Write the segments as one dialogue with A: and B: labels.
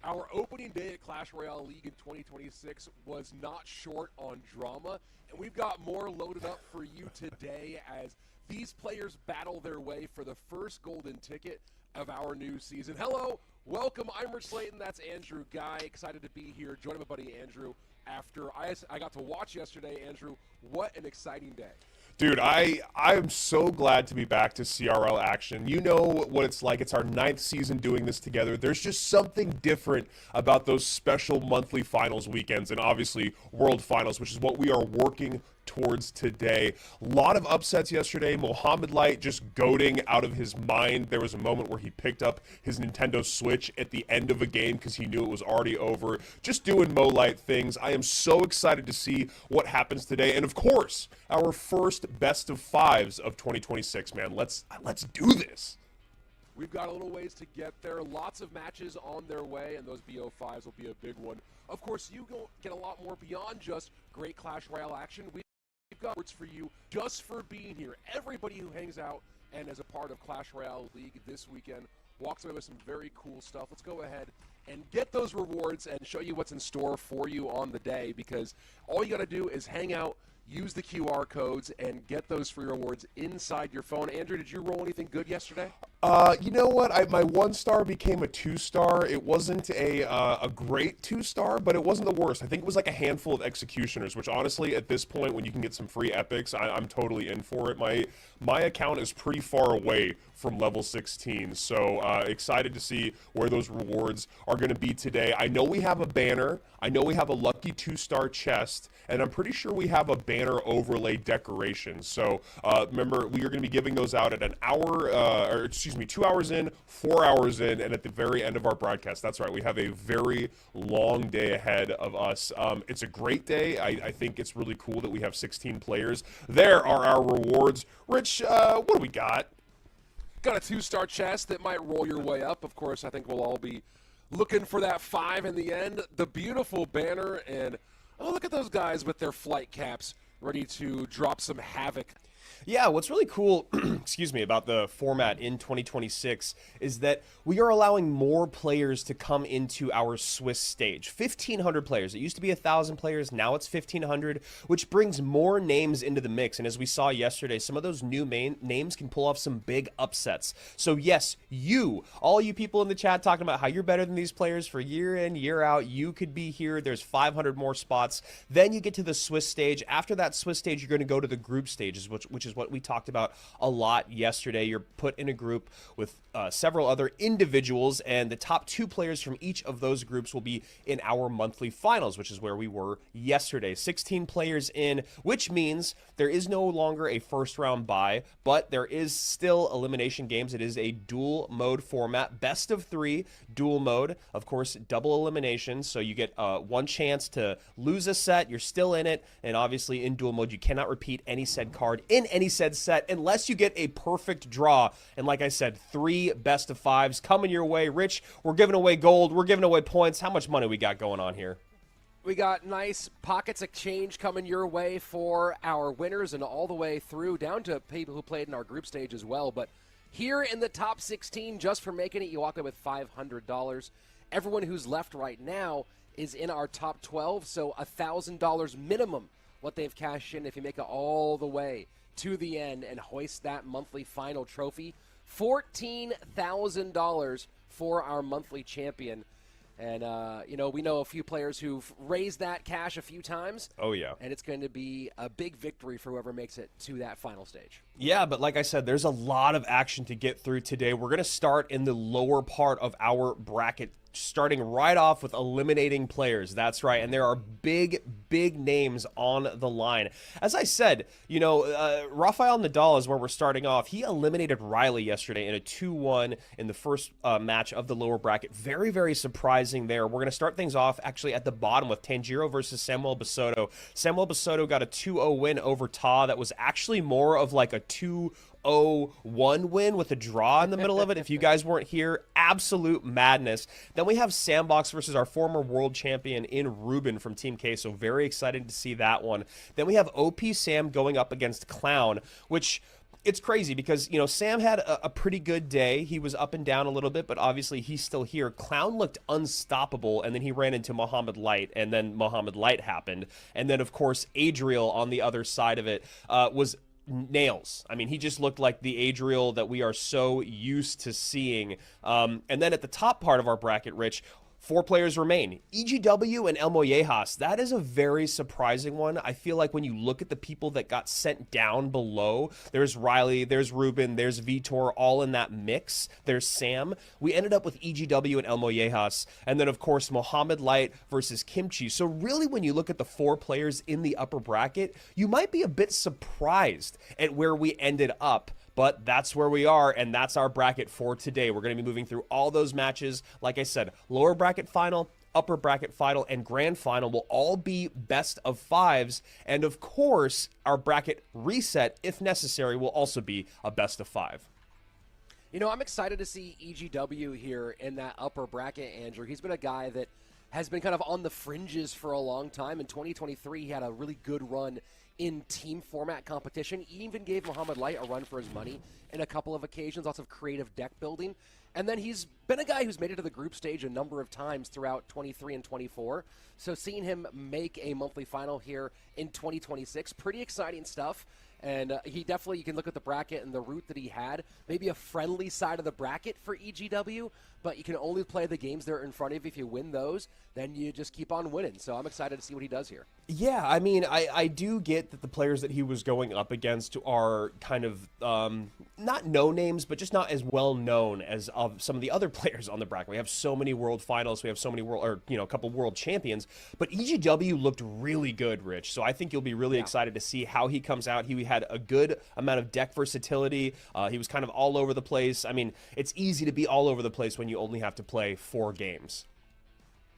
A: Our opening day at Clash Royale League in 2026 was not short on drama, and we've got more loaded up for you today as these players battle their way for the first golden ticket of our new season. Hello, welcome, I'm Rich Slayton, that's Andrew Guy, excited to be here, joining my buddy Andrew after I got to watch yesterday. Andrew, what an exciting day.
B: Dude, I'm so glad to be back to CRL action. You know what it's like. It's our 9th season doing this together. There's just something different about those special monthly finals weekends and obviously world finals, which is what we are working towards today. A lot of upsets yesterday. Mohamed Light just goading out of his mind. There was a moment where he picked up his Nintendo Switch at the end of a game because he knew it was already over. Just doing Mo Light things. I am so excited to see what happens today. And of course, our first best of fives of 2026, man. Let's do this.
A: We've got a little ways to get there. Lots of matches on their way, and those BO5s will be a big one. Of course, you will get a lot more beyond just great Clash Royale action. We've got awards for you just for being here. Everybody who hangs out and is a part of Clash Royale League this weekend walks away with some very cool stuff. Let's go ahead and get those rewards and show you what's in store for you on the day, because all you got to do is hang out, use the QR codes, and get those free rewards inside your phone. Andrew, did you roll anything good yesterday?
B: You know what? My 1-star became a 2-star. It wasn't a great 2-star, but it wasn't the worst. I think it was like a handful of executioners, which honestly, at this point, when you can get some free epics, I'm totally in for it. My account is pretty far away from level 16, so excited to see where those rewards are going to be today. I know we have a banner. I know we have a lucky 2-star chest, and I'm pretty sure we have a banner overlay decoration. So remember, we are going to be giving those out at an hour, 2 hours in, 4 hours in, and at the very end of our broadcast. That's right. We have a very long day ahead of us. It's a great day. I think it's really cool that we have 16 players. There are our rewards. Rich, what do we got?
A: Got a 2-star chest that might roll your way up. Of course, I think we'll all be looking for that 5 in the end. The beautiful banner, and oh, look at those guys with their flight caps ready to drop some havoc.
C: Yeah, what's really cool, excuse me, about the format in 2026 is that we are allowing more players to come into our Swiss stage. 1,500 players. It used to be 1,000 players. Now it's 1,500, which brings more names into the mix. And as we saw yesterday, some of those new names can pull off some big upsets. So yes, all you people in the chat talking about how you're better than these players for year in, year out, you could be here. There's 500 more spots. Then you get to the Swiss stage. After that Swiss stage, you're going to go to the group stages, which is what we talked about a lot yesterday. You're put in a group with several other individuals, and the top 2 players from each of those groups will be in our monthly finals, which is where we were yesterday. 16 players in, which means there is no longer a first round bye, but there is still elimination games. It is a dual mode format, best of 3 dual mode, of course, double elimination. So you get one chance to lose a set, you're still in it, and obviously in dual mode you cannot repeat any said card in any said set unless you get a perfect draw. And like I said, 3 best of 5s coming your way. Rich, we're giving away gold, we're giving away points. How much money we got going on here?
A: We got nice pockets of change coming your way for our winners, and all the way through down to people who played in our group stage as well. But here in the top 16, just for making it, you walk away with $500. Everyone who's left right now is in our top 12, so $1,000 minimum what they've cashed in if you make it all the way to the end and hoist that monthly final trophy. $14,000 for our monthly champion. And, we know a few players who've raised that cash a few times.
C: Oh, yeah.
A: And it's going to be a big victory for whoever makes it to that final stage.
C: Yeah, but like I said, there's a lot of action to get through today. We're going to start in the lower part of our bracket, starting right off with eliminating players. That's right. And there are big names on the line. As I said, Rafael Nadal is where we're starting off. He eliminated Riley yesterday in a 2-1 in the first match of the lower bracket. Very, very surprising there. We're going to start things off actually at the bottom with Tanjiro versus Samuel Basoto. Samuel Basoto got a 2-0 win over Ta. That was actually more of like a 2-0-1 win with a draw in the middle of it. If you guys weren't here, absolute madness. Then we have Sandbox versus our former world champion in Ruben from Team K, so very excited to see that one. Then we have OP Sam going up against Clown, which It's crazy because, you know, Sam had a pretty good day. He was up and down a little bit, but obviously he's still here. Clown looked unstoppable, and then he ran into Muhammad Light, and then Muhammad Light happened. And then, of course, Adriel on the other side of it was nails. I mean, he just looked like the Adriel that we are so used to seeing. And then at the top part of our bracket, Rich, 4 players remain. EGW and El Mollejas. That is a very surprising one. I feel like when you look at the people that got sent down below, there's Riley, there's Ruben, there's Vitor, all in that mix. There's Sam. We ended up with EGW and El Mollejas. And then, of course, Muhammad Light versus Kimchi. So really, when you look at the 4 players in the upper bracket, you might be a bit surprised at where we ended up. But that's where we are, and that's our bracket for today. We're going to be moving through all those matches. Like I said, lower bracket final, upper bracket final, and grand final will all be best of 5s. And of course, our bracket reset, if necessary, will also be a best of 5.
A: You know, I'm excited to see EGW here in that upper bracket, Andrew. He's been a guy that has been kind of on the fringes for a long time. In 2023, he had a really good run in team format competition. He even gave Muhammad Light a run for his money in a couple of occasions, lots of creative deck building. And then he's been a guy who's made it to the group stage a number of times throughout 23 and 24. So seeing him make a monthly final here in 2026, pretty exciting stuff. And he definitely, you can look at the bracket and the route that he had, maybe a friendly side of the bracket for EGW, but you can only play the games that are in front of you. If you win those, then you just keep on winning. So I'm excited to see what he does here.
C: Yeah, I mean, I do get that the players that he was going up against are kind of not no names, but just not as well known as some of the other players on the bracket. We have so many world finalists, we have so many world, or you know, a couple world champions. But EGW looked really good, Rich. So I think you'll be really excited to see how he comes out. He had a good amount of deck versatility. He was kind of all over the place. I mean, it's easy to be all over the place when you only have to play 4 games.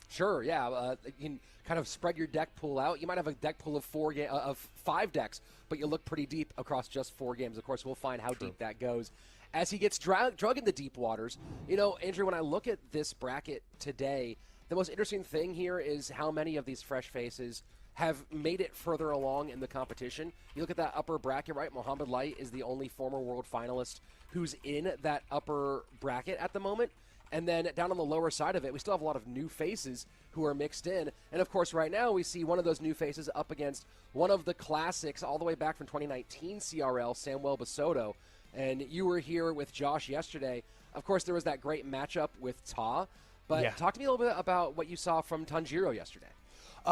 A: Sure, yeah. You can kind of spread your deck pool out. You might have a deck pool of 5 decks, but you look pretty deep across just 4 games. Of course, we'll find how deep that goes as he gets drug in the deep waters. You know, Andrew, when I look at this bracket today, the most interesting thing here is how many of these fresh faces have made it further along in the competition. You look at that upper bracket, right? Muhammad Light is the only former world finalist who's in that upper bracket at the moment. And then down on the lower side of it, we still have a lot of new faces who are mixed in. And, of course, right now we see one of those new faces up against one of the classics all the way back from 2019 CRL, Samuel Basoto. And you were here with Josh yesterday. Of course, there was that great matchup with Ta. But talk to me a little bit about what you saw from Tanjiro yesterday.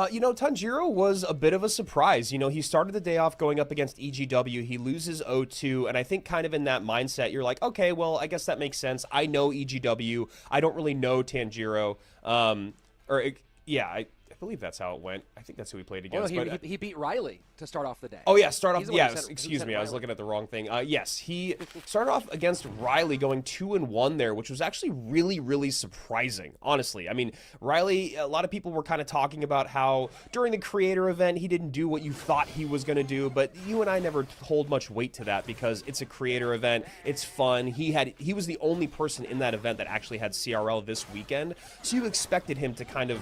C: You know, Tanjiro was a bit of a surprise. You know, he started the day off going up against EGW. He loses 0-2, and I think kind of in that mindset, you're like, okay, well, I guess that makes sense. I know EGW. I don't really know Tanjiro. I believe that's how it went. I think that's who he played against.
A: Oh, he beat Riley to start off the day.
C: Oh, yeah, excuse me, I was looking at the wrong thing. Yes, he started off against Riley going 2-1 there, which was actually really, really surprising, honestly. I mean, Riley, a lot of people were kind of talking about how during the creator event, he didn't do what you thought he was going to do, but you and I never hold much weight to that because it's a creator event. It's fun. He was the only person in that event that actually had CRL this weekend, so you expected him to kind of,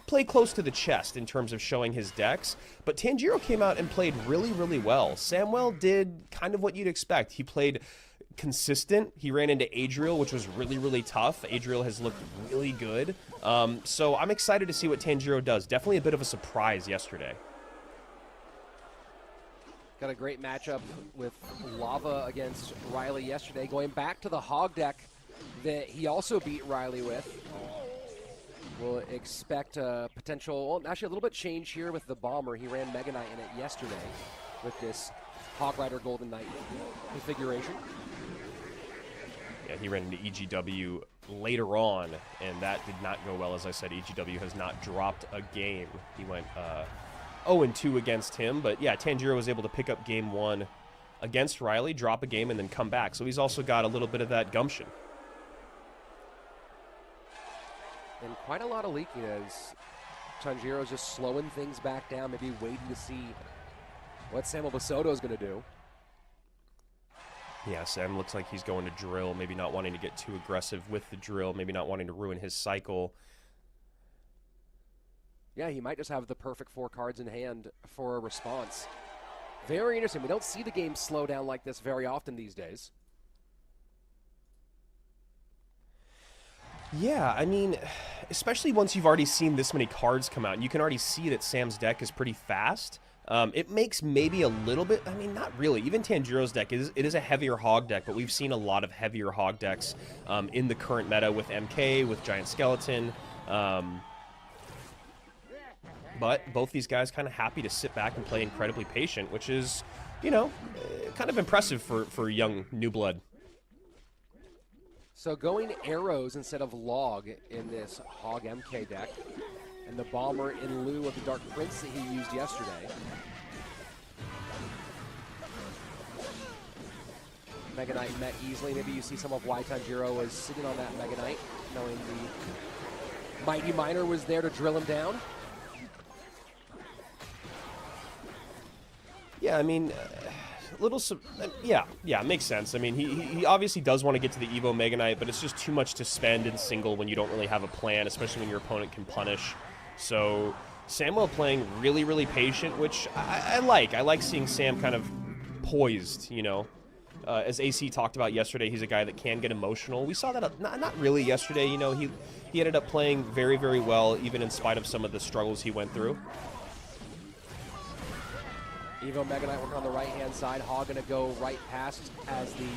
C: play close to the chest in terms of showing his decks. But Tanjiro came out and played really, really well. Samuel did kind of what you'd expect. He played consistent. He ran into Adriel, which was really, really tough. Adriel has looked really good. So I'm excited to see what Tanjiro does. Definitely a bit of a surprise yesterday.
A: Got a great matchup with Lava against Riley yesterday, going back to the Hog deck that he also beat Riley with. We'll expect a potential, actually a little bit change here with the Bomber. He ran Mega Knight in it yesterday with this Hog Rider Golden Knight configuration.
C: Yeah, he ran into EGW later on, and that did not go well. As I said, EGW has not dropped a game. He went 0-2 against him, but yeah, Tanjiro was able to pick up game 1 against Riley, drop a game, and then come back. So he's also got a little bit of that gumption.
A: And quite a lot of leaking as Tanjiro's just slowing things back down, maybe waiting to see what Samuel Basoto is going to do.
C: Yeah, Sam looks like he's going to drill, maybe not wanting to get too aggressive with the drill, maybe not wanting to ruin his cycle.
A: Yeah, he might just have the perfect 4 cards in hand for a response. Very interesting. We don't see the game slow down like this very often these days.
C: Yeah, I mean, especially once you've already seen this many cards come out, and you can already see that Sam's deck is pretty fast. It makes maybe a little bit, I mean, not really. Even Tanjiro's deck, it is a heavier hog deck, but we've seen a lot of heavier hog decks in the current meta with MK, with Giant Skeleton. But both these guys kind of happy to sit back and play incredibly patient, which is, you know, kind of impressive for young new blood.
A: So going arrows instead of log in this Hog MK deck, and the Bomber in lieu of the Dark Prince that he used yesterday. Mega Knight met easily. Maybe you see some of why Tanjiro was sitting on that Mega Knight, knowing the Mighty Miner was there to drill him down.
C: Yeah, I mean, yeah, makes sense. I mean, he obviously does want to get to the Evo Mega Knight, but it's just too much to spend in single when you don't really have a plan, especially when your opponent can punish. So Samuel playing really, really patient, which I like. I like seeing Sam kind of poised, you know. As AC talked about yesterday, he's a guy that can get emotional. We saw that not really yesterday, you know. He ended up playing very, very well, even in spite of some of the struggles he went through.
A: Evo Mega Knight working on the right-hand side. Hog going to go right past as the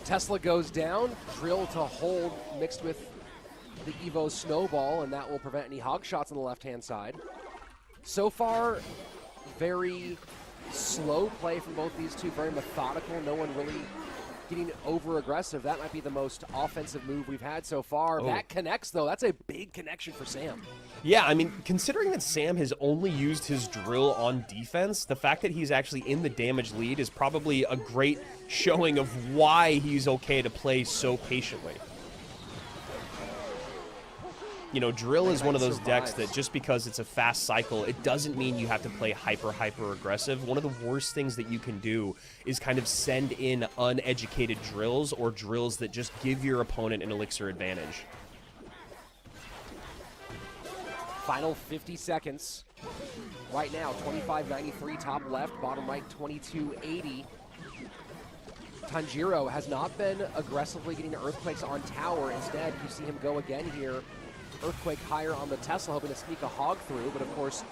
A: Tesla goes down. Drill to hold mixed with the Evo Snowball, and that will prevent any Hog shots on the left-hand side. So far, very slow play from both these two. Very methodical. No one really getting over-aggressive. That might be the most offensive move we've had so far.
C: Oh.
A: That connects, though. That's a big connection for Sam.
C: Yeah, I mean, considering that Sam has only used his drill on defense, the fact that he's actually in the damage lead is probably a great showing of why he's okay to play so patiently. You know, drill is one of those decks that just because it's a fast cycle, it doesn't mean you have to play hyper aggressive. One of the worst things that you can do is kind of send in uneducated drills or drills that just give your opponent an elixir advantage.
A: Final 50 seconds. Right now, 25.93 top left, bottom right 22.80. Tanjiro has not been aggressively getting earthquakes on tower. Instead, you see him go again here. Earthquake higher on the Tesla, hoping to sneak a hog through, but of course,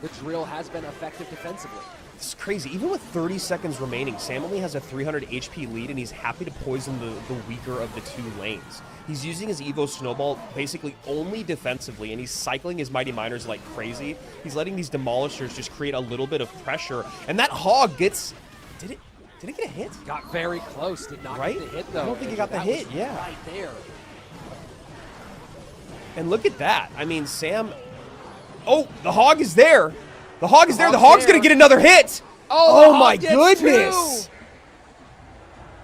A: the drill has been effective defensively.
C: It's crazy. Even with 30 seconds remaining, Sam only has a 300 HP lead, and he's happy to poison the weaker of the two lanes. He's using his Evo Snowball basically only defensively, and he's cycling his Mighty Miners like crazy. He's letting these Demolishers just create a little bit of pressure, and that hog gets... Did it get a hit?
A: Got very close. Did not get the hit, though.
C: I don't think it got the hit, yeah.
A: Right there.
C: And look at that. I mean, Sam... Oh, the hog is there. The hog is there. The hog's going to get another hit. Oh my goodness.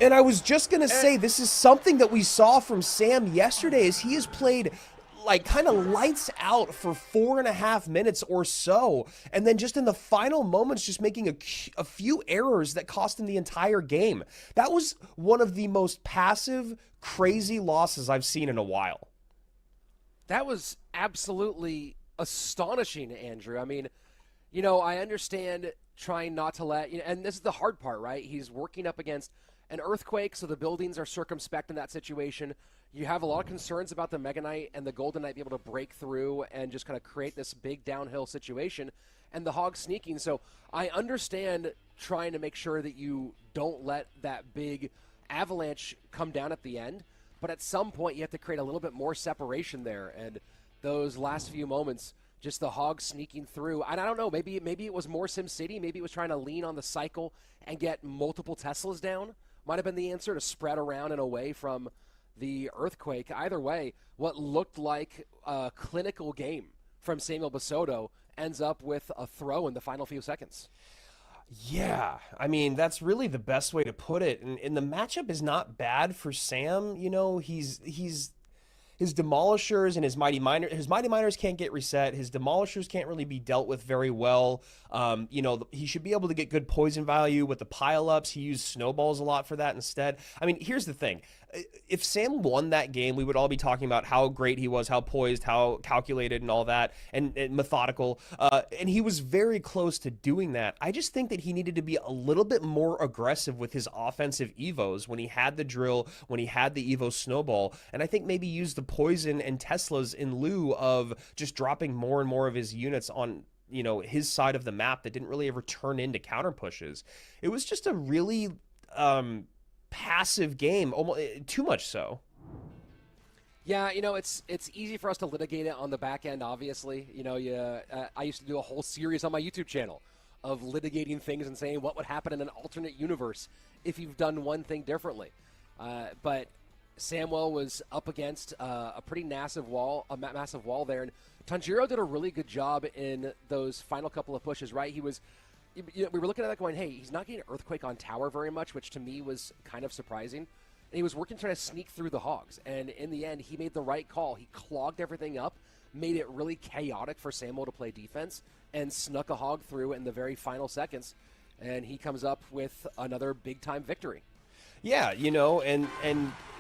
C: And I was just going to say, this is something that we saw from Sam yesterday, is he has played like kind of lights out for 4.5 minutes or so. And then just in the final moments, just making a few errors that cost him the entire game. That was one of the most passive, crazy losses I've seen in a while.
A: That was absolutely astonishing, Andrew. I mean, you know, I understand trying not to let, you know, and this is the hard part, right? He's working up against an earthquake, so the buildings are circumspect in that situation. You have a lot of concerns about the Mega Knight and the Golden Knight be able to break through and just kind of create this big downhill situation, and the Hog sneaking. So I understand trying to make sure that you don't let that big avalanche come down at the end, but at some point you have to create a little bit more separation there, and those last few moments, just the Hog sneaking through. And I don't know, maybe it was more SimCity. Maybe it was trying to lean on the cycle and get multiple Teslas down. Might have been the answer, to spread around and away from the earthquake. Either way, what looked like a clinical game from Samuel Basoto ends up with a throw in the final few seconds.
C: Yeah, I mean, that's really the best way to put it. And the matchup is not bad for Sam. You know, he's his Demolishers and his Mighty Miners can't get reset. His Demolishers can't really be dealt with very well. You know, he should be able to get good poison value with the pile-ups. He used snowballs a lot for that instead. I mean, here's the thing. if Sam won that game, we would all be talking about how great he was, how poised, how calculated and all that, and methodical. And he was very close to doing that. I just think that he needed to be a little bit more aggressive with his offensive evos when he had the drill, when he had the evo snowball. And I think maybe use the poison and Teslas in lieu of just dropping more and more of his units on, you know, his side of the map that didn't really ever turn into counter pushes. It was just a really passive game, almost too much so.
A: Yeah, you know, it's easy for us to litigate it on the back end, obviously. You know, I used to do a whole series on my YouTube channel of litigating things and saying what would happen in an alternate universe if you've done one thing differently. But Samwell was up against a pretty massive wall there, and Tanjiro did a really good job in those final couple of pushes, right? He was, you know, we were looking at that going, hey, he's not getting Earthquake on tower very much, which to me was kind of surprising. And he was working trying to sneak through the hogs, and in the end, he made the right call. He clogged everything up, made it really chaotic for Samwell to play defense, and snuck a hog through in the very final seconds, and he comes up with another big-time victory.
C: Yeah, you know, and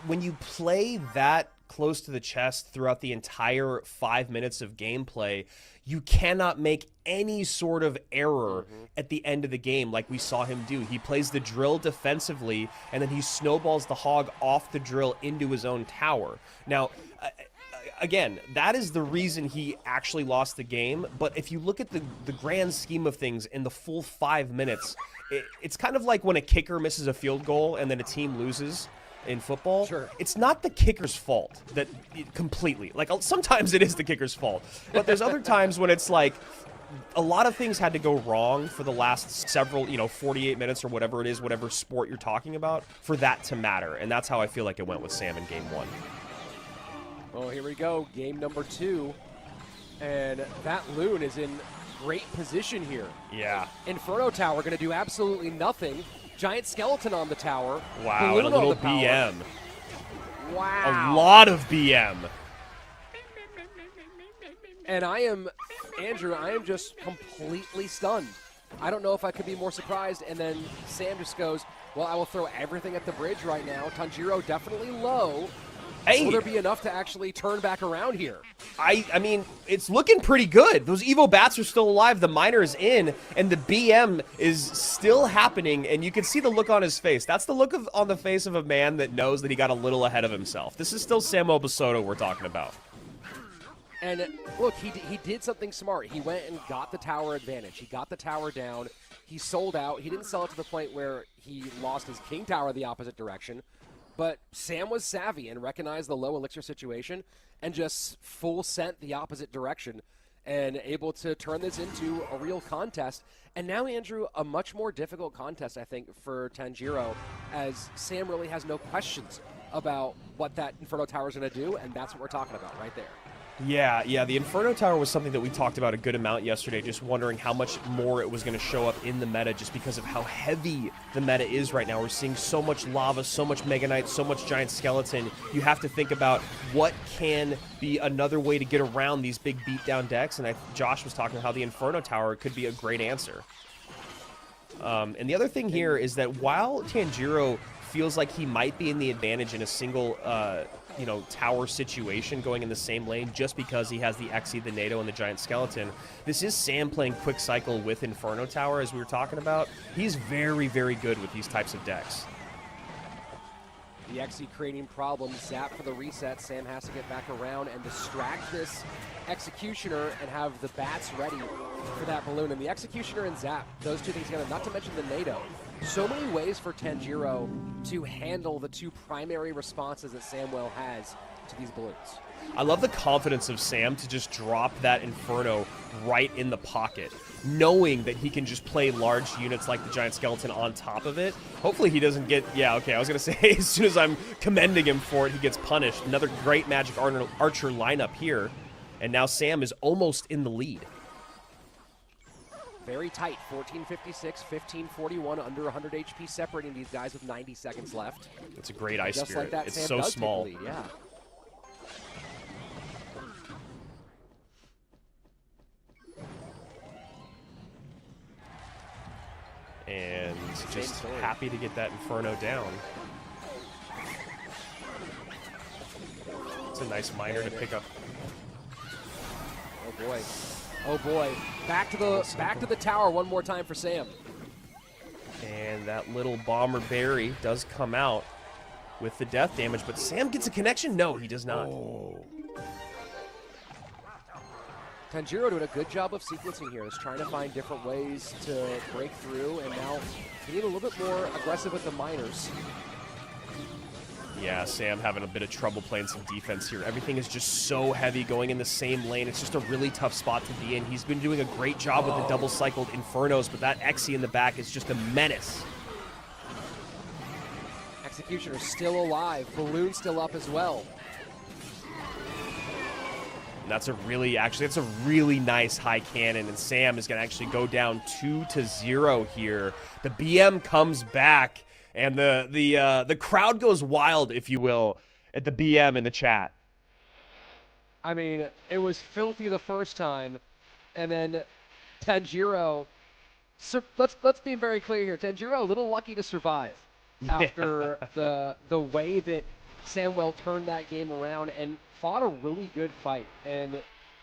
C: when you play that close to the chest throughout the entire 5 minutes of gameplay, you cannot make any sort of error at the end of the game like we saw him do. He plays the drill defensively, and then he snowballs the hog off the drill into his own tower. Now, again, that is the reason he actually lost the game, but if you look at the grand scheme of things in the full 5 minutes, it's kind of like when a kicker misses a field goal and then a team loses in football.
A: Sure.
C: It's not the kicker's fault that completely. Like, sometimes it is the kicker's fault, but there's other times when it's like a lot of things had to go wrong for the last several, 48 minutes or whatever it is, whatever sport you're talking about, for that to matter. And that's how I feel like it went with Sam in game 1.
A: Oh, here we go. Game number 2. And that Loon is in great position here.
C: Yeah.
A: Inferno Tower going to do absolutely nothing. Giant Skeleton on the tower.
C: Wow,
A: Balloon
C: and a little
A: on the
C: BM.
A: Wow.
C: A lot of BM.
A: And Andrew, I am just completely stunned. I don't know if I could be more surprised. And then Sam just goes, well, I will throw everything at the bridge right now. Tanjiro definitely low.
C: Hey.
A: Will there be enough to actually turn back around here?
C: I mean, it's looking pretty good. Those Evo Bats are still alive. The Miner is in, and the BM is still happening, and you can see the look on his face. That's the look on the face of a man that knows that he got a little ahead of himself. This is still Samuel Basoto we're talking about.
A: And look, he did something smart. He went and got the tower advantage. He got the tower down. He sold out. He didn't sell it to the point where he lost his King Tower the opposite direction. But Sam was savvy and recognized the low elixir situation and just full sent the opposite direction and able to turn this into a real contest. And now, Andrew, a much more difficult contest, I think, for Tanjiro, as Sam really has no questions about what that Inferno Tower is going to do, and that's what we're talking about right there.
C: Yeah, the Inferno Tower was something that we talked about a good amount yesterday, just wondering how much more it was going to show up in the meta just because of how heavy the meta is right now. We're seeing so much lava, so much Mega Knight, so much Giant Skeleton. You have to think about what can be another way to get around these big beatdown decks, and Josh was talking about how the Inferno Tower could be a great answer. And the other thing here is that while Tanjiro feels like he might be in the advantage in a single tower situation going in the same lane just because he has the Xe, the NATO, and the Giant Skeleton. This is Sam playing Quick Cycle with Inferno Tower, as we were talking about. He's very, very good with these types of decks.
A: The Xe creating problems. Zap for the reset. Sam has to get back around and distract this Executioner and have the bats ready for that balloon. And the Executioner and Zap, those two things together, not to mention the NATO. So many ways for Tanjiro to handle the two primary responses that Samwell has to these balloons.
C: I love the confidence of Sam to just drop that Inferno right in the pocket, knowing that he can just play large units like the Giant Skeleton on top of it. Hopefully he doesn't get, I was going to say, as soon as I'm commending him for it, he gets punished. Another great Magic Archer lineup here, and now Sam is almost in the lead.
A: Very tight, 1456, 1541, under 100 HP separating these guys with 90 seconds left.
C: It's a great Ice
A: Just
C: Spirit.
A: Like that,
C: it's
A: Sam
C: so
A: does
C: small.
A: take the lead, yeah.
C: And just happy to get that Inferno down. It's a nice miner to pick up.
A: Oh boy. Oh boy. Back to the tower one more time for Sam.
C: And that little bomber berry does come out with the death damage, but Sam gets a connection? No, he does not.
B: Oh.
A: Tanjiro doing a good job of sequencing here. He's trying to find different ways to break through, and now getting a little bit more aggressive with the miners.
C: Yeah, Sam having a bit of trouble playing some defense here. Everything is just so heavy going in the same lane. It's just a really tough spot to be in. He's been doing a great job with the double-cycled Infernos, but that Exy in the back is just a menace.
A: Executioner still alive. Balloon still up as well.
C: And that's a really nice high cannon, and Sam is going to actually go down 2-0 here. The BM comes back. And the crowd goes wild, if you will, at the BM in the chat.
A: I mean, it was filthy the first time, and then Tanjiro. So let's be very clear here. Tanjiro a little lucky to survive after the way that Samwell turned that game around and fought a really good fight. And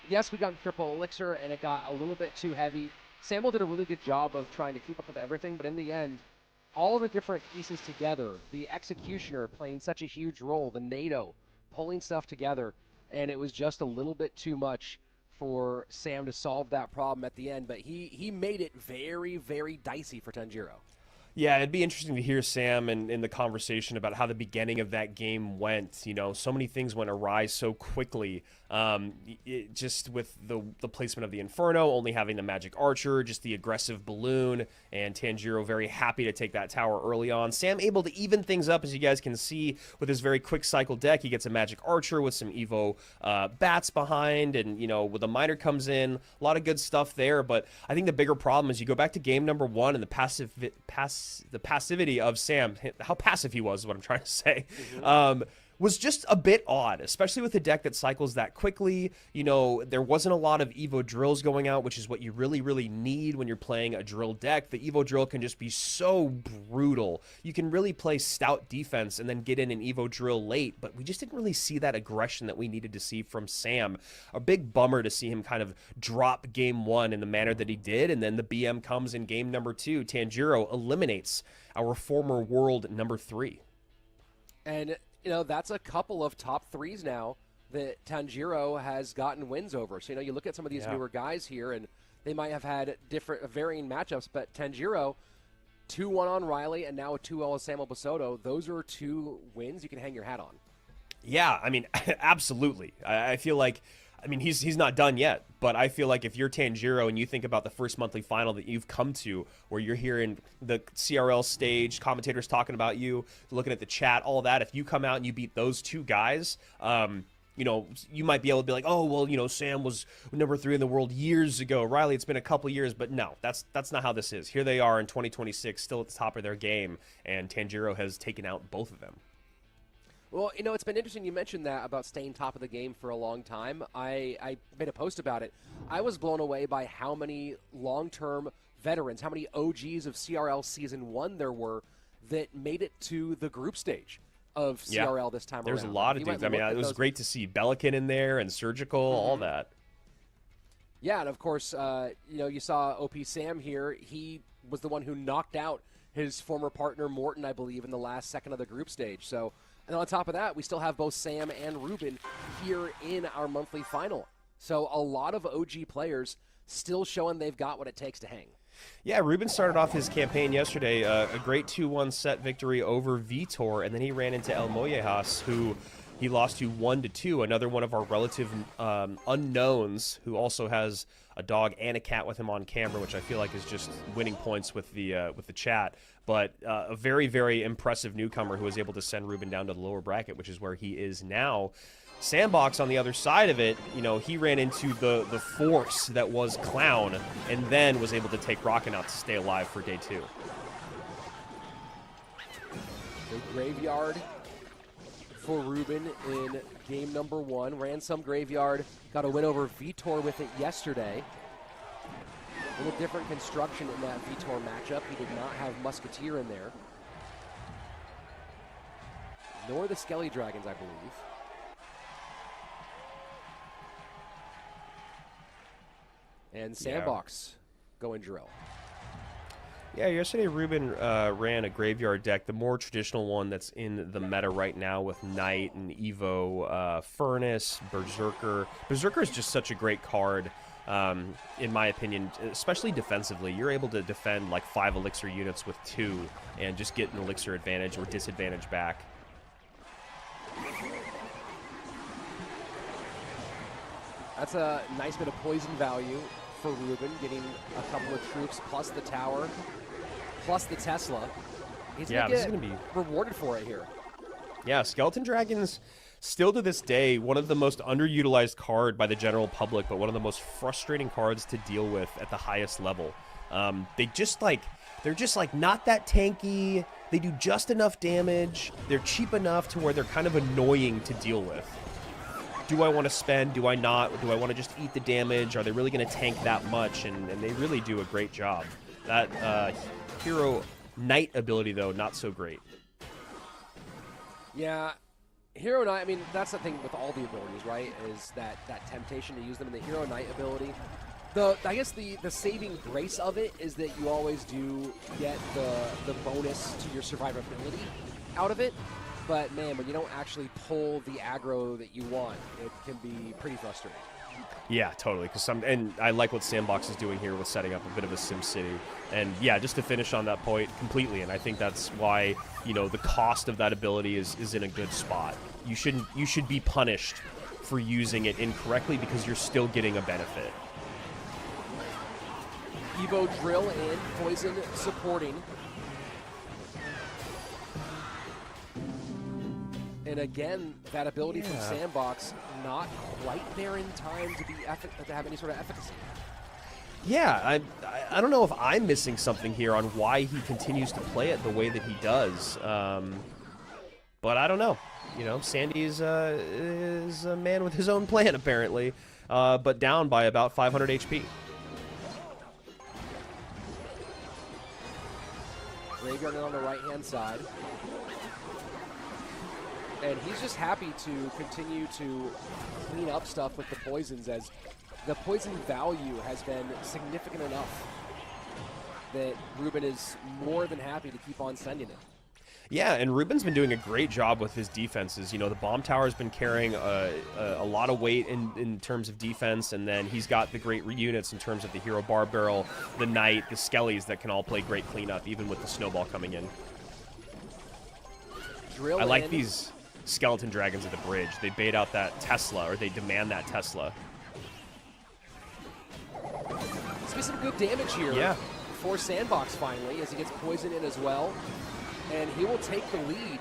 A: yes, we got triple elixir, and it got a little bit too heavy. Samwell did a really good job of trying to keep up with everything, but in the end, all the different pieces together, the Executioner playing such a huge role, the NATO pulling stuff together, and it was just a little bit too much for Sam to solve that problem at the end, but he made it very, very dicey for Tanjiro.
C: Yeah, it'd be interesting to hear Sam in the conversation about how the beginning of that game went. You know, so many things went awry so quickly. Just with the placement of the Inferno, only having the Magic Archer, just the aggressive Balloon, and Tanjiro very happy to take that tower early on. Sam able to even things up, as you guys can see, with his very quick cycle deck. He gets a Magic Archer with some Evo bats behind, and, you know, with the Miner comes in. A lot of good stuff there, but I think the bigger problem is you go back to game number 1 and the passivity of Sam, how passive he was is what I'm trying to say, was just a bit odd, especially with a deck that cycles that quickly. You know, there wasn't a lot of Evo drills going out, which is what you really, really need when you're playing a drill deck. The Evo drill can just be so brutal. You can really play stout defense and then get in an Evo drill late, but we just didn't really see that aggression that we needed to see from Sam. A big bummer to see him kind of drop game 1 in the manner that he did, and then the BM comes in game number 2. Tanjiro eliminates our former world number 3.
A: And you know, that's a couple of top 3s now that Tanjiro has gotten wins over. So, you know, you look at some of these newer guys here, and they might have had different, varying matchups, but Tanjiro, 2-1 on Riley, and now a 2-0 on Samuel Basoto. Those are 2 wins you can hang your hat on. Yeah,
C: I mean, absolutely. I feel like, I mean, he's not done yet, but I feel like if you're Tanjiro and you think about the first monthly final that you've come to, where you're hearing the CRL stage, commentators talking about you, looking at the chat, all that, if you come out and you beat those 2 guys, you know, you might be able to be like, oh, well, you know, Sam was number 3 in the world years ago. Riley, it's been a couple years, but no, that's not how this is. Here they are in 2026, still at the top of their game, and Tanjiro has taken out both of them.
A: Well, you know, it's been interesting you mentioned that about staying top of the game for a long time. I made a post about it. I was blown away by how many long-term veterans, how many OGs of CRL Season 1 there were that made it to the group stage of CRL this time around.
C: There's a lot of dudes. I mean, it was great to see Belican in there and Surgical, all that.
A: Yeah, and of course, you know, you saw OP Sam here. He was the one who knocked out his former partner Morton, I believe, in the last second of the group stage. So, and on top of that, we still have both Sam and Ruben here in our monthly final. So a lot of OG players still showing they've got what it takes to hang.
C: Yeah, Ruben started off his campaign yesterday, a great 2-1 set victory over Vitor, and then he ran into El Mollejas, who he lost to 1-2, another one of our relative unknowns, who also has a dog and a cat with him on camera, which I feel like is just winning points with the chat. But a very, very impressive newcomer who was able to send Ruben down to the lower bracket, which is where he is now. Sandbox on the other side of it, you know, he ran into the force that was Clown, and then was able to take Rockin' out to stay alive for day 2.
A: The graveyard for Ruben in game number 1. Ran some graveyard, got a win over Vitor with it yesterday. A little different construction in that Vitor matchup. He did not have Musketeer in there. Nor the Skelly Dragons, I believe. And Sandbox going drill.
C: Yeah, yesterday Ruben ran a graveyard deck, the more traditional one that's in the meta right now with Knight and Evo, Furnace, Berserker. Berserker is just such a great card, in my opinion, especially defensively. You're able to defend like 5 elixir units with 2 and just get an elixir advantage or disadvantage back.
A: That's a nice bit of poison value for Ruben, getting a couple of troops plus the tower, plus the Tesla. He's going to get rewarded for it here.
C: Yeah, Skeleton Dragons, still to this day, one of the most underutilized card by the general public, but one of the most frustrating cards to deal with at the highest level. They're just like not that tanky. They do just enough damage. They're cheap enough to where they're kind of annoying to deal with. Do I want to spend? Do I not? Do I want to just eat the damage? Are they really going to tank that much? And they really do a great job. That Hero Knight ability, though, not so great.
A: Yeah, Hero Knight, I mean, that's the thing with all the abilities, right, is that temptation to use them in the Hero Knight ability. I guess the saving grace of it is that you always do get the bonus to your survivability out of it. But, man, when you don't actually pull the aggro that you want, it can be pretty frustrating.
C: Yeah, totally. And I like what Sandbox is doing here with setting up a bit of a Sim City. And, yeah, just to finish on that point completely, and I think that's why, you know, the cost of that ability is in a good spot. You should be punished for using it incorrectly because you're still getting a benefit.
A: Evo Drill in, Poison supporting. And again, that ability from Sandbox not quite there in time to have any sort of efficacy.
C: Yeah, I don't know if I'm missing something here on why he continues to play it the way that he does. But I don't know. You know, Sandy is a man with his own plan, apparently, but down by about 500 HP.
A: Graveyard on the right-hand side. And he's just happy to continue to clean up stuff with the poisons, as the poison value has been significant enough that Ruben is more than happy to keep on sending it.
C: Yeah, and Ruben's been doing a great job with his defenses. You know, the bomb tower has been carrying a lot of weight in terms of defense, and then he's got the great units in terms of the Hero Bar Barrel, the Knight, the Skellies that can all play great cleanup, even with the Snowball coming in.
A: Drill
C: I like
A: in.
C: these Skeleton Dragons at the bridge. They bait out that Tesla, or they demand that Tesla.
A: Let's get some good damage here for Sandbox finally, as he gets poison in as well. And he will take the lead.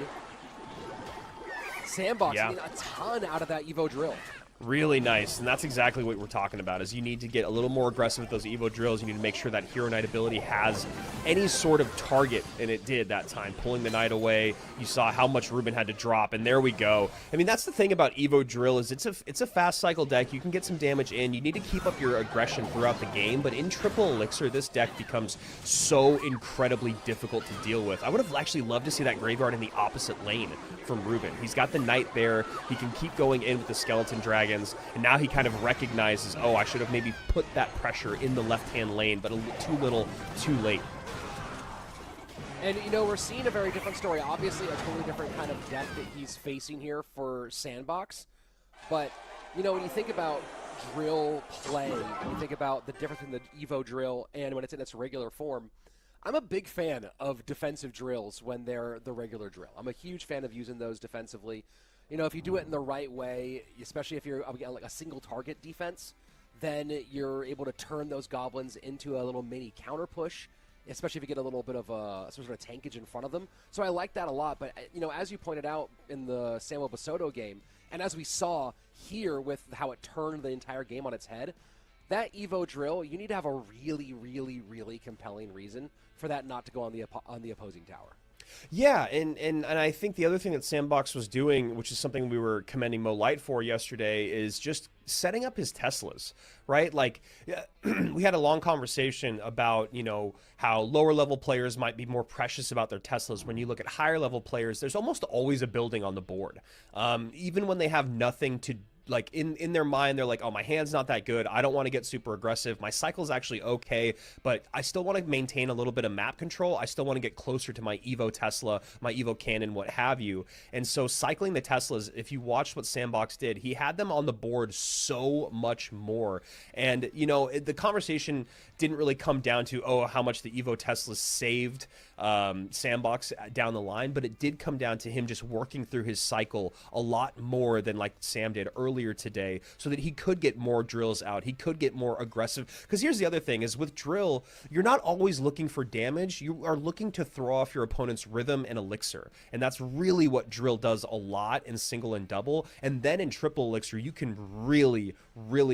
A: Sandbox getting a ton out of that Evo Drill.
C: Really nice, and that's exactly what we're talking about, is you need to get a little more aggressive with those Evo drills. You need to make sure that Hero Knight ability has any sort of target, and it did that time. Pulling the Knight away, you saw how much Ruben had to drop, and there we go. I mean, that's the thing about Evo Drill, is it's a fast cycle deck. You can get some damage in. You need to keep up your aggression throughout the game, but in Triple Elixir, this deck becomes so incredibly difficult to deal with. I would have actually loved to see that Graveyard in the opposite lane from Ruben. He's got the Knight there. He can keep going in with the Skeleton Dragons, and now he kind of recognizes, oh, I should have maybe put that pressure in the left-hand lane, but too little, too late.
A: And, you know, we're seeing a very different story. Obviously, a totally different kind of deck that he's facing here for Sandbox. But, you know, when you think about drill play, when you think about the difference in the Evo Drill and when it's in its regular form, I'm a big fan of defensive drills when they're the regular drill. I'm a huge fan of using those defensively. You know, if you do it in the right way, especially if you're like a single target defense, then you're able to turn those goblins into a little mini counter push, especially if you get a little bit of some sort of tankage in front of them. So I like that a lot. But, you know, as you pointed out in the Samuel Basoto game, and as we saw here with how it turned the entire game on its head, that Evo Drill, you need to have a really, really, really compelling reason for that not to go on the opposing tower.
C: Yeah, and I think the other thing that Sandbox was doing, which is something we were commending Mo Light for yesterday, is just setting up his Teslas, right? Like, we had a long conversation about, you know, how lower level players might be more precious about their Teslas. When you look at higher level players, there's almost always a building on the board. Even when they have nothing to like in their mind, they're like, oh, my hand's not that good. I don't want to get super aggressive. My cycle's actually okay, but I still want to maintain a little bit of map control. I still want to get closer to my Evo Tesla, my Evo Cannon, what have you. And so cycling the Teslas, if you watched what Sandbox did, he had them on the board so much more. And, you know, the conversation didn't really come down to, oh, how much the Evo Teslas saved Sandbox down the line, but it did come down to him just working through his cycle a lot more than like Sam did earlier today, so that he could get more drills out, he could get more aggressive. Because here's the other thing, is with drill, you're not always looking for damage, you are looking to throw off your opponent's rhythm and elixir, and that's really what drill does a lot in single and double. And then in triple elixir, you can really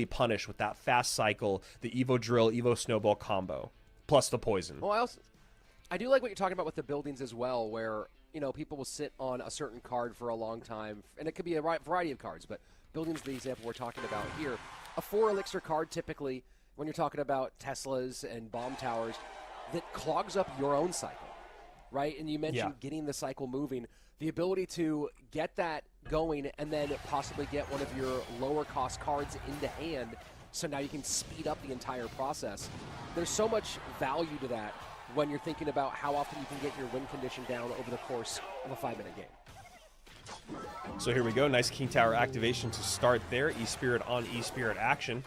C: punish with that fast cycle, the Evo drill, Evo snowball combo, plus the poison.
A: Well, I do like what you're talking about with the buildings as well, where, you know, people will sit on a certain card for a long time, and it could be a variety of cards, but buildings, the example we're talking about here, a 4 elixir card typically, when you're talking about Teslas and bomb towers, that clogs up your own cycle, right? And you mentioned getting the cycle moving, the ability to get that going and then possibly get one of your lower cost cards into hand, so now you can speed up the entire process. There's so much value to that when you're thinking about how often you can get your win condition down over the course of a 5-minute game.
C: So here we go, nice King Tower activation to start there. E-Spirit on E-Spirit action.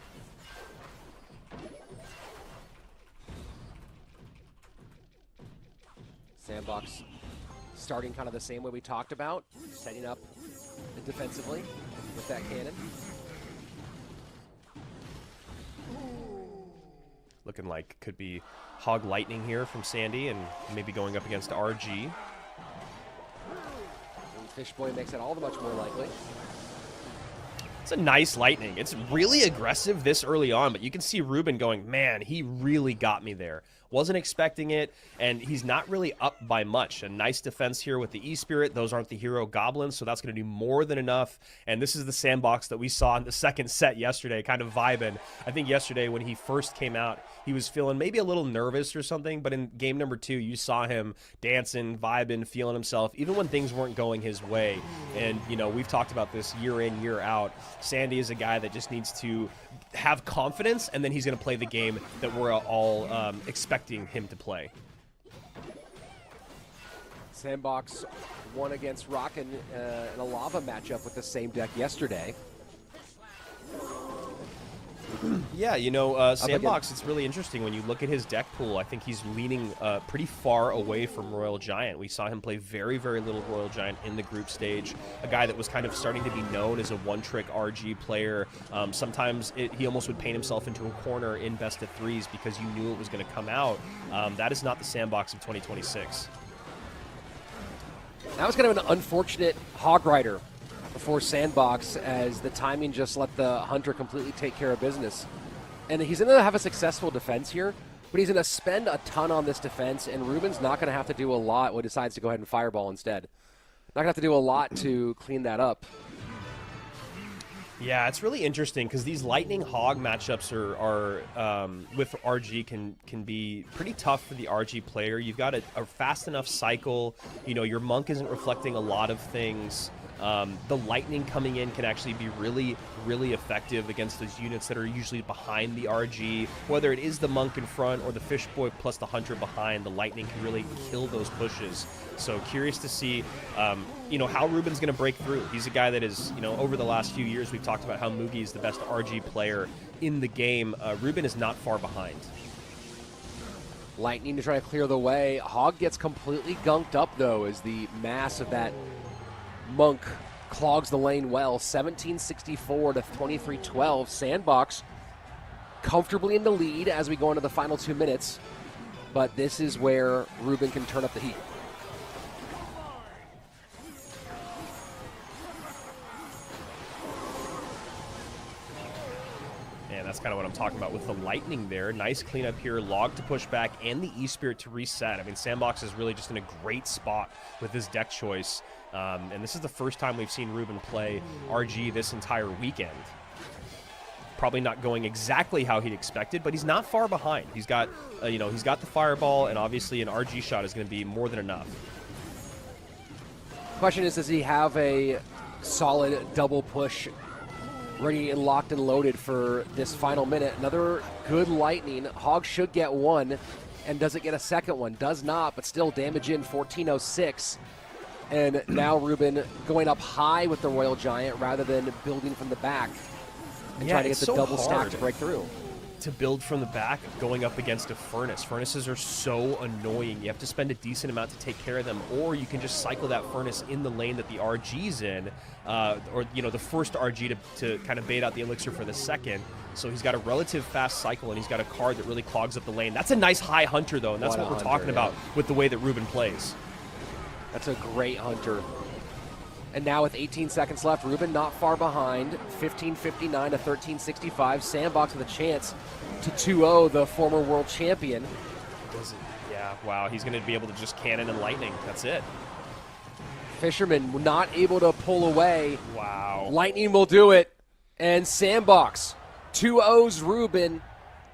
A: Sandbox starting kind of the same way we talked about, setting up defensively with that cannon.
C: Looking like could be Hog Lightning here from Sandy, and maybe going up against RG.
A: And Fishboy makes it all the much more likely.
C: It's a nice Lightning. It's really aggressive this early on, but you can see Ruben going, man, he really got me there. Wasn't expecting it, and he's not really up by much. A nice defense here with the E-Spirit. Those aren't the hero goblins, so that's going to do more than enough. And this is the Sandbox that we saw in the second set yesterday, kind of vibing. I think yesterday when he first came out, he was feeling maybe a little nervous or something, but in game number 2, you saw him dancing, vibing, feeling himself, even when things weren't going his way. And, you know, we've talked about this year in, year out. Sandy is a guy that just needs to have confidence, and then he's going to play the game that we're all expecting him to play.
A: Sandbox won against Rockin' in a lava matchup with the same deck yesterday.
C: Yeah, you know, Sandbox, it's really interesting when you look at his deck pool. I think he's leaning pretty far away from Royal Giant. We saw him play very little Royal Giant in the group stage. A guy that was kind of starting to be known as a one-trick RG player. Sometimes he almost would paint himself into a corner in best of threes because you knew it was going to come out. That is not the Sandbox of 2026.
A: That was kind of an unfortunate Hog Rider before Sandbox, as the timing just let the Hunter completely take care of business. And he's going to have a successful defense here, but he's going to spend a ton on this defense, and Ruben's not going to have to do a lot when he decides to go ahead and Fireball instead. Not going to have to do a lot to clean that up.
C: Yeah, it's really interesting because these Lightning Hog matchups are with RG can be pretty tough for the RG player. You've got a fast enough cycle. You know, your Monk isn't reflecting a lot of things. The Lightning coming in can actually be really effective against those units that are usually behind the RG. Whether it is the Monk in front or the Fishboy plus the Hunter behind, the Lightning can really kill those pushes. So curious to see, you know, how Ruben's going to break through. He's a guy that is, you know, over the last few years, we've talked about how Mugi is the best RG player in the game. Ruben is not far behind.
A: Lightning to try to clear the way. Hog gets completely gunked up, though, as the mass of that Monk clogs the lane well. 1764 to 2312. Sandbox comfortably in the lead as we go into the final 2 minutes. But this is where Ruben can turn up the heat.
C: And that's kind of what I'm talking about with the Lightning there. Nice cleanup here, Log to push back, and the E-Spirit to reset. I mean, Sandbox is really just in a great spot with his deck choice. And this is the first time we've seen Ruben play RG this entire weekend. Probably not going exactly how he'd expected, but he's not far behind. He's got, you know, he's got the Fireball, and obviously an RG shot is going to be more than enough.
A: Question is, does he have a solid double push
D: ready and locked and loaded for this final minute. Another good lightning. Hog should get one, and does it get a second one? Does not, but still damage in 1406. And now Ruben going up high with the Royal Giant rather than building from the back and trying to get the double stack to break through.
C: To build from the back going up against a furnace. Furnaces are so annoying. You have to spend a decent amount to take care of them, or you can just cycle that furnace in the lane that the RG's in, or the first RG to kind of bait out the elixir for the second. So he's got a relative fast cycle, and he's got a card that really clogs up the lane. That's a nice high hunter, though, and that's what we're talking about with the way that Ruben plays.
D: That's a great hunter. And now with 18 seconds left, Ruben not far behind, 15:59 to 13:65. Sandbox with a chance to 2-0 the former world champion.
C: Yeah, wow, he's going to be able to just cannon and lightning. That's it.
D: Fisherman not able to pull away.
C: Wow.
D: Lightning will do it. And Sandbox 2-0s Ruben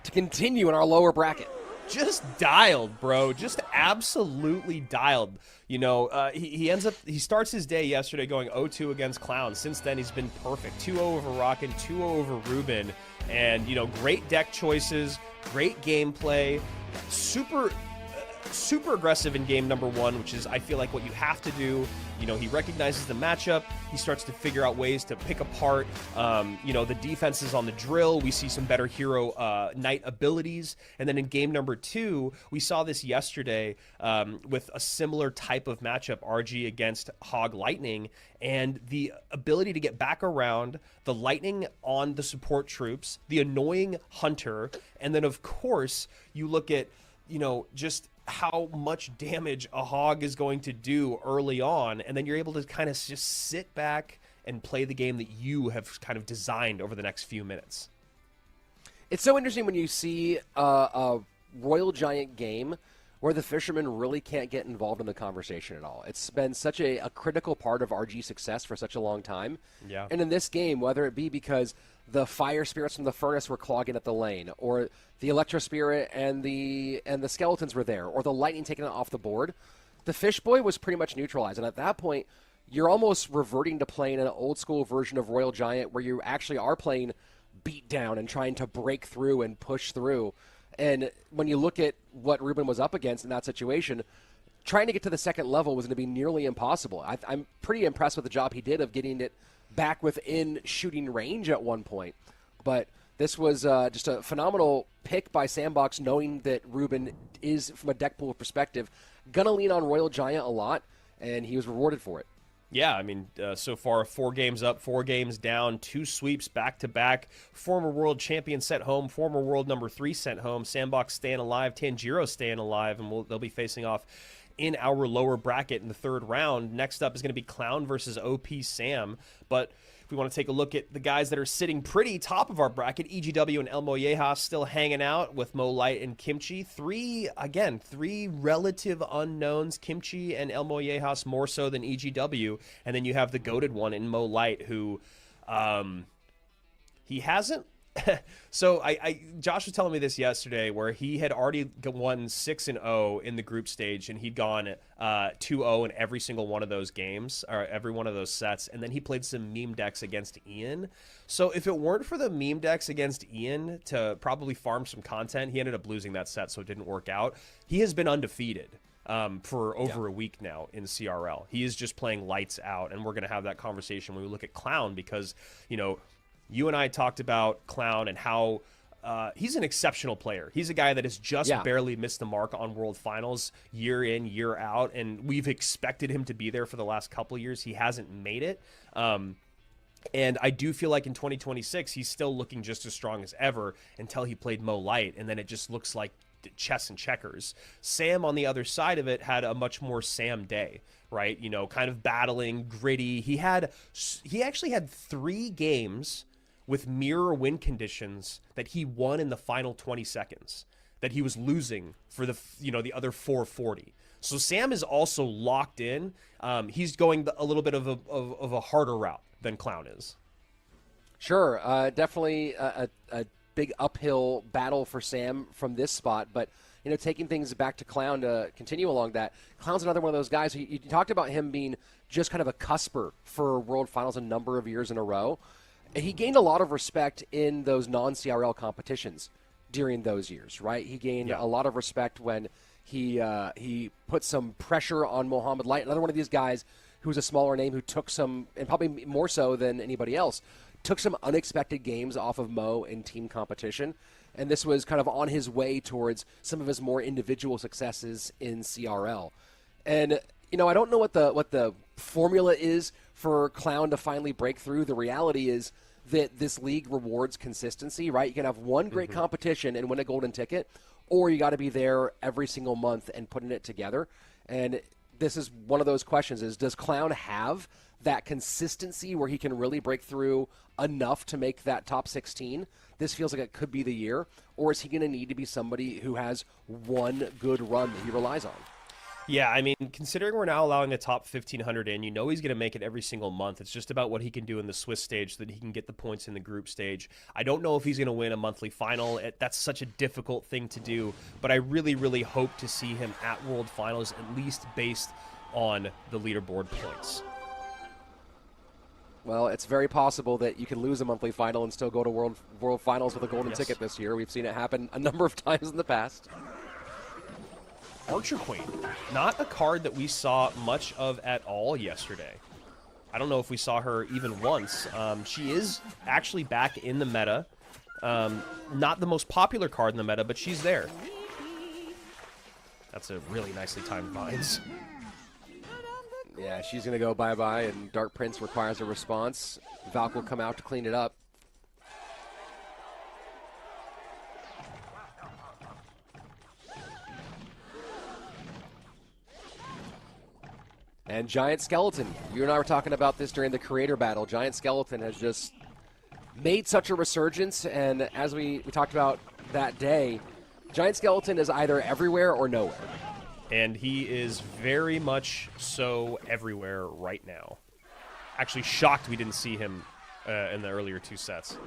D: to continue in our lower bracket.
C: Just dialed, bro. Just absolutely dialed. He starts his day yesterday going 0-2 against Clown. Since then, he's been perfect. 2-0 over Rockin', 2-0 over Ruben. And, great deck choices, great gameplay, super aggressive in game number one, which is, I feel like, what you have to do. He recognizes the matchup. He starts to figure out ways to pick apart, the defenses on the drill. We see some better hero knight abilities. And then in game number two, we saw this yesterday with a similar type of matchup, RG against Hog Lightning, and the ability to get back around, the lightning on the support troops, the annoying hunter, and then, of course, you look at, just how much damage a Hog is going to do early on, and then you're able to kind of just sit back and play the game that you have kind of designed over the next few minutes.
D: It's so interesting when you see a Royal Giant game where the Fisherman really can't get involved in the conversation at all. It's been such a critical part of RG success for such a long time.
C: Yeah.
D: And in this game, whether it be because the fire spirits from the furnace were clogging at the lane, or the electro spirit and the skeletons were there, or the lightning taking it off the board, the fish boy was pretty much neutralized. And at that point, you're almost reverting to playing an old school version of Royal Giant where you actually are playing beat down and trying to break through and push through. And when you look at what Ruben was up against in that situation, trying to get to the second level was going to be nearly impossible. I'm pretty impressed with the job he did of getting it back within shooting range at one point. But this was just a phenomenal pick by Sandbox, knowing that Ruben is, from a deck pool perspective, going to lean on Royal Giant a lot, and he was rewarded for it.
C: Yeah, I mean, so far 4 games up, 4 games down, 2 sweeps back-to-back. Former world champion sent home, former world number 3 sent home. Sandbox staying alive, Tanjiro staying alive, and they'll be facing off in our lower bracket in the 3rd round. Next up is going to be Clown versus OP Sam. But if we want to take a look at the guys that are sitting pretty top of our bracket, EGW and El Mollejas still hanging out with Mo Light and Kimchi. 3 relative unknowns, Kimchi and El Mollejas more so than EGW. And then you have the goated one in Mo Light, who he hasn't. So Josh was telling me this yesterday, where he had already won 6-0 in the group stage, and he'd gone 2-0 in every single one of those games, or every one of those sets, and then he played some meme decks against Ian. So if it weren't for the meme decks against Ian to probably farm some content, he ended up losing that set, so it didn't work out. He has been undefeated for over a week now in CRL. He is just playing lights out, and we're going to have that conversation when we look at Clown, because, you and I talked about Clown and how he's an exceptional player. He's a guy that has just barely missed the mark on World Finals year in, year out, and we've expected him to be there for the last couple of years. He hasn't made it. And I do feel like in 2026, he's still looking just as strong as ever until he played Mo Light, and then it just looks like chess and checkers. Sam, on the other side of it, had a much more Sam day, right? Kind of battling, gritty. He actually had 3 games with mirror win conditions that he won in the final 20 seconds, that he was losing for the other 440. So Sam is also locked in. He's going a little bit of a harder route than Clown is.
D: Sure, definitely a big uphill battle for Sam from this spot, but taking things back to Clown to continue along that. Clown's another one of those guys. You talked about him being just kind of a cusper for World Finals a number of years in a row. And he gained a lot of respect in those non-CRL competitions during those years, right? He gained a lot of respect when he put some pressure on Mohamed Light, another one of these guys who's a smaller name who took some, and probably more so than anybody else, took some unexpected games off of Mo in team competition. And this was kind of on his way towards some of his more individual successes in CRL. And, you know, I don't know what the formula is for Clown to finally break through. The reality is that this league rewards consistency, right? You can have one great competition and win a golden ticket, or you got to be there every single month and putting it together. And this is one of those questions is, does Clown have that consistency where he can really break through enough to make that top 16? This feels like it could be the year. Or is he going to need to be somebody who has one good run that he relies on?
C: Yeah, I mean, considering we're now allowing the top 1,500 in, you know he's going to make it every single month. It's just about what he can do in the Swiss stage so that he can get the points in the group stage. I don't know if he's going to win a monthly final. That's such a difficult thing to do, but I really, really hope to see him at World Finals, at least based on the leaderboard points.
D: Well, it's very possible that you can lose a monthly final and still go to World Finals with a golden ticket this year. We've seen it happen a number of times in the past.
C: Archer Queen, not a card that we saw much of at all yesterday. I don't know if we saw her even once. She is actually back in the meta. Not the most popular card in the meta, but she's there. That's a really nicely timed Vines.
D: Yeah, she's going to go bye-bye, and Dark Prince requires a response. Valk will come out to clean it up. And Giant Skeleton, you and I were talking about this during the creator battle. Giant Skeleton has just made such a resurgence, and as we talked about that day, Giant Skeleton is either everywhere or nowhere.
C: And he is very much so everywhere right now. Actually shocked we didn't see him in the earlier two sets.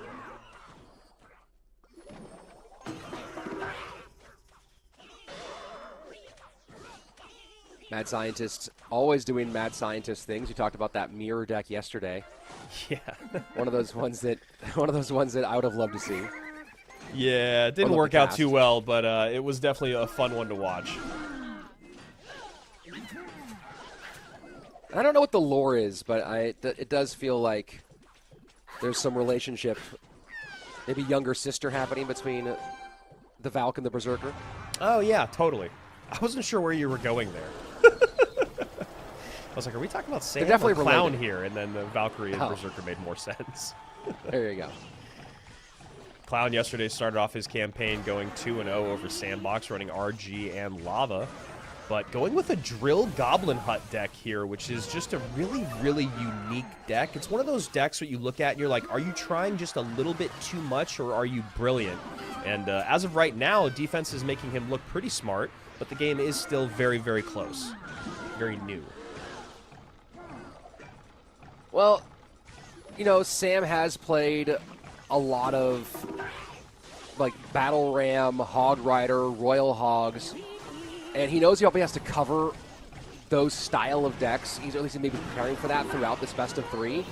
D: Mad Scientist always doing Mad Scientist things. We talked about that mirror deck yesterday.
C: Yeah.
D: one of those ones that I would have loved to see.
C: Yeah, it didn't work out too well, but it was definitely a fun one to watch.
D: I don't know what the lore is, but it does feel like there's some relationship, maybe younger sister happening between the Valk and the Berserker.
C: Oh, yeah, totally. I wasn't sure where you were going there. I was like, are we talking about Sam or Clown here? And then the Valkyrie and Berserker made more sense.
D: There you go.
C: Clown yesterday started off his campaign going 2-0 over Sandbox, running RG and Lava. But going with a Drill Goblin Hut deck here, which is just a really, really unique deck. It's one of those decks that you look at and you're like, are you trying just a little bit too much or are you brilliant? And as of right now, defense is making him look pretty smart, but the game is still very, very close. Very new.
D: Well, you know, Sam has played a lot of, like, Battle Ram, Hog Rider, Royal Hogs, and he knows he probably has to cover those style of decks. He's at least maybe preparing for that throughout this best of three.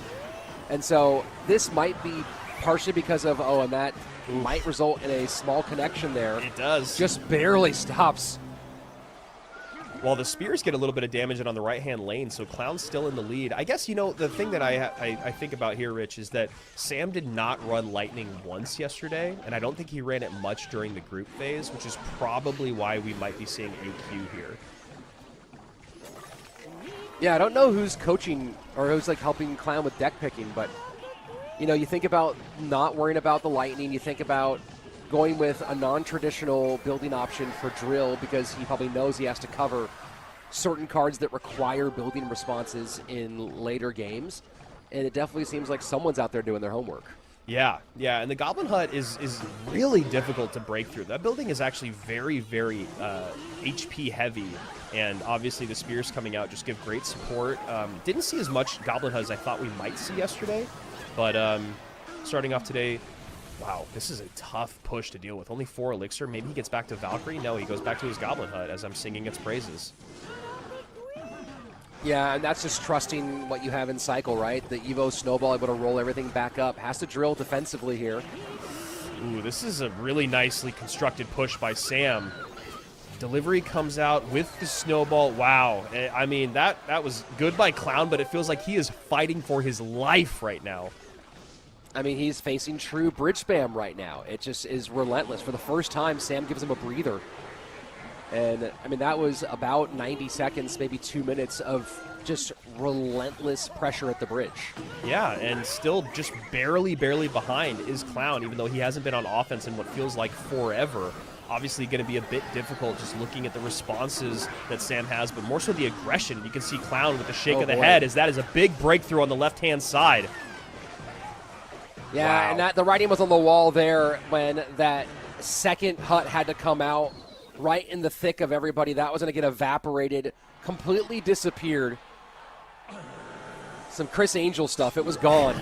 D: And so this might be partially because of, and that might result in a small connection there.
C: It does.
D: Just barely stops.
C: Well, the spears get a little bit of damage on the right-hand lane, so Clown's still in the lead. I guess, you know, the thing that I think about here, Rich, is that Sam did not run Lightning once yesterday, and I don't think he ran it much during the group phase, which is probably why we might be seeing AQ here.
D: Yeah, I don't know who's coaching or who's, like, helping Clown with deck picking, but, you know, you think about not worrying about the Lightning, you think about going with a non-traditional building option for Drill because he probably knows he has to cover certain cards that require building responses in later games. And it definitely seems like someone's out there doing their homework.
C: Yeah, and the Goblin Hut is really difficult to break through. That building is actually very, very HP heavy, and obviously the spears coming out just give great support. Didn't see as much Goblin Hut as I thought we might see yesterday, but starting off today, wow, this is a tough push to deal with. Only 4 elixir. Maybe he gets back to Valkyrie. No, he goes back to his Goblin Hut as I'm singing its praises.
D: Yeah, and that's just trusting what you have in cycle, right? The Evo Snowball able to roll everything back up. Has to drill defensively here.
C: Ooh, this is a really nicely constructed push by Sam. Delivery comes out with the snowball. Wow. I mean, that was good by Clown, but it feels like he is fighting for his life right now.
D: I mean, he's facing true bridge spam right now. It just is relentless. For the first time, Sam gives him a breather. And, I mean, that was about 90 seconds, maybe 2 minutes of just relentless pressure at the bridge.
C: Yeah, and still just barely behind is Clown, even though he hasn't been on offense in what feels like forever. Obviously going to be a bit difficult just looking at the responses that Sam has, but more so the aggression. You can see Clown with the shake of the head, as that is a big breakthrough on the left-hand side.
D: Yeah,
C: Wow.
D: and that the writing was on the wall there when that second hut had to come out right in the thick of everybody. That was going to get evaporated, completely disappeared. Some Chris Angel stuff. It was gone.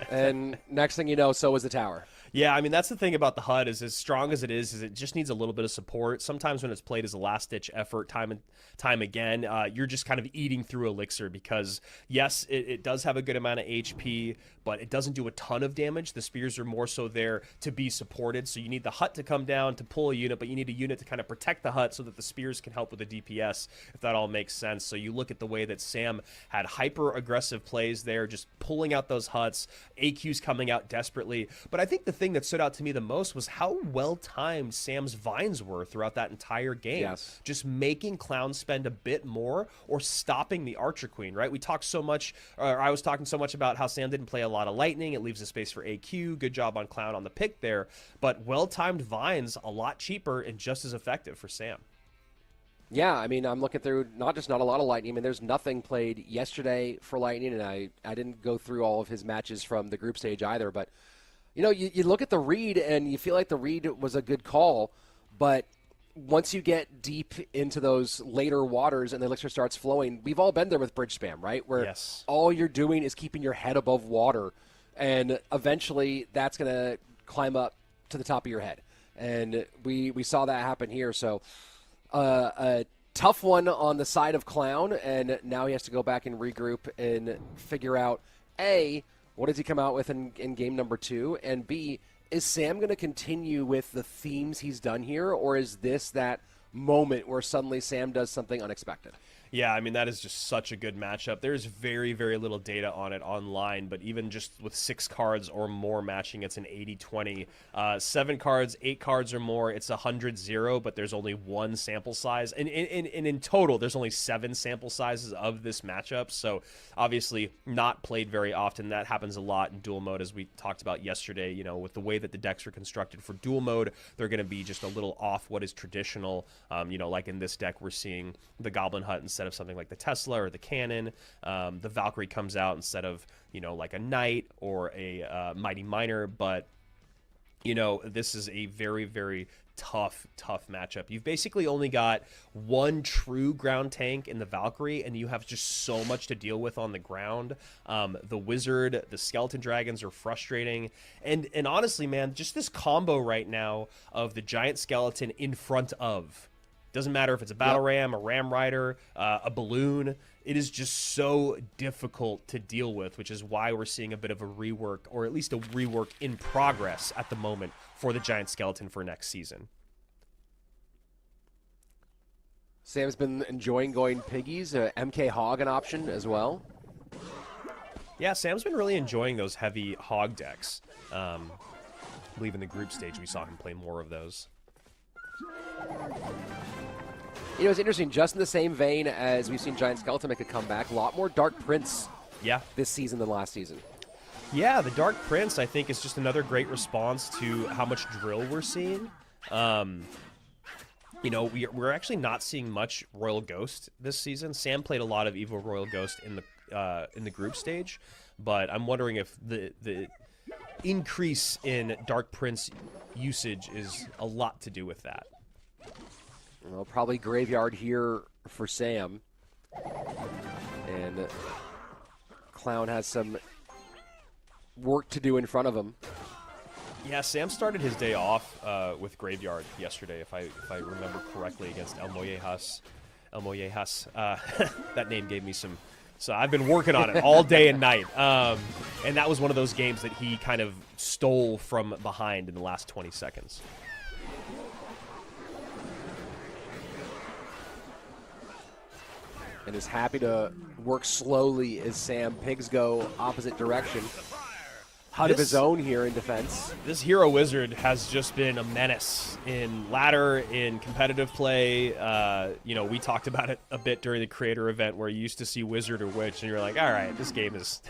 D: And next thing you know, so was the tower.
C: Yeah, I mean, that's the thing about the HUD is as strong as it is it just needs a little bit of support. Sometimes when it's played as a last-ditch effort time and time again, you're just kind of eating through Elixir because, yes, it does have a good amount of HP, but it doesn't do a ton of damage. The spears are more so there to be supported, so you need the hut to come down to pull a unit, but you need a unit to kind of protect the hut so that the spears can help with the DPS, if that all makes sense. So you look at the way that Sam had hyper-aggressive plays there, just pulling out those huts, AQs coming out desperately. But I think the thing that stood out to me the most was how well-timed Sam's vines were throughout that entire game.
D: Yes.
C: Just making Clown spend a bit more or stopping the Archer Queen, right? We talked so much, or I was talking so much about how Sam didn't play a lot of Lightning. It leaves a space for AQ. Good job on Clown on the pick there. But well-timed vines, a lot cheaper and just as effective for Sam.
D: Yeah, I mean, I'm looking through not a lot of Lightning. I mean, there's nothing played yesterday for Lightning, and I didn't go through all of his matches from the group stage either. But, you know, you look at the read, and you feel like the read was a good call. But once you get deep into those later waters and the elixir starts flowing, we've all been there with bridge spam, right? Where
C: Yes.
D: all you're doing is keeping your head above water, and eventually that's going to climb up to the top of your head. And we saw that happen here, so... a tough one on the side of Clown, and now he has to go back and regroup and figure out, A, what does he come out with in game number 2, and B, is Sam going to continue with the themes he's done here, or is this that moment where suddenly Sam does something unexpected?
C: Yeah, I mean, that is just such a good matchup. There's very, very little data on it online, but even just with 6 cards or more matching, it's an 80-20. 7 cards, 8 cards or more, it's 100-0, but there's only 1 sample size. And in total, there's only 7 sample sizes of this matchup, so obviously not played very often. That happens a lot in dual mode, as we talked about yesterday. You know, with the way that the decks are constructed for dual mode, they're going to be just a little off what is traditional. You know, like in this deck, we're seeing the Goblin Hut instead of something like the Tesla or the Cannon. The Valkyrie comes out instead of, you know, like a Knight or a Mighty Miner. But, you know, this is a very, very tough matchup. You've basically only got 1 true ground tank in the Valkyrie, and you have just so much to deal with on the ground. The Wizard, the Skeleton Dragons are frustrating. And honestly, man, just this combo right now of the Giant Skeleton in front of... Doesn't matter if it's a battle ram, a ram rider, a balloon. It is just so difficult to deal with, which is why we're seeing a bit of a rework, or at least a rework in progress at the moment for the Giant Skeleton for next season.
D: Sam's been enjoying going piggies. MK Hog an option as well.
C: Yeah, Sam's been really enjoying those heavy hog decks. I believe in the group stage we saw him play more of those.
D: You know, it's interesting. Just in the same vein as we've seen Giant Skeleton make a comeback, a lot more Dark Prince this season than last season.
C: Yeah, the Dark Prince, I think, is just another great response to how much drill we're seeing. You know, we're actually not seeing much Royal Ghost this season. Sam played a lot of Evo Royal Ghost in the group stage, but I'm wondering if the increase in Dark Prince usage is a lot to do with that.
D: Well, probably Graveyard here for Sam. And Clown has some work to do in front of him.
C: Yeah, Sam started his day off with Graveyard yesterday, if I remember correctly, against El Mollejas. El Mollejas. That name gave me some. So I've been working on it all day and night. And that was one of those games that he kind of stole from behind in the last 20 seconds.
D: And is happy to work slowly as Sam Pigs go opposite direction. Out of his own here in defense.
C: This Hero Wizard has just been a menace in ladder, in competitive play. You know, we talked about it a bit during the creator event where you used to see Wizard or Witch, and you're like, all right, this game is,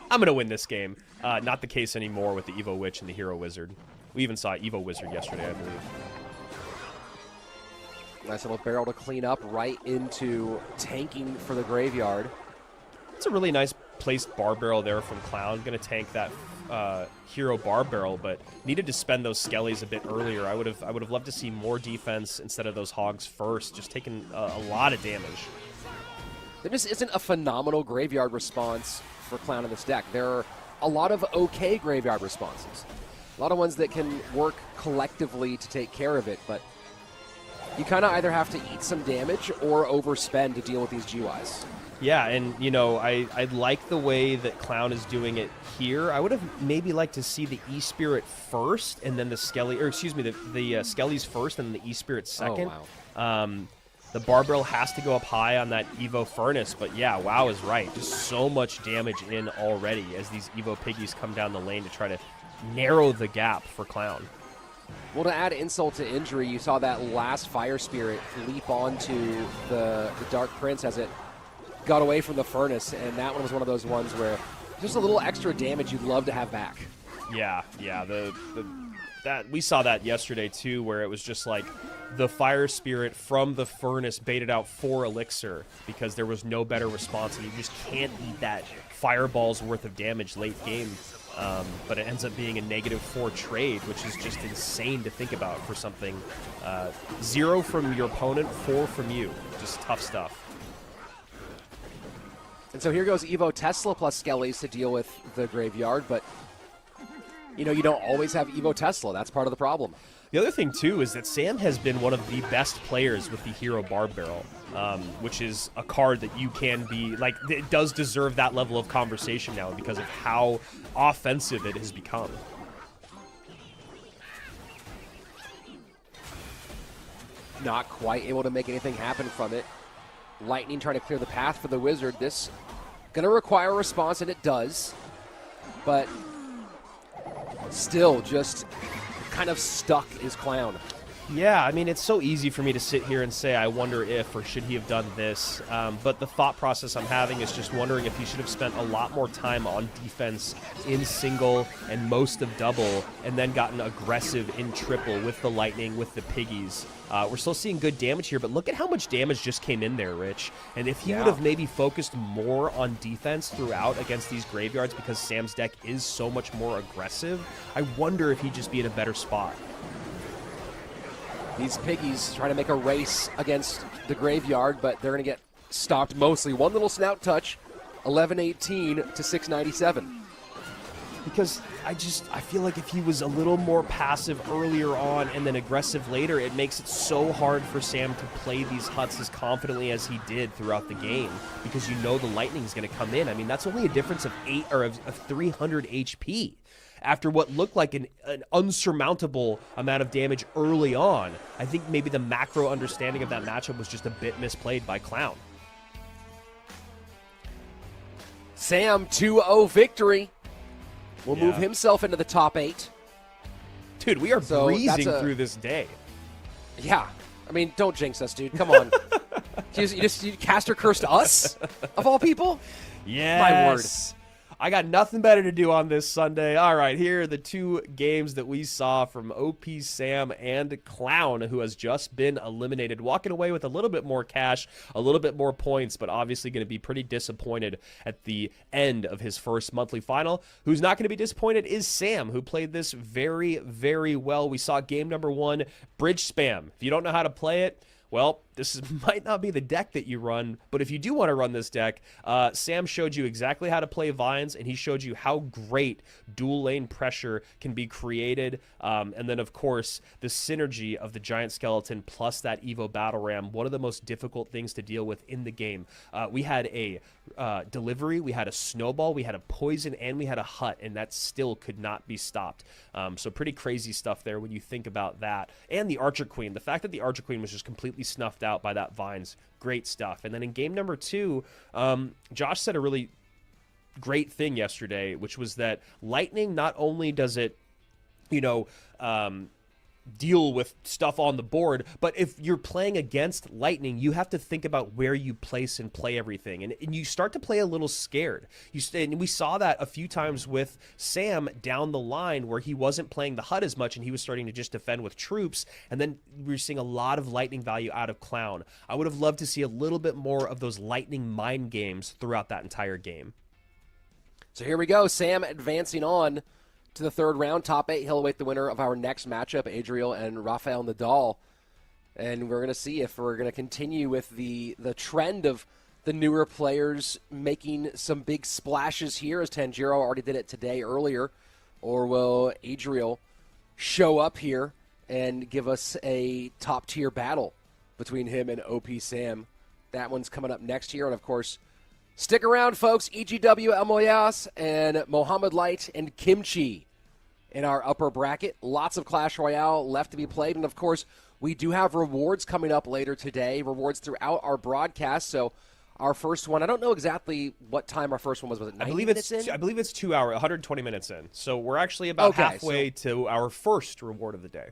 C: I'm going to win this game. Not the case anymore with the Evo Witch and the Hero Wizard. We even saw Evo Wizard yesterday, I believe.
D: Nice little barrel to clean up right into tanking for the graveyard.
C: It's a really nice placed bar barrel there from Clown. Going to tank that hero bar barrel, but needed to spend those skellies a bit earlier. I would have loved to see more defense instead of those hogs first, just taking a lot of damage.
D: There just isn't a phenomenal graveyard response for Clown in this deck. There are a lot of okay graveyard responses. A lot of ones that can work collectively to take care of it, but you kind of either have to eat some damage or overspend to deal with these GYs.
C: Yeah, and, you know, I like the way that Clown is doing it here. I would have maybe liked to see the E-Spirit first, and then the Skelly, or excuse me, the Skellies first, and then the E-Spirit second.
D: Oh, wow.
C: The bar barrel has to go up high on that Evo Furnace, but yeah, WoW is right. Just so much damage in already as these Evo Piggies come down the lane to try to narrow the gap for Clown.
D: Well, to add insult to injury, you saw that last Fire Spirit leap onto the Dark Prince as it got away from the Furnace, and that one was one of those ones where just a little extra damage you'd love to have back.
C: Yeah, that we saw that yesterday too, where it was just like the Fire Spirit from the Furnace baited out 4 Elixir because there was no better response, and you just can't eat that fireball's worth of damage late game. But it ends up being a -4 trade, which is just insane to think about for something. 0 from your opponent, 4 from you. Just tough stuff.
D: And so here goes Evo Tesla plus Skellies to deal with the graveyard, but you know, you don't always have Evo Tesla. That's part of the problem.
C: The other thing, too, is that Sam has been one of the best players with the Hero Bar Barrel, which is a card that you can be, like, it does deserve that level of conversation now because of how offensive it has become.
D: Not quite able to make anything happen from it. Lightning trying to clear the path for the Wizard. This going to require a response, and it does. But still just kind of stuck is Clown.
C: Yeah, I mean, it's so easy for me to sit here and say, I wonder if, or should he have done this? But the thought process I'm having is just wondering if he should have spent a lot more time on defense in single and most of double, and then gotten aggressive in triple with the Lightning, with the Piggies. We're still seeing good damage here, but look at how much damage just came in there, Rich. And if he would have maybe focused more on defense throughout against these graveyards, because Sam's deck is so much more aggressive, I wonder if he'd just be in a better spot.
D: These Piggies trying to make a race against the graveyard, but they're going to get stopped mostly. One little snout touch, 11-18 to 697.
C: Because I feel like if he was a little more passive earlier on and then aggressive later, it makes it so hard for Sam to play these huts as confidently as he did throughout the game, because you know the Lightning's going to come in. I mean, that's only a difference of 300 HP. After what looked like an unsurmountable amount of damage early on, I think maybe the macro understanding of that matchup was just a bit misplayed by Clown.
D: Sam, 2-0 victory. Will move himself into the top 8.
C: Dude, we are breezing through this day.
D: Yeah. I mean, don't jinx us, dude. Come on. you cast her curse to us? Of all people?
C: Yes.
D: My word.
C: I got nothing better to do on this Sunday. All right, here are the 2 games that we saw from OP Sam and Clown, who has just been eliminated, walking away with a little bit more cash, a little bit more points, but obviously going to be pretty disappointed at the end of his first monthly final. Who's not going to be disappointed is Sam, who played this very, very well. We saw game number 1, bridge spam. If you don't know how to play it, well, might not be the deck that you run, but if you do want to run this deck, Sam showed you exactly how to play Vines, and he showed you how great dual lane pressure can be created. And then, of course, the synergy of the Giant Skeleton plus that Evo Battle Ram, one of the most difficult things to deal with in the game. We had a delivery, we had a snowball, we had a poison, and we had a hut, and that still could not be stopped. So pretty crazy stuff there when you think about that. And the Archer Queen, the fact that the Archer Queen was just completely snuffed out by that Vines, great stuff. And then in game number 2, Josh said a really great thing yesterday, which was that Lightning, not only does it, deal with stuff on the board, but if you're playing against Lightning, you have to think about where you place and play everything, and you start to play a little scared. And we saw that a few times with Sam down the line, where he wasn't playing the hut as much and he was starting to just defend with troops, and then we were seeing a lot of Lightning value out of Clown. I would have loved to see a little bit more of those Lightning mind games throughout that entire game.
D: So here we go, Sam advancing on to the third round, top 8. He'll await the winner of our next matchup, Adriel and Rafael Nadal. And we're going to see if we're going to continue with the trend of the newer players making some big splashes here, as Tanjiro already did it today earlier, or will Adriel show up here and give us a top-tier battle between him and OP Sam. That one's coming up next here, and of course, stick around, folks. EGW El Moyas and Mohammed Light and Kimchi in our upper bracket. Lots of Clash Royale left to be played. And, of course, we do have rewards coming up later today, rewards throughout our broadcast. So our first one, I don't know exactly what time our first one was. Was it 90 minutes in?
C: I believe it's 2 hours, 120 minutes in. So we're actually about halfway to our first reward of the day.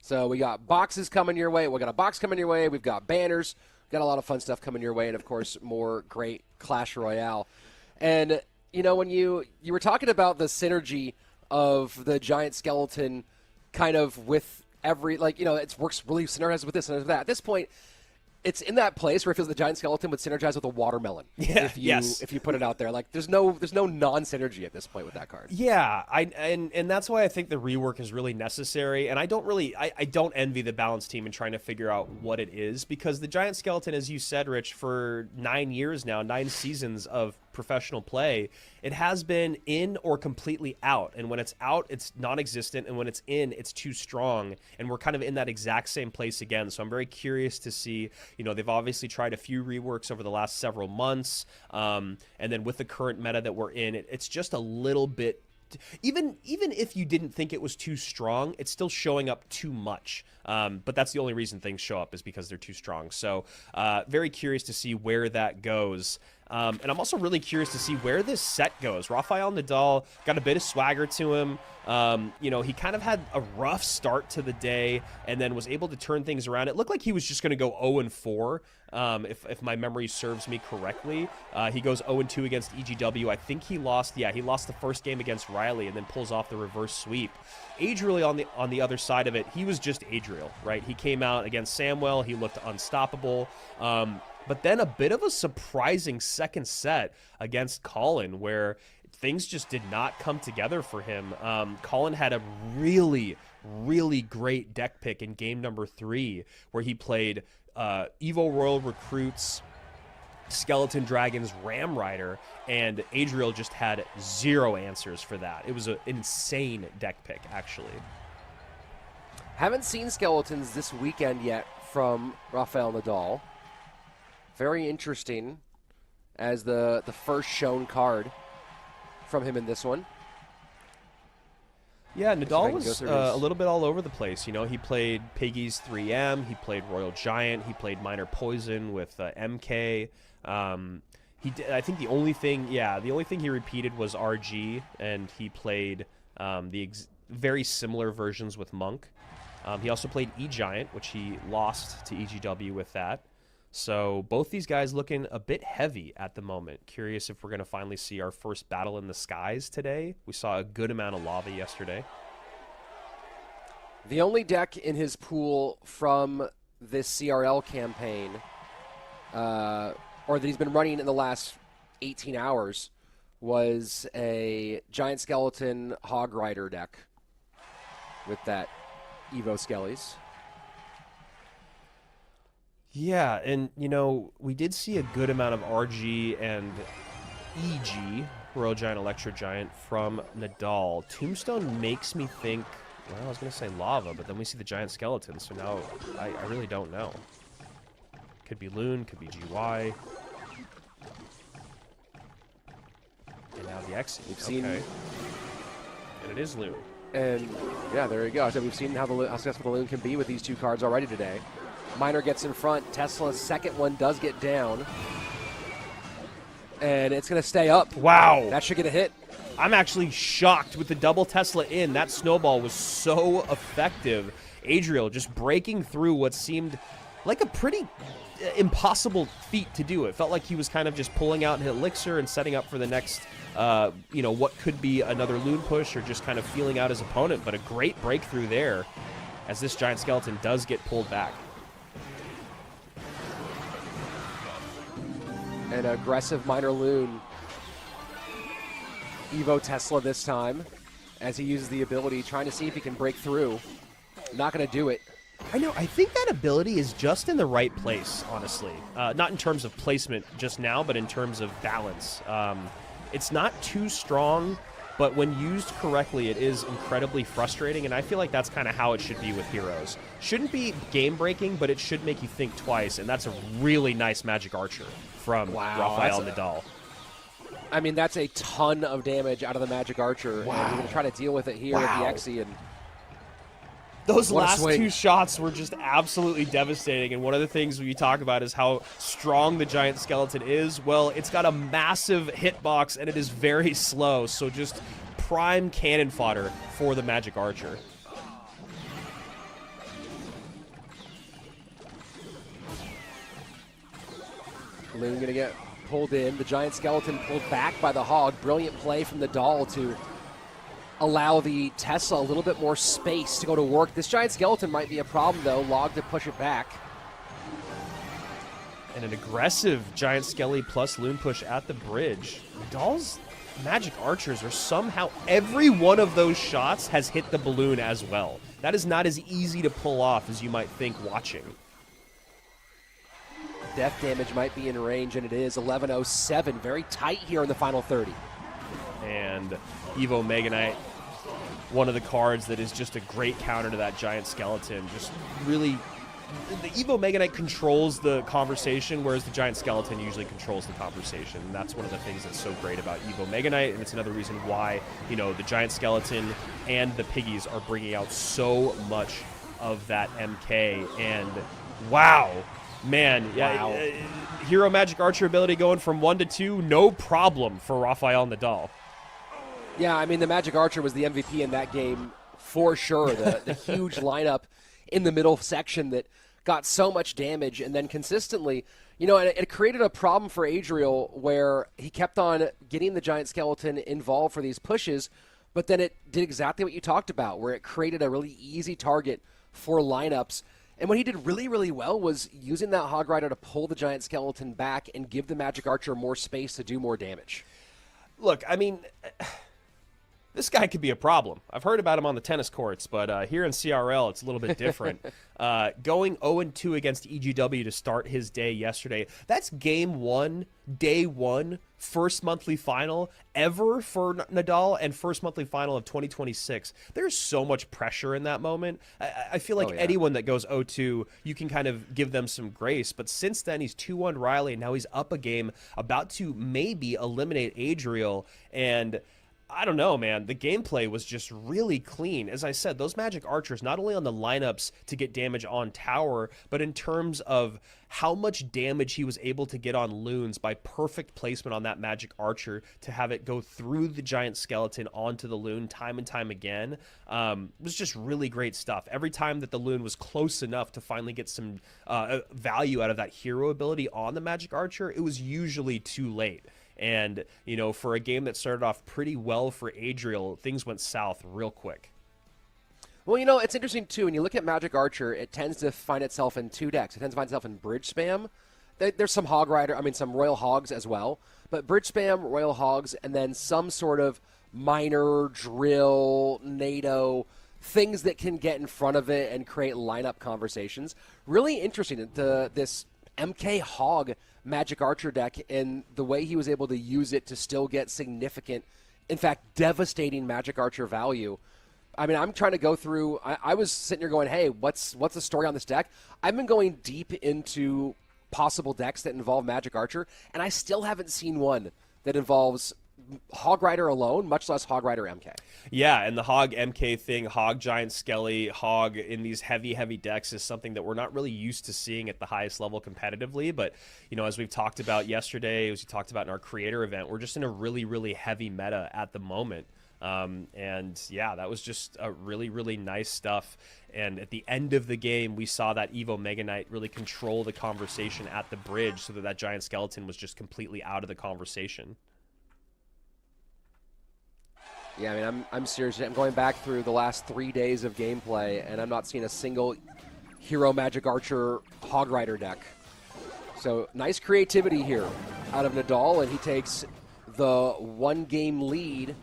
D: So we got boxes coming your way. We got a box coming your way. We've got banners. Got a lot of fun stuff coming your way, and of course, more great Clash Royale. And when you were talking about the synergy of the Giant Skeleton, kind of with every it works really synergizes with this and with that. At this point, it's in that place where it feels the Giant Skeleton would synergize with a watermelon.
C: Yeah,
D: if you put it out there, there's no non-synergy at this point with that card.
C: Yeah, and that's why I think the rework is really necessary. And I don't envy the balance team in trying to figure out what it is, because the Giant Skeleton, as you said, Rich, for 9 years now, 9 seasons of professional play, it has been in or completely out. And when it's out, it's non-existent, and when it's in, it's too strong. And we're kind of in that exact same place again. So I'm very curious to see. They've obviously tried a few reworks over the last several months, and then with the current meta that we're in, it's just a little bit. Even if you didn't think it was too strong, it's still showing up too much. But that's the only reason things show up, is because they're too strong. So very curious to see where that goes. And I'm also really curious to see where this set goes. Rafael Nadal got a bit of swagger to him. He kind of had a rough start to the day and then was able to turn things around. It looked like he was just going to go 0-4, if my memory serves me correctly. He goes 0-2 against EGW. I think he lost the first game against Riley and then pulls off the reverse sweep. Adriel on the other side of it, he was just Adriel, right? He came out against Samwell. He looked unstoppable. But then a bit of a surprising second set against Colin, where things just did not come together for him. Colin had a really, really great deck pick in game number 3, where he played Evo Royal Recruits, Skeleton Dragons, Ram Rider, and Adriel just had 0 answers for that. It was an insane deck pick, actually.
D: Haven't seen Skeletons this weekend yet from Rafael Nadal. Very interesting as the first shown card from him in this one.
C: Yeah, Nadal was a little bit all over the place. He played Piggy's 3M, he played Royal Giant, he played Minor Poison with MK. I think the only thing he repeated was RG, and he played very similar versions with Monk. He also played E-Giant, which he lost to EGW with that. So both these guys looking a bit heavy at the moment. Curious if we're going to finally see our first battle in the skies today. We saw a good amount of lava yesterday.
D: The only deck in his pool from this CRL campaign, or that he's been running in the last 18 hours, was a Giant Skeleton Hog Rider deck with that Evo Skellies.
C: Yeah, and we did see a good amount of RG and EG, Royal Giant, Electro Giant, from Nadal. Tombstone makes me think, well, I was going to say lava, but then we see the giant skeleton, so now I really don't know. Could be Loon, could be GY. And now the X.
D: We've seen,
C: and it is Loon.
D: and yeah, there you go. So we've seen how successful the Loon can be with these two cards already today. Miner gets in front. Tesla's second one does get down. And it's going to stay up.
C: Wow.
D: That should get a hit.
C: I'm actually shocked with the double Tesla in. That snowball was so effective. Adriel just breaking through what seemed like a pretty impossible feat to do. It felt like he was kind of just pulling out an elixir and setting up for the next, what could be another Loon push, or just kind of feeling out his opponent. But a great breakthrough there as this giant skeleton does get pulled back.
D: An aggressive Miner Loon. Evo Tesla this time, as he uses the ability, trying to see if he can break through. Not going to do it.
C: I know. I think that ability is just in the right place, honestly. Not in terms of placement just now, but in terms of balance. It's not too strong, but when used correctly, it is incredibly frustrating, and I feel like that's kind of how it should be with heroes. Shouldn't be game-breaking, but it should make you think twice, and that's a really nice Magic Archer from Rafael Nadal.
D: I mean, that's a ton of damage out of the Magic Archer.
C: Wow.
D: And we're going to try to deal with it here with the Exy. And
C: those
D: what a
C: last
D: swing.
C: two shots were just absolutely devastating, and one of the things we talk about is how strong the giant skeleton is. Well, it's got a massive hitbox, and it is very slow, so just prime cannon fodder for the Magic Archer.
D: Loon going to get pulled in. The giant skeleton pulled back by the Hog. Brilliant play from the doll to allow the Tesla a little bit more space to go to work. This giant skeleton might be a problem, though. Log to push it back.
C: And an aggressive giant skelly plus Loon push at the bridge. Nadal's Magic Archers are somehow, every one of those shots has hit the balloon as well. That is not as easy to pull off as you might think watching.
D: Death damage might be in range, and it is 11:07. Very tight here in the final 30.
C: And Evo Mega Knight, one of the cards that is just a great counter to that giant skeleton. Just really, the Evo Mega Knight controls the conversation, whereas the giant skeleton usually controls the conversation. And that's one of the things that's so great about Evo Mega Knight, and it's another reason why, the giant skeleton and the piggies are bringing out so much of that MK. And wow. Man, yeah,
D: Wow.
C: Hero Magic Archer ability going from 1 to 2, no problem for Rafael Nadal.
D: Yeah, I mean, the Magic Archer was the MVP in that game for sure. The huge lineup in the middle section that got so much damage, and then consistently, and it created a problem for Adriel where he kept on getting the giant skeleton involved for these pushes, but then it did exactly what you talked about, where it created a really easy target for lineups. And what he did really, really well was using that Hog Rider to pull the giant skeleton back and give the Magic Archer more space to do more damage.
C: Look, I mean, this guy could be a problem. I've heard about him on the tennis courts, but here in CRL, it's a little bit different. Going 0-2 against EGW to start his day yesterday, that's game 1, day 1, first monthly final ever for Nadal, and first monthly final of 2026. There's so much pressure in that moment. I feel like anyone that goes 0-2, you can kind of give them some grace, but since then he's 2-1 Riley, and now he's up a game, about to maybe eliminate Adriel, and I don't know, man. The gameplay was just really clean. As I said, those Magic Archers, not only on the lineups to get damage on tower, but in terms of how much damage he was able to get on Loons by perfect placement on that Magic Archer to have it go through the giant skeleton onto the Loon time and time again. It was just really great stuff. Every time that the Loon was close enough to finally get some value out of that hero ability on the Magic Archer, it was usually too late. And, for a game that started off pretty well for Adriel, things went south real quick.
D: Well, it's interesting, too. When you look at Magic Archer, it tends to find itself in two decks. It tends to find itself in Bridge Spam. There's some some Royal Hogs as well. But Bridge Spam, Royal Hogs, and then some sort of Miner, Drill, NATO, things that can get in front of it and create lineup conversations. Really interesting, this MK Hog Magic Archer deck and the way he was able to use it to still get significant, in fact, devastating Magic Archer value. I mean, I'm trying to go through. I was sitting here going, "Hey, what's the story on this deck?" I've been going deep into possible decks that involve Magic Archer, and I still haven't seen one that involves Hog Rider alone, much less Hog Rider MK.
C: Yeah, and the Hog MK thing, Hog Giant Skelly, Hog in these heavy decks is something that we're not really used to seeing at the highest level competitively. But, you know, as we've talked about yesterday, as we talked about in our creator event, we're just in a really heavy meta at the moment. And yeah, that was just a really nice stuff. And at the end of the game, we saw that Evo Mega Knight really control the conversation at the bridge so that Giant Skeleton was just completely out of the conversation.
D: Yeah, I mean, I'm serious. I'm going back through the last 3 days of gameplay, and I'm not seeing a single Hero Magic Archer Hog Rider deck. So nice creativity here out of Nadal, and he takes the 1-game lead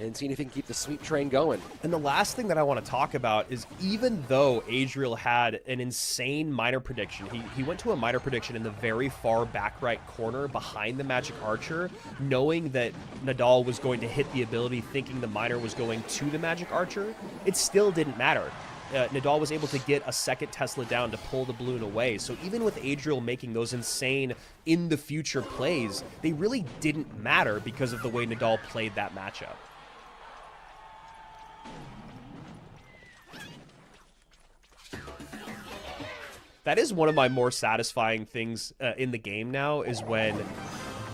D: and seeing if he can keep the sweep train going.
C: And the last thing that I want to talk about is even though Adriel had an insane minor prediction, he went to a minor prediction in the very far back right corner behind the Magic Archer, knowing that Nadal was going to hit the ability, thinking the minor was going to the Magic Archer, it still didn't matter. Nadal was able to get a second Tesla down to pull the balloon away. So even with Adriel making those insane in-the-future plays, they really didn't matter because of the way Nadal played that matchup. That is one of my more satisfying things in the game now, is when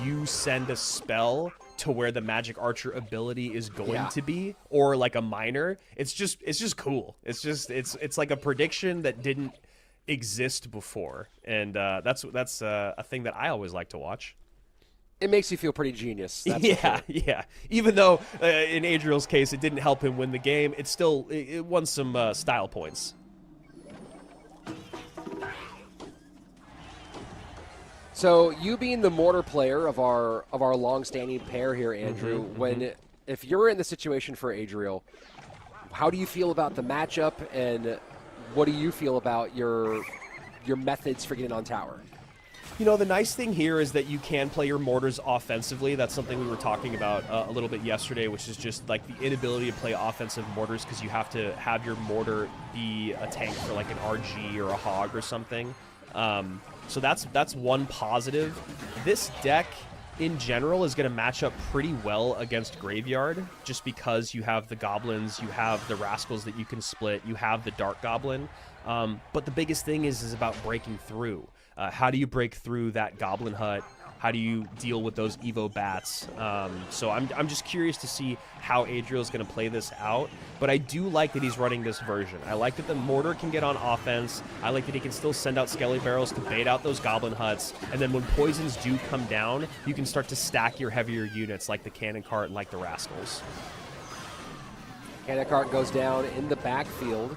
C: you send a spell to where the Magic Archer ability is going to be, or like a minor. It's just cool. It's like a prediction that didn't exist before, and that's a thing that I always like to watch.
D: It makes you feel pretty genius. That's for sure.
C: Yeah. Even though in Adriel's case it didn't help him win the game, it still it won some style points.
D: So you being the mortar player of our long-standing pair here, Andrew, if you're in the situation for Adriel, how do you feel about the matchup, and what do you feel about your methods for getting on tower?
C: You know, the nice thing here is that you can play your mortars offensively. That's something we were talking about a little bit yesterday, which is just like the inability to play offensive mortars because you have to have your mortar be a tank for like an RG or a Hog or something. So that's one positive. This deck in general is going to match up pretty well against Graveyard, just because you have the goblins, you have the rascals that you can split, you have the Dark Goblin. But the biggest thing is about breaking through. How do you break through that Goblin Hut? How do you deal with those Evo Bats? So I'm just curious to see how Adriel's going to play this out. But I do like that he's running this version. I like that the Mortar can get on offense. I like that he can still send out Skelly Barrels to bait out those Goblin Huts. And then when poisons do come down, you can start to stack your heavier units like the Cannon Cart and like the Rascals.
D: Cannon Cart goes down in the backfield.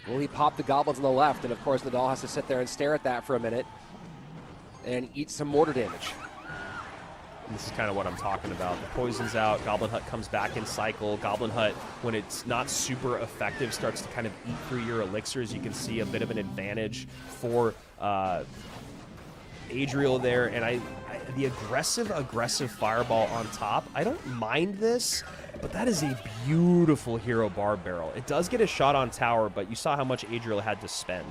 D: Will he pop the Goblins on the left? And of course, Nadal has to sit there and stare at that for a minute and eat some mortar damage.
C: And this is kind of what I'm talking about. The poison's out, Goblin Hut comes back in cycle. Goblin Hut, when it's not super effective, starts to kind of eat through your elixirs. You can see a bit of an advantage for Adriel there. And the aggressive fireball on top, I don't mind this, but that is a beautiful Hero Barb Barrel. It does get a shot on tower, but you saw how much Adriel had to spend.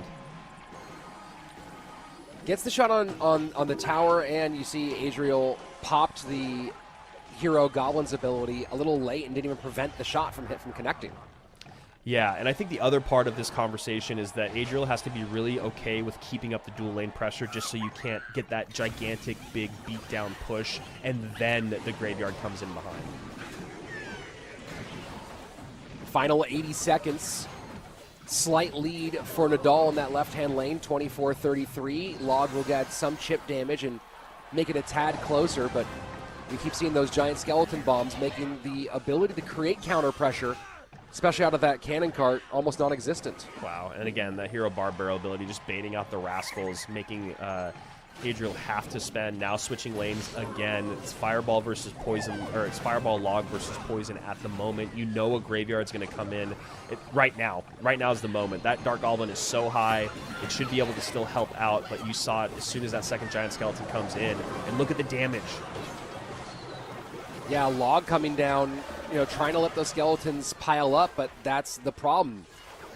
D: Gets the shot on the tower, and you see Adriel popped the Hero Goblin's ability a little late and didn't even prevent the shot from connecting.
C: Yeah, and I think the other part of this conversation is that Adriel has to be really okay with keeping up the dual lane pressure just so you can't get that gigantic big beatdown push, and then the Graveyard comes in behind.
D: Final 80 seconds. Slight lead for Nadal in that left-hand lane, 24-33. Log will get some chip damage and make it a tad closer, but we keep seeing those giant skeleton bombs making the ability to create counter pressure, especially out of that Cannon Cart, almost non-existent.
C: Wow, and again, that Hero Barb Barrel ability just baiting out the Rascals, making Adriel have to spend. Now switching lanes again. It's Fireball versus Poison, or it's Fireball Log versus Poison at the moment. You know a Graveyard's going to come in right now. Right now is the moment. That Dark Goblin is so high, it should be able to still help out, but you saw it as soon as that second Giant Skeleton comes in. And look at the damage.
D: Yeah, Log coming down, trying to let those skeletons pile up, but that's the problem.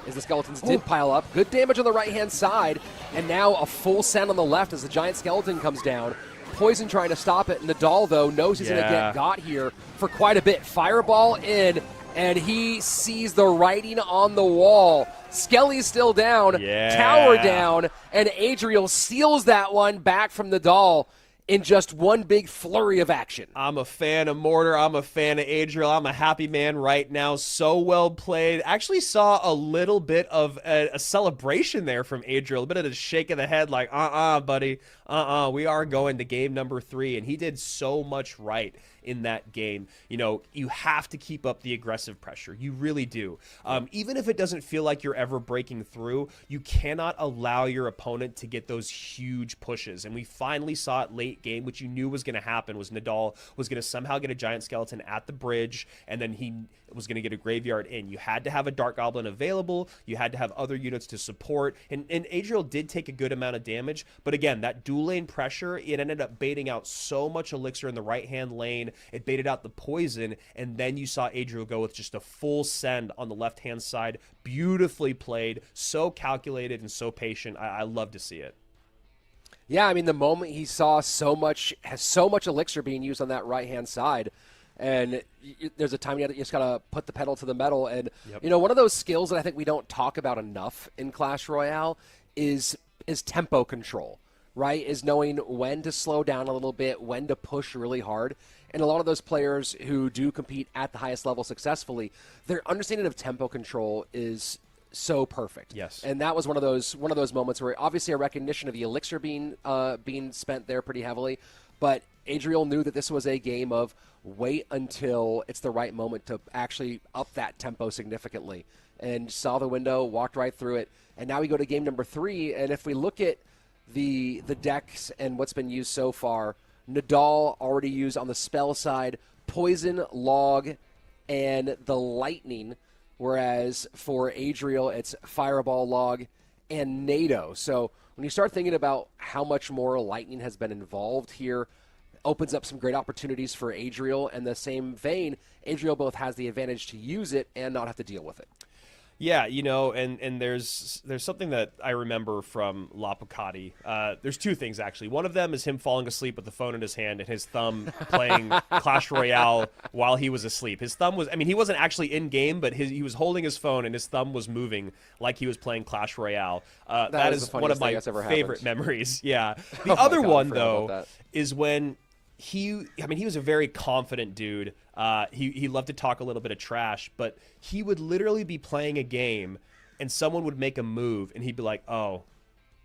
D: Is the skeletons did pile up. Good damage on the right-hand side, and now a full send on the left as the giant skeleton comes down. Poison trying to stop it. Nadal, though, knows he's going to get got here for quite a bit. Fireball in, and he sees the writing on the wall. Skelly's still down, tower down, and Adriel steals that one back from Nadal in just one big flurry of action.
C: I'm a fan of Mortar. I'm a fan of Adriel. I'm a happy man right now. So well played. Actually saw a little bit of a celebration there from Adriel. A bit of a shake of the head like, buddy. We are going to game number 3. And he did so much right in that game. You have to keep up the aggressive pressure. You really do. Even if it doesn't feel like you're ever breaking through, you cannot allow your opponent to get those huge pushes. And we finally saw it late game, which you knew was going to happen, was Nadal was going to somehow get a giant skeleton at the bridge, and then he was going to get a graveyard in. You had to have a Dark Goblin available. You had to have other units to support. And Adriel did take a good amount of damage. But again, that dual lane pressure, it ended up baiting out so much elixir in the right-hand lane. It baited out the poison. And then you saw Adriel go with just a full send on the left-hand side. Beautifully played. So calculated and so patient. I love to see it.
D: Yeah, I mean, the moment he saw so much elixir being used on that right-hand side, and there's a time you just got to put the pedal to the metal. And, one of those skills that I think we don't talk about enough in Clash Royale is tempo control, right? Is knowing when to slow down a little bit, when to push really hard. And a lot of those players who do compete at the highest level successfully, their understanding of tempo control is so perfect.
C: Yes.
D: And that was one of those moments where obviously a recognition of the elixir being spent there pretty heavily, but Adriel knew that this was a game of wait until it's the right moment to actually up that tempo significantly, and saw the window, walked right through it, and now we go to game number 3. And if we look at the decks and what's been used so far, Nadal already used on the spell side Poison, Log, and the Lightning, whereas for Adriel it's Fireball, Log, and NATO. So when you start thinking about how much more Lightning has been involved here, opens up some great opportunities for Adriel. In the same vein, Adriel both has the advantage to use it and not have to deal with it.
C: Yeah, and there's something that I remember from Lapocati. There's 2 things, actually. One of them is him falling asleep with the phone in his hand and his thumb playing Clash Royale while he was asleep. His thumb was, he wasn't actually in-game, but he was holding his phone and his thumb was moving like he was playing Clash Royale. That is one of my favorite memories. Yeah. The other one, though, is when he was a very confident dude. He loved to talk a little bit of trash, but he would literally be playing a game and someone would make a move and he'd be like, oh,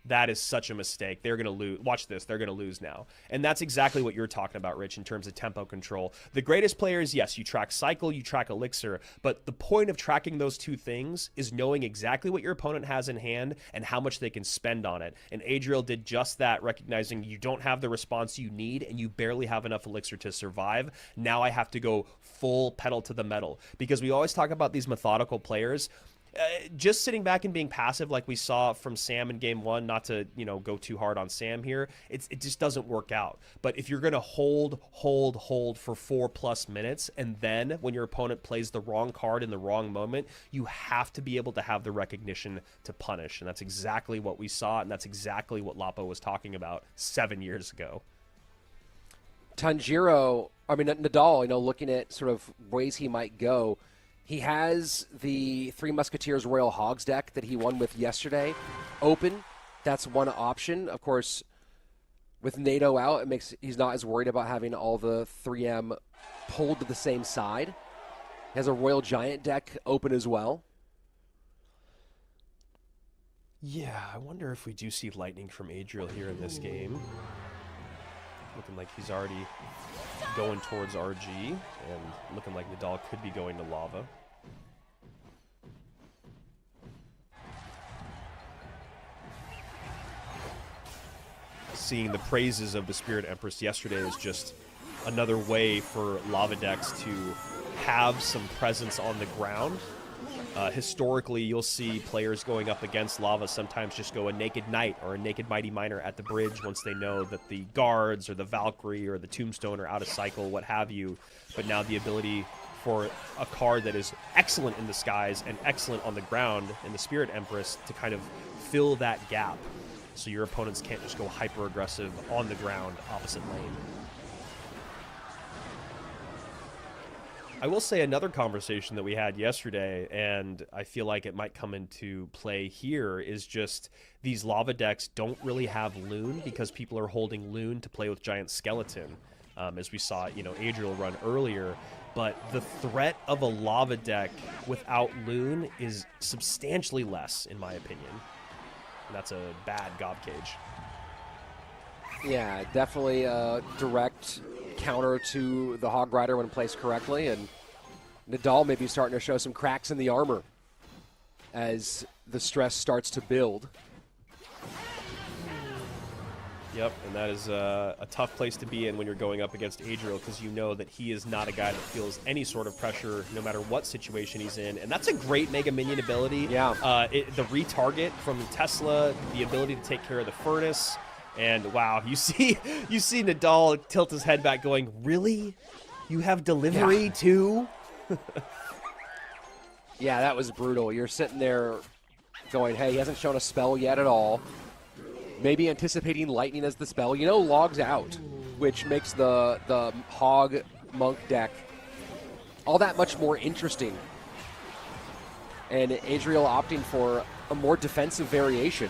C: that is such a mistake. They're going to lose. Watch this. They're going to lose now. And that's exactly what you're talking about, Rich, in terms of tempo control. The greatest players, yes, you track cycle, you track elixir, but the point of tracking those 2 things is knowing exactly what your opponent has in hand and how much they can spend on it. And Adriel did just that, recognizing you don't have the response you need and you barely have enough elixir to survive. Now I have to go full pedal to the metal, because we always talk about these methodical players. Just sitting back and being passive like we saw from Sam in game 1, not to go too hard on Sam here, it just doesn't work out. But if you're going to hold for 4+ minutes, and then when your opponent plays the wrong card in the wrong moment, you have to be able to have the recognition to punish. And that's exactly what we saw, and that's exactly what Lapo was talking about 7 years ago.
D: Nadal, looking at sort of ways he might go, he has the Three Musketeers Royal Hogs deck that he won with yesterday open. That's one option. Of course, with NATO out, he's not as worried about having all the 3M pulled to the same side. He has a Royal Giant deck open as well.
C: Yeah, I wonder if we do see Lightning from Adriel here in this game. Looking like he's already going towards RG, and looking like Nadal could be going to Lava. seeing the praises of the Spirit Empress yesterday is just another way for lava decks to have some presence on the ground. Historically, you'll see players going up against lava sometimes just go a Naked Knight or a Naked Mighty Miner at the bridge once they know that the guards or the Valkyrie or the Tombstone are out of cycle, what have you. But now the ability for a card that is excellent in the skies and excellent on the ground in the Spirit Empress to kind of fill that gap so your opponents can't just go hyper-aggressive on the ground opposite lane. I will say another conversation that we had yesterday, and I feel like it might come into play here, is just these lava decks don't really have Loon because people are holding Loon to play with Giant Skeleton, as we saw, Adriel run earlier. But the threat of a lava deck without Loon is substantially less, in my opinion. And that's a bad Gob Cage.
D: Yeah, definitely a direct counter to the Hog Rider when placed correctly, and Nadal may be starting to show some cracks in the armor as the stress starts to build.
C: Yep, and that is a tough place to be in when you're going up against Adriel, because you know that he is not a guy that feels any sort of pressure no matter what situation he's in. And that's a great Mega Minion ability.
D: Yeah.
C: The retarget from Tesla, the ability to take care of the Furnace. And wow, you see Nadal tilt his head back going, really? You have delivery too?
D: Yeah, that was brutal. You're sitting there going, hey, he hasn't shown a spell yet at all. Maybe anticipating lightning as the spell. Logs out, which makes the Hog Monk deck all that much more interesting. And Adriel opting for a more defensive variation.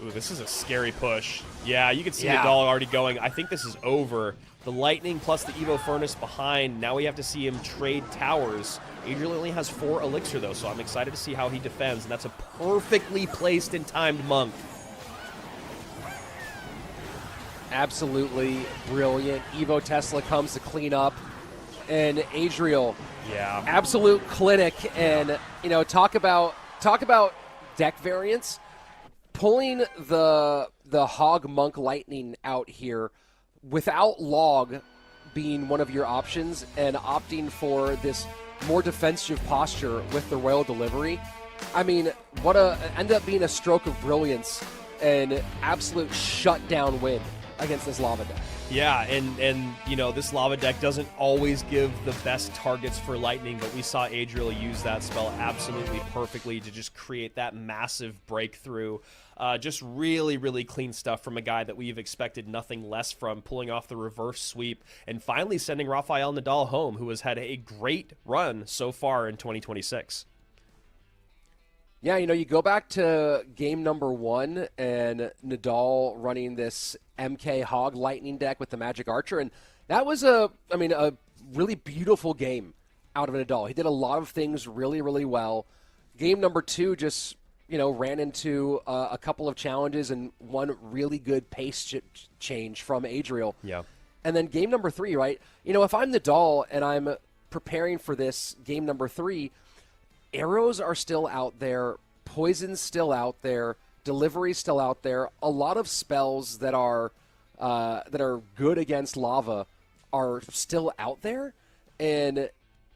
C: Ooh, this is a scary push. Yeah, you can see Nadal already going. I think this is over. The Lightning plus the Evo Furnace behind. Now we have to see him trade towers. Adriel only has 4 Elixir, though, so I'm excited to see how he defends. And that's a perfectly placed and timed Monk.
D: Absolutely brilliant. Evo Tesla comes to clean up. And Adriel, absolute clinic. And, talk about deck variants. Pulling the Hog Monk Lightning out here without Log being one of your options and opting for this more defensive posture with the Royal Delivery. I mean, ended up being a stroke of brilliance and absolute shutdown win against this lava deck.
C: Yeah, and this lava deck doesn't always give the best targets for lightning, but we saw Adriel use that spell absolutely perfectly to just create that massive breakthrough. Just really, really clean stuff from a guy that we've expected nothing less from, pulling off the reverse sweep and finally sending Rafael Nadal home, who has had a great run so far in 2026.
D: Yeah, you go back to game number 1 and Nadal running this MK Hog Lightning deck with the Magic Archer, and that was a really beautiful game out of Nadal. He did a lot of things really, really well. Game number 2 just, ran into a couple of challenges and one really good pace change from Adriel.
C: Yeah.
D: And then game number 3, right? If I'm Nadal and I'm preparing for this game number 3, arrows are still out there, poison's still out there, delivery's still out there. A lot of spells that are good against lava are still out there, and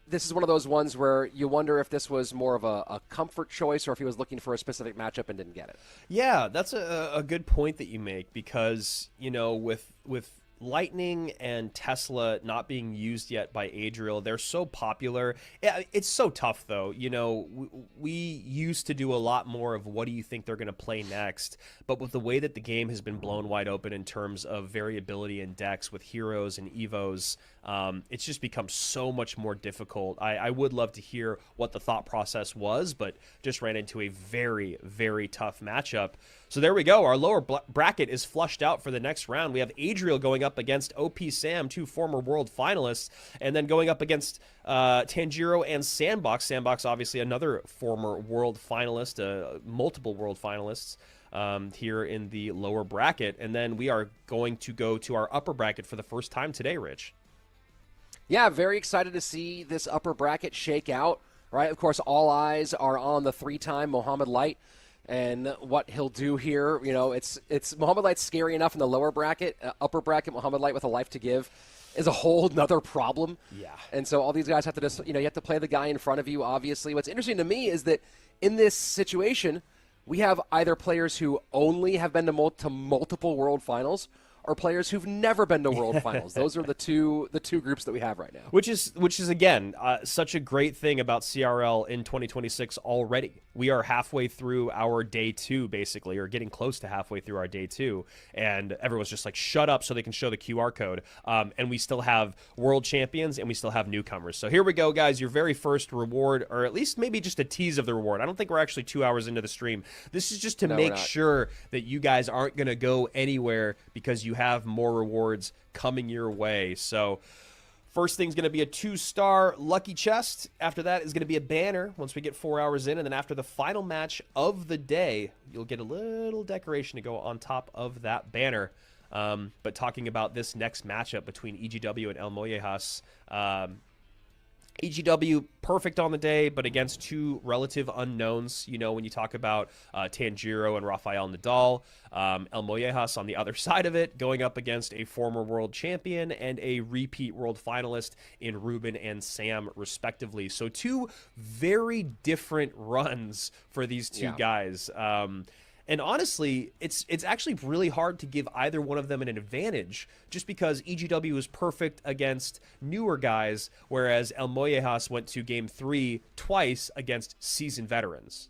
D: this is one of those ones where you wonder if this was more of a comfort choice or if he was looking for a specific matchup and didn't get it.
C: Yeah, that's a good point that you make, because with Lightning and Tesla not being used yet by Adriel, they're so popular. It's so tough, though. We used to do a lot more of what do you think they're going to play next, but with the way that the game has been blown wide open in terms of variability in decks with heroes and evos, it's just become so much more difficult. I would love to hear what the thought process was, but just ran into a very, very tough matchup. So there we go. Our lower bracket is flushed out for the next round. We have Adriel going up against OP Sam, 2 former world finalists, and then going up against Tanjiro and Sandbox. Sandbox, obviously, another former world finalist, multiple world finalists here in the lower bracket. And then we are going to go to our upper bracket for the first time today, Rich.
D: Yeah, very excited to see this upper bracket shake out, right? Of course, all eyes are on the 3-time Mohamed Light and what he'll do here. You know, it's Muhammad Light's scary enough in the lower bracket. Upper bracket, Muhammad Light with a life to give is a whole nother problem.
C: Yeah.
D: And so all these guys have to just, you have to play the guy in front of you, obviously. What's interesting to me is that in this situation, we have either players who only have been to multiple World Finals or players who've never been to World Finals. Those are the two groups that we have right now.
C: Which is again such a great thing about CRL in 2026 already. We are halfway through our day 2, basically, or getting close to halfway through our day 2, and everyone's just like, shut up so they can show the QR code. And we still have world champions and we still have newcomers. So here we go, guys. Your very first reward, or at least maybe just a tease of the reward. I don't think we're actually 2 hours into the stream. This is just to make sure that you guys aren't going to go anywhere because you have more rewards coming your way. So first thing's going to be a 2-star lucky chest. After that is going to be a banner once we get 4 hours in. And then after the final match of the day, you'll get a little decoration to go on top of that banner. But talking about this next matchup between EGW and El Mollejas, EGW, perfect on the day, but against two relative unknowns. You know, when you talk about Tanjiro and Rafael Nadal, El Mollejas on the other side of it, going up against a former world champion and a repeat world finalist in Ruben and Sam, respectively. So two very different runs for these two guys. And honestly, it's actually really hard to give either one of them an advantage just because EGW is perfect against newer guys, whereas El Mollejas went to Game 3 twice against seasoned veterans.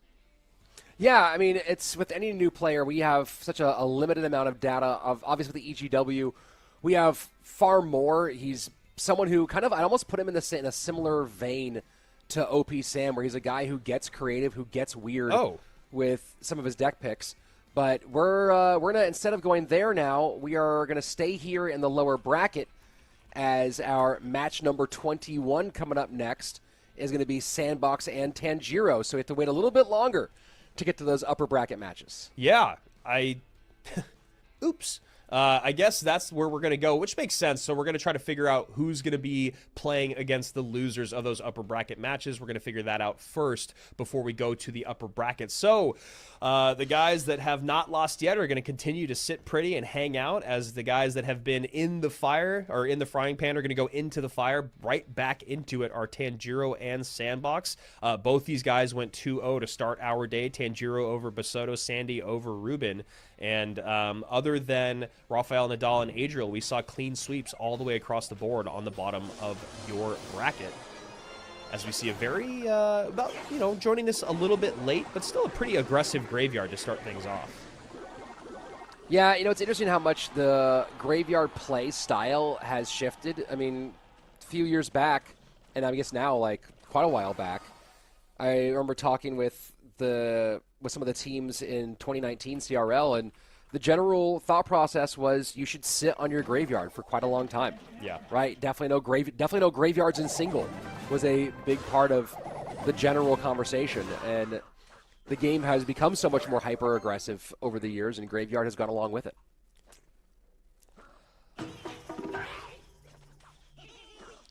D: Yeah, I mean, it's with any new player, we have such a limited amount of data. Of obviously, with the EGW, we have far more. He's someone who kind of, I almost put him in a similar vein to OP Sam, where he's a guy who gets creative, who gets weird. With some of his deck picks, but we're gonna, instead of going there now, we are gonna stay here in the lower bracket as our match number 21 coming up next is gonna be Sandbox and Tanjiro. So we have to wait a little bit longer to get to those upper bracket matches.
C: Yeah, oops. I guess that's where we're going to go, which makes sense. So we're going to try to figure out who's going to be playing against the losers of those upper bracket matches. We're going to figure that out first before we go to the upper bracket. So the guys that have not lost yet are going to continue to sit pretty and hang out, as the guys that have been in the fire or in the frying pan are going to go into the fire. Right back into it are Tanjiro and Sandbox. Both these guys went 2-0 to start our day. Tanjiro over Basoto, Sandy over Ruben. And other than Rafael Nadal and Adriel, we saw clean sweeps all the way across the board on the bottom of your bracket. As we see a very, joining this a little bit late, but still a pretty aggressive Graveyard to start things off.
D: Yeah, it's interesting how much the Graveyard play style has shifted. I mean, a few years back, and I guess now, like, quite a while back, I remember talking with some of the teams in 2019 CRL, and the general thought process was you should sit on your Graveyard for quite a long time.
C: Yeah.
D: Right? Definitely no Graveyards in single was a big part of the general conversation, and the game has become so much more hyper-aggressive over the years, and Graveyard has gone along with it.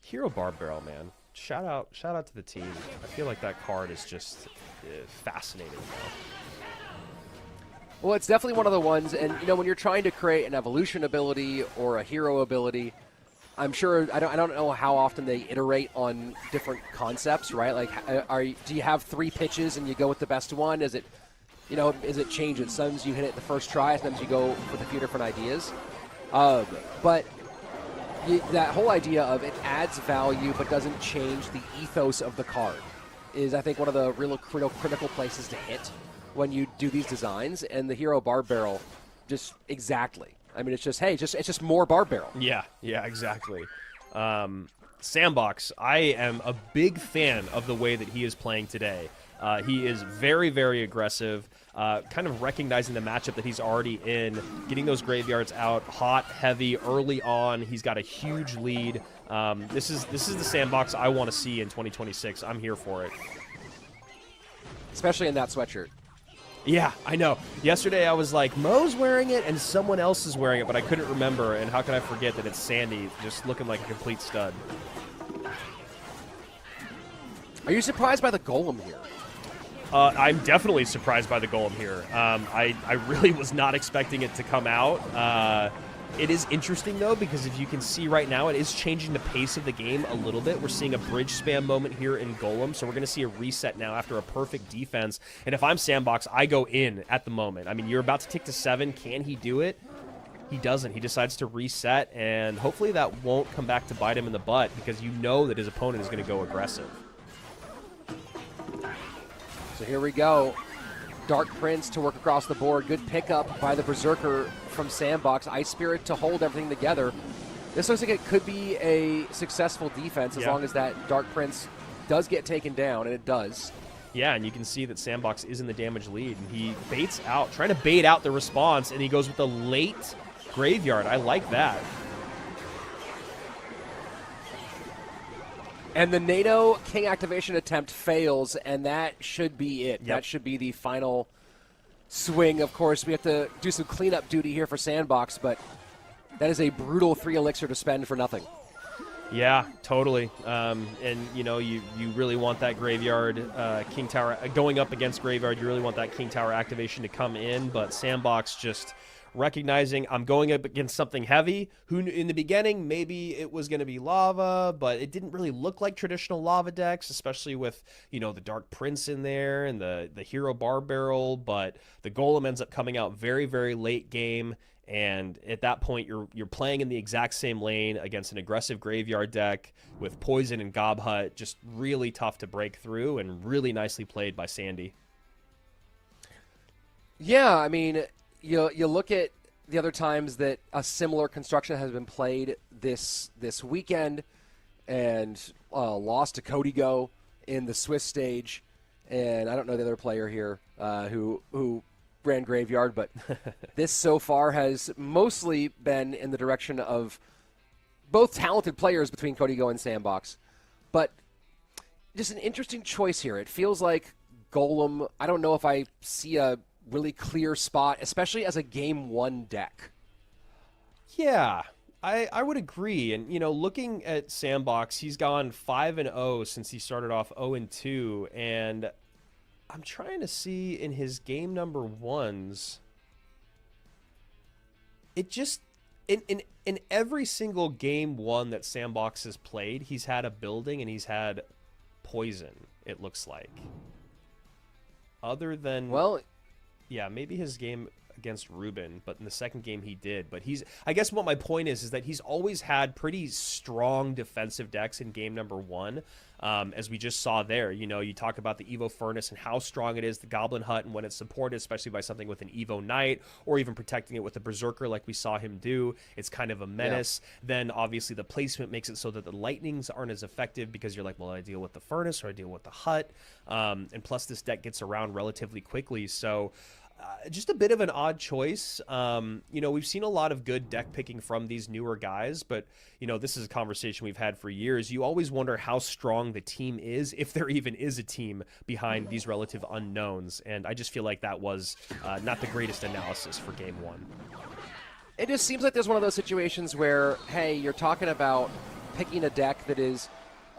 C: Hero Barb Barrel, man. Shout out to the team. I feel like that card is just fascinating, though.
D: Well, it's definitely one of the ones, and when you're trying to create an evolution ability or a hero ability, I'm sure I don't know how often they iterate on different concepts, right? Like, do you have 3 pitches and you go with the best one? Is it changes? Sometimes you hit it the first try, sometimes you go with a few different ideas. But that whole idea of it adds value but doesn't change the ethos of the card is, I think, one of the real critical places to hit when you do these designs. And the Hero Barb Barrel, just exactly. I mean, it's just, hey, it's just more Barb Barrel.
C: Yeah, exactly. Sandbox, I am a big fan of the way that he is playing today. He is very, very aggressive, kind of recognizing the matchup that he's already in, getting those Graveyards out hot, heavy, early on. He's got a huge lead. This is the Sandbox I want to see in 2026. I'm here for it.
D: Especially in that sweatshirt.
C: Yeah, I know. Yesterday I was like, Mo's wearing it and someone else is wearing it, but I couldn't remember, and how could I forget that it's Sandy, just looking like a complete stud.
D: Are you surprised by the Golem here?
C: I'm definitely surprised by the golem here. I really was not expecting it to come out. It is interesting, though, because if you can see right now, it is changing the pace of the game a little bit. We're seeing a bridge spam moment here in Golem, so we're going to see a reset now after a perfect defense. And if I'm Sandbox, I go in at the moment. I mean, you're about to tick to 7. Can he do it? He doesn't. He decides to reset, and hopefully that won't come back to bite him in the butt, because you know that his opponent is going to go aggressive.
D: So here we go. Dark Prince to work across the board. Good pickup by the Berserker from Sandbox. Ice Spirit to hold everything together. This looks like it could be a successful defense as long as that Dark Prince does get taken down, and it does.
C: Yeah, and you can see that Sandbox is in the damage lead, and he baits out, trying to bait out the response, and he goes with the late Graveyard. I like that.
D: And the NATO King activation attempt fails, and that should be it.
C: Yep.
D: That should be the final swing. Of course, we have to do some cleanup duty here for Sandbox, but that is a brutal 3 elixir to spend for nothing.
C: Yeah, totally. And, you know, you really want that Graveyard King Tower going up against Graveyard. You really want that King Tower activation to come in, but Sandbox just recognizing I'm going up against something heavy. Who in the beginning, maybe it was going to be lava, but it didn't really look like traditional lava decks, especially with, you know, the Dark Prince in there and the Hero Bar Barrel, but the Golem ends up coming out very, very late game. And at that point, you're playing in the exact same lane against an aggressive Graveyard deck with Poison and Gob Hut. Just really tough to break through, and really nicely played by Sandy.
D: Yeah, I mean, you look at the other times that a similar construction has been played this weekend, and lost to Cody Go in the Swiss stage, and I don't know the other player here who ran Graveyard, but this so far has mostly been in the direction of both talented players between Cody Go and Sandbox. But just an interesting choice here. It feels like Golem, I don't know if I see a really clear spot, especially as a game 1 deck.
C: Yeah, I would agree. And, you know, looking at Sandbox, he's gone 5-0 since he started off 0-2, and I'm trying to see in his game number 1s, it just, in every single game 1 that Sandbox has played, he's had a building and he's had poison, it looks like. Other than,
D: well,
C: yeah, maybe his game against Ruben, but in the second game he did. But I guess what my point is that he's always had pretty strong defensive decks in game number 1. As we just saw there, you know, you talk about the Evo Furnace and how strong it is, the Goblin Hut, and when it's supported, especially by something with an Evo Knight, or even protecting it with a Berserker like we saw him do, it's kind of a menace. Yeah. Then obviously the placement makes it so that the lightnings aren't as effective, because you're like, well, I deal with the Furnace or I deal with the Hut, and plus this deck gets around relatively quickly, so just a bit of an odd choice. You know, we've seen a lot of good deck picking from these newer guys, but, you know, this is a conversation we've had for years. You always wonder how strong the team is, if there even is a team behind these relative unknowns, and I just feel like that was not the greatest analysis for game 1.
D: It just seems like there's one of those situations where, hey, you're talking about picking a deck that is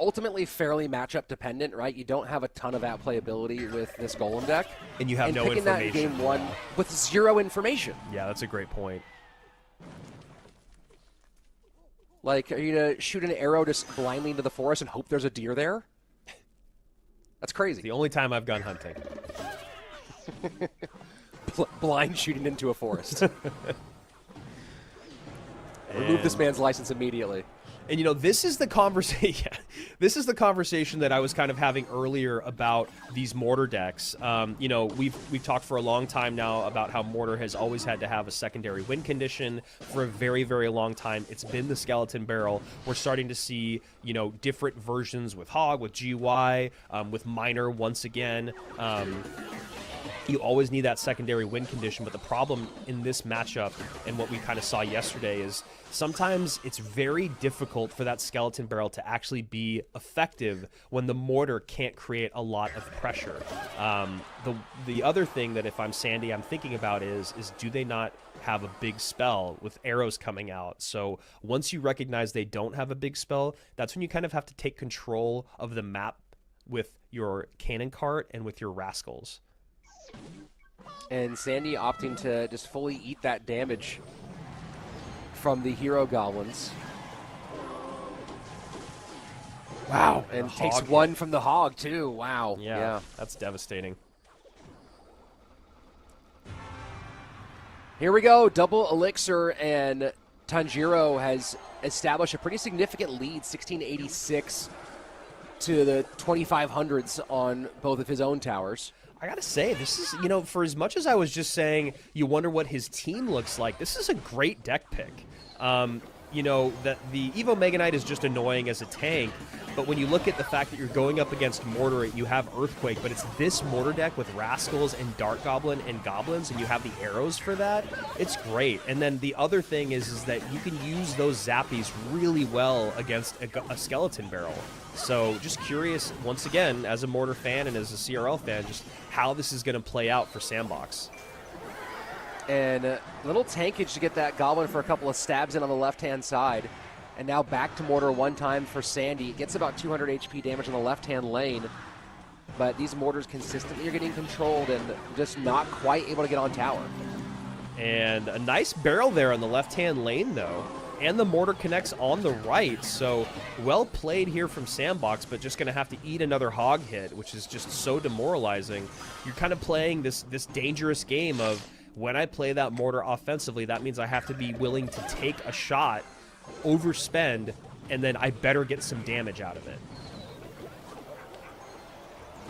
D: ultimately fairly matchup dependent, right? You don't have a ton of outplayability with this Golem deck.
C: And you have no information.
D: And picking that in game 1 with 0 information.
C: Yeah, that's a great point.
D: Like, are you going to shoot an arrow just blindly into the forest and hope there's a deer there? That's crazy.
C: The only time I've gone hunting.
D: Blind shooting into a forest. Remove this man's license immediately.
C: And, you know, this is the conversation. This is the conversation that I was kind of having earlier about these Mortar decks. You know, we've talked for a long time now about how Mortar has always had to have a secondary win condition for a very, very long time. It's been the Skeleton Barrel. We're starting to see, you know, different versions with Hog, with GY, with Miner once again. You always need that secondary win condition, but the problem in this matchup and what we kind of saw yesterday is sometimes it's very difficult for that Skeleton Barrel to actually be effective when the Mortar can't create a lot of pressure. The other thing that if I'm Sandy, I'm thinking about is do they not have a big spell with arrows coming out? So once you recognize they don't have a big spell, that's when you kind of have to take control of the map with your cannon cart and with your rascals.
D: And Sandy opting to just fully eat that damage from the hero goblins. Wow. And takes one from the hog, too. Wow.
C: Yeah, that's devastating.
D: Here we go. Double Elixir, and Tanjiro has established a pretty significant lead, 1686 to the 2500s on both of his own towers.
C: I gotta say, this is, you know, for as much as I was just saying you wonder what his team looks like, this is a great deck pick. You know, that the Evo Mega Knight is just annoying as a tank, but when you look at the fact that you're going up against Mortar, you have Earthquake, but it's this Mortar deck with Rascals and Dark Goblin and Goblins, and you have the arrows for that, it's great. And then the other thing is that you can use those Zappies really well against a Skeleton Barrel. So just curious, once again, as a Mortar fan and as a CRL fan, just how this is going to play out for Sandbox.
D: And a little tankage to get that Goblin for a couple of stabs in on the left-hand side. And now back to Mortar one time for Sandy. Gets about 200 HP damage on the left-hand lane. But these Mortars consistently are getting controlled and just not quite able to get on tower.
C: And a nice barrel there on the left-hand lane, though. And the Mortar connects on the right, so well played here from Sandbox, but just going to have to eat another hog hit, which is just so demoralizing. You're kind of playing this dangerous game of, when I play that Mortar offensively, that means I have to be willing to take a shot, overspend, and then I better get some damage out of it.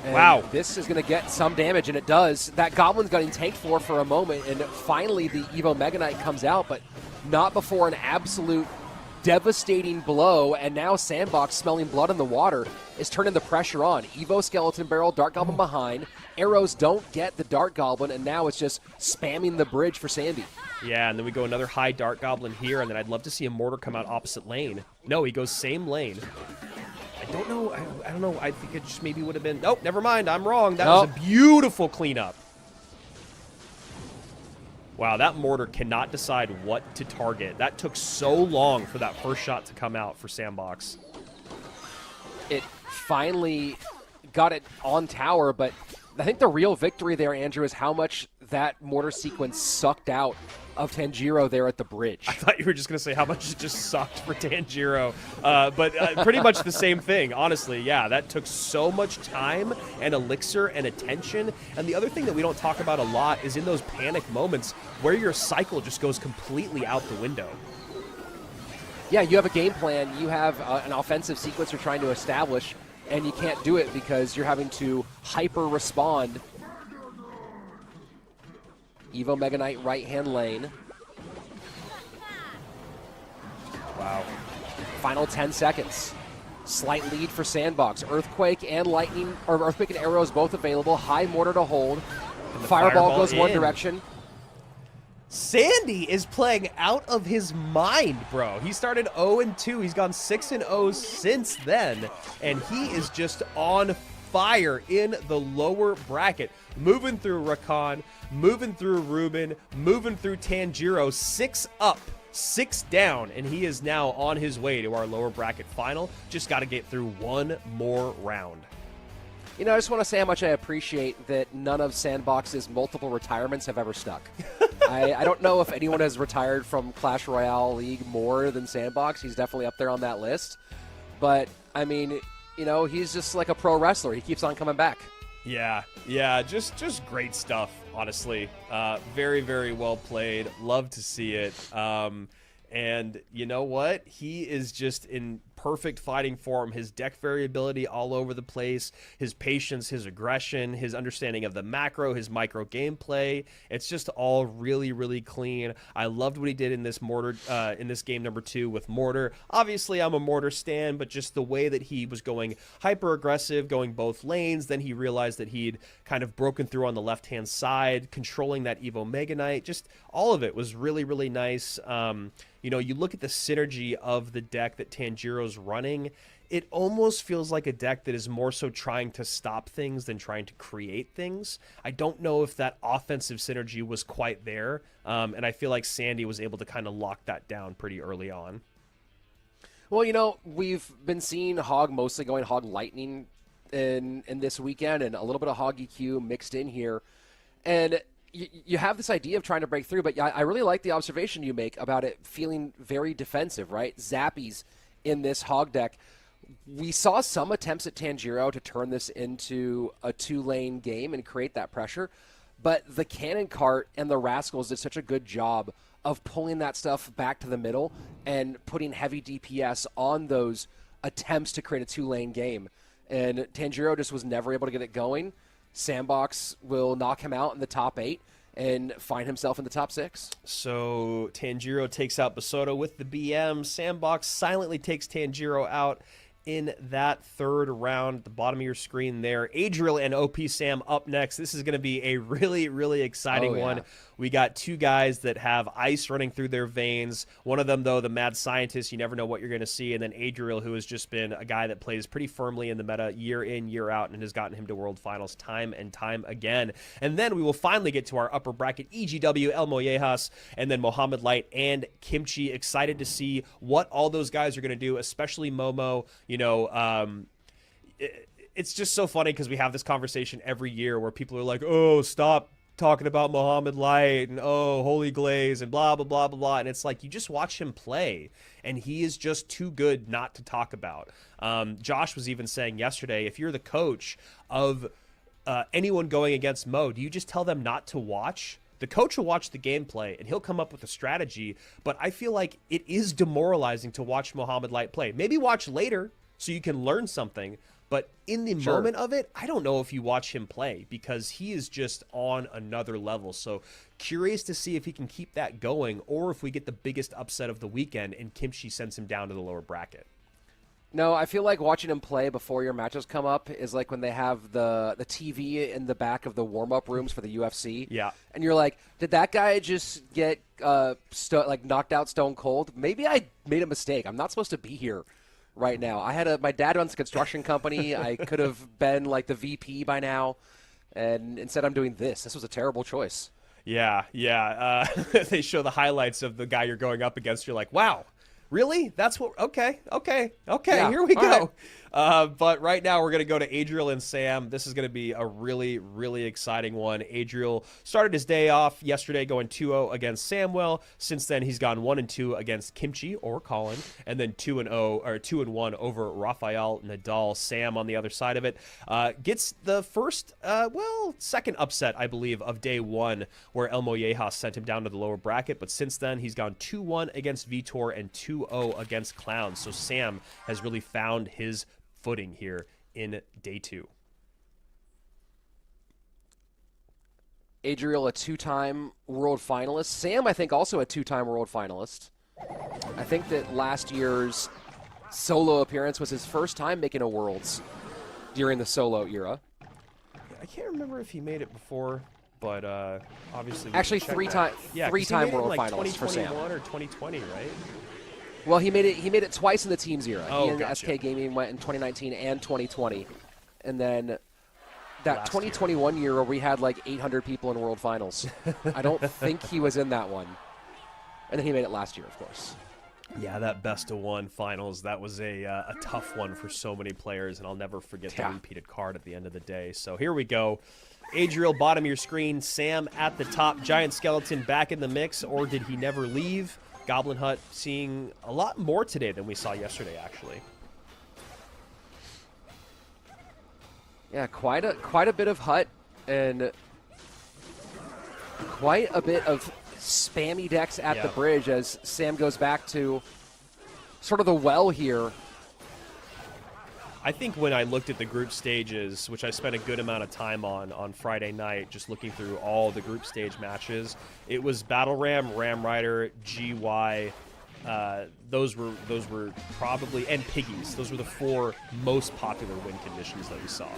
D: And
C: wow.
D: This is going to get some damage, and it does. That Goblin's getting tanked for a moment, and finally the Evo Mega Knight comes out, but not before an absolute devastating blow, and now Sandbox, smelling blood in the water, is turning the pressure on. Evo Skeleton Barrel, Dark Goblin behind. Arrows don't get the Dark Goblin, and now it's just spamming the bridge for Sandy.
C: Yeah, and then we go another high Dark Goblin here, and then I'd love to see a Mortar come out opposite lane. No, he goes same lane. I don't know. I don't know. I think it just maybe would have been... Nope, never mind. I'm wrong. That was a beautiful cleanup. Wow, that Mortar cannot decide what to target. That took so long for that first shot to come out for Sandbox.
D: It finally got it on tower, but I think the real victory there, Andrew, is how much that Mortar sequence sucked out of Tanjiro there at the bridge.
C: I thought you were just going to say how much it just sucked for Tanjiro, but pretty much the same thing, honestly. Yeah, that took so much time and elixir and attention. And the other thing that we don't talk about a lot is in those panic moments where your cycle just goes completely out the window.
D: Yeah, you have a game plan. You have an offensive sequence you're trying to establish, and you can't do it because you're having to hyper-respond. Evo Mega Knight right-hand lane.
C: Wow.
D: Final 10 seconds. Slight lead for Sandbox. Earthquake and Lightning, or Earthquake and Arrows both available. High Mortar to hold. Fireball goes one direction.
C: Sandy is playing out of his mind, bro. He started 0-2. He's gone 6-0 since then, and he is just on fire in the lower bracket. Moving through Rakan, moving through Ruben, moving through Tanjiro. 6 up, 6 down, and he is now on his way to our lower bracket final. Just got to get through one more round.
D: You know, I just want to say how much I appreciate that none of Sandbox's multiple retirements have ever stuck. I don't know if anyone has retired from Clash Royale League more than Sandbox. He's definitely up there on that list. But, I mean, you know, he's just like a pro wrestler. He keeps on coming back.
C: Yeah, just great stuff, honestly. Very, very well played. Love to see it. And you know what? He is just in perfect fighting form. His deck variability all over the place, his patience, his aggression, his understanding of the macro, his micro gameplay. It's just all really, really clean. I loved what he did in this Mortar, in this game number 2 with Mortar. Obviously, I'm a Mortar stan, but just the way that he was going hyper aggressive, going both lanes. Then he realized that he'd kind of broken through on the left-hand side, controlling that Evo Mega Knight. Just all of it was really, really nice. You know, you look at the synergy of the deck that Tanjiro's running, it almost feels like a deck that is more so trying to stop things than trying to create things. I don't know if that offensive synergy was quite there, and I feel like Sandy was able to kind of lock that down pretty early on.
D: Well, you know, we've been seeing Hog mostly going Hog Lightning in this weekend, and a little bit of Hog EQ mixed in here. And you have this idea of trying to break through, but I really like the observation you make about it feeling very defensive, right? Zappies in this Hog deck. We saw some attempts at Tanjiro to turn this into a 2-lane game and create that pressure, but the Cannon Cart and the Rascals did such a good job of pulling that stuff back to the middle and putting heavy DPS on those attempts to create a 2-lane game. And Tanjiro just was never able to get it going. Sandbox will knock him out in the top 8 and find himself in the top 6.
C: So Tanjiro takes out Basoto with the BM. Sandbox silently takes Tanjiro out in that third round. At the bottom of your screen there, Adriel and OP Sam up next. This is going to be a really, really exciting one. We got two guys that have ice running through their veins. One of them, though, the mad scientist, you never know what you're going to see. And then Adriel, who has just been a guy that plays pretty firmly in the meta year in, year out, and has gotten him to World Finals time and time again. And then we will finally get to our upper bracket, EGW, El Mollejas, and then Mohamed Light and Kimchi. Excited to see what all those guys are going to do, especially Momo. You know, it's just so funny because we have this conversation every year where people are like, oh, stop talking about Mohamed Light and oh, Holy Glaze and blah, blah, blah, blah, blah. And it's like, you just watch him play and he is just too good not to talk about. Josh was even saying yesterday, if you're the coach of anyone going against Mo, do you just tell them not to watch? The coach will watch the gameplay and he'll come up with a strategy, but I feel like it is demoralizing to watch Mohamed Light play. Maybe watch later so you can learn something, but in the moment of it, I don't know if you watch him play because he is just on another level. So curious to see if he can keep that going or if we get the biggest upset of the weekend and Kimchi sends him down to the lower bracket.
D: No, I feel like watching him play before your matches come up is like when they have the TV in the back of the warm-up rooms for the UFC.
C: Yeah.
D: And you're like, did that guy just get knocked out stone cold? Maybe I made a mistake. I'm not supposed to be here right now. My dad runs a construction company. I could have been like the VP by now, and instead I'm doing this. This was a terrible choice.
C: Yeah. They show the highlights of the guy you're going up against. You're like, wow, really? That's what? Okay. Yeah, here we go. Right. But right now we're going to go to Adriel and Sam. This is going to be a really, really exciting one. Adriel started his day off yesterday going 2-0 against Samuel. Since then, he's gone 1-2 against Kimchi or Colin, and then 2-1 over Rafael Nadal. Sam on the other side of it gets the second upset, I believe, of day one, where El Mollejas sent him down to the lower bracket. But since then, he's gone 2-1 against Vitor and 2-0 against Clown. So Sam has really found his footing here in day two.
D: Adriel, a 2-time world finalist. Sam, I think, also a 2-time world finalist. I think that last year's solo appearance was his first time making a Worlds during the solo era.
C: I can't remember if he made it before, but obviously...
D: Actually, three-time world finalist for Sam.
C: 2021 or 2020, right?
D: Well, he made it twice in the teams era.
C: Oh,
D: he and
C: gotcha.
D: SK Gaming went in 2019 and 2020. And then that
C: Last
D: 2021 year where we had like 800 people in World Finals. I don't think he was in that one. And then he made it last year, of course.
C: Yeah, that best-of-1 finals, that was a tough one for so many players, and I'll never forget the repeated card at the end of the day. So here we go. Adriel, bottom of your screen. Sam at the top. Giant Skeleton back in the mix, or did he never leave? Goblin Hut seeing a lot more today than we saw yesterday, actually.
D: Yeah, quite a bit of Hut and quite a bit of spammy decks at the bridge as Sam goes back to sort of the well here.
C: I think when I looked at the group stages, which I spent a good amount of time on Friday night, just looking through all the group stage matches, it was Battle Ram, Ram Rider, GY. Those were probably, and Piggies. Those were the 4 most popular win conditions that we saw.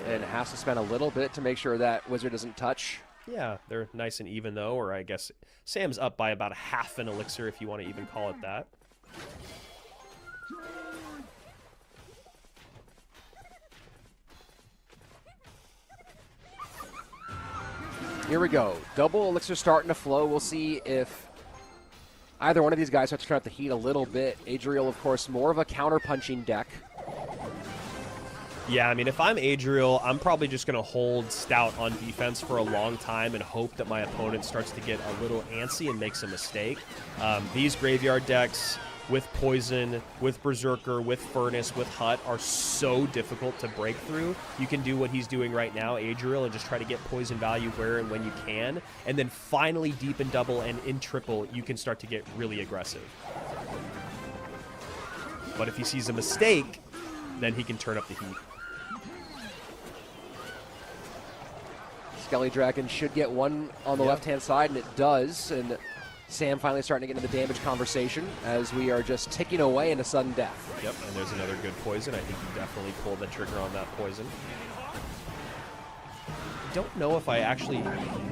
D: And has to spend a little bit to make sure that Wizard doesn't touch.
C: Yeah, they're nice and even, though, or I guess Sam's up by about a half an elixir, if you want to even call it that.
D: Here we go. Double elixir starting to flow. We'll see if Either one of these guys have to turn up the heat a little bit. Adriel, of course, more of a counter-punching deck.
C: Yeah, I mean, if I'm Adriel, I'm probably just going to hold Stout on defense for a long time and hope that my opponent starts to get a little antsy and makes a mistake. These graveyard decks with Poison, with Berserker, with Furnace, with Hut are so difficult to break through. You can do what he's doing right now, Adriel, and just try to get Poison value where and when you can. And then finally, deep in double and in triple, you can start to get really aggressive. But if he sees a mistake, then he can turn up the heat.
D: Skelly Dragon should get one on the left-hand side, and it does. And Sam finally starting to get into the damage conversation as we are just ticking away into sudden death.
C: Yep, and there's another good Poison. I think you definitely pulled the trigger on that Poison. Don't know if I actually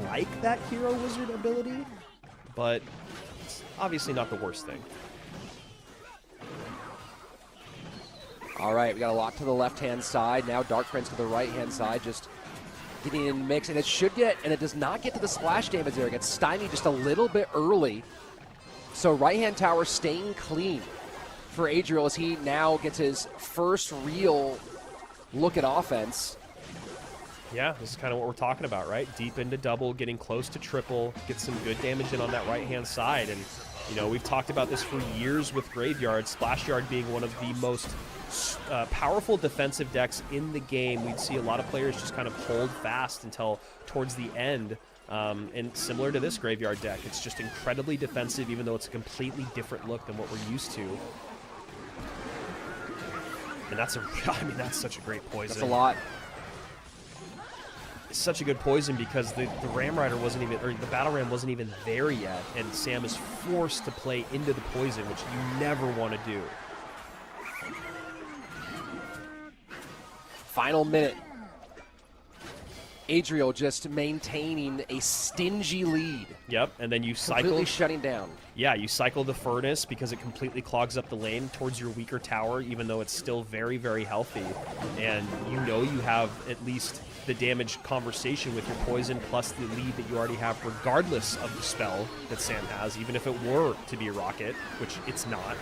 C: like that Hero Wizard ability, but it's obviously not the worst thing.
D: All right, we got a lot to the left-hand side. Now Dark Prince to the right-hand side, just getting in the mix. And it should get, and it does not get to the splash damage there. It gets stymied just a little bit early. So right-hand tower staying clean for Adriel as he now gets his first real look at offense.
C: Yeah, this is kind of what we're talking about, right? Deep into double, getting close to triple, get some good damage in on that right-hand side. And, you know, we've talked about this for years with Graveyard, Splash Yard being one of the most powerful defensive decks in the game. We'd see a lot of players just kind of hold fast until towards the end. And similar to this Graveyard deck, it's just incredibly defensive, even though it's a completely different look than what we're used to. And that's I mean, that's such a great Poison.
D: That's a lot.
C: It's such a good Poison because the Ram Rider wasn't even, or the Battle Ram wasn't even there yet, and Sam is forced to play into the Poison, which you never want to do.
D: Final minute. Adriel just maintaining a stingy lead.
C: Yep, and then you cycle.
D: Completely shutting down.
C: Yeah, you cycle the Furnace because it completely clogs up the lane towards your weaker tower, even though it's still very, very healthy. And you know you have at least the damage conversation with your Poison plus the lead that you already have, regardless of the spell that Sam has, even if it were to be a Rocket, which it's not.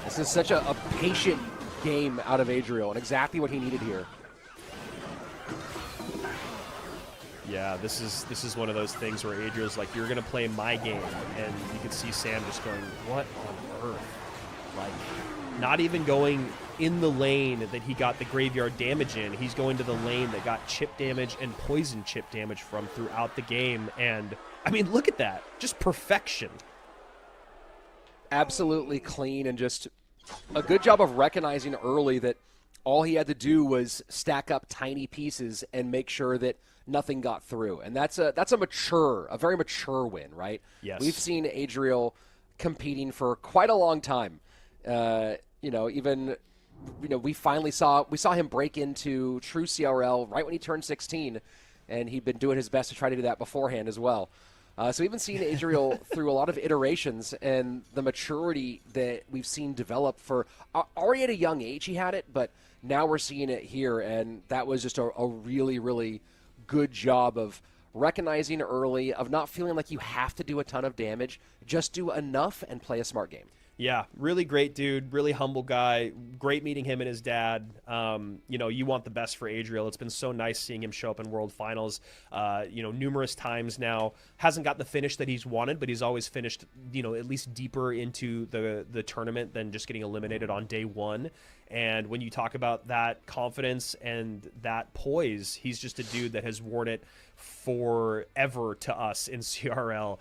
D: This is such a patient game out of Adriel, and exactly what he needed here.
C: Yeah, this is one of those things where Adriel's like, you're going to play my game, and you can see Sam just going, what on earth? Like, not even going in the lane that he got the Graveyard damage in. He's going to the lane that got chip damage and Poison chip damage from throughout the game, and, I mean, look at that. Just perfection.
D: Absolutely clean, and just a good job of recognizing early that all he had to do was stack up tiny pieces and make sure that nothing got through. And that's a very mature win, right?
C: Yes.
D: We've seen Adriel competing for quite a long time. We finally saw him break into true CRL right when he turned 16, and he'd been doing his best to try to do that beforehand as well. So we've been seeing Adriel through a lot of iterations, and the maturity that we've seen develop for already at a young age he had it, but now we're seeing it here, and that was just a really, really good job of recognizing early, of not feeling like you have to do a ton of damage, just do enough and play a smart game.
C: Yeah, really great dude, really humble guy. Great meeting him and his dad. You want the best for Adriel. It's been so nice seeing him show up in World Finals, numerous times now. Hasn't got the finish that he's wanted, but he's always finished, at least deeper into the tournament than just getting eliminated on day one. And when you talk about that confidence and that poise, he's just a dude that has worn it forever to us in CRL.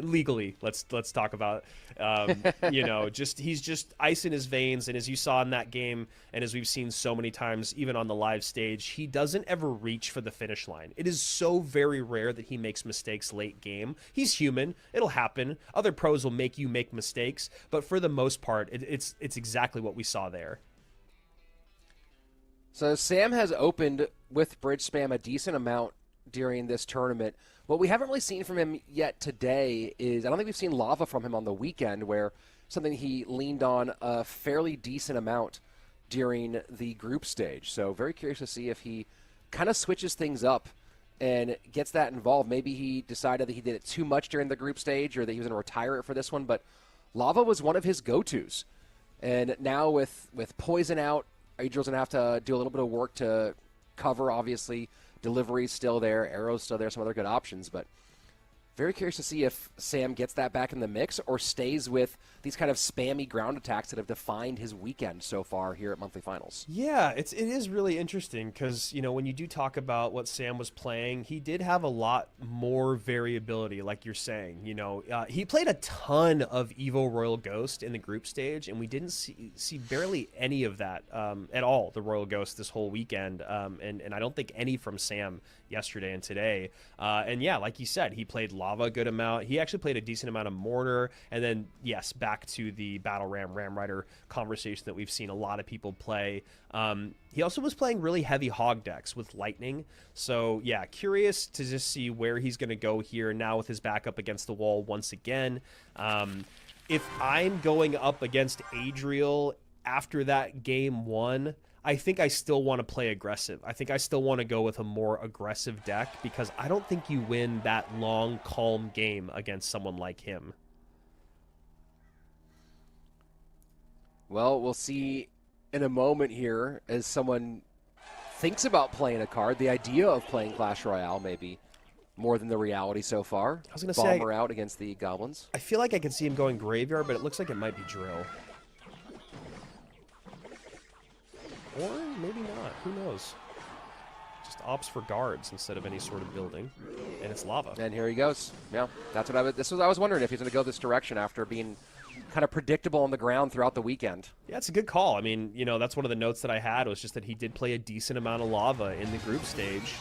C: Legally, let's talk about. He's just ice in his veins, and as you saw in that game, and as we've seen so many times, even on the live stage, he doesn't ever reach for the finish line. It is so very rare that he makes mistakes late game. He's human; it'll happen. Other pros will make you make mistakes, but for the most part, it's exactly what we saw there.
D: So Sam has opened with bridge spam a decent amount during this tournament. What we haven't really seen from him yet today is, I don't think we've seen lava from him on the weekend, where something he leaned on a fairly decent amount during the group stage. So very curious to see if he kind of switches things up and gets that involved. Maybe he decided that he did it too much during the group stage or that he was going to retire it for this one, but Lava was one of his go-tos. And now with Poison out, Adriel's going to have to do a little bit of work to cover, obviously. Delivery's still there, Arrow's still there, some other good options, but very curious to see if Sam gets that back in the mix or stays with these kind of spammy ground attacks that have defined his weekend so far here at Monthly Finals.
C: Yeah, it is really interesting because, when you do talk about what Sam was playing, he did have a lot more variability, like you're saying. He played a ton of Evo Royal Ghost in the group stage, and we didn't see barely any of that at all, the Royal Ghost, this whole weekend. And I don't think any from Sam yesterday and today. And yeah, like you said, he played Lava a good amount. He actually played a decent amount of Mourner. And then, yes, back to the Battle Ram Rider conversation that we've seen a lot of people play. He also was playing really heavy hog decks with Lightning. So yeah, curious to just see where he's going to go here now with his back up against the wall once again. If I'm going up against Adriel after that game one, I think I still want to play aggressive. I think I still want to go with a more aggressive deck because I don't think you win that long, calm game against someone like him.
D: Well, we'll see in a moment here as someone thinks about playing a card. The idea of playing Clash Royale maybe more than the reality so far.
C: I was going to say,
D: Bomber out against the Goblins.
C: I feel like I can see him going Graveyard, but it looks like it might be Drill. Or maybe not. Who knows? Just opts for guards instead of any sort of building. And it's Lava.
D: And here he goes. Yeah, that's what I was wondering if he's going to go this direction after being kind of predictable on the ground throughout the weekend.
C: Yeah, it's a good call. I mean, that's one of the notes that I had was just that he did play a decent amount of Lava in the group stage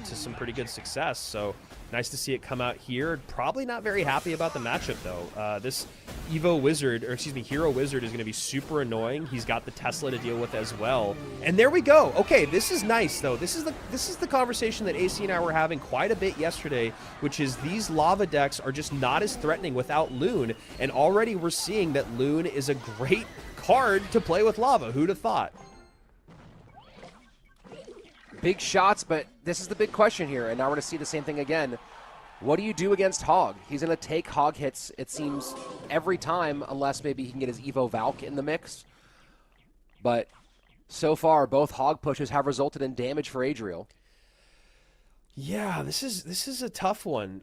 C: to some pretty good success. So nice to see it come out here. Probably not very happy about the matchup, though. This Hero Wizard is going to be super annoying. He's got the Tesla to deal with as well. And there we go. Okay, this is nice, though. This is the conversation that AC and I were having quite a bit yesterday, which is these Lava decks are just not as threatening without Loon. And already we're seeing that Loon is a great card to play with Lava. Who'd have thought?
D: Big shots, but this is the big question here, and now we're going to see the same thing again. What do you do against Hog? He's going to take Hog hits, it seems, every time, unless maybe he can get his Evo Valk in the mix. But so far, both Hog pushes have resulted in damage for Adriel.
C: Yeah, this is a tough one.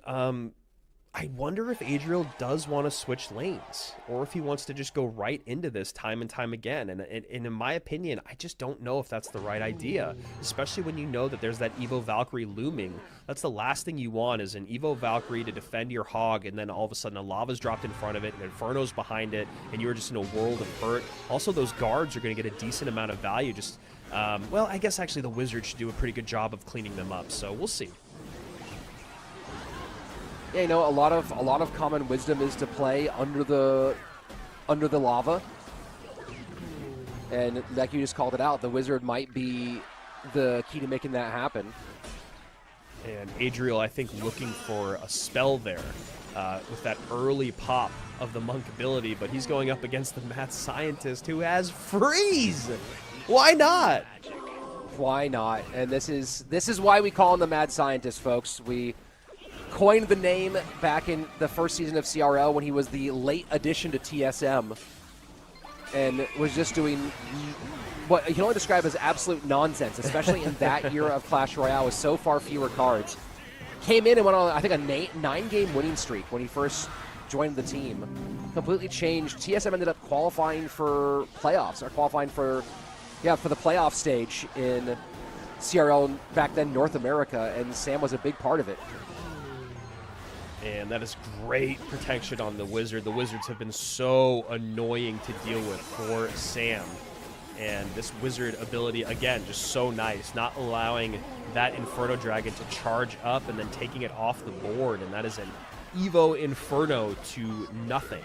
C: I wonder if Adriel does want to switch lanes or if he wants to just go right into this time and time again. And in my opinion, I just don't know if that's the right idea, especially when you know that there's that Evo Valkyrie looming. That's the last thing you want is an Evo Valkyrie to defend your Hog, and then all of a sudden a Lava's dropped in front of it and Inferno's behind it, and you're just in a world of hurt. Also, those guards are going to get a decent amount of value. Just well, I guess actually the Wizard should do a pretty good job of cleaning them up, so we'll see.
D: Yeah, a lot of common wisdom is to play under the Lava. And like you just called it out, the Wizard might be the key to making that happen.
C: And Adriel, I think, looking for a spell there with that early pop of the Monk ability, but he's going up against the Mad Scientist who has Freeze! Why not?
D: Why not? And this is why we call him the Mad Scientist, folks. We coined the name back in the first season of CRL when he was the late addition to TSM and was just doing what you can only describe as absolute nonsense, especially in that era of Clash Royale with so far fewer cards. Came in and went on, I think, a 9-game winning streak when he first joined the team. Completely changed. TSM ended up qualifying for playoffs, or qualifying for the playoff stage in CRL back then, North America, and Sam was a big part of it.
C: And that is great protection on the Wizard. The Wizards have been so annoying to deal with for Sam. And this Wizard ability, again, just so nice. Not allowing that Inferno Dragon to charge up and then taking it off the board. And that is an Evo Inferno to nothing.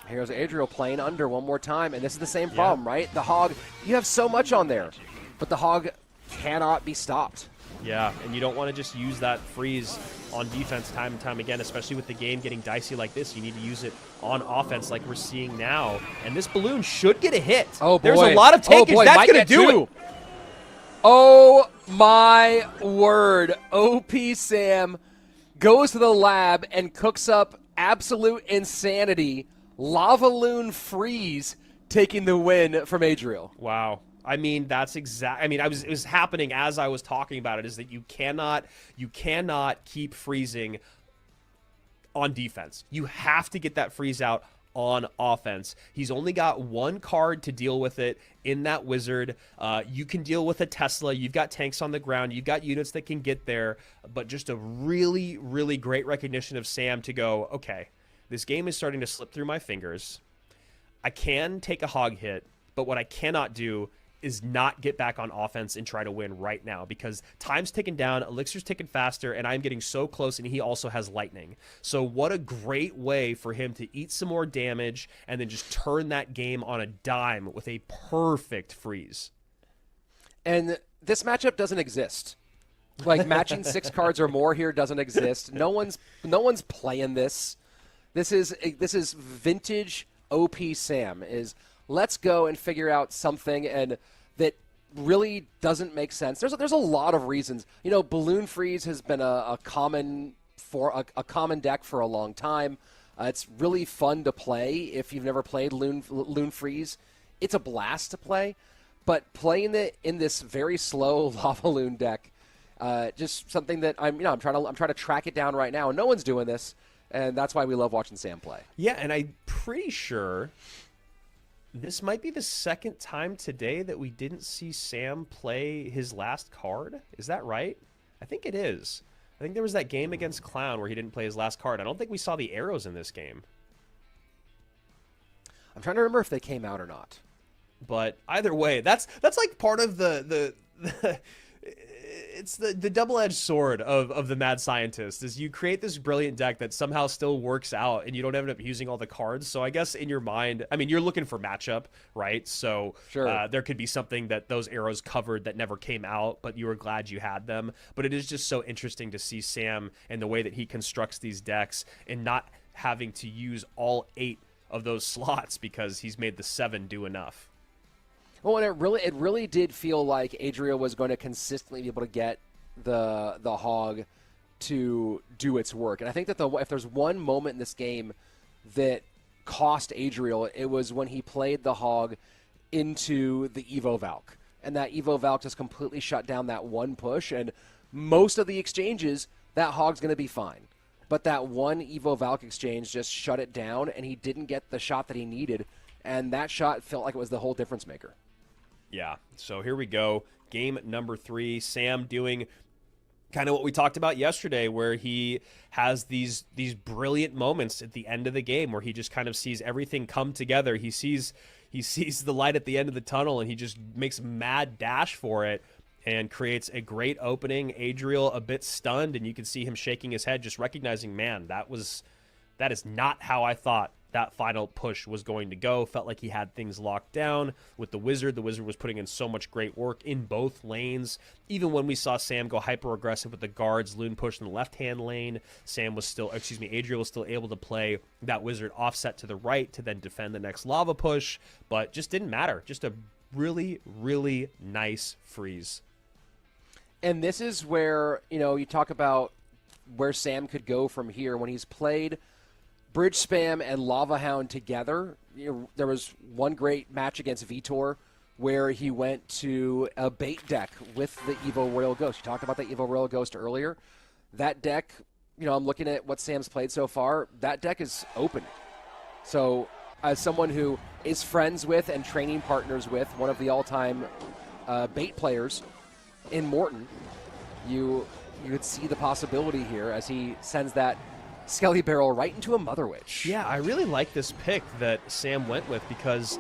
D: Here's Adriel playing under one more time. And this is the same problem, right? The Hog, you have so much on there. But the Hog cannot be stopped.
C: Yeah, and you don't want to just use that freeze on defense time and time again, especially with the game getting dicey like this. You need to use it on offense like we're seeing now. And this balloon should get a hit.
D: Oh, boy.
C: There's a lot of tankage. That's going to do it.
D: Oh, my word. OP Sam goes to the lab and cooks up absolute insanity. Lava Loon Freeze taking the win from Adriel.
C: Wow. I mean, that's exact. I mean, it was happening as I was talking about it. Is that you cannot keep freezing on defense. You have to get that freeze out on offense. He's only got one card to deal with it in that wizard. You can deal with a Tesla. You've got tanks on the ground. You've got units that can get there. But just a really, really great recognition of Sam to go, okay, this game is starting to slip through my fingers. I can take a hog hit, but what I cannot do is not get back on offense and try to win right now, because time's ticking down, Elixir's ticking faster, and I'm getting so close, and he also has lightning. So what a great way for him to eat some more damage and then just turn that game on a dime with a perfect freeze.
D: And this matchup doesn't exist. Like, matching 6 cards or more here doesn't exist. No one's playing this. This is vintage OP Sam. Let's go and figure out something and that really doesn't make sense. There's a lot of reasons. You know, Balloon Freeze has been a common deck for a long time. It's really fun to play if you've never played Loon Freeze. It's a blast to play, but playing it in this very slow Lava Loon deck, just something that I'm trying to track it down right now, and no one's doing this, and that's why we love watching Sam play.
C: Yeah, and I'm pretty sure this might be the second time today that we didn't see Sam play his last card. Is that right? I think it is. I think there was that game against Clown where he didn't play his last card. I don't think we saw the arrows in this game.
D: I'm trying to remember if they came out or not.
C: But either way, that's like part of the it's the double-edged sword of the mad scientist, is you create this brilliant deck that somehow still works out and you don't end up using all the cards. So I guess in your mind, I mean, you're looking for matchup, right? So
D: sure.
C: There could be something that those arrows covered that never came out, but you were glad you had them. But it is just so interesting to see Sam and the way that he constructs these decks and not having to use all 8 of those slots because he's made the 7 do enough.
D: Well, and it really did feel like Adriel was going to consistently be able to get the hog to do its work. And I think that if there's one moment in this game that cost Adriel, it was when he played the hog into the Evo Valk. And that Evo Valk just completely shut down that one push. And most of the exchanges, that hog's going to be fine. But that one Evo Valk exchange just shut it down, and he didn't get the shot that he needed. And that shot felt like it was the whole difference maker.
C: Yeah, so here we go. Game number 3. Sam doing kind of what we talked about yesterday, where he has these brilliant moments at the end of the game where he just kind of sees everything come together. He sees the light at the end of the tunnel, and he just makes a mad dash for it and creates a great opening. Adriel a bit stunned, and you can see him shaking his head, just recognizing, man, that is not how I thought that final push was going to go. Felt like he had things locked down with the Wizard. The Wizard was putting in so much great work in both lanes. Even when we saw Sam go hyper-aggressive with the guards, Loon push in the left-hand lane, Adriel was still able to play that Wizard offset to the right to then defend the next lava push, but just didn't matter. Just a really, really nice freeze.
D: And this is where, you talk about where Sam could go from here. When he's played Bridge Spam and Lava Hound together, there was one great match against Vitor where he went to a bait deck with the Evo Royal Ghost. You talked about the Evo Royal Ghost earlier. That deck, I'm looking at what Sam's played so far. That deck is open. So as someone who is friends with and training partners with one of the all-time bait players in Morton, you could see the possibility here as he sends that Skelly Barrel right into a Mother Witch.
C: Yeah, I really like this pick that Sam went with because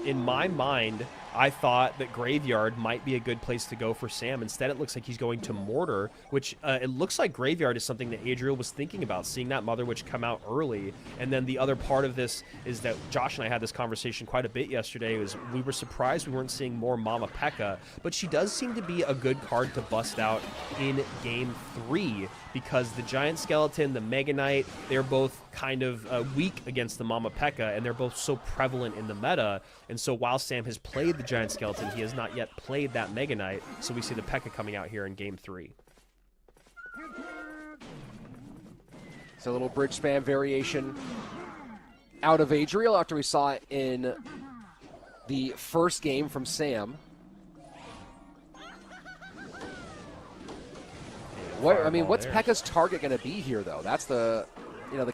C: in my mind, I thought that Graveyard might be a good place to go for Sam. Instead, it looks like he's going to Mortar, which it looks like Graveyard is something that Adriel was thinking about, seeing that Mother Witch come out early. And then the other part of this is that Josh and I had this conversation quite a bit yesterday, was we were surprised we weren't seeing more Mama P.E.K.K.A, but she does seem to be a good card to bust out in Game 3 because the Giant Skeleton, the Mega Knight, they're both kind of weak against the Mama P.E.K.K.A, and they're both so prevalent in the meta. And so while Sam has played the Giant Skeleton, he has not yet played that Mega Knight. So we see the P.E.K.K.A coming out here in Game 3.
D: So a little bridge spam variation out of Adriel after we saw it in the first game from Sam. What's P.E.K.K.A's target going to be here, though? That's the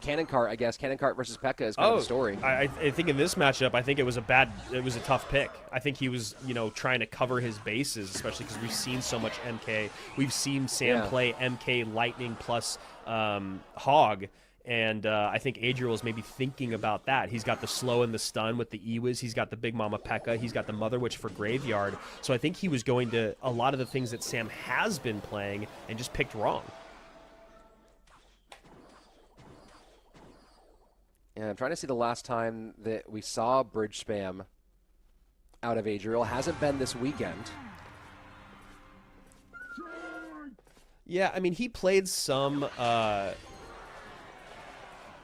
D: cannon cart, I guess. Cannon cart versus P.E.K.K.A is kind of the story.
C: I think in this matchup, I think it was a tough pick. I think he was, trying to cover his bases, especially because we've seen so much MK. We've seen Sam play MK Lightning plus Hog. And I think Adriel is maybe thinking about that. He's got the slow and the stun with the Ewiz. He's got the Big Mama P.E.K.K.A. He's got the Mother Witch for Graveyard. So I think he was going to a lot of the things that Sam has been playing and just picked wrong.
D: Yeah, I'm trying to see the last time that we saw bridge spam out of Adriel. Hasn't been this weekend.
C: Yeah, I mean, he played some...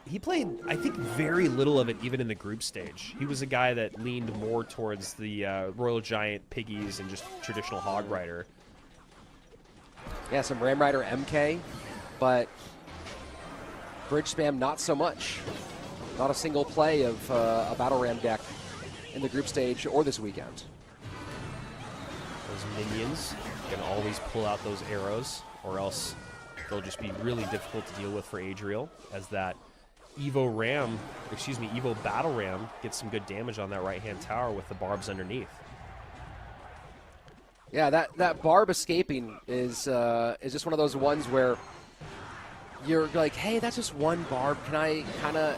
C: He played, I think, very little of it even in the group stage. He was a guy that leaned more towards the Royal Giant Piggies and just traditional Hog Rider.
D: Yeah, some Ram Rider MK, but bridge spam not so much. Not a single play of a Battle Ram deck in the group stage or this weekend.
C: Those minions can always pull out those arrows, or else they'll just be really difficult to deal with for Adriel, as that Evo Battle Ram gets some good damage on that right-hand tower with the barbs underneath.
D: Yeah, that barb escaping is just one of those ones where you're like, hey, that's just one barb. Can I kind of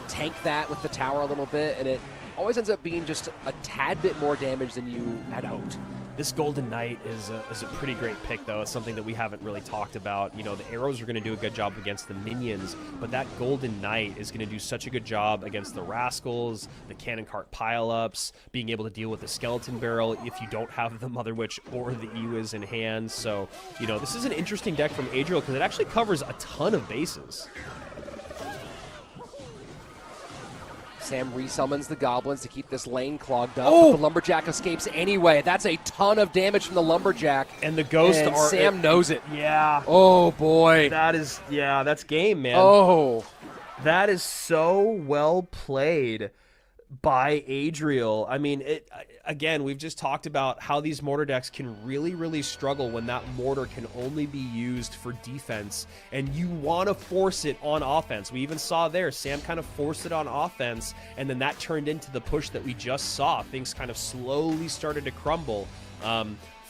D: tank that with the tower a little bit? And it always ends up being just a tad bit more damage than you had hoped.
C: This Golden Knight is a pretty great pick, though. It's something that we haven't really talked about. The arrows are going to do a good job against the minions, but that Golden Knight is going to do such a good job against the Rascals, the Cannon Cart pile-ups, being able to deal with the Skeleton Barrel if you don't have the Mother Witch or the Ewiz in hand. So, this is an interesting deck from Adriel because it actually covers a ton of bases.
D: Sam resummons the goblins to keep this lane clogged up. Oh! The Lumberjack escapes anyway. That's a ton of damage from the Lumberjack.
C: And the Ghost
D: and Sam knows it.
C: Yeah.
D: Oh, boy.
C: That's game, man.
D: Oh.
C: That is so well played by Adriel. I mean, again, we've just talked about how these mortar decks can really, really struggle when that mortar can only be used for defense, and you want to force it on offense. We even saw there, Sam kind of forced it on offense, and then that turned into the push that we just saw. Things kind of slowly started to crumble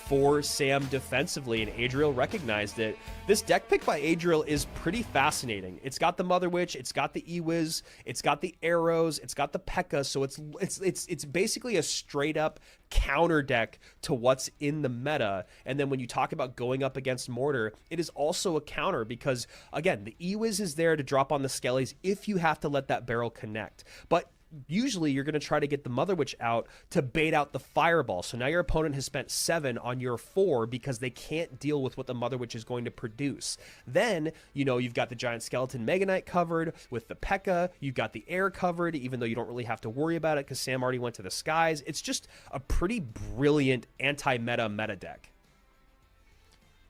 C: for Sam defensively, and Adriel recognized it. This deck pick by Adriel is pretty fascinating. It's got the Mother Witch, it's got the Ewiz, it's got the arrows, it's got the P.E.K.K.A, so it's basically a straight up counter deck to what's in the meta. And then when you talk about going up against mortar, it is also a counter because, again, the Ewiz is there to drop on the Skellies if you have to let that barrel connect. But usually you're going to try to get the Mother Witch out to bait out the Fireball. So now your opponent has spent 7 on your 4 because they can't deal with what the Mother Witch is going to produce. Then, you've got the Giant Skeleton Mega Knight covered with the P.E.K.K.A. You've got the air covered, even though you don't really have to worry about it because Sam already went to the skies. It's just a pretty brilliant anti-meta deck.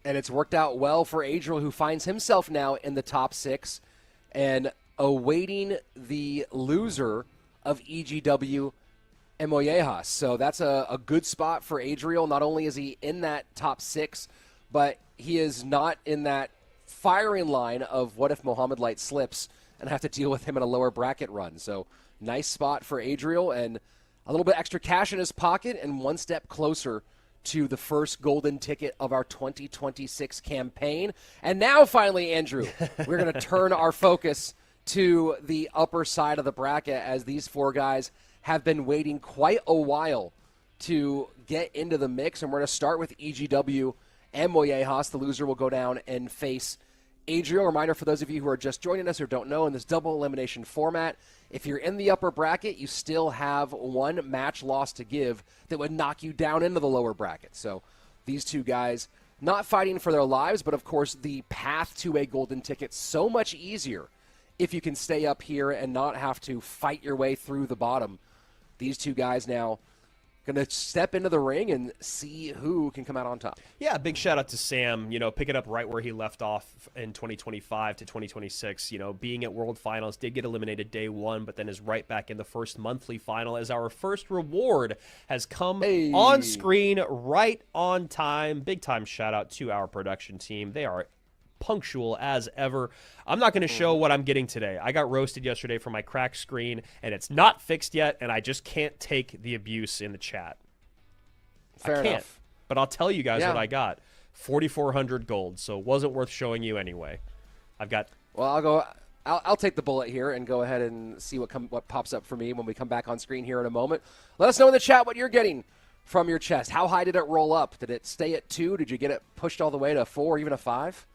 D: And it's worked out well for Adriel, who finds himself now in the top 6 and awaiting the loser of EGW and Mollejas. So that's a good spot for Adriel. Not only is he in that top 6, but he is not in that firing line of what if Mohamed Light slips and have to deal with him in a lower bracket run. So nice spot for Adriel and a little bit extra cash in his pocket and one step closer to the first golden ticket of our 2026 campaign. And now finally, Andrew, we're going to turn our focus to the upper side of the bracket as these 4 guys have been waiting quite a while to get into the mix. And we're going to start with EGW and Mollejas. The loser will go down and face Adriel. Reminder for those of you who are just joining us or don't know, in this double elimination format, if you're in the upper bracket, you still have 1 match loss to give that would knock you down into the lower bracket. So these 2 guys not fighting for their lives, but of course the path to a golden ticket so much easier if you can stay up here and not have to fight your way through the bottom. These two guys now going to step into the ring and see who can come out on top.
C: Yeah, big shout out to Sam, picking up right where he left off in 2025 to 2026, being at World Finals, did get eliminated day one, but then is right back in the first monthly final as our first reward has come on screen right on time. Big time shout out to our production team. They are punctual as ever. I'm not going to show what I'm getting today. I got roasted yesterday for my cracked screen, and it's not fixed yet, and I just can't take the abuse in the chat.
D: Fair
C: I can't.
D: enough.
C: But I'll tell you guys what I got. 4,400 gold, so it wasn't worth showing you anyway. I've got...
D: Well, I'll take the bullet here and go ahead and see what pops up for me when we come back on screen here in a moment. Let us know in the chat what you're getting from your chest. How high did it roll up? Did it stay at 2? Did you get it pushed all the way to 4 or even a 5?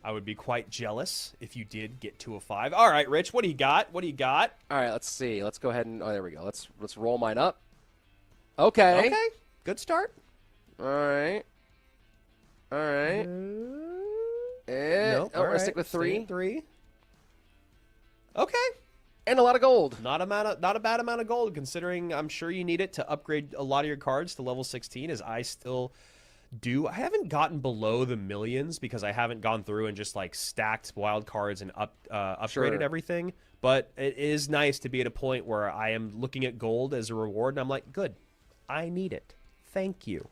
C: I would be quite jealous if you did get to a 5. All right, Rich, what do you got? What do you got?
D: All right, let's see. Let's go ahead and there we go. Let's roll mine up. Okay.
C: Okay. Good start.
D: All right.
C: Nope.
D: We're gonna stick with 3.
C: 3. Okay.
D: And a lot of gold.
C: Not a bad amount of gold, considering I'm sure you need it to upgrade a lot of your cards to level 16, as I still do. I haven't gotten below the millions because I haven't gone through and just like stacked wild cards and upgraded everything. But it is nice to be at a point where I am looking at gold as a reward, and I'm like, good, I need it. Thank you.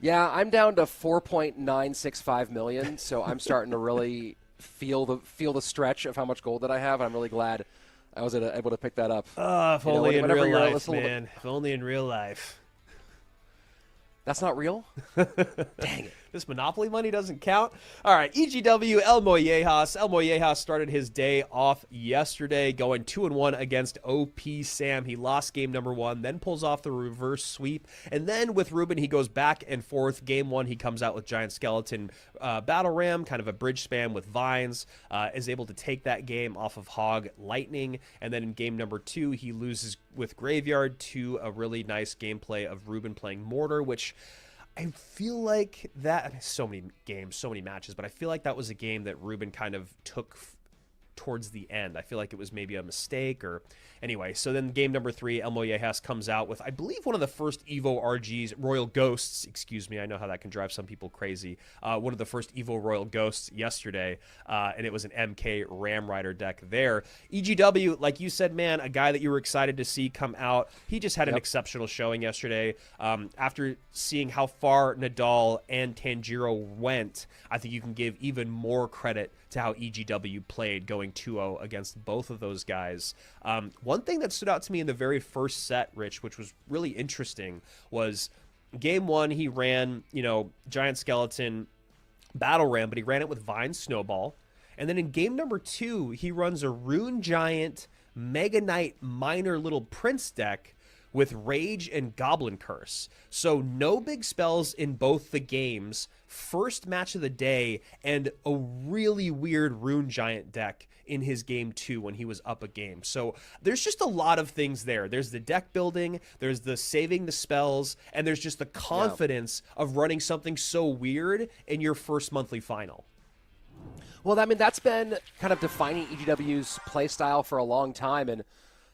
D: Yeah, I'm down to 4.965 million, so I'm starting to really feel the stretch of how much gold that I have. I'm really glad I was able to pick that up.
C: If only in real life, man. If only in real life.
D: That's not real? Dang it.
C: This Monopoly money doesn't count. All right, EGW, El Mollejas. El Mollejas started his day off yesterday going 2-1 against OP Sam. He lost game number 1, then pulls off the reverse sweep. And then with Ruben, he goes back and forth. Game 1, he comes out with Giant Skeleton Battle Ram, kind of a bridge spam with Vines, is able to take that game off of Hog Lightning. And then in game number 2, he loses with Graveyard to a really nice gameplay of Ruben playing Mortar, which I feel like that, so many games, so many matches, but I feel like that was a game that Ruben kind of took towards the end. I feel like it was maybe a mistake or anyway. So then game number 3, El Mollejas comes out with, I believe, one of the first Evo RGs, Royal Ghosts, excuse me. I know how that can drive some people crazy. One of the first Evo Royal Ghosts yesterday, and it was an MK Ram Rider deck there. EGW, like you said, man, a guy that you were excited to see come out. He just had an exceptional showing yesterday. After seeing how far Nadal and Tanjiro went, I think you can give even more credit to how EGW played, going 2-0 against both of those guys. One thing that stood out to me in the very first set, Rich, which was really interesting, was game 1, he ran, Giant Skeleton Battle Ram, but he ran it with Vine Snowball. And then in game number 2, he runs a Rune Giant Mega Knight Minor Little Prince deck with Rage and Goblin Curse. So no big spells in both the games. First match of the day, and a really weird Rune Giant deck in his game 2 when he was up a game. So there's just a lot of things there. There's the deck building, there's the saving the spells, and there's just the confidence of running something so weird in your first monthly final.
D: Well, I mean, that's been kind of defining EGW's play style for a long time, and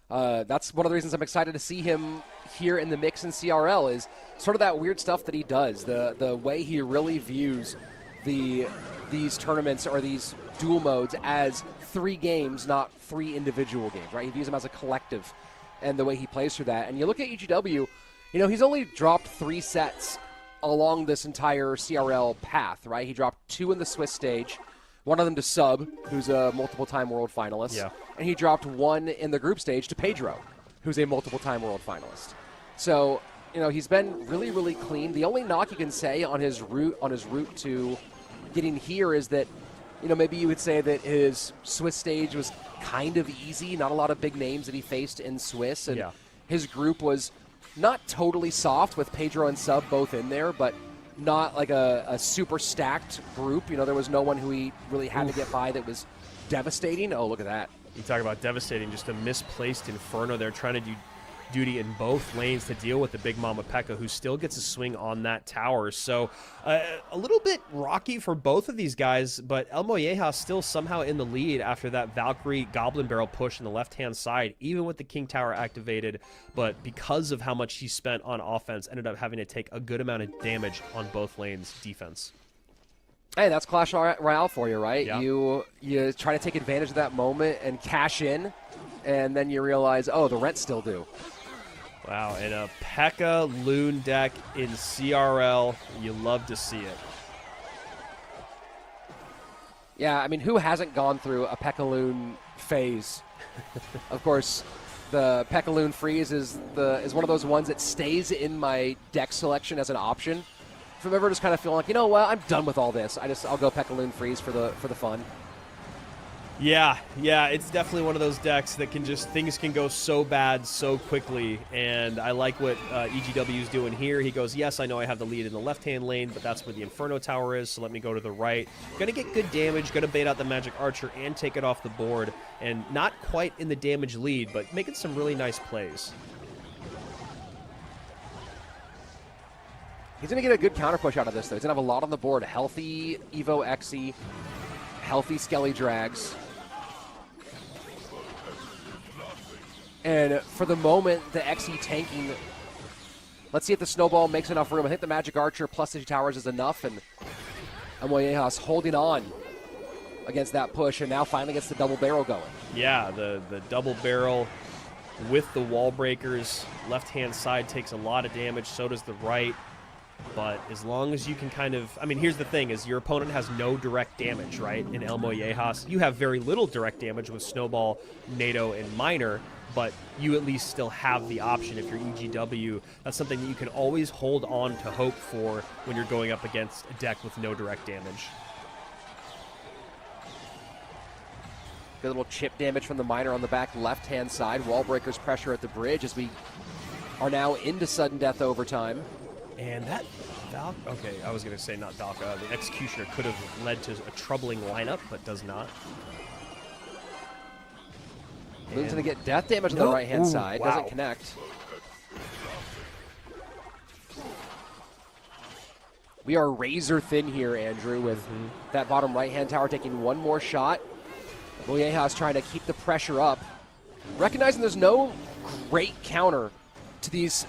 D: that's one of the reasons I'm excited to see him here in the mix in CRL, is sort of that weird stuff that he does, the way he really views these tournaments or these duel modes as 3 games, not 3 individual games, right? He views them as a collective, and the way he plays through that. And you look at EGW, he's only dropped 3 sets along this entire CRL path, right? He dropped 2 in the Swiss stage, one of them to Sub, who's a multiple-time world finalist. Yeah. And he dropped 1 in the group stage to Pedro, who's a multiple-time world finalist. So, he's been really, really clean. The only knock you can say on his route to getting here is that, maybe you would say that his Swiss stage was kind of easy. Not a lot of big names that he faced in Swiss. And his group was not totally soft with Pedro and Sub both in there, but not like a super stacked group. There was no one who he really had to get by that was devastating. Oh, look at that.
C: You talk about devastating, just a misplaced Inferno there, trying to do duty in both lanes to deal with the Big Mama P.E.K.K.A, who still gets a swing on that tower. So a little bit rocky for both of these guys, but El Molleja still somehow in the lead after that Valkyrie Goblin Barrel push on the left-hand side, even with the King Tower activated. But because of how much he spent on offense, ended up having to take a good amount of damage on both lanes' defense.
D: Hey, that's Clash Royale for you, right?
C: Yeah.
D: You try to take advantage of that moment and cash in, and then you realize, oh, the rent's still due.
C: Wow, and a P.E.K.K.A Loon deck in CRL. You love to see it.
D: Yeah, I mean, who hasn't gone through a P.E.K.K.A Loon phase? Of course, the P.E.K.K.A Loon freeze is one of those ones that stays in my deck selection as an option. If I'm ever just kind of feeling like, you know what, I'm done with all this. I'll go P.E.K.K.A Loon freeze for the fun.
C: Yeah, it's definitely one of those decks that things can go so bad so quickly, and I like what EGW is doing here. He goes, yes, I know I have the lead in the left-hand lane, but that's where the Inferno Tower is, so let me go to the right. Gonna get good damage, gonna bait out the Magic Archer and take it off the board, and not quite in the damage lead, but making some really nice plays.
D: He's going to get a good counter push out of this, though. He's going to have a lot on the board. Healthy Evo Xe, healthy Skelly Drags. And for the moment, the Xe tanking. Let's see if the Snowball makes enough room. I think the Magic Archer plus the Towers is enough, and El Molleja's holding on against that push, and now finally gets the double barrel going.
C: Yeah, the double barrel with the wall breakers. Left-hand side takes a lot of damage, so does the right. But as long as you can kind of, I mean, here's the thing, is your opponent has no direct damage, right? In El Mollejas, you have very little direct damage with Snowball, NATO, and Miner, but you at least still have the option if you're EGW. That's something that you can always hold on to hope for when you're going up against a deck with no direct damage.
D: Good little chip damage from the Miner on the back left-hand side. Wall breakers pressure at the bridge as we are now into sudden death overtime.
C: And that okay, I was going to say not Valka. The Executioner could have led to a troubling lineup, but does not.
D: Loon's going to get death damage on the right-hand side.
C: Wow.
D: Doesn't connect. We are razor thin here, Andrew, with that bottom right-hand tower taking one more shot. Molleja's trying to keep the pressure up. Recognizing there's no great counter to these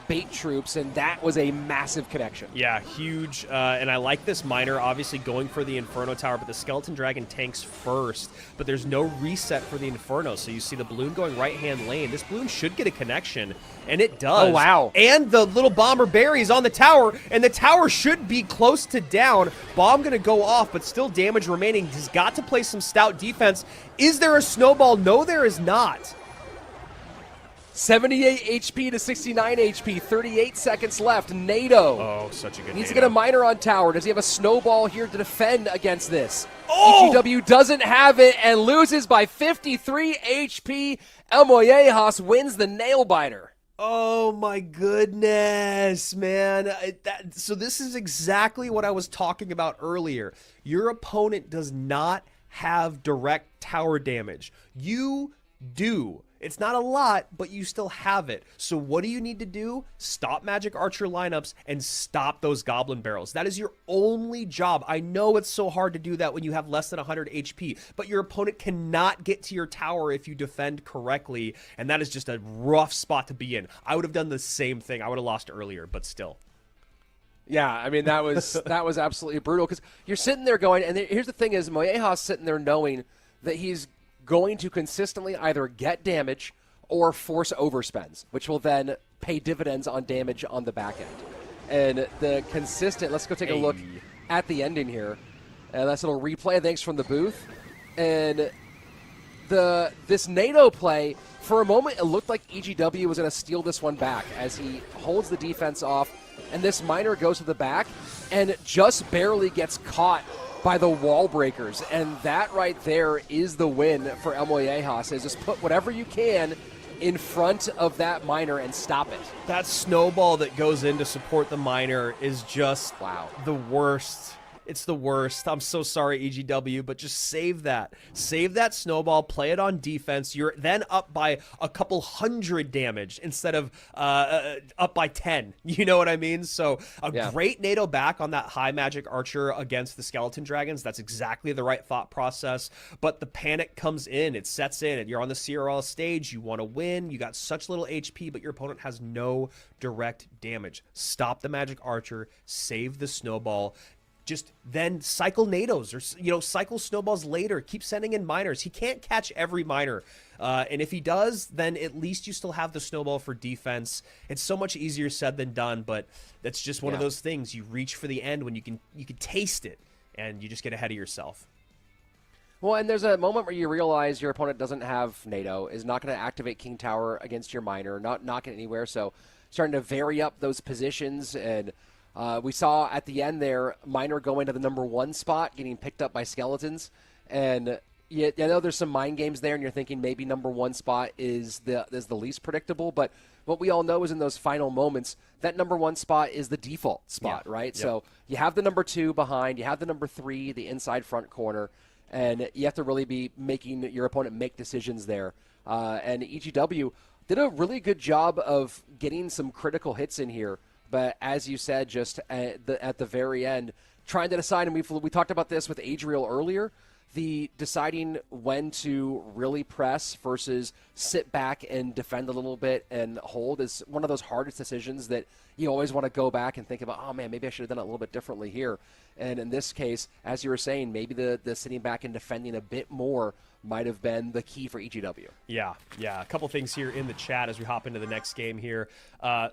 D: bait troops, and that was a massive connection.
C: Yeah, huge. And I like this Miner obviously going for the Inferno Tower, but the Skeleton Dragon tanks first. But there's no reset for the Inferno, so you see the balloon going right-hand lane. This balloon should get a connection, and it does.
D: Oh, wow.
C: And the little bomber berries on the tower, and the tower should be close to down. Bomb going to go off, but still damage remaining. He's got to play some stout defense. Is there a snowball? No, there is not.
D: 78 HP to 69 HP, 38 seconds left. NATO.
C: Oh, such a good
D: Needs to
C: NATO.
D: get a Miner on tower. Does he have a snowball here to defend against this?
C: Oh!
D: EGW doesn't have it and loses by 53 HP. El Mollejas wins the nail biter.
C: Oh my goodness, man. So this is exactly what I was talking about earlier. Your opponent does not have direct tower damage. You do. It's not a lot, but you still have it. So what do you need to do? Stop Magic Archer lineups and stop those Goblin Barrels. That is your only job. I know it's so hard to do that when you have less than 100 HP, but your opponent cannot get to your tower if you defend correctly, and that is just a rough spot to be in. I would have done the same thing. I would have lost earlier, but still.
D: Yeah, I mean, that was absolutely brutal because you're sitting there going, and here's the thing is, Molleja's sitting there knowing that he's going to consistently either get damage or force overspends, which will then pay dividends on damage on the back end. And the consistent, let's go take a look at the ending here. And that's a little replay, thanks from the booth. And this NATO play, for a moment, it looked like EGW was going to steal this one back as he holds the defense off. And this Miner goes to the back and just barely gets caught by the wall breakers, and that right there is the win for El Mollejas, is just put whatever you can in front of that Miner and stop it.
C: That snowball that goes in to support the Miner is just
D: wow.
C: the worst. It's the worst. I'm so sorry, EGW, but just save that. Save that snowball, play it on defense. You're then up by a couple hundred damage instead of up by 10. You know what I mean? So great NATO back on that high magic archer against the skeleton dragons. That's exactly the right thought process. But the panic comes in. It sets in. And you're on the CRL stage. You want to win. You got such little HP, but your opponent has no direct damage. Stop the magic archer. Save the snowball. Just then cycle NATOs or, cycle snowballs later. Keep sending in minors. He can't catch every minor. And if he does, then at least you still have the snowball for defense. It's so much easier said than done, but that's just one of those things. You reach for the end when you can taste it, and you just get ahead of yourself.
D: Well, and there's a moment where you realize your opponent doesn't have NATO, is not going to activate King Tower against your minor, not knocking anywhere, so starting to vary up those positions, and we saw at the end there, minor going to the number 1 spot, getting picked up by skeletons, and I know there's some mind games there, and you're thinking maybe number 1 spot is the least predictable, but what we all know is in those final moments, that number 1 spot is the default spot, right? Yep. So you have the number 2 behind, you have the number 3, the inside front corner, and you have to really be making your opponent make decisions there. And EGW did a really good job of getting some critical hits in here, but as you said, just at the very end, trying to decide, and we talked about this with Adriel earlier, the deciding when to really press versus sit back and defend a little bit and hold is one of those hardest decisions that you always want to go back and think about, oh man, maybe I should have done it a little bit differently here. And in this case, as you were saying, maybe the sitting back and defending a bit more might have been the key for EGW.
C: Yeah. A couple things here in the chat as we hop into the next game here.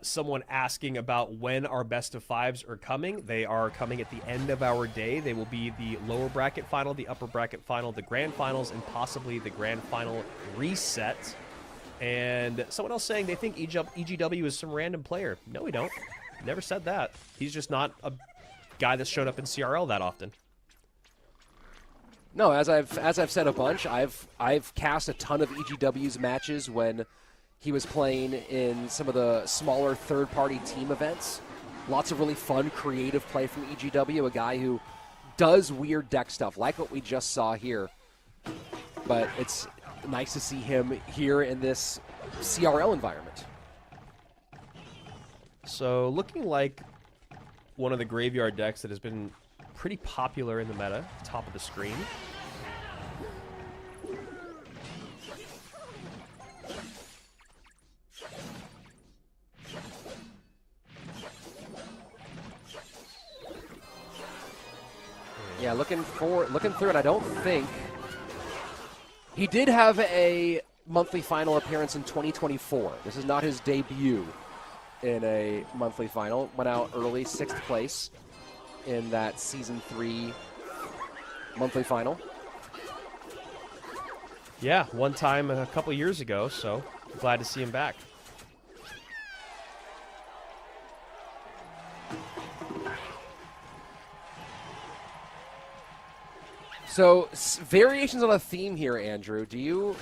C: Someone asking about when our best of 5s are coming. They are coming at the end of our day. They will be the lower bracket final, the upper bracket final, the grand finals, and possibly the grand final reset. And someone else saying they think EGW is some random player. No, we don't. Never said that. He's just not a guy that's shown up in CRL that often.
D: No, as I've said a bunch, I've cast a ton of EGW's matches when he was playing in some of the smaller third-party team events. Lots of really fun, creative play from EGW, a guy who does weird deck stuff, like what we just saw here. But it's nice to see him here in this CRL environment.
C: So looking like one of the graveyard decks that has been pretty popular in the meta, top of the screen.
D: Yeah, looking through it, I don't think he did have a monthly final appearance in 2024. This is not his debut in a monthly final. Went out early, 6th place in that Season 3 monthly final.
C: Yeah, one time a couple years ago, so glad to see him back.
D: So, variations on a theme here, Andrew. Do you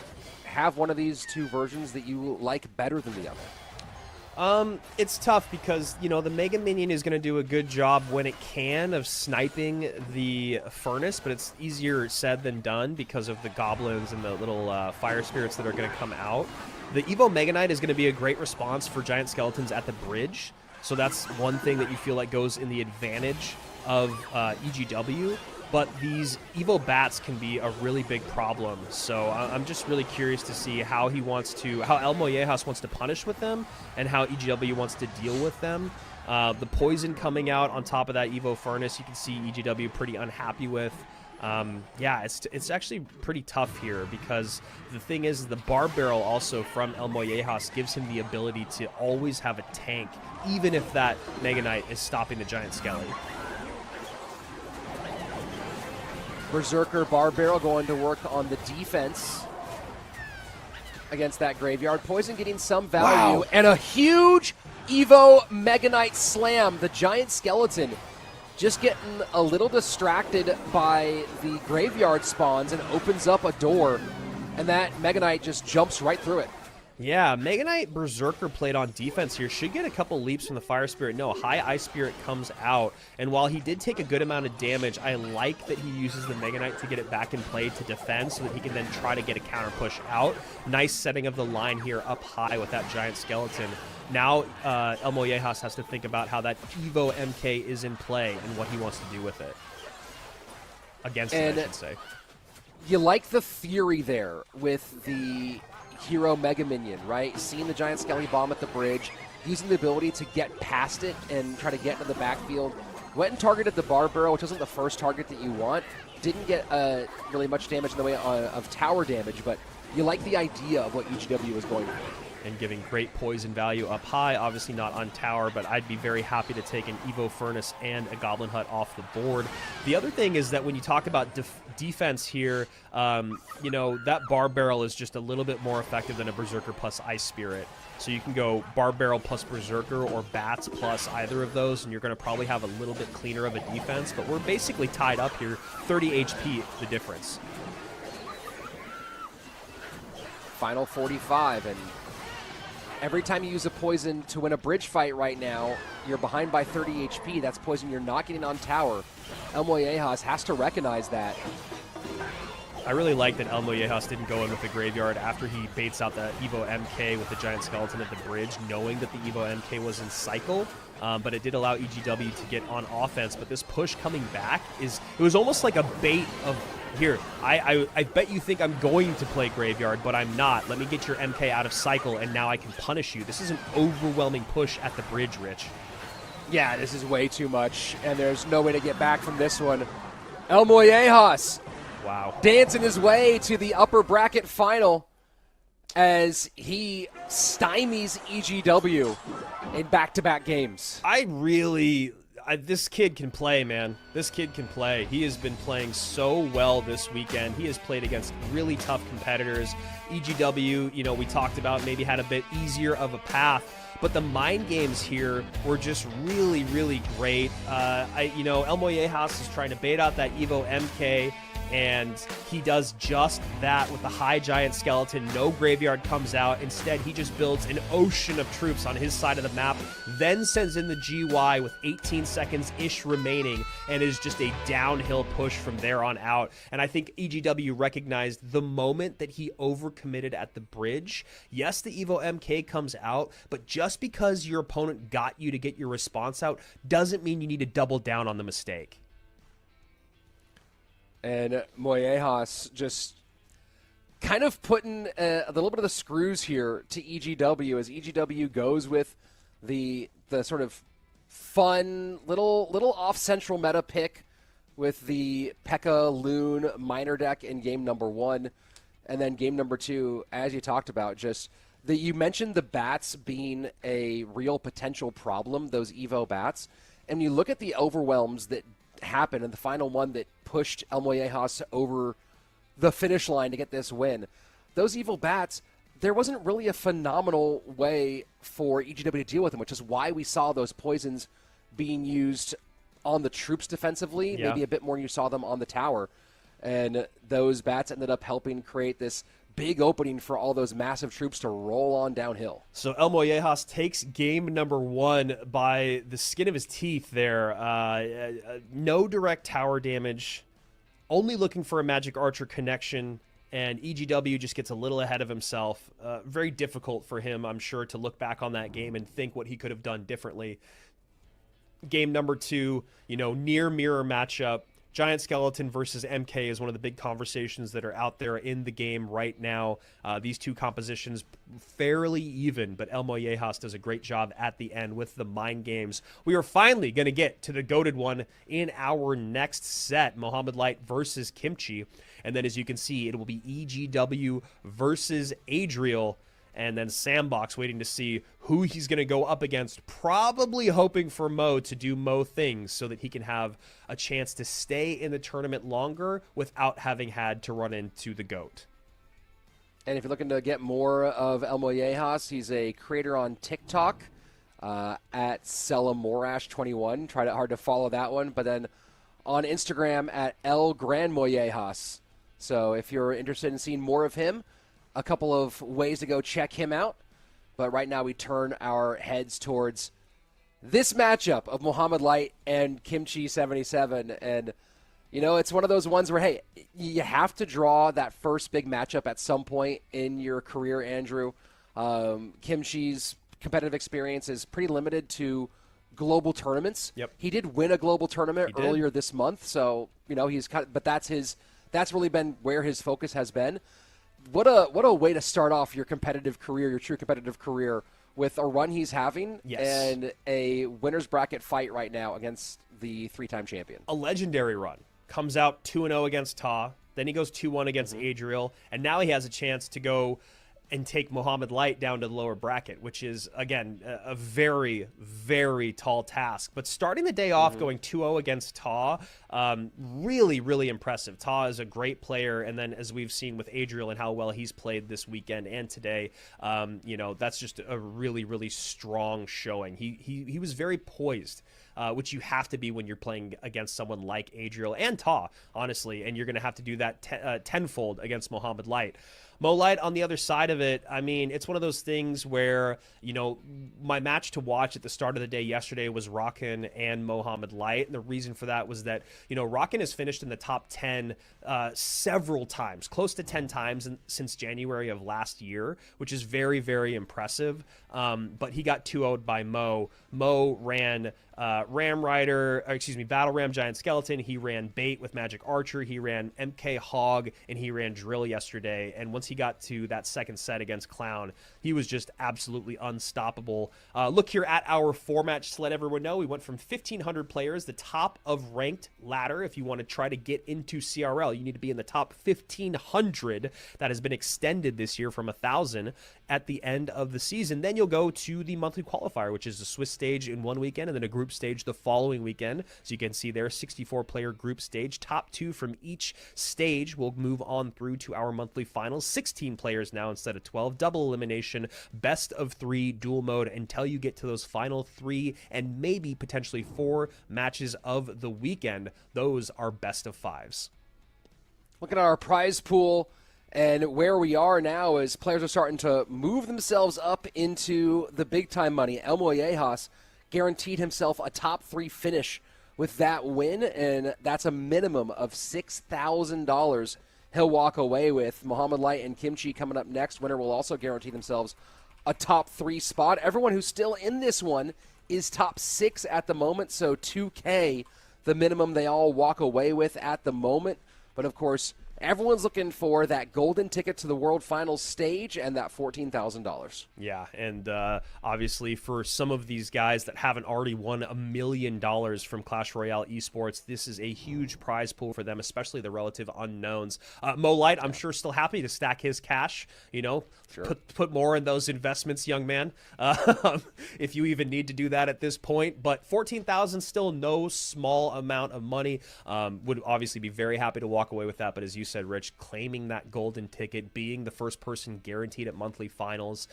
D: have one of these two versions that you like better than the other?
C: It's tough because, the Mega Minion is going to do a good job when it can of sniping the Furnace, but it's easier said than done because of the goblins and the little fire spirits that are going to come out. The Evo Mega Knight is going to be a great response for giant skeletons at the bridge, so that's one thing that you feel like goes in the advantage of EGW. But these Evo Bats can be a really big problem, so I'm just really curious to see how El Mollejas wants to punish with them and how EGW wants to deal with them. The poison coming out on top of that Evo Furnace, you can see EGW pretty unhappy with. It's actually pretty tough here because the thing is the Bar Barrel also from El Mollejas gives him the ability to always have a tank, even if that Mega Knight is stopping the Giant Skelly.
D: Berserker Bar Barrel going to work on the defense against that graveyard. Poison getting some value. Wow. And a huge Evo Mega Knight slam. The giant skeleton just getting a little distracted by the graveyard spawns and opens up a door. And that Mega Knight just jumps right through it.
C: Yeah, Mega Knight Berserker played on defense here. Should get a couple leaps from the Fire Spirit. No, High Ice Spirit comes out. And while he did take a good amount of damage, I like that he uses the Mega Knight to get it back in play to defend so that he can then try to get a counter push out. Nice setting of the line here up high with that giant skeleton. Now El Mollejas has to think about how that Evo MK is in play and what he wants to do with it. Against it, I should say.
D: You like the theory there with the hero Mega Minion, right? Seeing the giant Skelly Bomb at the bridge, using the ability to get past it and try to get into the backfield. Went and targeted the Bar Barrel, which wasn't the first target that you want. Didn't get really much damage in the way of tower damage, but you like the idea of what EGW was going for.
C: And giving great poison value up high, obviously not on tower, but I'd be very happy to take an Evo Furnace and a Goblin Hut off the board. The other thing is that when you talk about defense here, you know, that Bar Barrel is just a little bit more effective than a Berserker plus Ice Spirit. So you can go Bar Barrel plus Berserker or Bats plus either of those, and you're going to probably have a little bit cleaner of a defense, but we're basically tied up here, 30 HP the difference.
D: Final 45, and every time you use a poison to win a bridge fight right now, you're behind by 30 HP. That's poison you're not getting on tower. El Mollejas has to recognize that.
C: I really like that El Mollejas didn't go in with the Graveyard after he baits out the Evo MK with the giant skeleton at the bridge, knowing that the Evo MK was in cycle. But it did allow EGW to get on offense. But this push coming back it was almost like a bait of, here, I bet you think I'm going to play Graveyard, but I'm not. Let me get your MK out of cycle, and now I can punish you. This is an overwhelming push at the bridge, Rich.
D: Yeah, this is way too much, and there's no way to get back from this one. El Mollejas,
C: wow,
D: dancing his way to the upper bracket final as he stymies EGW in back-to-back games.
C: This kid can play, man. This kid can play. He has been playing so well this weekend. He has played against really tough competitors. EGW, you know, we talked about maybe had a bit easier of a path, but the mind games here were just really, really great. El Mollejas is trying to bait out that Evo MK, and he does just that with the high giant skeleton. No Graveyard comes out. Instead, he just builds an ocean of troops on his side of the map, then sends in the GY with 18 seconds-ish remaining, and is just a downhill push from there on out. And I think EGW recognized the moment that he overcommitted at the bridge. Yes, the Evo MK comes out, but just because your opponent got you to get your response out doesn't mean you need to double down on the mistake.
D: And Mollejas just kind of putting a little bit of the screws here to EGW as EGW goes with the sort of fun little off-central meta pick with the P.E.K.K.A. Loon minor deck in game number 1. And then game number 2, as you talked about, you mentioned the bats being a real potential problem, those Evo bats. And you look at the overwhelms that happened in the final one that pushed El Mollejas over the finish line to get this win. Those evil bats, there wasn't really a phenomenal way for EGW to deal with them, which is why we saw those poisons being used on the troops defensively, maybe a bit more than you saw them on the tower. And those bats ended up helping create this big opening for all those massive troops to roll on downhill.
C: So El Mollejas takes game number 1 by the skin of his teeth there. No direct tower damage, only looking for a Magic Archer connection, and EGW just gets a little ahead of himself. Very difficult for him, I'm sure, to look back on that game and think what he could have done differently. Game number 2, near mirror matchup. Giant Skeleton versus MK is one of the big conversations that are out there in the game right now. These two compositions fairly even, but El Mollejas does a great job at the end with the mind games. We are finally going to get to the goated one in our next set, Mohamed Light versus Kimchi. And then as you can see, it will be EGW versus Adriel. And then Sandbox waiting to see who he's going to go up against, probably hoping for Mo to do Mo things so that he can have a chance to stay in the tournament longer without having had to run into the GOAT.
D: And if you're looking to get more of El Mollejas, he's a creator on TikTok at Selamorash21. Tried it hard to follow that one. But then on Instagram at El Gran Mollejas. So if you're interested in seeing more of him, a couple of ways to go check him out. But right now we turn our heads towards this matchup of Muhammad Light and Kimchi77. And, you know, it's one of those ones where, hey, you have to draw that first big matchup at some point in your career, Andrew. Kimchi's competitive experience is pretty limited to global tournaments.
C: Yep.
D: He did win a global tournament earlier this month, so, you know, but that's really been where his focus has been. What a way to start off your competitive career, your true competitive career, with a run he's having and a winner's bracket fight right now against the 3-time champion.
C: A legendary run. Comes out 2-0 against Ta, then he goes 2-1 against Adriel, and now he has a chance to go and take Muhammad Light down to the lower bracket, which is, again, a very, very tall task. But starting the day off going 2-0 against Ta, really, really impressive. Ta is a great player, and then as we've seen with Adriel and how well he's played this weekend and today, you know, that's just a really, really strong showing. He was very poised. Which you have to be when you're playing against someone like Adriel and Ta, honestly, and you're going to have to do that tenfold against Muhammad Light. Mo Light, on the other side of it, I mean, it's one of those things where, you know, my match to watch at the start of the day yesterday was Rockin and Muhammad Light, and the reason for that was that, you know, Rockin has finished in the top 10 several times, close to 10 times since January of last year, which is very, very impressive, but he got 2-0'd by Mo. Mo ran Battle Ram Giant Skeleton. He ran Bait with Magic Archer. He ran MK Hog, and he ran Drill yesterday. And once he got to that second set against Clown, he was just absolutely unstoppable. Look here at our format, just to let everyone know, we went from 1,500 players, the top of ranked ladder. If you want to try to get into CRL, you need to be in the top 1,500. That has been extended this year from 1,000 at the end of the season. Then you'll go to the monthly qualifier, which is a Swiss stage in one weekend and then a group stage the following weekend. So you can see there, 64-player group stage. Top 2 from each stage will move on through to our monthly finals. 16 players now instead of 12. Double elimination, best of 3 dual mode until you get to those final 3 and maybe potentially 4 matches of the weekend. Those are best of 5s.
D: Looking at our prize pool and where we are now is players are starting to move themselves up into the big-time money. El Mollejas guaranteed himself a top 3 finish with that win, and that's a minimum of $6,000 he'll walk away with. Muhammad Light and Kimchi coming up next. Winner will also guarantee themselves a top 3 spot. Everyone who's still in this one is top 6 at the moment, so $2K, the minimum they all walk away with at the moment. But, of course, everyone's looking for that golden ticket to the World Finals stage and that $14,000.
C: Yeah, and obviously for some of these guys that haven't already won $1 million from Clash Royale Esports, this is a huge prize pool for them, especially the relative unknowns. Mo Light, I'm sure, still happy to stack his cash, you know, put more in those investments, young man, if you even need to do that at this point. But $14,000, still no small amount of money. Would obviously be very happy to walk away with that, but as you said, Rich, claiming that golden ticket, being the first person guaranteed at monthly finals,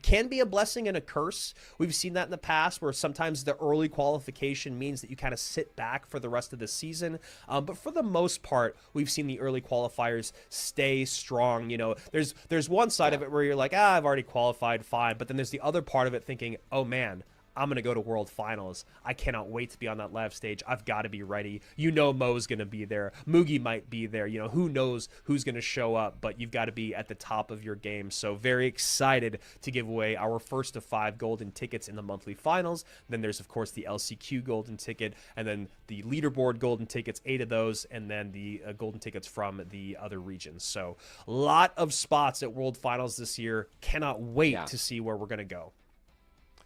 C: can be a blessing and a curse. We've seen that in the past where sometimes the early qualification means that you kind of sit back for the rest of the season. But for the most part, we've seen the early qualifiers stay strong. You know, there's one side of it where you're like, I've already qualified, fine. But then there's the other part of it thinking, oh man, I'm going to go to World Finals. I cannot wait to be on that live stage. I've got to be ready. You know Mo's going to be there. Mugi might be there. You know, who knows who's going to show up, but you've got to be at the top of your game. So very excited to give away our first of 5 golden tickets in the monthly finals. Then there's, of course, the LCQ golden ticket, and then the leaderboard golden tickets, 8 of those, and then the golden tickets from the other regions. So a lot of spots at World Finals this year. Cannot wait to see where we're going to go.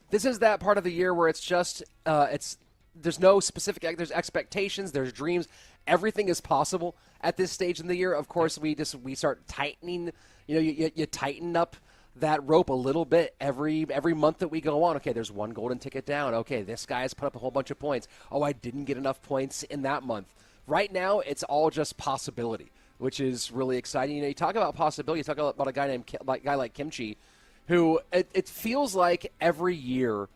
D: This is that part of the year where it's just, there's no specific, there's expectations, there's dreams. Everything is possible at this stage in the year. Of course, we start tightening, you know, you tighten up that rope a little bit every month that we go on. Okay, there's one golden ticket down. Okay, this guy has put up a whole bunch of points. Oh, I didn't get enough points in that month. Right now, it's all just possibility, which is really exciting. You know, you talk about possibility, you talk about a guy like Kimchi, who it feels like every year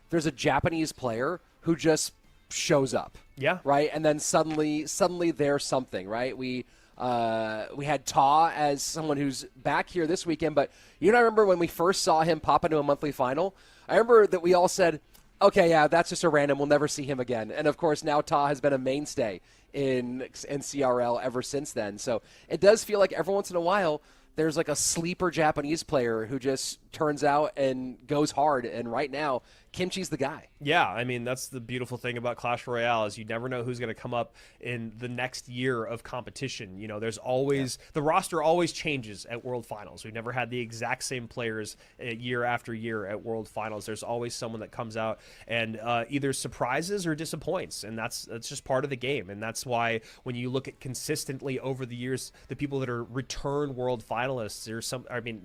D: there's a Japanese player who just shows up.
C: Yeah.
D: Right? And then suddenly there's something, right? We We had Ta as someone who's back here this weekend, but I remember when we first saw him pop into a monthly final, I remember that we all said, okay, yeah, that's just a random. We'll never see him again. And, of course, now Ta has been a mainstay in CRL ever since then. So it does feel like every once in a while there's like a sleeper Japanese player who just turns out and goes hard. And right now, Kimchi's the guy.
C: Yeah, I mean, that's the beautiful thing about Clash Royale is you never know who's going to come up in the next year of competition. You know, there's always the roster always changes at World Finals. We've never had the exact same players year after year at World Finals. There's always someone that comes out and either surprises or disappoints, and that's just part of the game. And that's why when you look at consistently over the years, the people that are return World Finalists,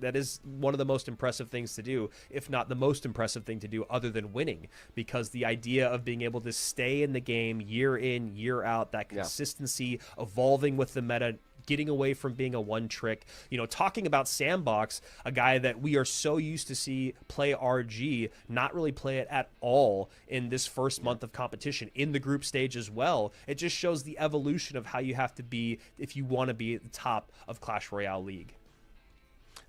C: that is one of the most impressive things to do, if not the most impressive thing to do, other than winning, because the idea of being able to stay in the game year in, year out, that consistency, evolving with the meta, getting away from being a one trick, talking about Sandbox, a guy that we are so used to see play RG, not really play it at all in this first month of competition, in the group stage as well. It just shows the evolution of how you have to be if you want to be at the top of Clash Royale League.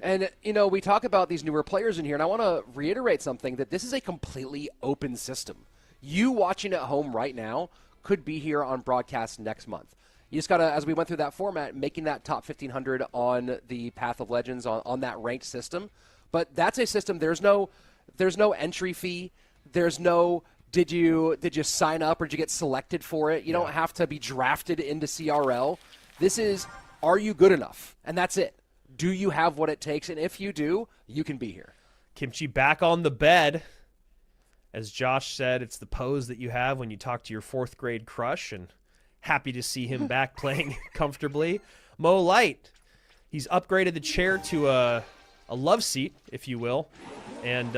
D: And, we talk about these newer players in here, and I want to reiterate something, that this is a completely open system. You watching at home right now could be here on broadcast next month. You just got to, as we went through that format, making that top 1,500 on the Path of Legends, on that ranked system. But that's a system, there's no entry fee. There's no, did you sign up or did you get selected for it? You don't have to be drafted into CRL. This is, are you good enough? And that's it. Do you have what it takes? And if you do, you can be here.
C: Kimchi back on the bed. As Josh said, it's the pose that you have when you talk to your 4th grade crush, and happy to see him back playing comfortably. Mo Light, he's upgraded the chair to a love seat, if you will. And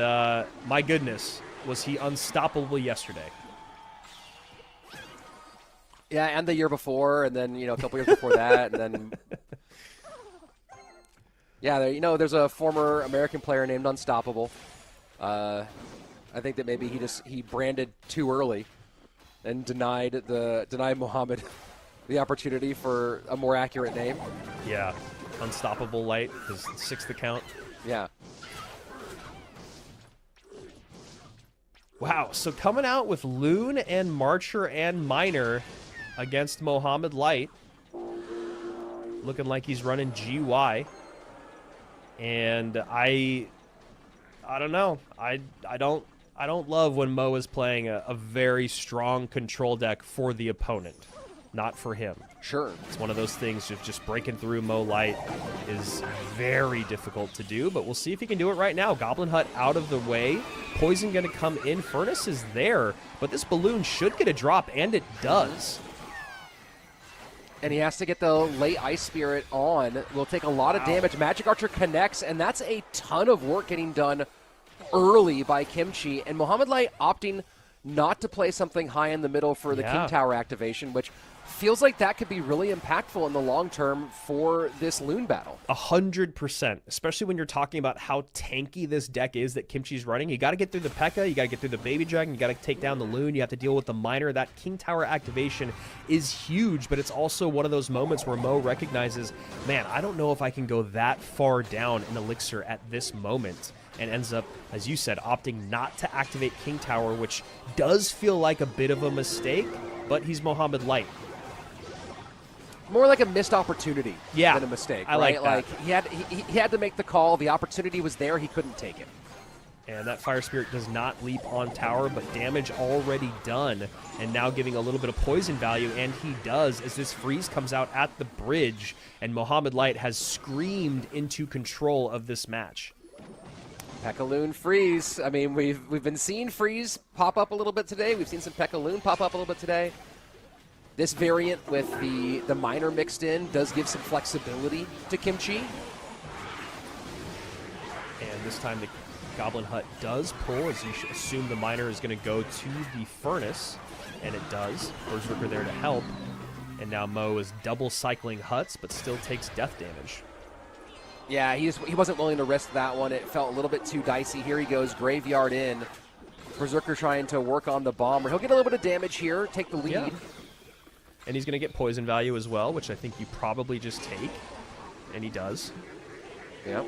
C: my goodness, was he unstoppable yesterday.
D: Yeah, and the year before, and then, a couple years before that, and then... Yeah, there's a former American player named Unstoppable. I think that maybe he branded too early and denied Muhammad the opportunity for a more accurate name.
C: Yeah, Unstoppable Light, his 6th account.
D: Yeah.
C: Wow, so coming out with Loon and Marcher and Miner against Muhammad Light. Looking like he's running GY. And I don't know. I don't love when Mo is playing a very strong control deck for the opponent, not for him.
D: Sure.
C: It's one of those things of just breaking through Mo Light is very difficult to do, but we'll see if he can do it right now. Goblin Hut out of the way. Poison going to come in. Furnace is there, but this balloon should get a drop, and it does.
D: And he has to get the late Ice Spirit on. Will take a lot of damage. Magic Archer connects, and that's a ton of work getting done early by Kimchi. And Muhammad Light opting not to play something high in the middle for the King Tower activation, which feels like that could be really impactful in the long term for this Loon battle.
C: 100%, especially when you're talking about how tanky this deck is that Kimchi's running. You got to get through the P.E.K.K.A, you got to get through the Baby Dragon, you got to take down the Loon, you have to deal with the Miner. That King Tower activation is huge, but it's also one of those moments where Mo recognizes, man, I don't know if I can go that far down in Elixir at this moment, and ends up, as you said, opting not to activate King Tower, which does feel like a bit of a mistake, but he's Muhammad Light.
D: More like a missed opportunity than a mistake.
C: I like that.
D: He had to make the call. The opportunity was there. He couldn't take it.
C: And that Fire Spirit does not leap on tower, but damage already done. And now giving a little bit of poison value, and he does as this freeze comes out at the bridge. And Muhammad Light has screamed into control of this match.
D: P.E.K.K.A Loon freeze. I mean, we've been seeing freeze pop up a little bit today. We've seen some P.E.K.K.A Loon pop up a little bit today. This variant with the Miner mixed in does give some flexibility to Kimchi.
C: And this time the Goblin Hut does pull, as you should assume the Miner is going to go to the Furnace, and it does. Berserker there to help. And now Mo is double cycling Huts, but still takes death damage.
D: Yeah, he wasn't willing to risk that one. It felt a little bit too dicey. Here he goes, Graveyard in. Berserker trying to work on the Bomber. He'll get a little bit of damage here, take the lead.
C: Yeah. And he's going to get poison value as well, which I think you probably just take. And he does.
D: Yep.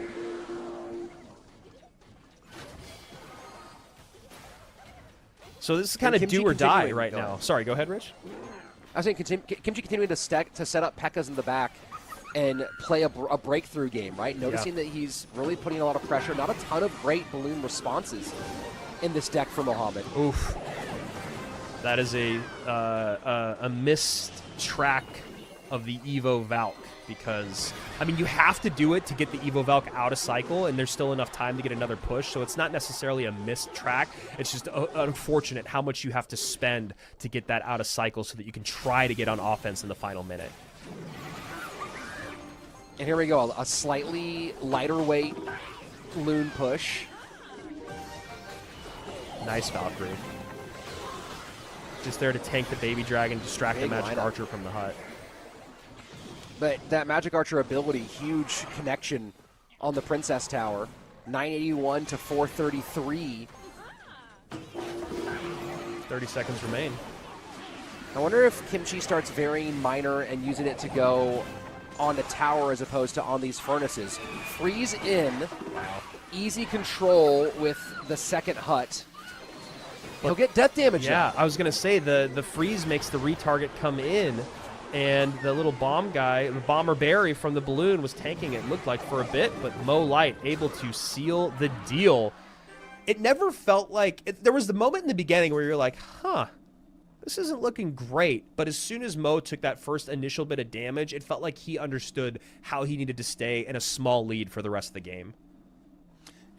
C: So this is kind of do or die right now. Sorry, go ahead, Rich.
D: I was saying Kimchi continuing to set up P.E.K.K.A.s in the back and play a breakthrough game, right? Noticing that he's really putting a lot of pressure. Not a ton of great balloon responses in this deck for Mohamed.
C: Oof. That is a missed track of the Evo Valk, because, I mean, you have to do it to get the Evo Valk out of cycle, and there's still enough time to get another push, so it's not necessarily a missed track. It's just unfortunate how much you have to spend to get that out of cycle so that you can try to get on offense in the final minute.
D: And here we go, a slightly lighter weight loon push.
C: Nice Valkyrie. Just there to tank the baby dragon, distract the magic archer from the hut.
D: But that magic archer ability, huge connection on the princess tower. 981 to 433.
C: 30 seconds remain.
D: I wonder if Kimchi starts varying Miner and using it to go on the tower as opposed to on these furnaces. Freeze in. Wow. Easy control with the second hut. He'll get death damage.
C: Yeah,
D: now.
C: I was going to say the freeze makes the retarget come in, and the little bomb guy, the bomber Barry from the balloon, was tanking it, looked like, for a bit, but Mo Light able to seal the deal. It never felt like there was the moment in the beginning where you're like, huh, this isn't looking great. But as soon as Mo took that first initial bit of damage, it felt like he understood how he needed to stay in a small lead for the rest of the game.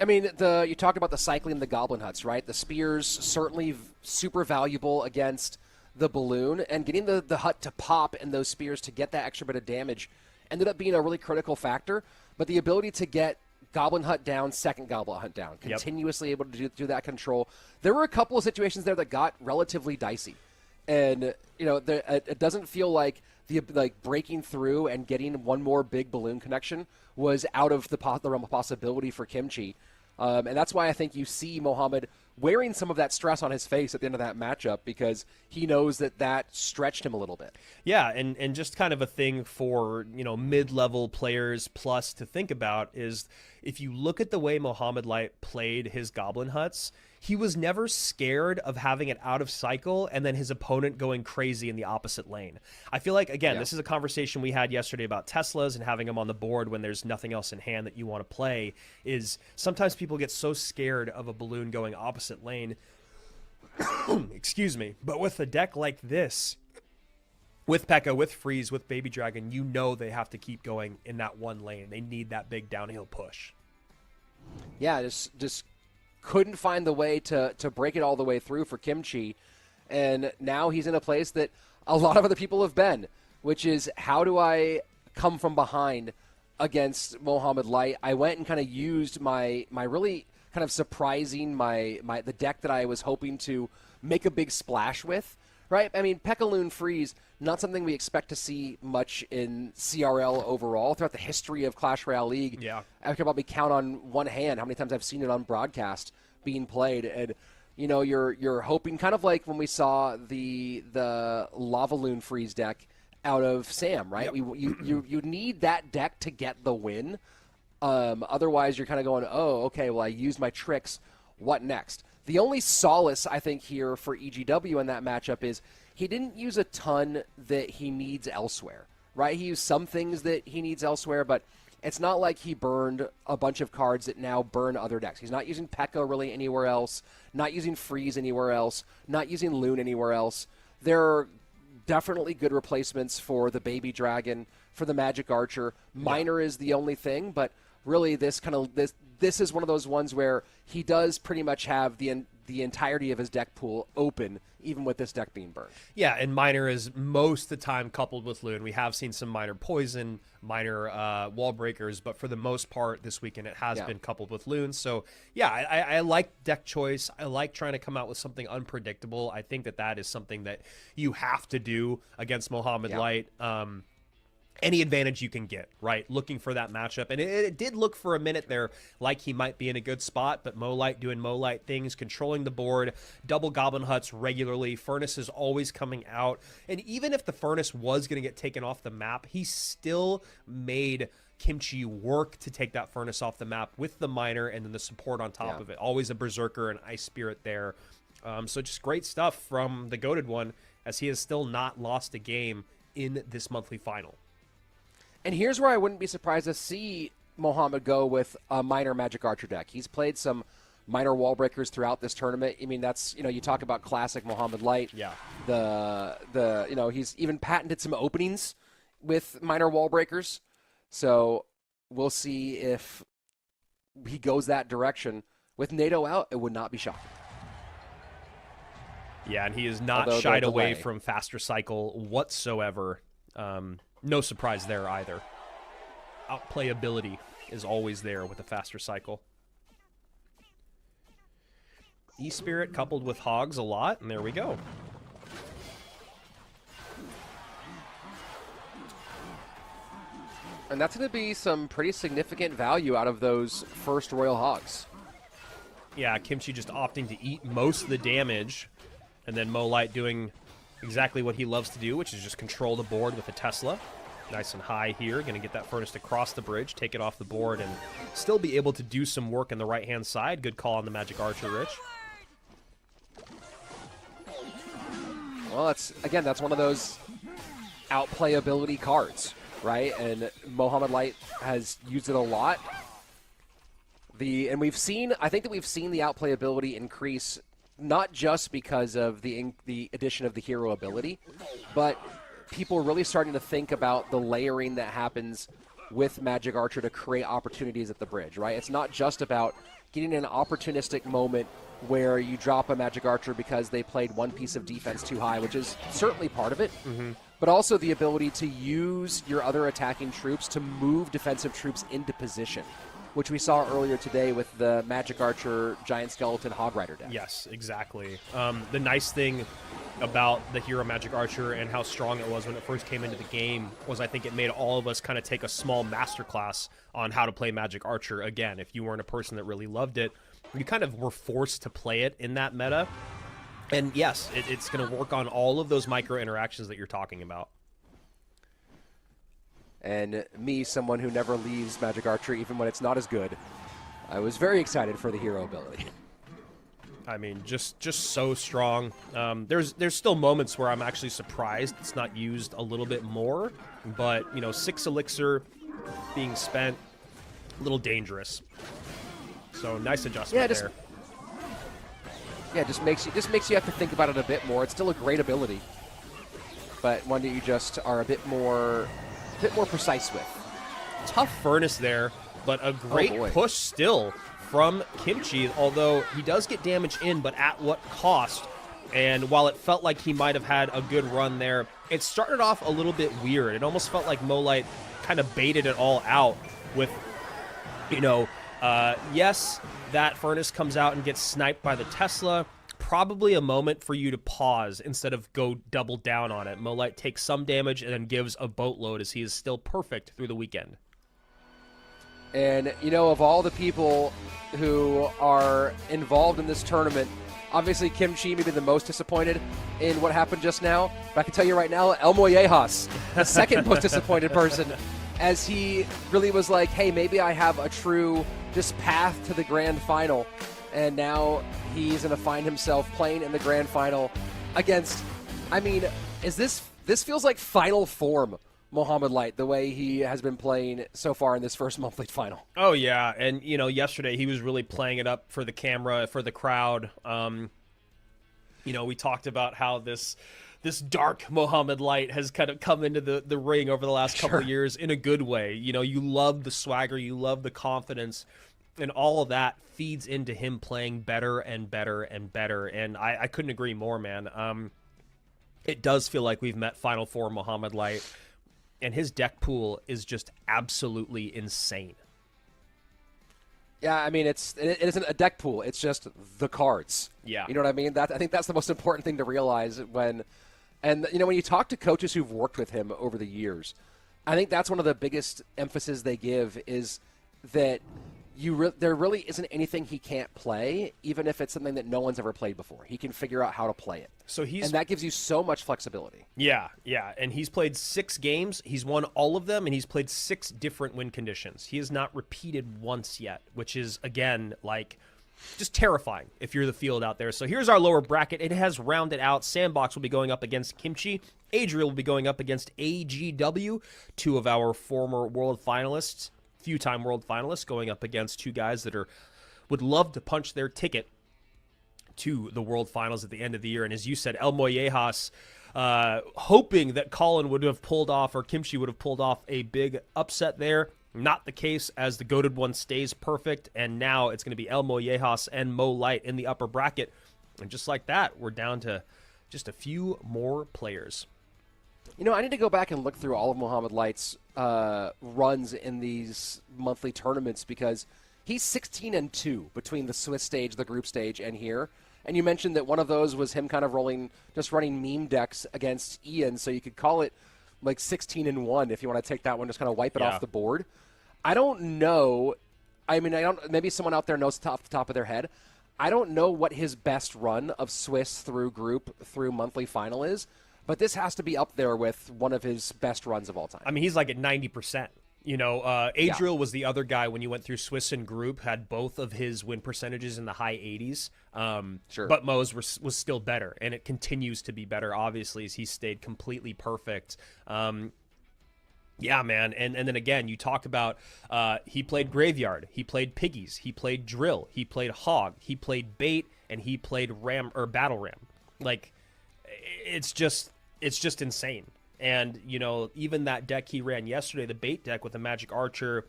D: I mean, you talked about the cycling the goblin huts, right? The spears certainly super valuable against the balloon, and getting the hut to pop and those spears to get that extra bit of damage ended up being a really critical factor. But the ability to get goblin hut down, second goblin hut down, continuously able to do that control. There were a couple of situations there that got relatively dicey, and you know, it doesn't feel like breaking through and getting one more big balloon connection was out of the realm of possibility for Kimchi. And that's why I think you see Mohamed wearing some of that stress on his face at the end of that matchup, because he knows that stretched him a little bit.
C: Yeah, and just kind of a thing for, you know, mid-level players plus to think about is if you look at the way Mohamed Light played his Goblin Huts, he was never scared of having it out of cycle and then his opponent going crazy in the opposite lane. I feel like, again, this is a conversation we had yesterday about Teslas and having them on the board when there's nothing else in hand that you want to play, is sometimes people get so scared of a balloon going opposite lane. Excuse me. But with a deck like this, with P.E.K.K.A., with Freeze, with Baby Dragon, you know they have to keep going in that one lane. They need that big downhill push.
D: Yeah, just couldn't find the way to break it all the way through for Kimchi. And now he's in a place that a lot of other people have been, which is, how do I come from behind against Mohamed Light? I went and kind of used my really kind of surprising, the deck that I was hoping to make a big splash with, right? I mean, P.E.K.K.A. Loon Freeze, not something we expect to see much in CRL overall throughout the history of Clash Royale League.
C: Yeah.
D: I could probably count on one hand how many times I've seen it on broadcast being played. And, you know, you're hoping, kind of like when we saw the Lava Loon Freeze deck out of Sam, right?
C: Yep.
D: You need that deck to get the win. Otherwise, you're kind of going, oh, okay, well, I used my tricks. What next? The only solace, I think, here for EGW in that matchup is he didn't use a ton that he needs elsewhere, right? He used some things that he needs elsewhere, but it's not like he burned a bunch of cards that now burn other decks. He's not using P.E.K.K.A. really anywhere else, not using Freeze anywhere else, not using Loon anywhere else. There are definitely good replacements for the Baby Dragon, for the Magic Archer. Miner is the only thing, but really this is one of those ones where he does pretty much have the entirety of his deck pool open, even with this deck being burned.
C: Yeah, and Miner is most of the time coupled with Loon. We have seen some Miner Poison, Miner Wall Breakers, but for the most part this weekend it has been coupled with Loon. So, yeah, I like deck choice. I like trying to come out with something unpredictable. I think that is something that you have to do against Mohamed Light. any advantage you can get, right? Looking for that matchup. And it did look for a minute there like he might be in a good spot, but Molite doing Molite things, controlling the board, double Goblin Huts regularly. Furnace is always coming out. And even if the Furnace was going to get taken off the map, he still made Kimchi work to take that Furnace off the map with the Miner and then the support on top of it. Always a Berserker and Ice Spirit there. So just great stuff from the Goated One, as he has still not lost a game in this monthly final.
D: And here's where I wouldn't be surprised to see Mohamed go with a Miner Magic Archer deck. He's played some Miner wall breakers throughout this tournament. I mean, that's, you talk about classic Mohamed Light.
C: Yeah.
D: He's even patented some openings with Miner wall breakers. So we'll see if he goes that direction. With NATO out, it would not be shocking.
C: Yeah, and he is not shied away from faster cycle whatsoever. No surprise there either. Outplayability is always there with a faster cycle. E-Spirit coupled with Hogs a lot, and there we go.
D: And that's going to be some pretty significant value out of those first Royal Hogs.
C: Yeah, Kimchi just opting to eat most of the damage, and then Molite doing exactly what he loves to do, which is just control the board with a Tesla. Nice and high here. Going to get that Furnace to cross the bridge, take it off the board, and still be able to do some work in the right-hand side. Good call on the Magic Archer, Rich.
D: Well, that's one of those outplayability cards, right? And Mohamed Light has used it a lot. I think that we've seen the outplayability increase not just because of the addition of the hero ability, but people are really starting to think about the layering that happens with Magic Archer to create opportunities at the bridge, right? It's not just about getting an opportunistic moment where you drop a Magic Archer because they played one piece of defense too high, which is certainly part of it, but also the ability to use your other attacking troops to move defensive troops into position, which we saw earlier today with the Magic Archer Giant Skeleton Hog Rider deck.
C: Yes, exactly. The nice thing about the Hero Magic Archer and how strong it was when it first came into the game was I think it made all of us kind of take a small masterclass on how to play Magic Archer. Again, if you weren't a person that really loved it, you kind of were forced to play it in that meta. And yes, it's going to work on all of those micro interactions that you're talking about.
D: And me, someone who never leaves Magic Archer even when it's not as good, I was very excited for the hero ability.
C: I mean, just so strong. There's still moments where I'm actually surprised it's not used a little bit more, but 6 elixir being spent, a little dangerous. So nice adjustment there.
D: Yeah, just makes you have to think about it a bit more. It's still a great ability, but one that you just are a bit more precise with.
C: Tough Furnace there, but a great push still from Kimchi, although he does get damage in, but at what cost? And while it felt like he might have had a good run there, it started off a little bit weird. It almost felt like Molite kind of baited it all out with, yes, that Furnace comes out and gets sniped by the Tesla. Probably a moment for you to pause instead of go double down on it. Molite takes some damage and then gives a boatload as he is still perfect through the weekend.
D: And, of all the people who are involved in this tournament, obviously Kimchi may be the most disappointed in what happened just now. But I can tell you right now, El Moyejas, the second most disappointed person, as he really was like, hey, maybe I have a true just path to the grand final. And now he's going to find himself playing in the grand final against, this feels like final form Mohamed Light, the way he has been playing so far in this first monthly final.
C: Oh, yeah. And, yesterday he was really playing it up for the camera, for the crowd. We talked about how this dark Mohamed Light has kind of come into the ring over the last couple of years in a good way. You love the swagger, you love the confidence, and all of that feeds into him playing better and better and better. And I couldn't agree more, man. It does feel like we've met Final Four Mohamed Light. And his deck pool is just absolutely insane.
D: Yeah, it isn't a deck pool. It's just the cards.
C: Yeah.
D: You know what I mean? I think that's the most important thing to realize when you talk to coaches who've worked with him over the years, I think that's one of the biggest emphasis they give is that there really isn't anything he can't play, even if it's something that no one's ever played before. He can figure out how to play it. And that gives you so much flexibility.
C: Yeah. And he's played 6 games. He's won all of them, and he's played 6 different win conditions. He has not repeated once yet, which is, again, like, just terrifying if you're the field out there. So here's our lower bracket. It has rounded out. Sandbox will be going up against Kimchi. Adriel will be going up against AGW, 2 of our former world finalists. Few-time world finalists going up against 2 guys that would love to punch their ticket to the world finals at the end of the year. And as you said, El Mollejas hoping that Colin would have pulled off, or Kimchi would have pulled off, a big upset there. Not the case, as the goated one stays perfect, and now it's going to be El Mollejas and Mo Light in the upper bracket. And just like that, we're down to just a few more players.
D: You know, I need to go back and look through all of Muhammad Light's runs in these monthly tournaments, because he's 16-2 between the Swiss stage, the group stage, and here. And you mentioned that one of those was him kind of running meme decks against Ian, so you could call it like 16-1 if you want to take that one, just kind of wipe it off the board. I don't know. I mean, maybe someone out there knows off the top of their head. I don't know what his best run of Swiss through group through monthly final is, but this has to be up there with one of his best runs of all time.
C: I mean, he's like at 90%. You know, Adriel was the other guy when you went through Swiss and group, had both of his win percentages in the high 80s.
D: Sure.
C: But Mo's was still better, and it continues to be better, obviously, as he stayed completely perfect. Yeah, man. And then again, you talk about he played Graveyard, he played Piggies, he played Drill, he played Hog, he played Bait, and he played Battle Ram. Like, it's just insane. And, you know, even that deck he ran yesterday, the Bait deck with the Magic Archer,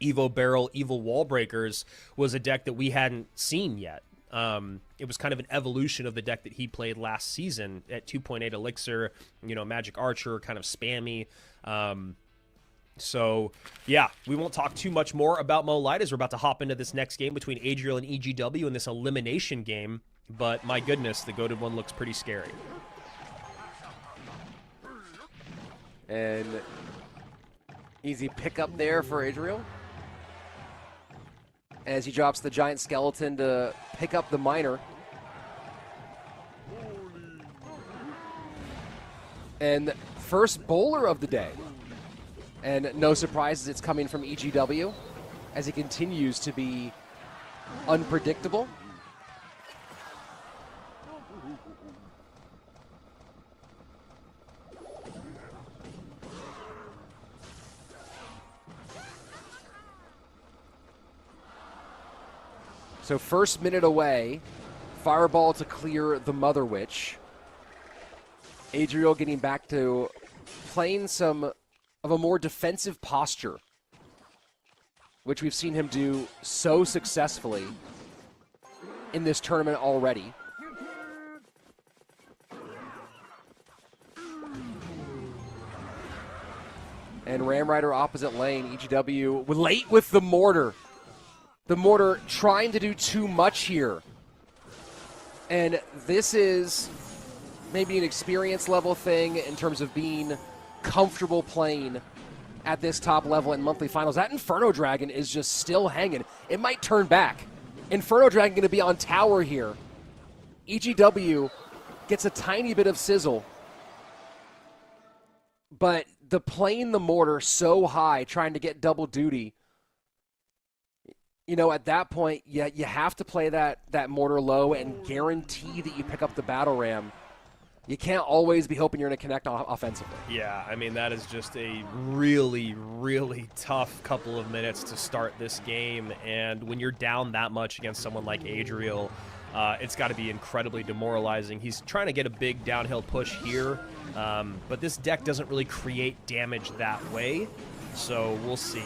C: Evo Barrel, Evil Wall Breakers, was a deck that we hadn't seen yet. It was kind of an evolution of the deck that he played last season at 2.8 Elixir, you know, Magic Archer, kind of spammy. So, yeah, we won't talk too much more about Mo Light as we're about to hop into this next game between Adriel and EGW in this elimination game. But, my goodness, the goated one looks pretty scary.
D: And easy pickup there for Adriel, as he drops the giant skeleton to pick up the miner. And first bowler of the day. And no surprises, it's coming from EGW as he continues to be unpredictable. So first minute away, Fireball to clear the Mother Witch. Adriel getting back to playing some of a more defensive posture, which we've seen him do so successfully in this tournament already. And Ram Rider opposite lane, EGW late with the mortar. The mortar trying to do too much here. And this is maybe an experience level thing in terms of being comfortable playing at this top level in monthly finals. That Inferno Dragon is just still hanging. It might turn back. Inferno Dragon going to be on tower here. EGW gets a tiny bit of sizzle. But the playing the mortar so high, trying to get double duty, you know, at that point, you have to play that mortar low and guarantee that you pick up the battle ram. You can't always be hoping you're going to connect offensively.
C: Yeah, I mean, that is just a really, really tough couple of minutes to start this game. And when you're down that much against someone like Adriel, it's got to be incredibly demoralizing. He's trying to get a big downhill push here, but this deck doesn't really create damage that way. So we'll see.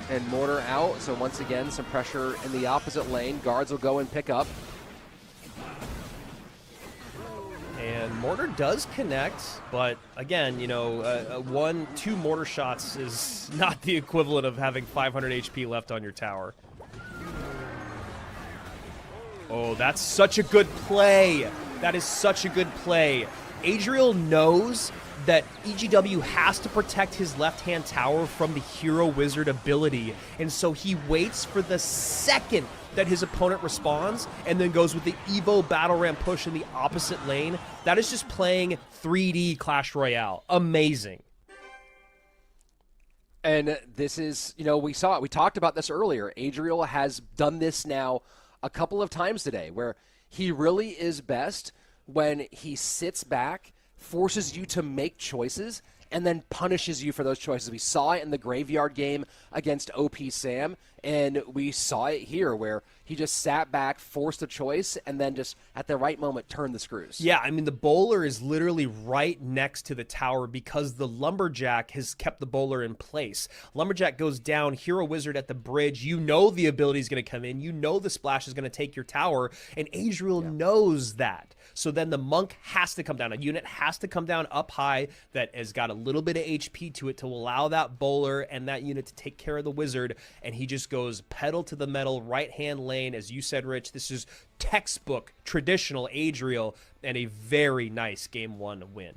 D: And mortar out, so once again, some pressure in the opposite lane. Guards will go and pick up.
C: And mortar does connect, but again, you know, 2 mortar shots is not the equivalent of having 500 HP left on your tower. Oh, that's such a good play. That is such a good play. Adriel knows that EGW has to protect his left-hand tower from the Hero Wizard ability, and so he waits for the second that his opponent responds and then goes with the Evo Battle Ram push in the opposite lane. That is just playing 3D Clash Royale. Amazing.
D: And this is, we saw it. We talked about this earlier. Adriel has done this now a couple of times today, where he really is best when he sits back, forces you to make choices, and then punishes you for those choices. We saw it in the Graveyard game against OP Sam, and we saw it here where he just sat back, forced a choice, and then just at the right moment turned the screws.
C: Yeah, I mean, the bowler is literally right next to the tower because the Lumberjack has kept the bowler in place. Lumberjack goes down, Hero Wizard at the bridge. You know the ability is going to come in. You know the splash is going to take your tower, and Adriel knows that. So then the Monk has to come down. A unit has to come down up high that has got a little bit of HP to it to allow that bowler and that unit to take care of the Wizard, and he just goes pedal to the metal, right-hand lane. As you said, Rich, this is textbook, traditional Adriel, and a very nice Game 1 win.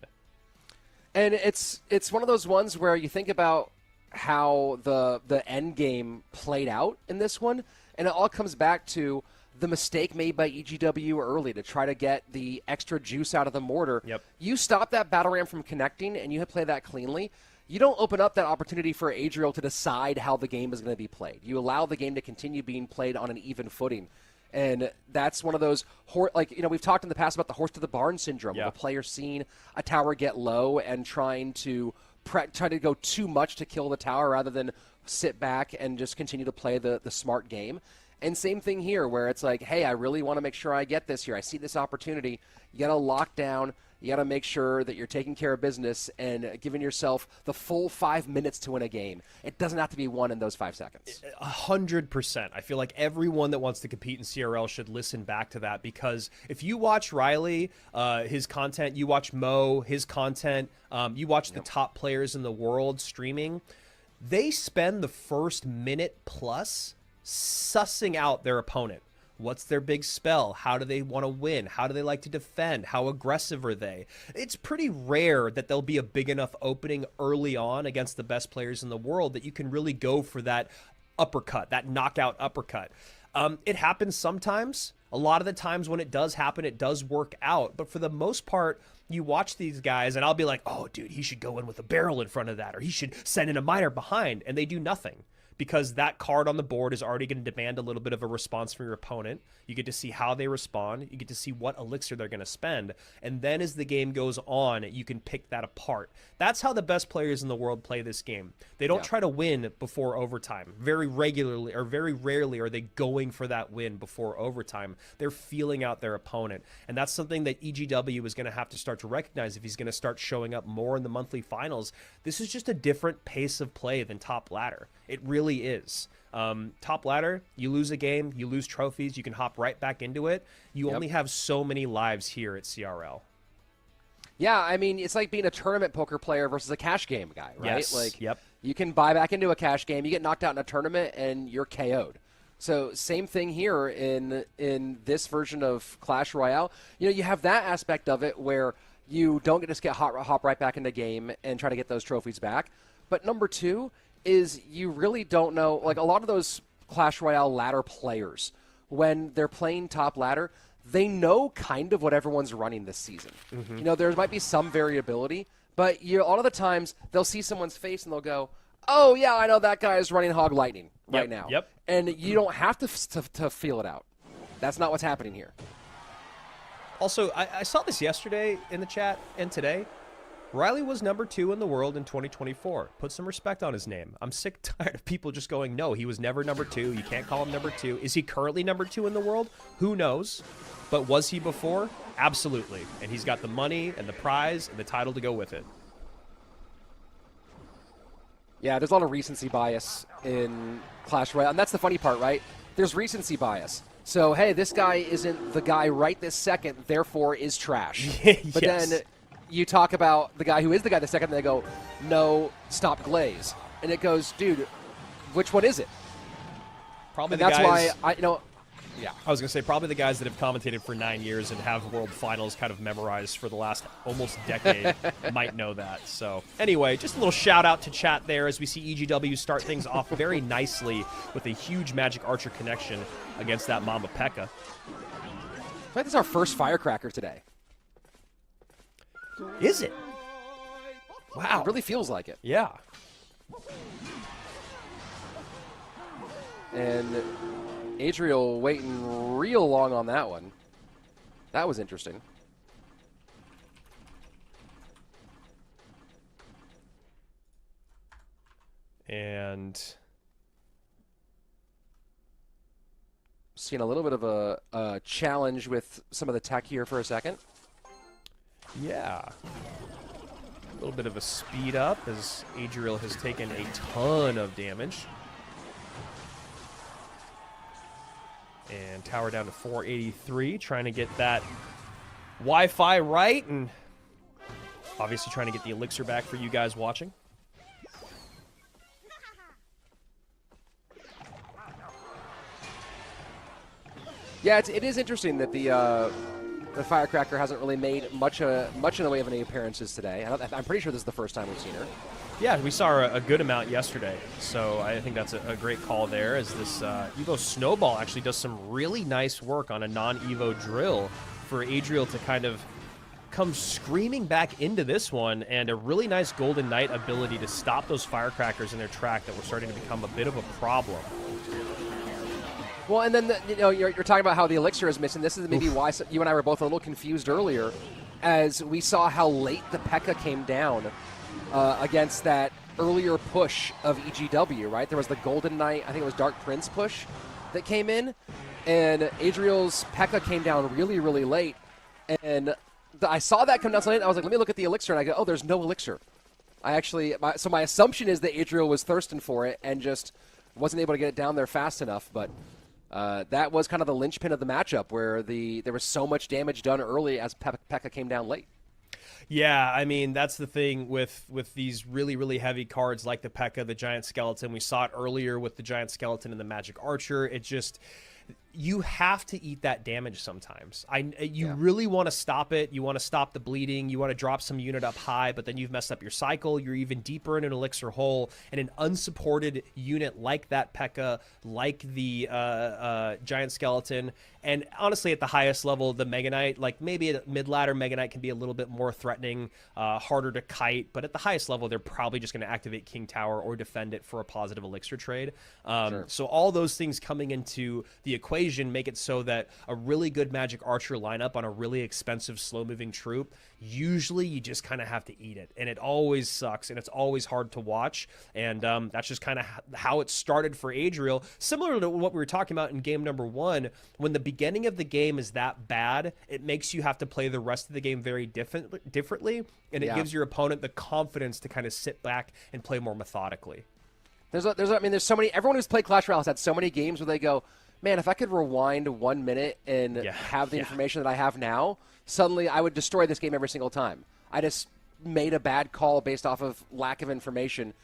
D: And it's one of those ones where you think about how the end game played out in this one, and it all comes back to the mistake made by EGW early to try to get the extra juice out of the mortar.
C: Yep.
D: You stop that battle ram from connecting, and you play that cleanly. You don't open up that opportunity for Adriel to decide how the game is going to be played. You allow the game to continue being played on an even footing. And that's one of those, we've talked in the past about the horse to the barn syndrome, where the player seeing a tower get low and trying to go too much to kill the tower rather than sit back and just continue to play the smart game. And same thing here, where it's like, hey, I really want to make sure I get this here. I see this opportunity. You got to lock down. You got to make sure that you're taking care of business and giving yourself the full 5 minutes to win a game. It doesn't have to be won in those 5 seconds.
C: 100%. I feel like everyone that wants to compete in CRL should listen back to that, because if you watch Riley, his content, you watch Mo, his content, you watch the top players in the world streaming, they spend the first minute plus sussing out their opponent. What's their big spell? How do they want to win? How do they like to defend? How aggressive are they? It's pretty rare that there'll be a big enough opening early on against the best players in the world that you can really go for that uppercut, that knockout uppercut. It happens sometimes. A lot of the times when it does happen, it does work out. But for the most part, you watch these guys and I'll be like, oh, dude, he should go in with a barrel in front of that, or he should send in a miner behind, and they do nothing. Because that card on the board is already going to demand a little bit of a response from your opponent. You get to see how they respond. You get to see what elixir they're going to spend. And then as the game goes on, you can pick that apart. That's how the best players in the world play this game. They don't try to win before overtime. Very regularly, or very rarely, are they going for that win before overtime. They're feeling out their opponent. And that's something that EGW is going to have to start to recognize if he's going to start showing up more in the monthly finals. This is just a different pace of play than top ladder. It really is. Top ladder, you lose a game, you lose trophies, you can hop right back into it. You only have so many lives here at CRL.
D: Yeah, I mean, it's like being a tournament poker player versus a cash game guy, right?
C: Yes.
D: Like,
C: Yep.
D: you can buy back into a cash game, you get knocked out in a tournament, and you're KO'd. So same thing here in this version of Clash Royale. You have that aspect of it where you don't get to hop right back into game and try to get those trophies back. But number two is you really don't know, like a lot of those Clash Royale ladder players, when they're playing top ladder, they know kind of what everyone's running this season. There might be some variability, but a lot of the times they'll see someone's face and they'll go, oh yeah, I know that guy is running Hog Lightning right now.
C: Yep.
D: And you don't have to feel it out. That's not what's happening here.
C: Also, I saw this yesterday in the chat and today. Riley was number 2 in the world in 2024. Put some respect on his name. I'm sick tired of people just going, no, he was never number 2. You can't call him number 2. Is he currently number 2 in the world? Who knows? But was he before? Absolutely. And he's got the money and the prize and the title to go with it.
D: Yeah, there's a lot of recency bias in Clash Royale. And that's the funny part, right? There's recency bias. So, hey, this guy isn't the guy right this second, therefore is trash. But then you talk about the guy who is the guy the second, and they go, no, stop Glaze. And it goes, dude, which one is it?
C: Probably
D: and
C: the
D: that's
C: guys...
D: why Yeah.
C: I was going to say, probably the guys that have commentated for 9 years and have World Finals kind of memorized for the last almost decade might know that. So anyway, just a little shout out to chat there as we see EGW start things off very nicely with a huge Magic Archer connection against that Mama P.E.K.K.A.
D: I think this is our first firecracker today.
C: Is it? Wow.
D: It really feels like it.
C: Yeah.
D: And Adriel waiting real long on that one. That was interesting.
C: And
D: seeing a little bit of a challenge with some of the tech here for a second.
C: yeah. A little bit of a speed up as Adriel has taken a ton of damage. And tower down to 483, trying to get that Wi-Fi right, and obviously trying to get the elixir back for you guys watching.
D: Yeah, it is interesting that the Firecracker hasn't really made much in the way of any appearances today. I'm pretty sure this is the first time we've seen her.
C: Yeah, we saw a good amount yesterday, so I think that's a great call there, as this Evo Snowball actually does some really nice work on a non-Evo drill for Adriel to kind of come screaming back into this one, and a really nice Golden Knight ability to stop those Firecrackers in their track that were starting to become a bit of a problem.
D: Well, and then you're talking about how the elixir is missing. This is maybe why you and I were both a little confused earlier, as we saw how late the P.E.K.K.A. came down against that earlier push of EGW, right? There was the Golden Knight, I think it was Dark Prince push that came in, and Adriel's P.E.K.K.A. came down really, really late. And I saw that come down so late, I was like, let me look at the elixir, and I go, oh, there's no elixir. So my assumption is that Adriel was thirsting for it and just wasn't able to get it down there fast enough, but that was kind of the linchpin of the matchup, where there was so much damage done early as P.E.K.K.A. came down late.
C: Yeah, I mean, that's the thing with these really, really heavy cards like the P.E.K.K.A., the Giant Skeleton. We saw it earlier with the Giant Skeleton and the Magic Archer. It just... you have to eat that damage sometimes. You really want to stop it. You want to stop the bleeding. You want to drop some unit up high, but then you've messed up your cycle. You're even deeper in an elixir hole. And an unsupported unit like that P.E.K.K.A., like the Giant Skeleton, and honestly at the highest level, the Mega Knight, like maybe a mid-ladder Mega Knight can be a little bit more threatening, harder to kite, but at the highest level, they're probably just going to activate King Tower or defend it for a positive elixir trade.
D: Sure.
C: So all those things coming into the equation make it so that a really good Magic Archer lineup on a really expensive slow-moving troop, usually you just kind of have to eat it, and it always sucks, and it's always hard to watch, and that's just kind of how it started for Adriel. Similar to what we were talking about in game number 1, when the beginning of the game is that bad, it makes you have to play the rest of the game very differently, and it gives your opponent the confidence to kind of sit back and play more methodically.
D: There's so many. Everyone who's played Clash Royale has had so many games where they go, man, if I could rewind 1 minute and have the information that I have now, suddenly I would destroy this game every single time. I just made a bad call based off of lack of information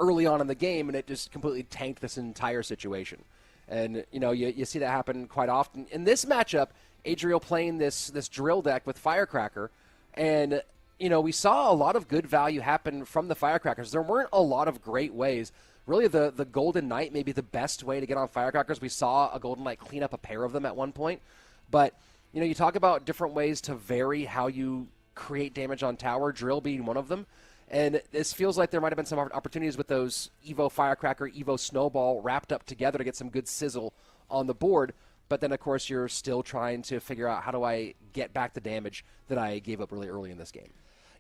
D: early on in the game, and it just completely tanked this entire situation. And, you see that happen quite often. In this matchup, Adriel playing this drill deck with Firecracker, and, we saw a lot of good value happen from the Firecrackers. There weren't a lot of great ways. Really, the Golden Knight may be the best way to get on Firecrackers. We saw a Golden Knight clean up a pair of them at one point. But, you talk about different ways to vary how you create damage on tower, drill being one of them. And this feels like there might have been some opportunities with those Evo Firecracker, Evo Snowball wrapped up together to get some good sizzle on the board. But then, of course, you're still trying to figure out how do I get back the damage that I gave up really early in this game.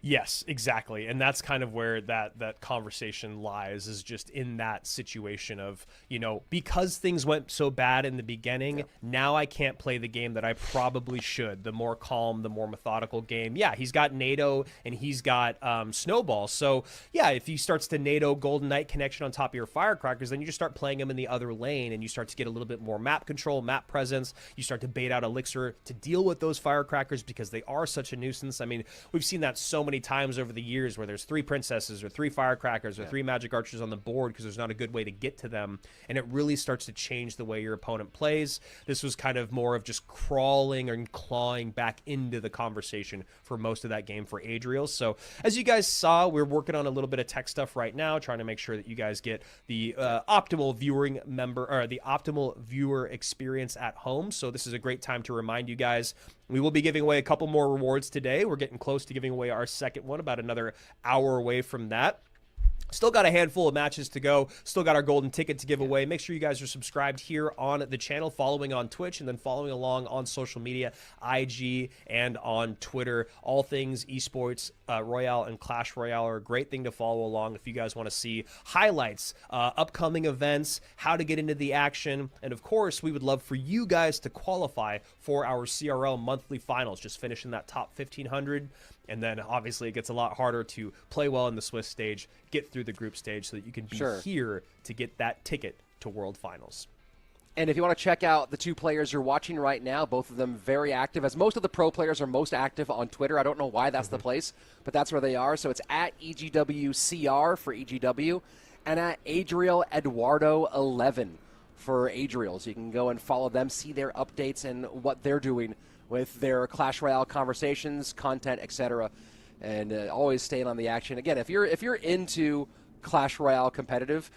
C: Yes, exactly. And that's kind of where that conversation lies, is just in that situation of, because things went so bad in the beginning, now I can't play the game that I probably should. The more calm, the more methodical game. Yeah, he's got NATO and he's got Snowball. So, yeah, if he starts to NATO Golden Knight connection on top of your Firecrackers, then you just start playing him in the other lane and you start to get a little bit more map control, map presence. You start to bait out Elixir to deal with those Firecrackers because they are such a nuisance. I mean, we've seen that so many many times over the years where there's 3 princesses or 3 firecrackers or 3 magic archers on the board because there's not a good way to get to them, and it really starts to change the way your opponent plays. This was kind of more of just crawling and clawing back into the conversation for most of that game for Adriel. So as you guys saw, we're working on a little bit of tech stuff right now, trying to make sure that you guys get the optimal viewer experience at home. So this is a great time to remind you guys, we will be giving away a couple more rewards today. We're getting close to giving away our second one, about another hour away from that. Still got a handful of matches to go. Still got our golden ticket to give away. Make sure you guys are subscribed here on the channel, following on Twitch, and then following along on social media, IG and on Twitter. All things esports, Royale and Clash Royale are a great thing to follow along if you guys want to see highlights, upcoming events, how to get into the action. And of course, we would love for you guys to qualify for our CRL monthly finals, just finishing that top 1,500. And then obviously it gets a lot harder to play well in the Swiss stage, get through the group stage so that you can be here to get that ticket to World Finals.
D: And if you want to check out the 2 players you're watching right now, both of them very active, as most of the pro players are most active on Twitter. I don't know why that's the place, but that's where they are. So it's at EGWCR for EGW and at Adriel Eduardo 11 for Adriel. So you can go and follow them, see their updates and what they're doing with their Clash Royale conversations, content, etc., and always staying on the action. Again, if you're into Clash Royale competitive,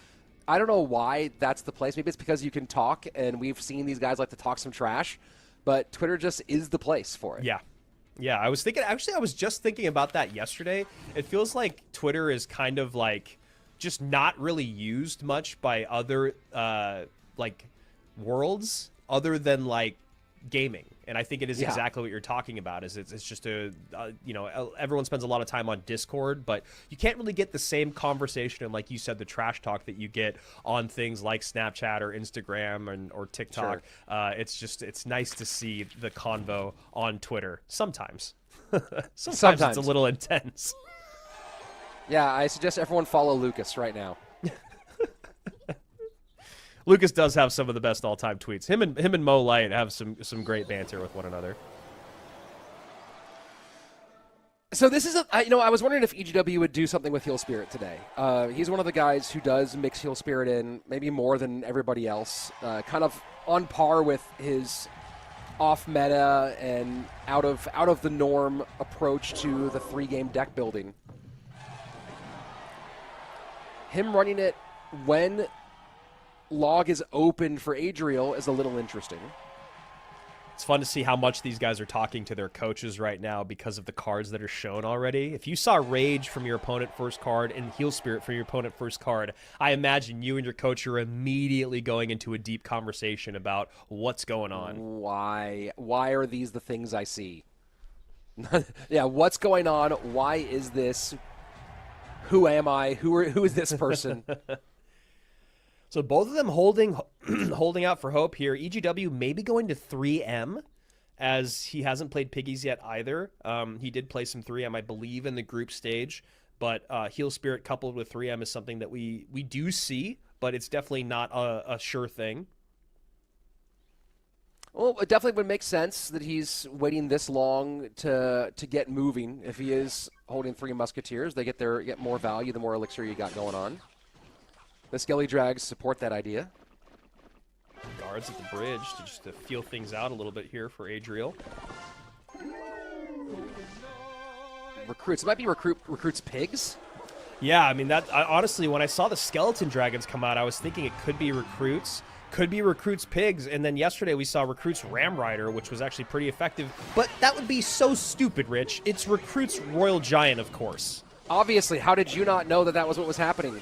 D: I don't know why that's the place. Maybe it's because you can talk, and we've seen these guys like to talk some trash, but Twitter just is the place for it.
C: Yeah, I was just thinking about that yesterday. It feels like Twitter is kind of like just not really used much by other like worlds other than like gaming. And I think it is exactly what you're talking about. Is it's just everyone spends a lot of time on Discord, but you can't really get the same conversation and, like you said, the trash talk that you get on things like Snapchat or Instagram or TikTok. It's nice to see the convo on Twitter sometimes. Sometimes it's a little intense.
D: Yeah, I suggest everyone follow Lucas right now.
C: Lucas does have some of the best all-time tweets. Him and Mo Light have some great banter with one another.
D: So this is I was wondering if EGW would do something with Heal Spirit today. He's one of the guys who does mix Heal Spirit in maybe more than everybody else, kind of on par with his off-meta and out of the norm approach to the 3-game deck building. Him running it when log is open for Adriel is a little interesting.
C: It's fun to see how much these guys are talking to their coaches right now because of the cards that are shown already. If you saw Rage from your opponent first card and Heal Spirit from your opponent first card, I imagine you and your coach are immediately going into a deep conversation about what's going on.
D: Why are these the things I see? Yeah, what's going on? Why is this? Who am I? Who is this person?
C: So both of them holding out for hope here. EGW maybe going to 3M, as he hasn't played Piggies yet either. He did play some 3M, I believe, in the group stage. But Heal Spirit coupled with 3M is something that we do see, but it's definitely not a sure thing.
D: Well, it definitely would make sense that he's waiting this long to get moving. If he is holding 3 Musketeers, they get more value the more elixir you got going on. The Skelly Drags support that idea.
C: Guards at the bridge to feel things out a little bit here for Adriel.
D: Recruits. It might be recruits pigs.
C: Yeah, I mean, honestly, when I saw the Skeleton Dragons come out, I was thinking it could be recruits. Could be recruits pigs. And then yesterday we saw recruits Ram Rider, which was actually pretty effective. But that would be so stupid, Rich. It's recruits Royal Giant, of course.
D: Obviously. How did you not know that was what was happening?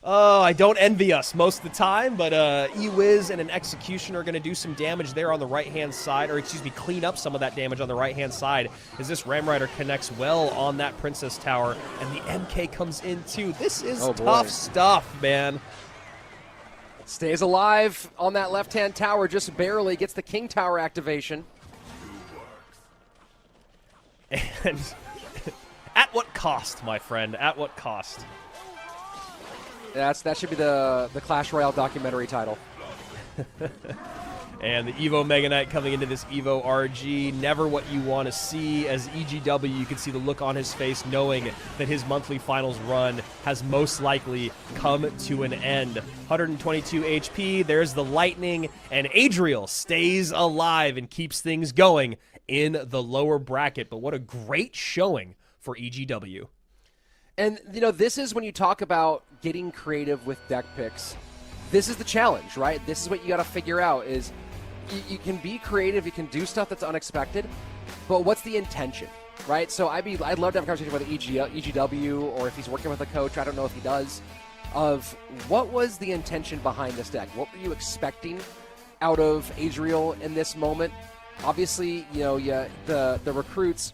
C: Oh, I don't envy us most of the time, but E-Wiz and an Executioner are going to do some damage there on the right-hand side, or excuse me, clean up some of that damage on the right-hand side as this Ram Rider connects well on that Princess Tower, and the MK comes in too. This is tough stuff, man.
D: Stays alive on that left-hand tower, just barely gets the King Tower activation.
C: And at what cost, my friend? At what cost?
D: That should be the Clash Royale documentary title.
C: And the Evo Mega Knight coming into this Evo RG, never what you want to see. As EGW, you can see the look on his face knowing that his monthly finals run has most likely come to an end. 122 HP, there's the Lightning, and Adriel stays alive and keeps things going in the lower bracket. But what a great showing for EGW.
D: And, this is when you talk about getting creative with deck picks. This is the challenge, right? This is what you got to figure out is you can be creative, you can do stuff that's unexpected, but what's the intention, right? So I'd love to have a conversation with EGW, or if he's working with a coach, I don't know if he does, of what was the intention behind this deck? What were you expecting out of Adriel in this moment? Obviously, the recruits,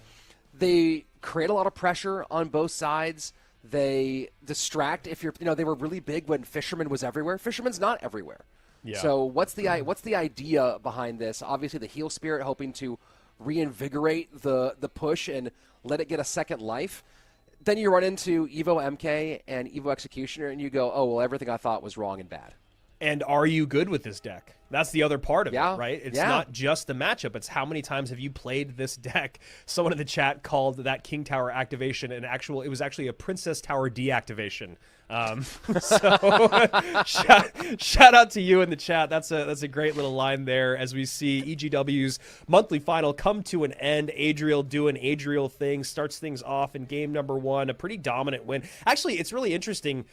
D: they create a lot of pressure on both sides. They distract if you're, they were really big when Fisherman was everywhere. Fisherman's not everywhere. Yeah. So what's the idea behind this? Obviously, the Heal Spirit hoping to reinvigorate the push and let it get a second life. Then you run into Evo MK and Evo Executioner, and you go, oh, well, everything I thought was wrong and bad.
C: And are you good with this deck? That's the other part of it, right? It's
D: Yeah.
C: not just the matchup. It's how many times have you played this deck? Someone in the chat called that King Tower activation it was actually a Princess Tower deactivation. Shout out to you in the chat. That's a great little line there as we see EGW's monthly final come to an end. Adriel doing Adriel things, starts things off in game number 1, a pretty dominant win. Actually, it's really interesting.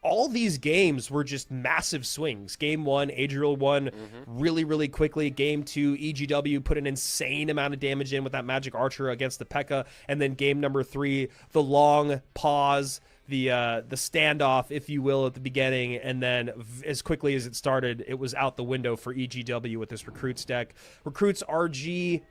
C: All these games were just massive swings. Game 1, Adriel won really, really quickly. Game 2, EGW put an insane amount of damage in with that Magic Archer against the P.E.K.K.A. And then game number 3, the long pause, the standoff, if you will, at the beginning. And then as quickly as it started, it was out the window for EGW with this Recruits deck. Recruits RG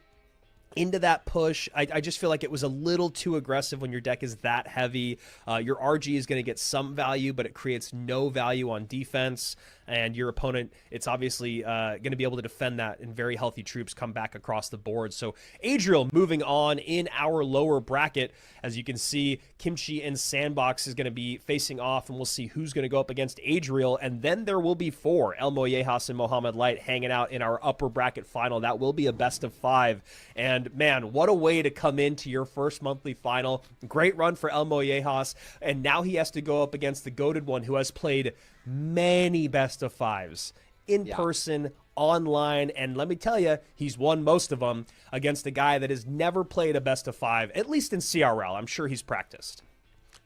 C: into that push. I just feel like it was a little too aggressive when your deck is that heavy. Your RG is going to get some value, but it creates no value on defense. And your opponent, it's obviously going to be able to defend that, and very healthy troops come back across the board. So Adriel moving on in our lower bracket. As you can see, Kimchi and Sandbox is going to be facing off, and we'll see who's going to go up against Adriel. And then there will be 4, El Moyejas and Mohamed Light hanging out in our upper bracket final. That will be a best of 5. And man, what a way to come into your first monthly final. Great run for El Moyejas. And now he has to go up against the goated one who has played many best of 5s in person, online, and let me tell you, he's won most of them against a guy that has never played a best of 5, at least in CRL. I'm sure he's practiced.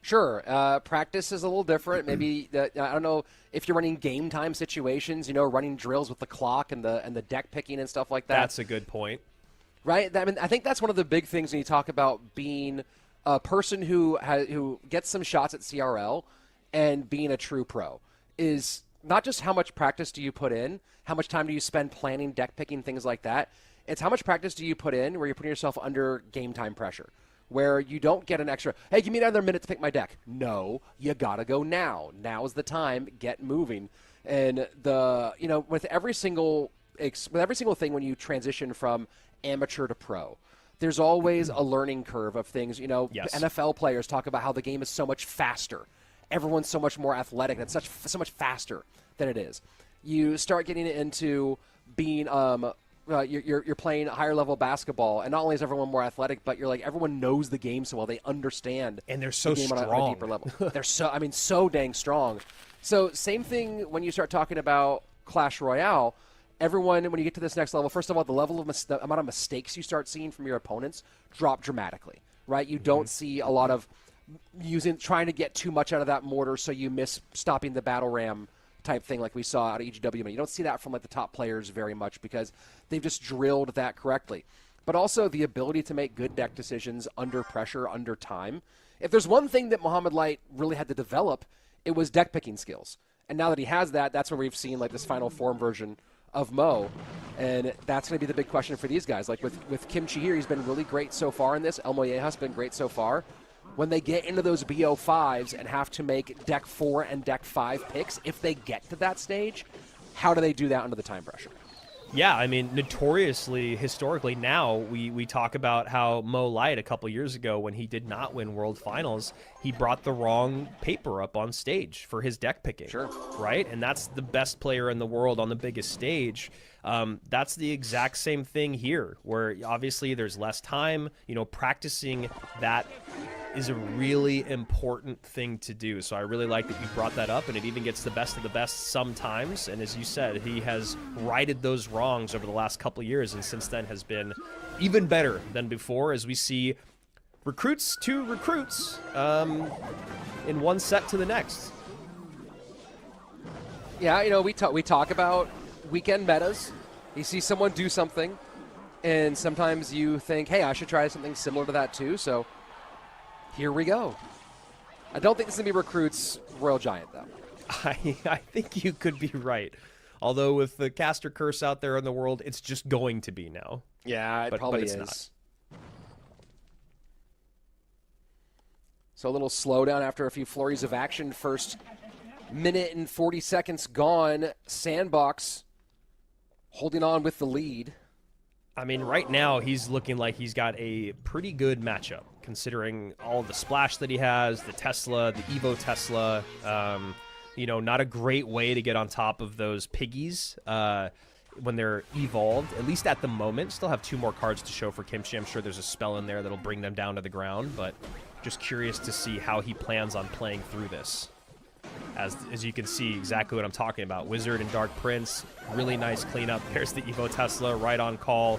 D: Sure. Practice is a little different. Maybe I don't know if you're running game time situations, running drills with the clock and the deck picking and stuff like that.
C: That's a good point.
D: Right? I think that's one of the big things when you talk about being a person who gets some shots at CRL and being a true pro is not just how much practice do you put in, how much time do you spend planning, deck picking, things like that. It's how much practice do you put in where you're putting yourself under game time pressure, where you don't get an extra, hey, give me another minute to pick my deck. No, you got to go now. Now's the time. Get moving. And with every single thing when you transition from amateur to pro, there's always a learning curve of things.
C: Yes.
D: NFL players talk about how the game is so much faster. Everyone's so much more athletic. It's so much faster than it is. You start getting into being you're playing higher level basketball, and not only is everyone more athletic, but you're like everyone knows the game so well. They understand,
C: and they're so
D: the game
C: strong
D: on a deeper level. They're so dang strong. So same thing when you start talking about Clash Royale. Everyone, when you get to this next level, first of all, the amount of mistakes you start seeing from your opponents drop dramatically. Right? You don't see a lot of trying to get too much out of that mortar, so you miss stopping the battle ram type thing like we saw out of EGW. But you don't see that from the top players very much because they've just drilled that correctly. But also the ability to make good deck decisions under pressure, under time. If there's one thing that Mohamed Light really had to develop, it was deck picking skills. And now that he has that, that's where we've seen this final form version of Mo. And that's going to be the big question for these guys. Like with Kimchi here, he's been really great so far in this. El Moyejas has been great so far. When they get into those BO5s and have to make deck 4 and deck 5 picks, if they get to that stage, how do they do that under the time pressure?
C: Yeah, I mean, notoriously, historically now, we talk about how Mo Light a couple years ago when he did not win World Finals, he brought the wrong paper up on stage for his deck picking.
D: Sure.
C: Right? And that's the best player in the world on the biggest stage. That's the exact same thing here, where obviously there's less time. Practicing that is a really important thing to do. So I really like that you brought that up, and it even gets the best of the best sometimes. And as you said, he has righted those wrongs over the last couple of years, and since then has been even better than before, as we see recruits to recruits in one set to the next.
D: Yeah, we talk about weekend metas. You see someone do something, and sometimes you think, hey, I should try something similar to that too. So here we go. I don't think this is going to be recruits Royal Giant, though.
C: I think you could be right. Although with the caster curse out there in the world, it's just going to be now.
D: Yeah, it probably
C: but it's
D: is.
C: Not.
D: So a little slowdown after a few flurries of action. First minute and 40 seconds gone. Sandbox holding on with the lead.
C: I mean, right now he's looking like he's got a pretty good matchup, considering all the splash that he has, the Tesla, the Evo Tesla. Not a great way to get on top of those piggies when they're evolved, at least at the moment. Still have 2 more cards to show for Kimchi. I'm sure there's a spell in there that'll bring them down to the ground, but just curious to see how he plans on playing through this. As you can see exactly what I'm talking about. Wizard and Dark Prince, really nice cleanup. There's the Evo Tesla right on call.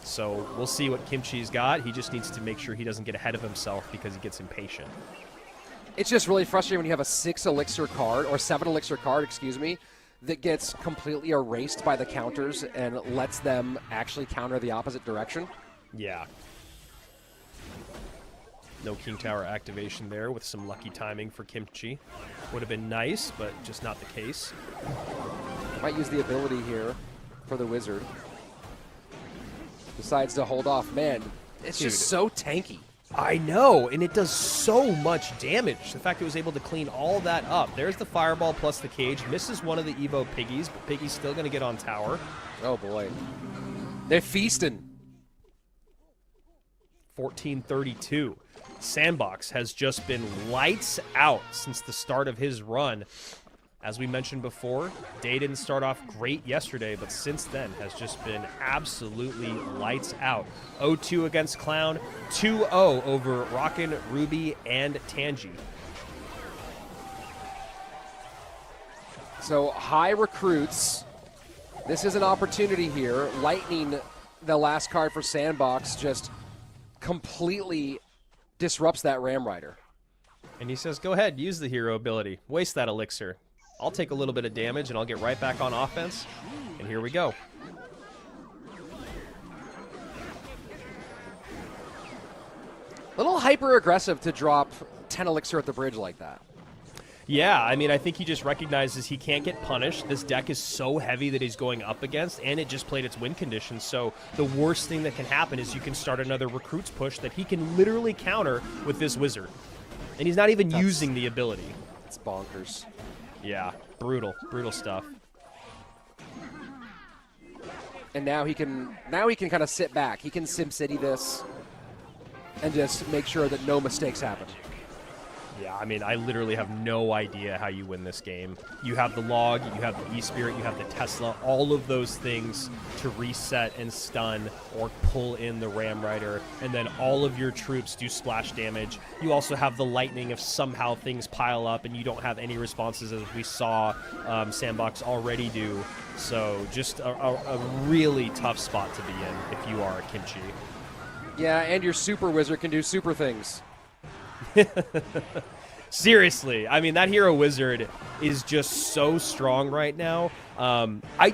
C: So we'll see what Kimchi's got. He just needs to make sure he doesn't get ahead of himself because he gets impatient.
D: It's just really frustrating when you have a 6 elixir card, or 7 elixir card, excuse me, that gets completely erased by the counters and lets them actually counter the opposite direction.
C: Yeah. No King Tower activation there with some lucky timing for Kimchi. Would have been nice, but just not the case.
D: Might use the ability here for the Wizard. Decides to hold off. Man, it's just so tanky.
C: I know, and it does so much damage. The fact it was able to clean all that up. There's the Fireball plus the cage. Misses one of the Evo Piggies, but Piggy's still going to get on tower.
D: Oh, boy. They're feasting.
C: 1432. Sandbox has just been lights out since the start of his run. As we mentioned before, day didn't start off great yesterday, but since then has just been absolutely lights out. 0-2 against Clown, 2-0 over Rockin', Ruby, and Tangy.
D: So high recruits. This is an opportunity here. Lightning, the last card for Sandbox, just completely disrupts that Ram Rider.
C: And he says, go ahead, use the hero ability. Waste that elixir. I'll take a little bit of damage and I'll get right back on offense. And here we go.
D: A little hyper-aggressive to drop 10 elixir at the bridge like that.
C: Yeah, I mean, I think he just recognizes he can't get punished. This deck is so heavy that he's going up against, and it just played its win conditions. So the worst thing that can happen is you can start another recruits push that he can literally counter with this Wizard. And he's not even using the ability.
D: It's bonkers.
C: Yeah, brutal stuff.
D: And now he can kind of sit back. He can SimCity this and just make sure that no mistakes happen.
C: Yeah, I mean, I literally have no idea how you win this game. You have the log, you have the E-Spirit, you have the Tesla, all of those things to reset and stun or pull in the Ram Rider, and then all of your troops do splash damage. You also have the lightning if somehow things pile up and you don't have any responses, as we saw Sandbox already do. So just a really tough spot to be in if you are a Kimchi.
D: Yeah, and your Super Wizard can do super things.
C: Seriously, I mean, that Hero Wizard is just so strong right now. I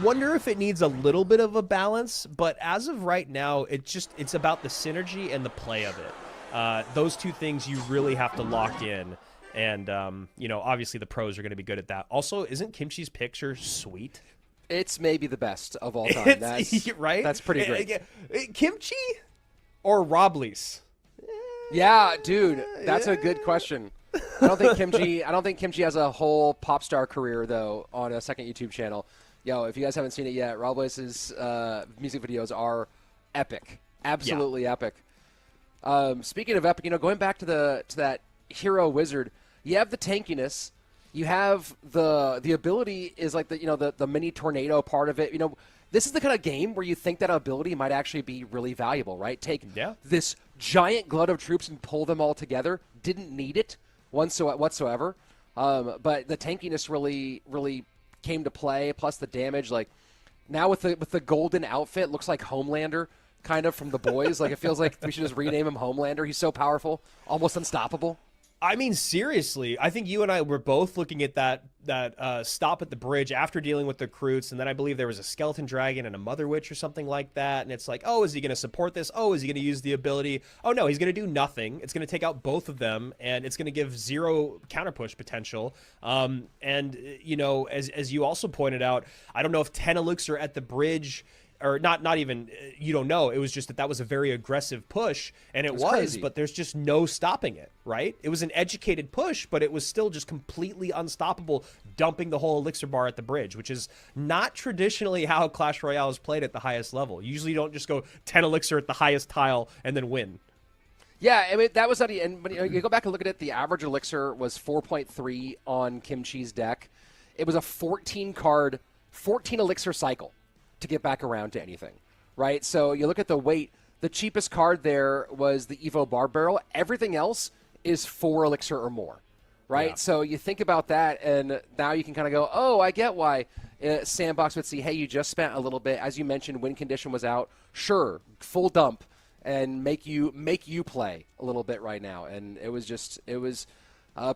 C: wonder if it needs a little bit of a balance, but as of right now, it's about the synergy and the play of it. Those two things you really have to lock in, and obviously the pros are going to be good at that. Also, isn't Kimchi's picture sweet?
D: It's maybe the best of all time. That's
C: right.
D: That's pretty great.
C: Kimchi or Robles?
D: Yeah, dude, that's a good question. I don't think Kimchi has a whole pop star career though on a second YouTube channel. Yo, if you guys haven't seen it yet, Robles' music videos are epic, absolutely epic. Speaking of epic, going back to that Hero Wizard, you have the tankiness, You have the ability is like the mini tornado part of it. This is the kind of game where you think that ability might actually be really valuable, right? Take this giant glut of troops and pull them all together. Didn't need it whatsoever. But the tankiness really came to play. Plus the damage, like now with the golden outfit, looks like Homelander kind of from The Boys. Like it feels like we should just rename him Homelander. He's so powerful, almost unstoppable.
C: I mean, seriously, I think you and I were both looking at that stop at the bridge after dealing with the recruits, and then I believe there was a skeleton dragon and a mother witch or something like that, and it's like, oh, is he going to support this? Oh, is he going to use the ability? Oh, no, he's going to do nothing. It's going to take out both of them, and it's going to give 0 counter push potential. And, as you also pointed out, I don't know if 10 elixir at the bridge... Or not even, you don't know. It was just that was a very aggressive push, and it was
D: crazy.
C: but there's just no stopping it, right? It was an educated push, but it was still just completely unstoppable, dumping the whole elixir bar at the bridge, which is not traditionally how Clash Royale is played at the highest level. You usually don't just go 10 elixir at the highest tile and then win.
D: Yeah, I mean, that was and when you go back and look at it, the average elixir was 4.3 on Kimchi's deck. It was a 14 elixir cycle to get back around to anything, right? So you look at the weight, the cheapest card there was the Evo Bar Barrel. Everything else is 4 elixir or more, right?
C: Yeah.
D: So you think about that, and now you can kind of go, oh, I get why Sandbox would see, hey, you just spent a little bit. As you mentioned, win condition was out. Sure, full dump and make you play a little bit right now. And it was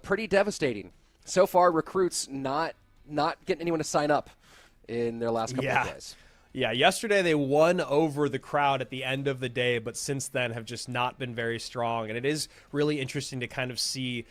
D: pretty devastating. So far, recruits not getting anyone to sign up in their last couple of days.
C: Yeah, yesterday they won over the crowd at the end of the day, but since then have just not been very strong. And it is really interesting to kind of see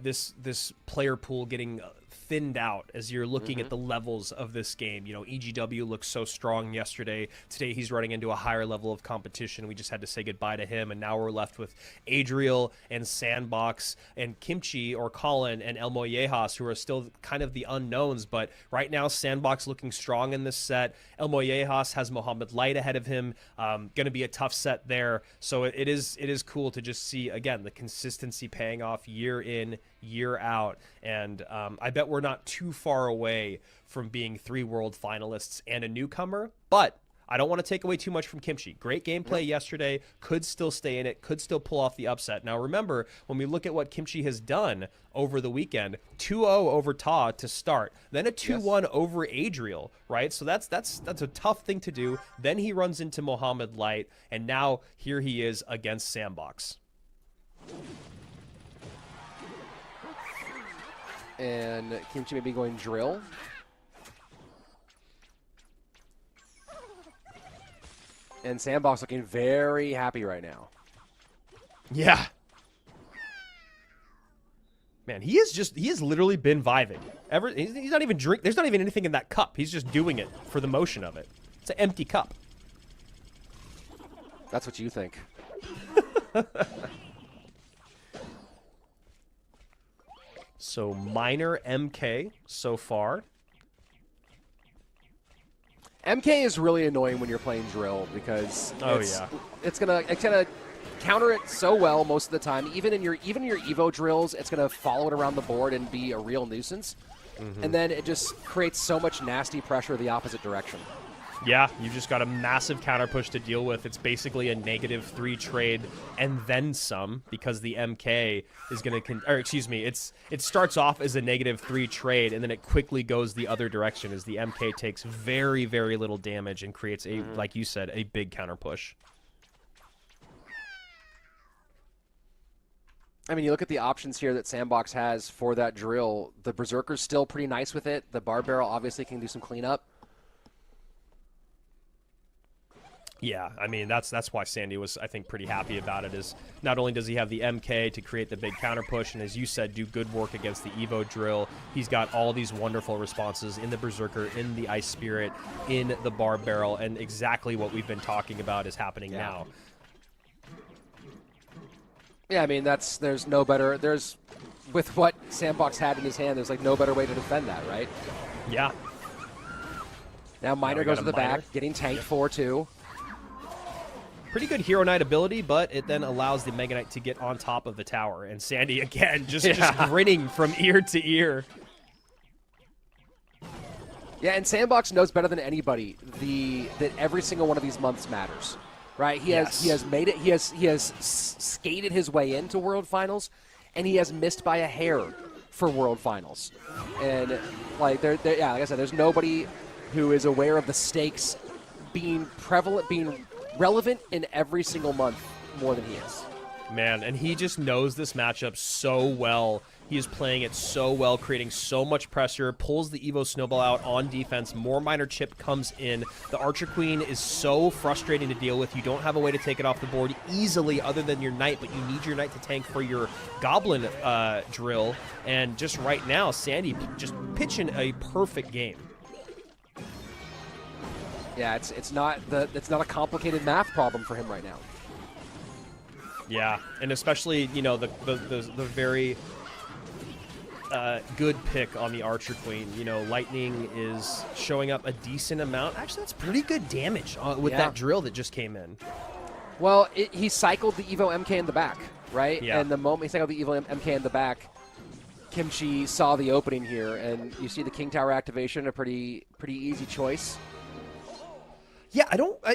C: this player pool getting thinned out as you're looking at the levels of this game. EGW looked so strong yesterday. Today he's running into a higher level of competition. We just had to say goodbye to him, and now we're left with Adriel and Sandbox and Kimchi or Colin and El Mollejas, who are still kind of the unknowns. But right now, Sandbox looking strong in this set. El Mollejas has Mohammed Light ahead of him. Going to be a tough set there. So it is cool to just see, again, the consistency paying off year in, year out. And I bet we're not too far away from being 3 world finalists and a newcomer, but I don't want to take away too much from Kimchi. Great gameplay yesterday, could still stay in it, could still pull off the upset. Now remember, when we look at what Kimchi has done over the weekend, 2-0 over Ta to start, then a 2-1 over Adriel, right? So that's a tough thing to do. Then he runs into Mohammed Light, and now here he is against Sandbox.
D: And Kimchi may be going drill. And Sandbox looking very happy right now.
C: Yeah. Man, he has literally been vibing. He's not even drink. There's not even anything in that cup. He's just doing it for the motion of it. It's an empty cup.
D: That's what you think.
C: So minor MK so far.
D: MK is really annoying when you're playing drill because it's gonna counter it so well most of the time. Even in your Evo drills, it's gonna follow it around the board and be a real nuisance. And then it just creates so much nasty pressure the opposite direction.
C: Yeah, you've just got a massive counter push to deal with. It's basically a -3 trade and then some, because the MK is going to, it starts off as a -3 trade and then it quickly goes the other direction as the MK takes very, very little damage and creates like you said, a big counter push.
D: I mean, you look at the options here that Sandbox has for that drill. The Berserker's still pretty nice with it. The Bar Barrel obviously can do some cleanup.
C: Yeah, I mean, that's why Sandy was, I think, pretty happy about it, is not only does he have the MK to create the big counter push and, as you said, do good work against the Evo drill, he's got all these wonderful responses in the Berserker, in the Ice Spirit, in the Bar Barrel, and exactly what we've been talking about is happening now.
D: Yeah, I mean, there's no better, with what Sandbox had in his hand, there's like no better way to defend that, right?
C: Yeah.
D: Now Miner goes to the back, getting tanked for too.
C: Pretty good Hero Knight ability, but it then allows the Mega Knight to get on top of the tower. And Sandy, again, just grinning from ear to ear.
D: Yeah, and Sandbox knows better than anybody that every single one of these months matters, right? He has made it. He has skated his way into World Finals, and he has missed by a hair for World Finals. And like like I said, there's nobody who is aware of the stakes being prevalent, being relevant in every single month more than he is.
C: Man, and he just knows this matchup so well. He is playing it so well, creating so much pressure, pulls the Evo Snowball out on defense. More Miner Chip comes in. The Archer Queen is so frustrating to deal with. You don't have a way to take it off the board easily other than your Knight, but you need your Knight to tank for your Goblin drill. And just right now, Sandy just pitching a perfect game.
D: Yeah, it's not a complicated math problem for him right now.
C: Yeah, and especially, you know, the very good pick on the Archer Queen. You know, Lightning is showing up a decent amount. Actually, that's pretty good damage with that drill that just came in.
D: Well, he cycled the Evo MK in the back, right?
C: Yeah.
D: And the moment he cycled the Evo MK in the back, Kimchi saw the opening here, and you see the King Tower activation, a pretty easy choice.
C: Yeah,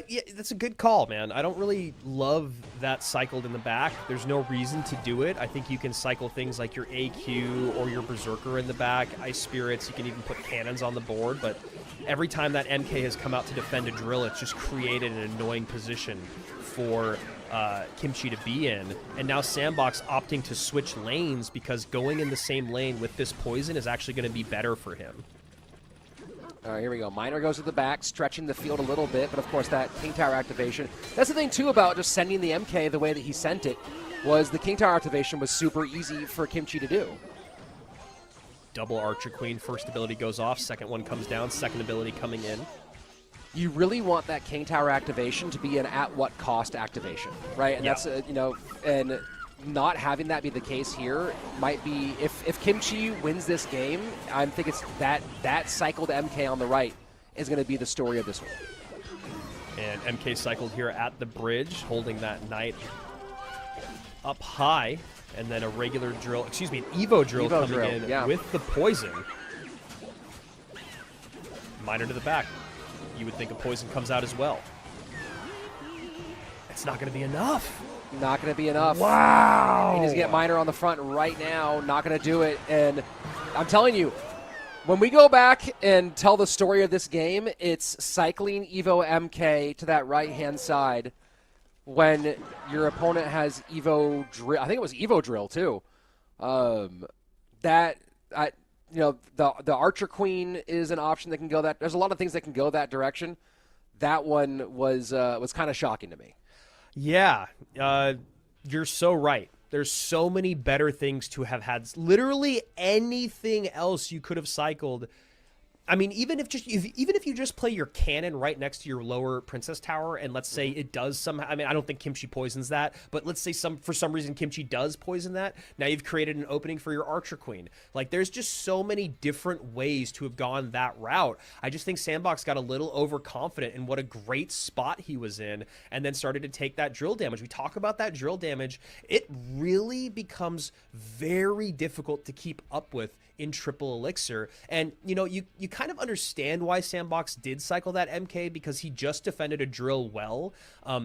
C: yeah, that's a good call, man. I don't really love that cycled in the back. There's no reason to do it. I think you can cycle things like your AQ or your Berserker in the back, Ice Spirits. You can even put cannons on the board. But every time that MK has come out to defend a drill, it's just created an annoying position for Kimchi to be in. And now Sandbox opting to switch lanes because going in the same lane with this poison is actually going to be better for him.
D: All right, here we go. Miner goes to the back, stretching the field a little bit, but of course that King Tower activation. That's the thing too about just sending the MK the way that he sent it, was the King Tower activation was super easy for Kimchi to do.
C: Double Archer Queen, first ability goes off, second one comes down, second ability coming in.
D: You really want that King Tower activation to be an at what cost activation, right? And that's, you know, and not having that be the case here might be, if Kimchi wins this game, I think it's that cycled MK on the right is going to be the story of this one.
C: And MK cycled here at the bridge, holding that Knight up high, and then a regular drill, excuse me, an Evo drill coming in with the poison. Miner to the back. You would think a poison comes out as well. It's not going to be enough.
D: Not going to be enough.
C: Wow.
D: He needs to get Miner on the front right now. Not going to do it. And I'm telling you, when we go back and tell the story of this game, it's cycling Evo MK to that right-hand side when your opponent has Evo Drill. I think it was Evo Drill, too. The Archer Queen is an option that can go that. There's a lot of things that can go that direction. That one was kind of shocking to me.
C: Yeah, you're so right. There's so many better things to have had. Literally anything else you could have cycled. I mean, even if you just play your cannon right next to your lower Princess Tower, and let's say it does somehow. I mean, I don't think Kimchi poisons that, but let's say for some reason Kimchi does poison that. Now you've created an opening for your Archer Queen. Like, there's just so many different ways to have gone that route. I just think Sandbox got a little overconfident in what a great spot he was in, and then started to take that drill damage. We talk about that drill damage. It really becomes very difficult to keep up with in triple elixir. And you know, you kind of understand why Sandbox did cycle that MK, because he just defended a drill well,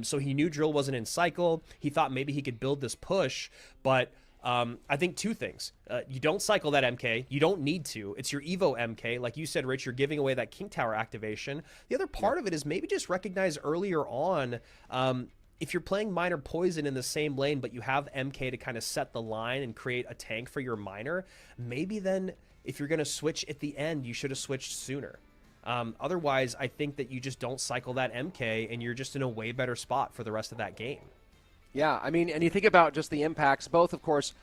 C: so he knew drill wasn't in cycle. He thought maybe he could build this push, but I think two things. You don't cycle that MK. You don't need to. It's your Evo MK. Like you said, Rich, you're giving away that King Tower activation. The other part of it is maybe just recognize earlier on, if you're playing Miner Poison in the same lane, but you have MK to kind of set the line and create a tank for your Miner, maybe then if you're going to switch at the end, you should have switched sooner. Otherwise, I think that you just don't cycle that MK, and you're just in a way better spot for the rest of that game.
D: Yeah, I mean, and you think about just the impacts, both, of course,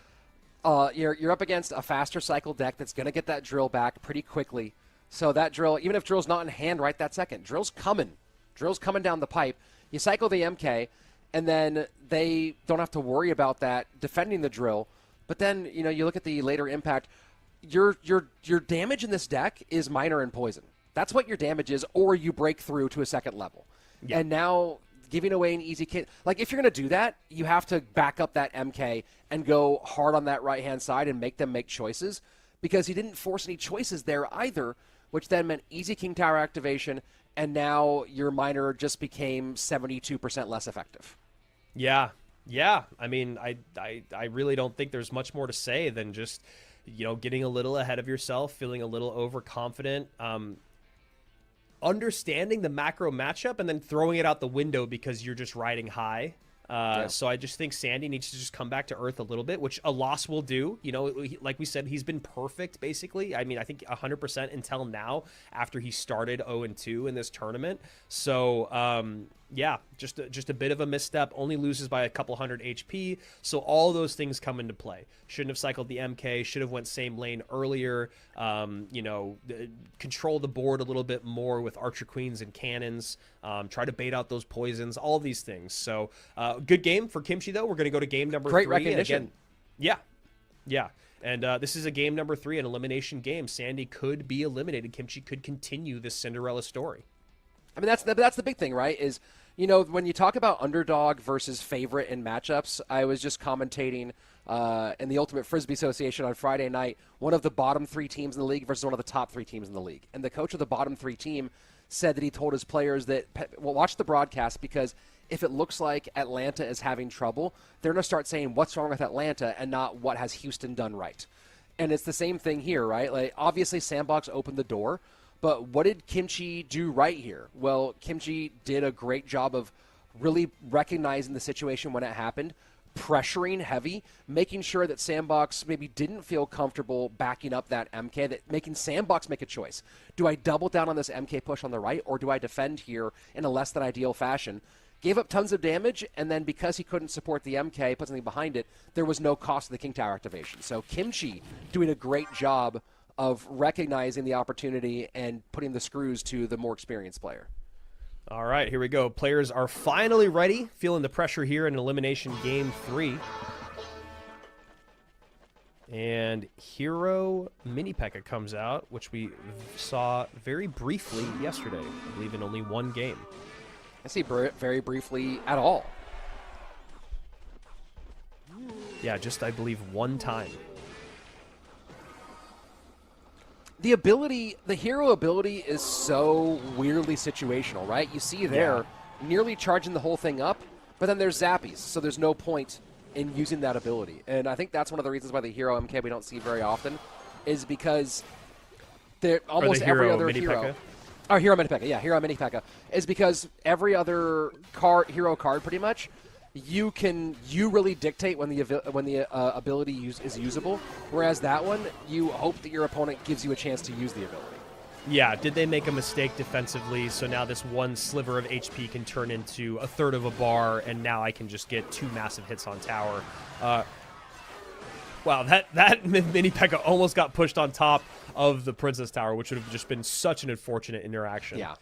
D: you're up against a faster cycle deck that's going to get that drill back pretty quickly. So that drill, even if drill's not in hand right that second, drill's coming down the pipe. You cycle the MK, and then they don't have to worry about that defending the drill. But then, you know, you look at the later impact, your damage in this deck is Miner and Poison. That's what your damage is, or you break through to a second level. Yeah. And now giving away an easy kit, like if you're going to do that, you have to back up that MK and go hard on that right-hand side and make them make choices, because he didn't force any choices there either which then meant easy King Tower activation, and now your miner just became 72% less effective.
C: Yeah. I mean, I really don't think there's much more to say than just, getting a little ahead of yourself, feeling a little overconfident, understanding the macro matchup, and then throwing it out the window because you're just riding high. So I just think Sandy needs to just come back to earth a little bit, which a loss will do. Like we said, he's been perfect, basically. I mean, I think 100% until now after he started 0-2 in this tournament. So, yeah, just a bit of a misstep. Only loses by a couple hundred HP. So all those things come into play. Shouldn't have cycled the MK. Should have went same lane earlier. Control the board a little bit more with Archer Queens and Cannons. Try to bait out those poisons. All these things. So good game for Kimchi, though. We're going to go to game number 3.
D: Great recognition.
C: Again, yeah. And this is a game number 3, an elimination game. Sandy could be eliminated. Kimchi could continue this Cinderella story.
D: I mean, that's the big thing, right? Is, when you talk about underdog versus favorite in matchups, I was just commentating in the Ultimate Frisbee Association on Friday night, one of the bottom 3 teams in the league versus one of the top 3 teams in the league. And the coach of the bottom 3 team said that he told his players that, well, watch the broadcast, because if it looks like Atlanta is having trouble, they're going to start saying what's wrong with Atlanta and not what has Houston done right. And it's the same thing here, right? Like, obviously Sandbox opened the door, but what did Kimchi do right here? Well, Kimchi did a great job of really recognizing the situation when it happened, pressuring heavy, making sure that Sandbox maybe didn't feel comfortable backing up that MK, that making Sandbox make a choice. Do I double down on this MK push on the right, or do I defend here in a less than ideal fashion? Gave up tons of damage, and then because he couldn't support the MK, put something behind it, there was no cost to the King Tower activation. So Kimchi doing a great job of recognizing the opportunity and putting the screws to the more experienced player.
C: All right, here we go. Players are finally ready, feeling the pressure here in elimination game 3. And Hero Mini P.E.K.K.A comes out, which we saw very briefly yesterday, I believe in only one game.
D: I see very briefly at all.
C: Yeah, just I believe one time.
D: The ability, the hero ability is so weirdly situational, right? You see there, nearly charging the whole thing up, but then there's zappies, so there's no point in using that ability. And I think that's one of the reasons why the hero MK we don't see very often is because almost every other hero... Oh, Hero Mini P.E.K.K.A, yeah, Hero Mini P.E.K.K.A is because every other hero card pretty much, you really dictate when the ability is usable, whereas that one, you hope that your opponent gives you a chance to use the ability.
C: Yeah, did they make a mistake defensively, so now this one sliver of HP can turn into a third of a bar, and now I can just get 2 massive hits on tower. Wow, that Mini P.E.K.K.A almost got pushed on top of the Princess Tower, which would have just been such an unfortunate interaction.
D: Yeah.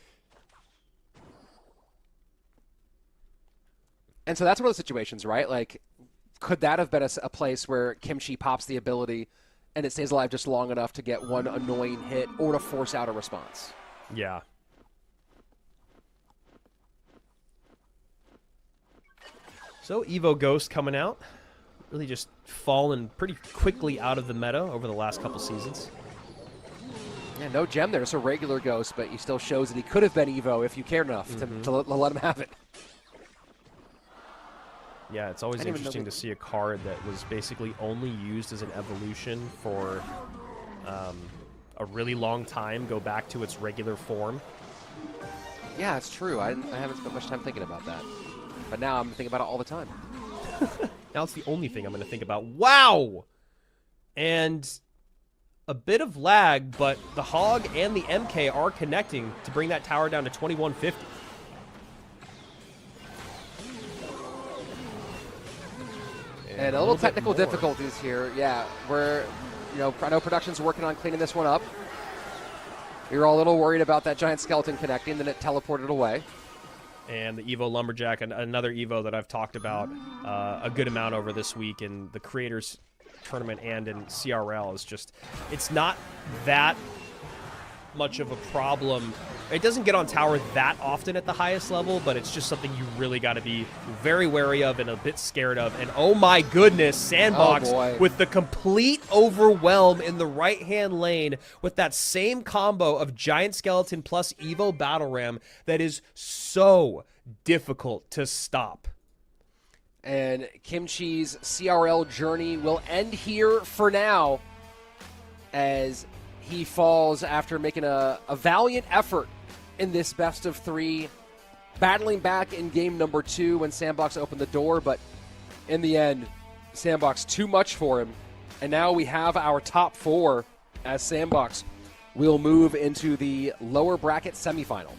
D: And so that's one of the situations, right? Like, could that have been a place where Kimchi pops the ability and it stays alive just long enough to get one annoying hit or to force out a response?
C: Yeah. So Evo Ghost coming out. Really just fallen pretty quickly out of the meta over the last couple seasons.
D: Yeah, no gem there. It's a regular Ghost, but he still shows that he could have been Evo if you cared enough to let him have it.
C: Yeah, it's always interesting to see a card that was basically only used as an evolution for a really long time go back to its regular form.
D: Yeah, it's true. I haven't spent much time thinking about that. But now I'm thinking about it all the time.
C: Now it's the only thing I'm going to think about. Wow! And a bit of lag, but the Hog and the MK are connecting to bring that tower down to 2150.
D: And a little technical difficulties here. Yeah, I know production's working on cleaning this one up. We were all a little worried about that giant skeleton connecting, then it teleported away.
C: And the Evo Lumberjack, another Evo that I've talked about a good amount over this week in the Creators Tournament and in CRL, is just, it's not that much of a problem. It doesn't get on tower that often at the highest level, but it's just something you really got to be very wary of and a bit scared of. And oh my goodness, Sandbox with the complete overwhelm in the right-hand lane with that same combo of Giant Skeleton plus Evo Battle Ram that is so difficult to stop.
D: And Kimchi's CRL journey will end here for now as he falls after making a valiant effort in this best of 3, battling back in game number 2 when Sandbox opened the door, but in the end, Sandbox too much for him. And now we have our top 4 as Sandbox will move into the lower bracket semifinal.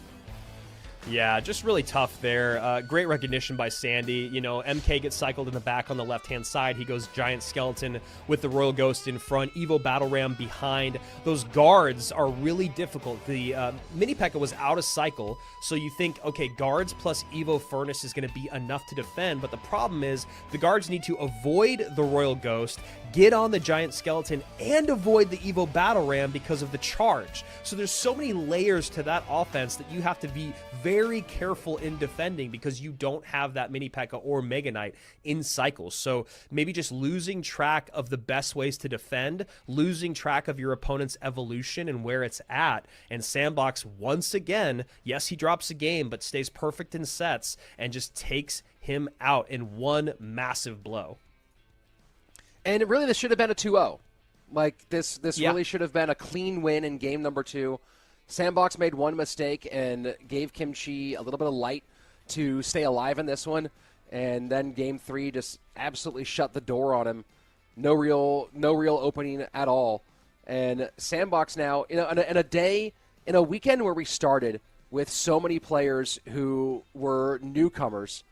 C: Yeah, just really tough there. Great recognition by Sandy. You know, MK gets cycled in the back on the left-hand side. He goes Giant Skeleton with the Royal Ghost in front, Evo Battle Ram behind. Those guards are really difficult. The Mini P.E.K.K.A. was out of cycle, so you think, okay, guards plus Evo Furnace is going to be enough to defend, but the problem is the guards need to avoid the Royal Ghost, get on the Giant Skeleton, and avoid the Evo Battle Ram because of the charge. So there's so many layers to that offense that you have to be very careful in defending because you don't have that Mini P.E.K.K.A. or Mega Knight in cycles. So maybe just losing track of the best ways to defend, losing track of your opponent's evolution and where it's at. And Sandbox, once again, yes, he drops a game, but stays perfect in sets and just takes him out in one massive blow.
D: And really, this should have been a 2-0. Like, this really should have been a clean win in game number 2. Sandbox made one mistake and gave Kimchi a little bit of light to stay alive in this one. And then game 3 just absolutely shut the door on him. No real opening at all. And Sandbox now, in a weekend where we started with so many players who were newcomers,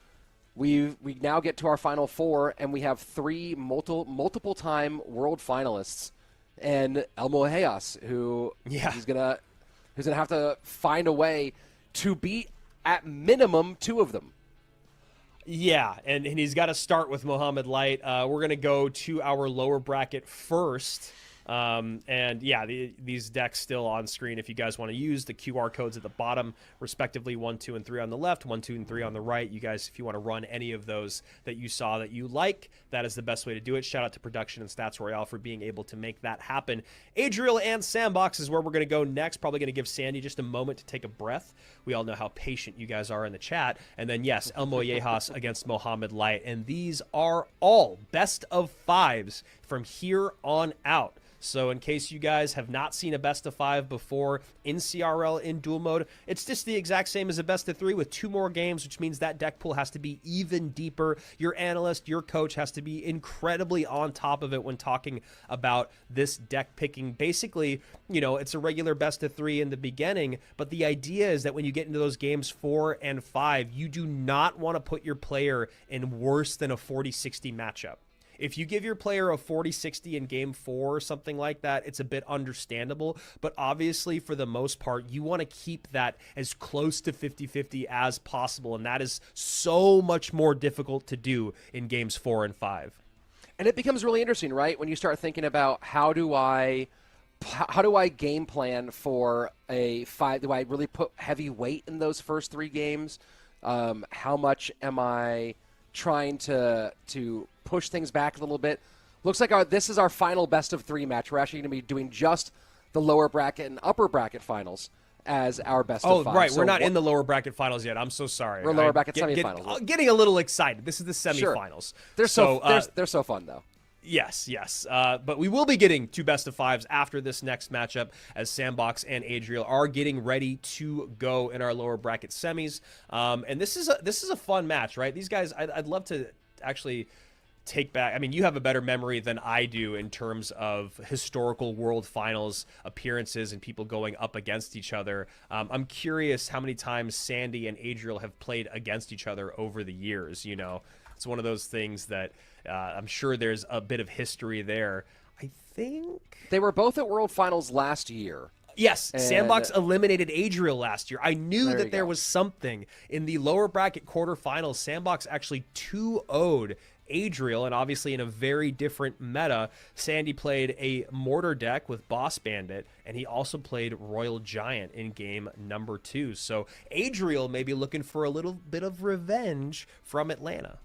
D: we now get to our final 4, and we have 3 multiple-time world finalists, and Elmo Hayas, who is gonna have to find a way to beat at minimum 2 of them.
C: Yeah, and he's got to start with Mohamed Light. We're going to go to our lower bracket first. And yeah, these decks still on screen if you guys want to use the QR codes at the bottom, respectively 1, 2, and 3 on the left, 1, 2, and 3 on the right. You guys, if you want to run any of those that you saw that you like, that is the best way to do it. Shout out to Production and Stats Royale for being able to make that happen. Adriel and Sandbox is where we're going to go next. Probably going to give Sandy just a moment to take a breath. We all know how patient you guys are in the chat. And then, yes, Elmo Yejas against Mohamed Light. And these are all best of 5s from here on out. So in case you guys have not seen a best of 5 before in CRL in duel mode, it's just the exact same as a best of 3 with 2 more games, which means that deck pool has to be even deeper. Your analyst, your coach has to be incredibly on top of it when talking about this deck picking. Basically, you know, it's a regular best of 3 in the beginning, but the idea is that when you get into those games 4 and 5, you do not want to put your player in worse than a 40-60 matchup. If you give your player a 40-60 in game 4 or something like that, it's a bit understandable. But obviously, for the most part, you want to keep that as close to 50-50 as possible. And that is so much more difficult to do in games 4 and 5.
D: And it becomes really interesting, right? When you start thinking about how do I game plan for a 5? Do I really put heavy weight in those first 3 games? How much am I trying to push things back a little bit? Looks like this is our final best of 3 match. We're actually going to be doing just the lower bracket and upper bracket finals as our best of 5.
C: Oh, right. So we're not in the lower bracket finals yet. I'm so sorry.
D: We're lower bracket semifinals.
C: Getting a little excited. This is the semifinals.
D: Sure. They're so fun, though.
C: Yes. But we will be getting 2 best of 5s after this next matchup as Sandbox and Adriel are getting ready to go in our lower bracket semis. And this is a fun match, right? These guys, I'd love to actually take back. I mean, you have a better memory than I do in terms of historical World Finals appearances and people going up against each other. I'm curious how many times Sandy and Adriel have played against each other over the years. You know, it's one of those things that I'm sure there's a bit of history there. I think
D: they were both at World Finals last year.
C: Yes, Sandbox eliminated Adriel last year. I knew that there was something in the lower bracket quarterfinals. Sandbox actually 2-0'd Adriel, and obviously in a very different meta, Sandy played a Mortar deck with Boss Bandit, and he also played Royal Giant in game number 2. So Adriel may be looking for a little bit of revenge from Atlanta.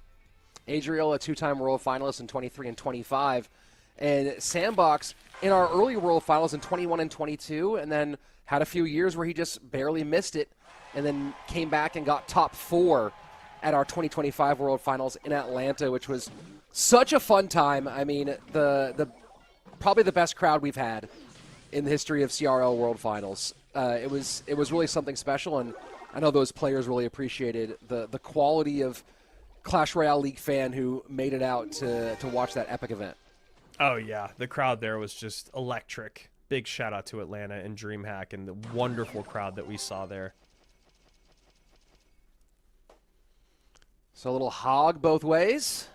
D: Adriel, a 2-time world finalist in 23 and 25. And Sandbox in our early world finals in 21 and 22, and then had a few years where he just barely missed it, and then came back and got top 4 at our 2025 World Finals in Atlanta, which was such a fun time. I mean, the probably the best crowd we've had in the history of CRL World Finals. It was really something special, and I know those players really appreciated the quality of Clash Royale League fan who made it out to watch that epic event.
C: Oh yeah, the crowd there was just electric. Big shout out to Atlanta and DreamHack and the wonderful crowd that we saw there.
D: So a little hog both ways.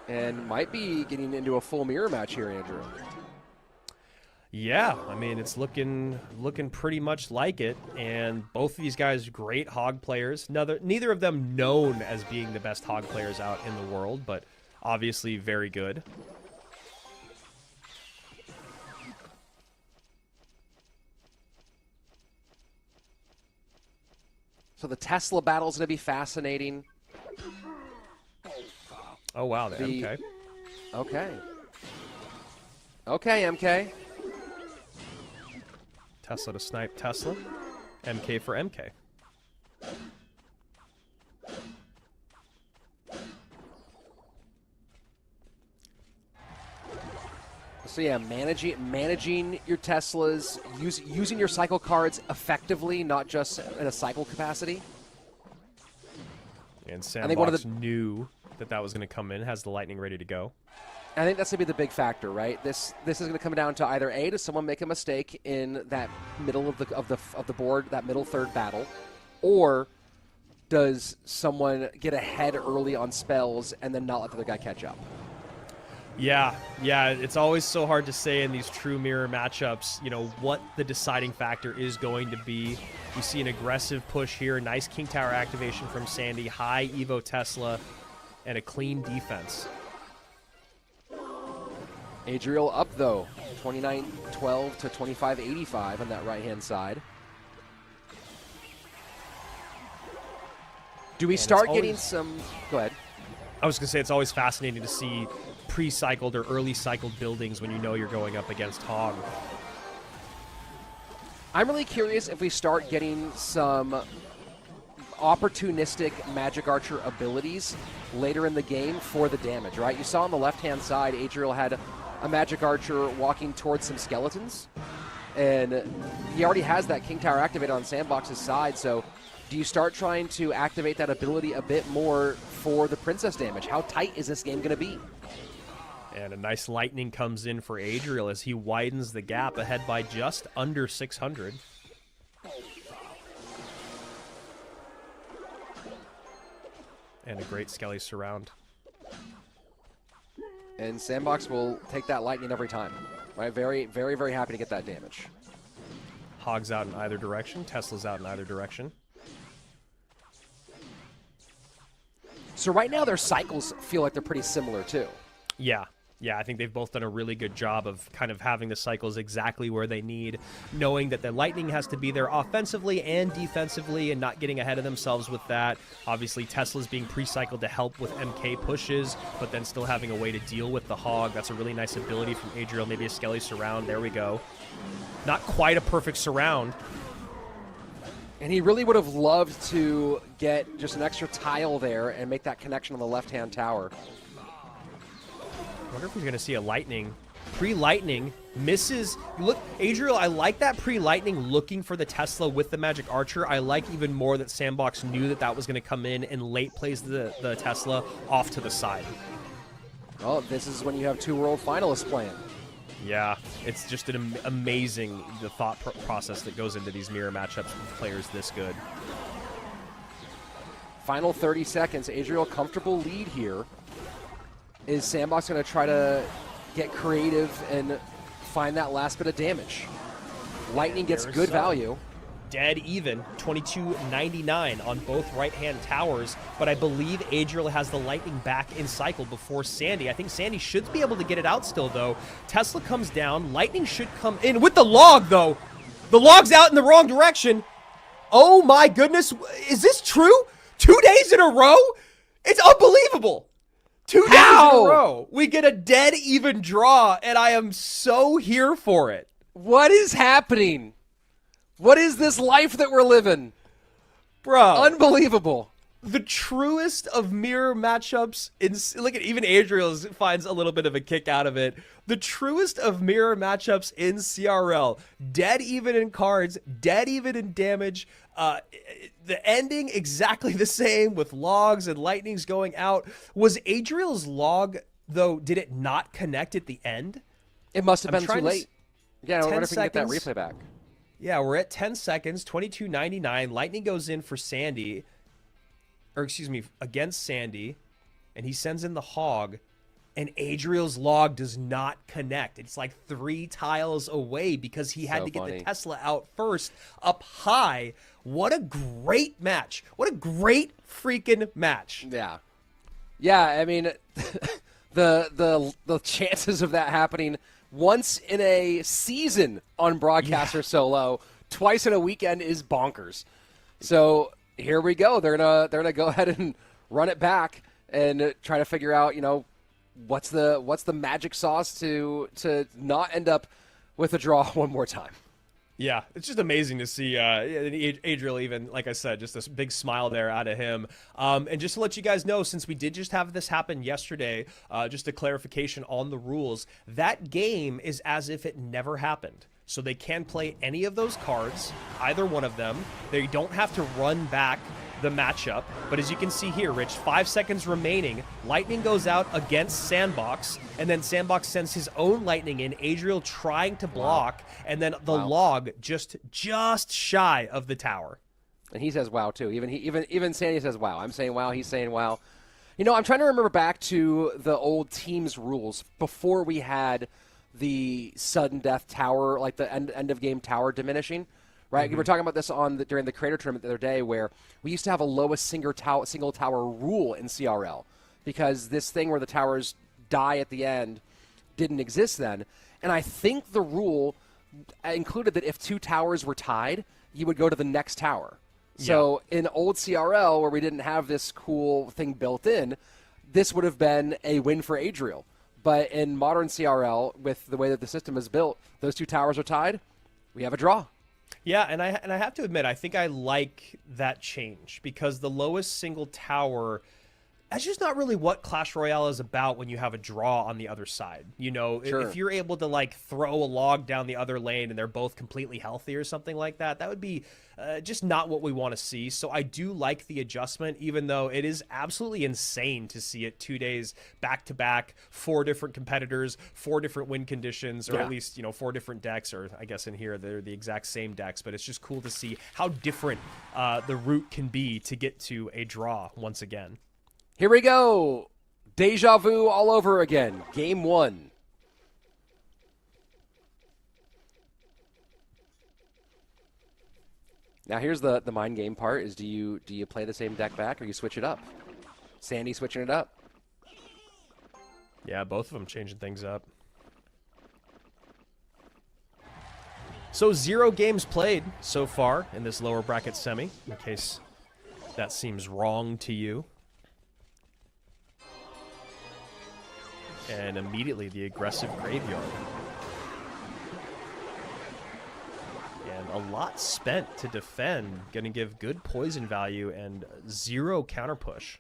D: And might be getting into a full mirror match here, Andrew.
C: Yeah, I mean, it's looking pretty much like it, and both of these guys great hog players. Neither of them known as being the best hog players out in the world, but obviously very good.
D: So the Tesla battle is going to be fascinating.
C: Oh, wow, the MK.
D: Okay. Okay, MK.
C: Tesla to snipe Tesla. MK for MK.
D: So yeah, managing your Teslas, using your cycle cards effectively, not just in a cycle capacity.
C: And Sandbox knew that was going to come in, has the lightning ready to go.
D: I think that's going to be the big factor, right? This is going to come down to either A, does someone make a mistake in that middle of the board, that middle third battle, or does someone get ahead early on spells and then not let the other guy catch up?
C: Yeah, it's always so hard to say in these true mirror matchups, you know, what the deciding factor is going to be. We see an aggressive push here, nice King Tower activation from Sandy, high Evo Tesla, and a clean defense.
D: Adriel up, though, 29-12 to 25-85 on that right-hand side. Do we start getting some... Go ahead.
C: I was going to say it's always fascinating to see pre-cycled or early cycled buildings when you know you're going up against Hog.
D: I'm really curious if we start getting some opportunistic Magic Archer abilities later in the game for the damage, right? You saw on the left-hand side, Adriel had a Magic Archer walking towards some skeletons, and he already has that King Tower activated on Sandbox's side, so do you start trying to activate that ability a bit more for the Princess damage? How tight is this game going to be?
C: And a nice lightning comes in for Adriel as he widens the gap ahead by just under 600. And a great Skelly surround.
D: And Sandbox will take that lightning every time. Right? Very, very, very happy to get that damage.
C: Hog's out in either direction. Tesla's out in either direction.
D: So right now their cycles feel like they're pretty similar too.
C: Yeah, I think they've both done a really good job of kind of having the cycles exactly where they need, knowing that the lightning has to be there offensively and defensively and not getting ahead of themselves with that. Obviously, Tesla's being pre-cycled to help with MK pushes, but then still having a way to deal with the Hog. That's a really nice ability from Adriel. Maybe a Skelly surround. There we go. Not quite a perfect surround.
D: And he really would have loved to get just an extra tile there and make that connection on the left-hand tower.
C: I wonder if we're going to see a lightning. Pre-lightning misses. Look, Adriel, I like that pre-lightning looking for the Tesla with the Magic Archer. I like even more that Sandbox knew that was going to come in and late plays the Tesla off to the side.
D: Well, this is when you have two world finalists playing.
C: Yeah, it's just an amazing the thought process that goes into these mirror matchups with players this good.
D: Final 30 seconds. Adriel, comfortable lead here. Is Sandbox going to try to get creative and find that last bit of damage? Lightning gets
C: There's
D: good
C: some.
D: value.
C: Dead even, 22.99 on both right-hand towers, but I believe Adriel has the Lightning back in cycle before Sandy. I think Sandy should be able to get it out still, though. Tesla comes down. Lightning should come in with the log, though. The log's out in the wrong direction. Oh, my goodness. Is this true? 2 days in a row? It's unbelievable. 2 days in a row. We get a dead even draw, and I am so here for it.
D: What is happening? What is this life that we're living?
C: Bro.
D: Unbelievable.
C: The truest of mirror matchups. Look at even Adriel finds a little bit of a kick out of it. The truest of mirror matchups in CRL. Dead even in cards, dead even in damage. The ending exactly the same with logs and lightnings going out. Was Adriel's log, though, did it not connect at the end?
D: It must have been too
C: trying to
D: late. Yeah, I wonder if we can get that
C: seconds.
D: replay back.
C: Yeah, we're at 10 seconds, 22.99. Lightning goes in for Sandy, or excuse me, against Sandy, and he sends in the hog, and Adriel's log does not connect. It's like 3 tiles away because he had to get the Tesla out first, up high. What a great match. What a great freaking match.
D: Yeah. Yeah, I mean, the chances of that happening once in a season on Broadcaster Solo, twice in a weekend is bonkers. So here we go. They're gonna go ahead and run it back and try to figure out, what's the magic sauce to not end up with a draw one more time.
C: Yeah, it's just amazing to see Adriel even, like I said, just this big smile there out of him. And just to let you guys know, since we did just have this happen yesterday, just a clarification on the rules, that game is as if it never happened. So they can play any of those cards, either one of them. They don't have to run back the matchup. But as you can see here, Rich, 5 seconds remaining. Lightning goes out against Sandbox, and then Sandbox sends his own Lightning in. Adriel trying to block, and then the log just shy of the tower.
D: And he says wow too. Even Sandy says wow. I'm saying wow. He's saying wow. I'm trying to remember back to the old teams rules before we had the sudden death tower, like the end of game tower diminishing. Right, we were talking about this during the creator tournament the other day, where we used to have a lowest single tower rule in CRL because this thing where the towers die at the end didn't exist then. And I think the rule included that if 2 towers were tied, you would go to the next tower. So in old CRL, where we didn't have this cool thing built in, this would have been a win for Adriel. But in modern CRL, with the way that the system is built, those 2 towers are tied, we have a draw.
C: Yeah, and I have to admit, I think I like that change because the lowest single tower, that's just not really what Clash Royale is about when you have a draw on the other side. If you're able to throw a log down the other lane and they're both completely healthy or something like that, that would be just not what we want to see. So I do like the adjustment, even though it is absolutely insane to see it 2 days back to back, 4 different competitors, 4 different win conditions, or at least 4 different decks, or I guess in here they're the exact same decks. But it's just cool to see how different the route can be to get to a draw once again.
D: Here we go. Deja vu all over again. Game 1. Now here's the mind game part: is do you play the same deck back or you switch it up? Sandy switching it up.
C: Yeah, both of them changing things up. So 0 games played so far in this lower bracket semi, in case that seems wrong to you. And immediately the aggressive graveyard. And a lot spent to defend. Going to give good poison value and 0 counter push.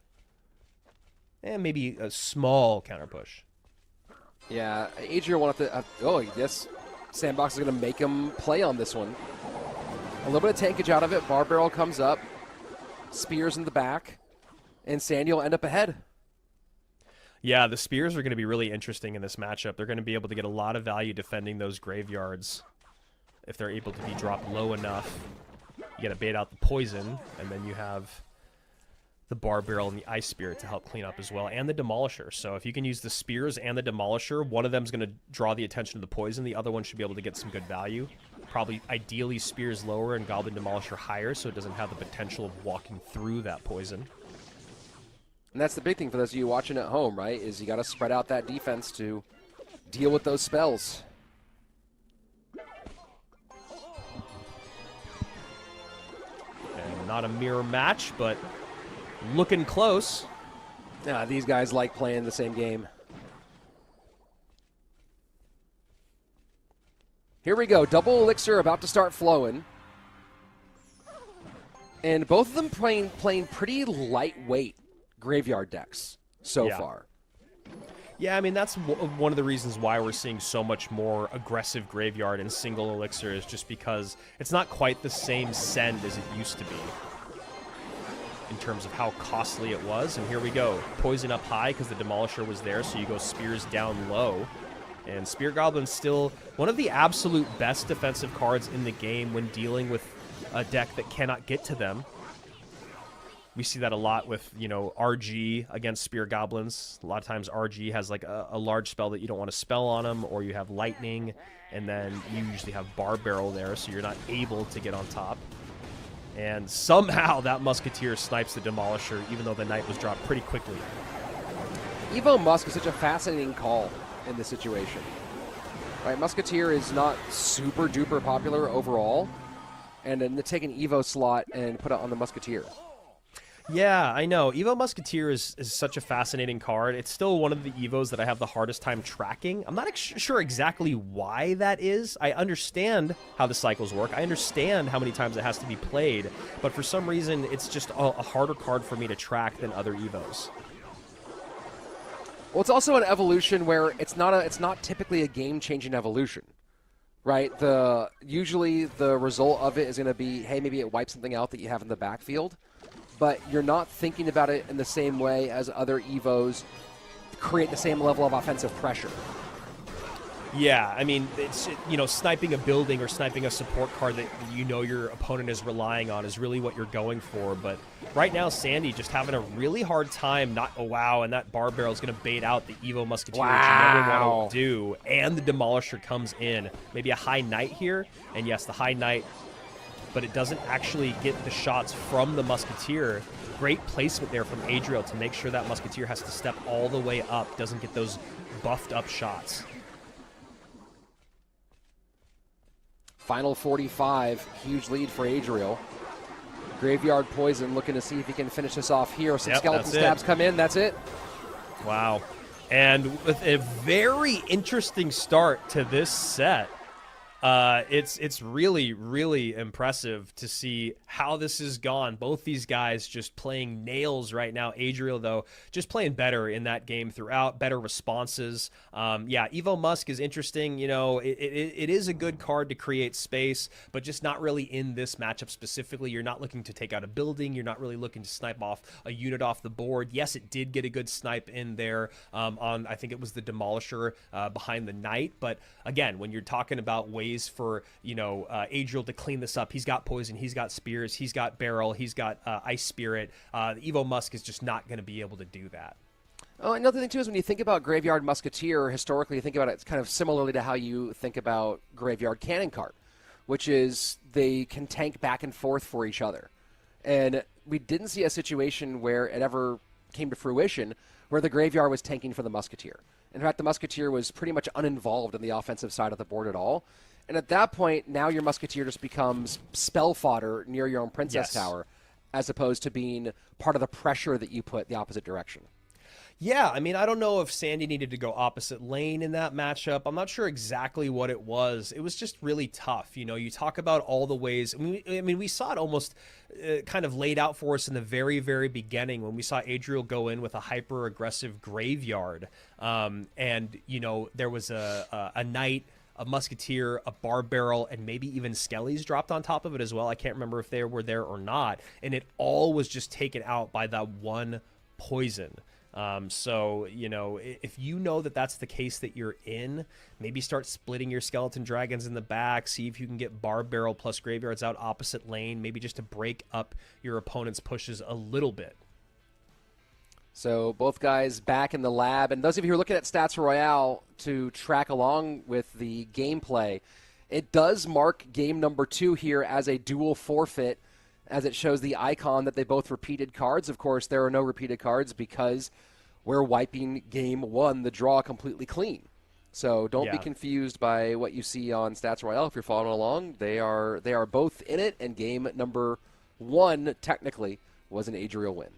C: And maybe a small counter push.
D: Yeah, Adriel wanted to... yes. Sandbox is going to make him play on this one. A little bit of tankage out of it. Bar Barrel comes up. Spears in the back. And Sandy will end up ahead.
C: Yeah, the Spears are going to be really interesting in this matchup. They're going to be able to get a lot of value defending those graveyards if they're able to be dropped low enough. You got to bait out the poison, and then you have the Bar Barrel and the Ice Spirit to help clean up as well, and the Demolisher. So if you can use the Spears and the Demolisher, one of them is going to draw the attention of the Poison. The other one should be able to get some good value. Probably, ideally, Spears lower and Goblin Demolisher higher, so it doesn't have the potential of walking through that Poison.
D: And that's the big thing for those of you watching at home, right, is you got to spread out that defense to deal with those spells.
C: And not a mirror match, but looking close.
D: Yeah, these guys like playing the same game. Here we go. Double Elixir about to start flowing. And both of them playing pretty lightweight graveyard decks so far.
C: Yeah, I mean, that's one of the reasons why we're seeing so much more aggressive graveyard and single Elixir, is just because it's not quite the same send as it used to be in terms of how costly it was. And here we go. Poison up high because the Demolisher was there, so you go Spears down low. And Spear Goblin's still one of the absolute best defensive cards in the game when dealing with a deck that cannot get to them. We see that a lot with, you know, RG against Spear Goblins. A lot of times RG has like a large spell that you don't want to spell on them, or you have Lightning, and then you usually have Bar Barrel there, so you're not able to get on top. And somehow that Musketeer snipes the Demolisher, even though the Knight was dropped pretty quickly.
D: Evo Musk is such a fascinating call in this situation. Right, Musketeer is not super duper popular overall, and then to take an Evo slot and put it on the Musketeer.
C: Yeah, I know. Evo Musketeer is such a fascinating card. It's still one of the Evos that I have the hardest time tracking. I'm not sure exactly why that is. I understand how the cycles work. I understand how many times it has to be played. But for some reason, it's just a harder card for me to track than other Evos.
D: Well, it's also an evolution where it's not typically a game-changing evolution. Right? Usually the result of it is going to be, hey, maybe it wipes something out that you have in the backfield. But you're not thinking about it in the same way as other Evos create the same level of offensive pressure.
C: Yeah, I mean, it's, you know, sniping a building or sniping a support card that you know your opponent is relying on is really what you're going for. But right now, Sandy just having a really hard time not, oh, wow, and that Bar Barrel is going to bait out the Evo Musketeer, which you never want to do. And the Demolisher comes in. Maybe a high Knight here. And yes, the high Knight, but it doesn't actually get the shots from the Musketeer. Great placement there from Adriel to make sure that Musketeer has to step all the way up, doesn't get those buffed up shots.
D: Final 45, huge lead for Adriel. Graveyard Poison looking to see if he can finish this off here. Some skeleton stabs come in, that's it.
C: Wow. And with a very interesting start to this set. It's really, really impressive to see how this has gone. Both these guys just playing nails right now. Adriel, though, just playing better in that game throughout, better responses. Yeah, Evo Musk is interesting. You know, it is a good card to create space, but just not really in this matchup specifically. You're not looking to take out a building. You're not really looking to snipe off a unit off the board. Yes, it did get a good snipe in there on, I think it was the Demolisher behind the Knight. But again, when you're talking about ways for, you know, Adriel to clean this up, he's got Poison, he's got Spears, he's got Barrel, he's got Ice Spirit. Evo Musk is just not going to be able to do that.
D: Oh, another thing too is when you think about Graveyard Musketeer, historically you think about it kind of similarly to how you think about Graveyard Cannon Cart, which is they can tank back and forth for each other. And we didn't see a situation where it ever came to fruition where the Graveyard was tanking for the Musketeer. In fact, the Musketeer was pretty much uninvolved in the offensive side of the board at all. And at that point, now your Musketeer just becomes spell fodder near your own Princess Tower, as opposed to being part of the pressure that you put the opposite direction.
C: Yeah, I mean, I don't know if Sandy needed to go opposite lane in that matchup. I'm not sure exactly what it was. It was just really tough. You know, you talk about all the ways. I mean, we saw it almost kind of laid out for us in the very, very beginning when we saw Adriel go in with a hyper-aggressive graveyard. And, you know, there was a Knight, a Musketeer, a Bar Barrel, and maybe even Skellies dropped on top of it as well. I can't remember if they were there or not. And it all was just taken out by that one Poison. So, you know, if you know that that's the case that you're in, maybe start splitting your Skeleton Dragons in the back, see if you can get Bar Barrel plus Graveyards out opposite lane, maybe just to break up your opponent's pushes a little bit.
D: So both guys back in the lab. And those of you who are looking at Stats Royale to track along with the gameplay, it does mark game number 2 here as a dual forfeit, as it shows the icon that they both repeated cards. Of course, there are no repeated cards because we're wiping game 1, the draw, completely clean. So don't be confused by what you see on Stats Royale if you're following along. They are both in it, and game number 1 technically was an Adriel win.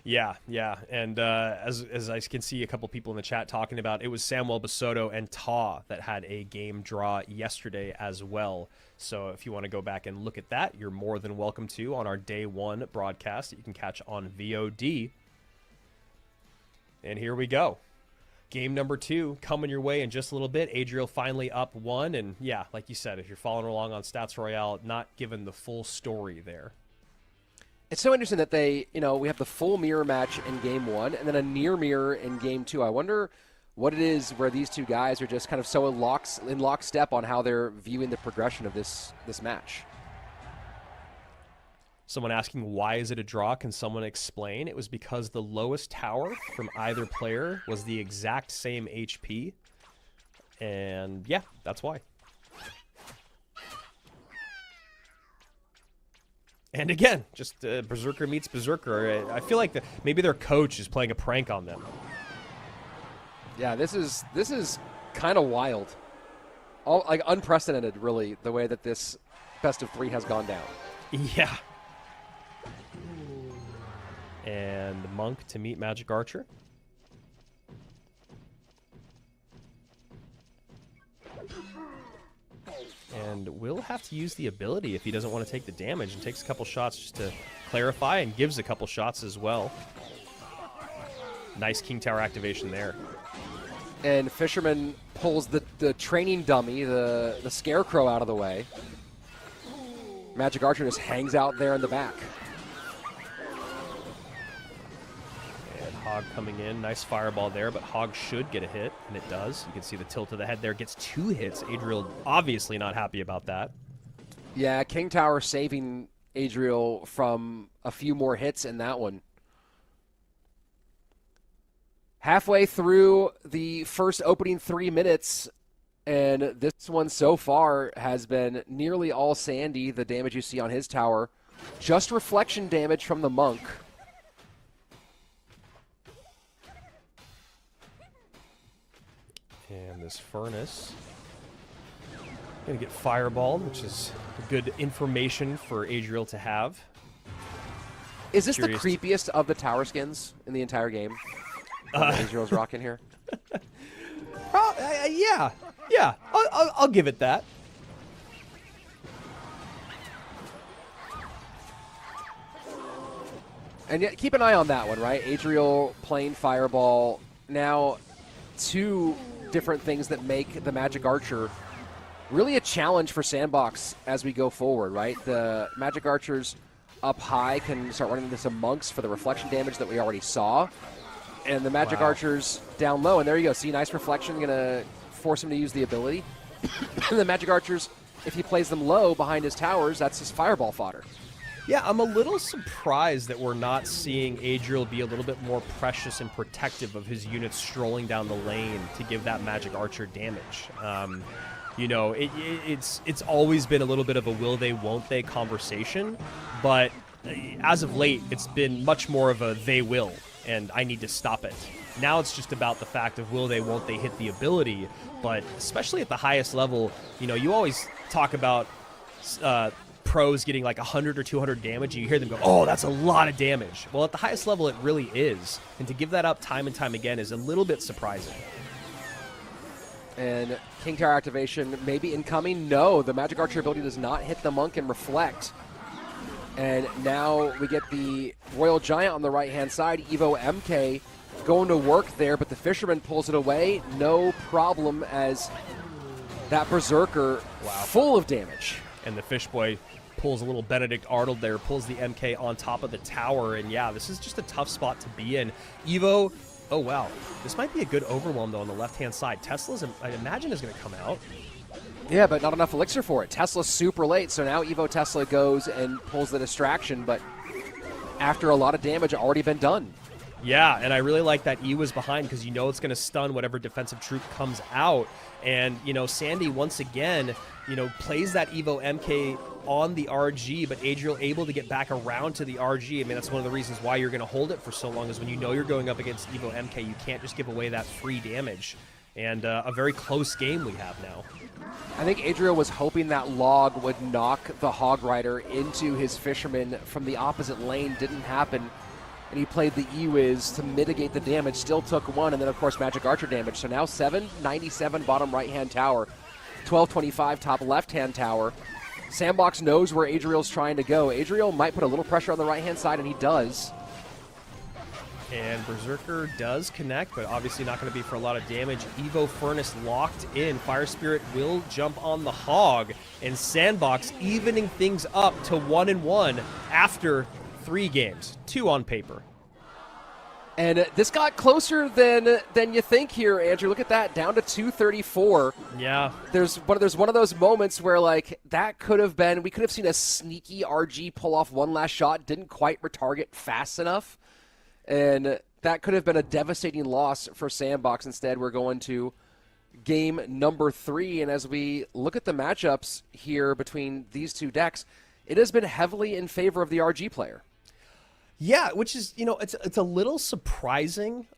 C: Yeah, and as I can see a couple people in the chat talking about, it was Samuel Basoto and Ta that had a game draw yesterday as well. So if you want to go back and look at that, you're more than welcome to on our day 1 broadcast that you can catch on VOD. And here we go. Game number 2 coming your way in just a little bit. Adriel finally up 1, and yeah, like you said, if you're following along on Stats Royale, not given the full story there.
D: It's so interesting that we have the full mirror match in game 1 and then a near mirror in game 2. I wonder what it is where these two guys are just kind of so in lockstep on how they're viewing the progression of this match.
C: Someone asking, why is it a draw? Can someone explain? It was because the lowest tower from either player was the exact same HP. And yeah, that's why. And again, just Berserker meets Berserker. I feel like maybe their coach is playing a prank on them.
D: Yeah, this is kind of wild. Like unprecedented, really, the way that this best of 3 has gone down.
C: Yeah. And Monk to meet Magic Archer. And will have to use the ability if he doesn't want to take the damage, and takes a couple shots just to clarify, and gives a couple shots as well. Nice King Tower activation there.
D: And Fisherman pulls the training dummy, the Scarecrow, out of the way. Magic Archer just hangs out there in the back.
C: And Hog coming in. Nice fireball there, but Hog should get a hit, and it does. You can see the tilt of the head there. Gets 2 hits. Adriel obviously not happy about that.
D: Yeah, King Tower saving Adriel from a few more hits in that one. Halfway through the first opening 3 minutes, and this one so far has been nearly all Sandy, the damage you see on his tower. Just reflection damage from the Monk.
C: And this Furnace going to get fireballed, which is good information for Adriel to have.
D: Is this the creepiest of the tower skins in the entire game? Adriel's rocking here?
C: Yeah. I'll give it that.
D: And yet, keep an eye on that one, right? Adriel playing Fireball. Now, 2 different things that make the Magic Archer really a challenge for Sandbox as we go forward, right? The Magic Archers up high can start running into some Monks for the reflection damage that we already saw. And the Magic Archers down low, and there you go. See, nice reflection, going to force him to use the ability. And the Magic Archers, if he plays them low behind his towers, that's his fireball fodder.
C: Yeah, I'm a little surprised that we're not seeing Adriel be a little bit more precious and protective of his units strolling down the lane to give that Magic Archer damage. You know, it's always been a little bit of a will they, won't they conversation, but as of late, it's been much more of a they will, and I need to stop it. Now it's just about the fact of will they, won't they hit the ability, but especially at the highest level, you know, you always talk about pros getting like 100 or 200 damage, and you hear them go, oh, that's a lot of damage. Well, at the highest level, it really is, and to give that up time and time again is a little bit surprising.
D: And King Tower activation maybe incoming. No, the Magic Archer ability does not hit the Monk and reflect. And now we get the Royal Giant on the right-hand side. Evo MK going to work there, but the Fisherman pulls it away. No problem as that Berserker full of damage.
C: And the Fish Boy pulls a little Benedict Arnold there, pulls the MK on top of the tower. And yeah, this is just a tough spot to be in. Evo, oh wow. This might be a good overwhelm though on the left-hand side. Tesla's, I imagine, is going to come out.
D: Yeah, but not enough elixir for it. Tesla's super late, so now Evo Tesla goes and pulls the distraction, but after a lot of damage already been done.
C: Yeah, and I really like that E was behind because you know it's going to stun whatever defensive troop comes out. And, Sandy, once again, plays that Evo MK on the RG, but Adriel able to get back around to the RG. I mean, that's one of the reasons why you're going to hold it for so long is when you know you're going up against Evo MK, you can't just give away that free damage. And a very close game we have now.
D: I think Adriel was hoping that Log would knock the Hog Rider into his Fisherman from the opposite lane. Didn't happen. And he played the E-Wiz to mitigate the damage. Still took one, and then, of course, Magic Archer damage. So now 797 bottom right-hand tower, 1225 top left-hand tower. Sandbox knows where Adriel's trying to go. Adriel might put a little pressure on the right-hand side, and he does.
C: And Berserker does connect, but obviously not going to be for a lot of damage. Evo Furnace locked in. Fire Spirit will jump on the Hog, and Sandbox evening things up to 1-1 after 3 games, 2 on paper.
D: And this got closer than you think here, Andrew. Look at that, down to 234.
C: Yeah.
D: There's one of those moments where, like, that could have been, we could have seen a sneaky RG pull off one last shot, didn't quite retarget fast enough. And that could have been a devastating loss for Sandbox. Instead, we're going to game number 3. And as we look at the matchups here between these two decks, it has been heavily in favor of the RG player.
C: Yeah, which is, it's a little surprising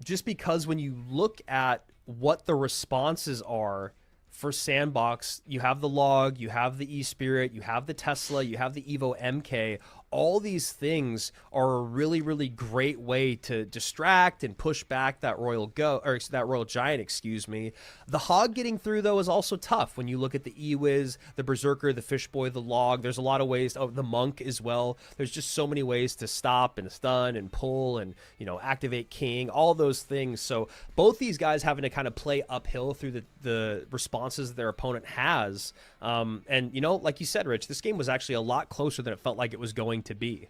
C: just because when you look at what the responses are for Sandbox, you have the Log, you have the E-Spirit, you have the Tesla, you have the Evo MK. All these things are a really, really great way to distract and push back that Royal Giant, excuse me. The Hog getting through, though, is also tough. When you look at the E-Wiz, the Berserker, the Fishboy, the Log, there's a lot of ways. Oh, the Monk as well. There's just so many ways to stop and stun and pull and, activate King, all those things. So both these guys having to kind of play uphill through the responses their opponent has. And, like you said, Rich, this game was actually a lot closer than it felt like it was going to be.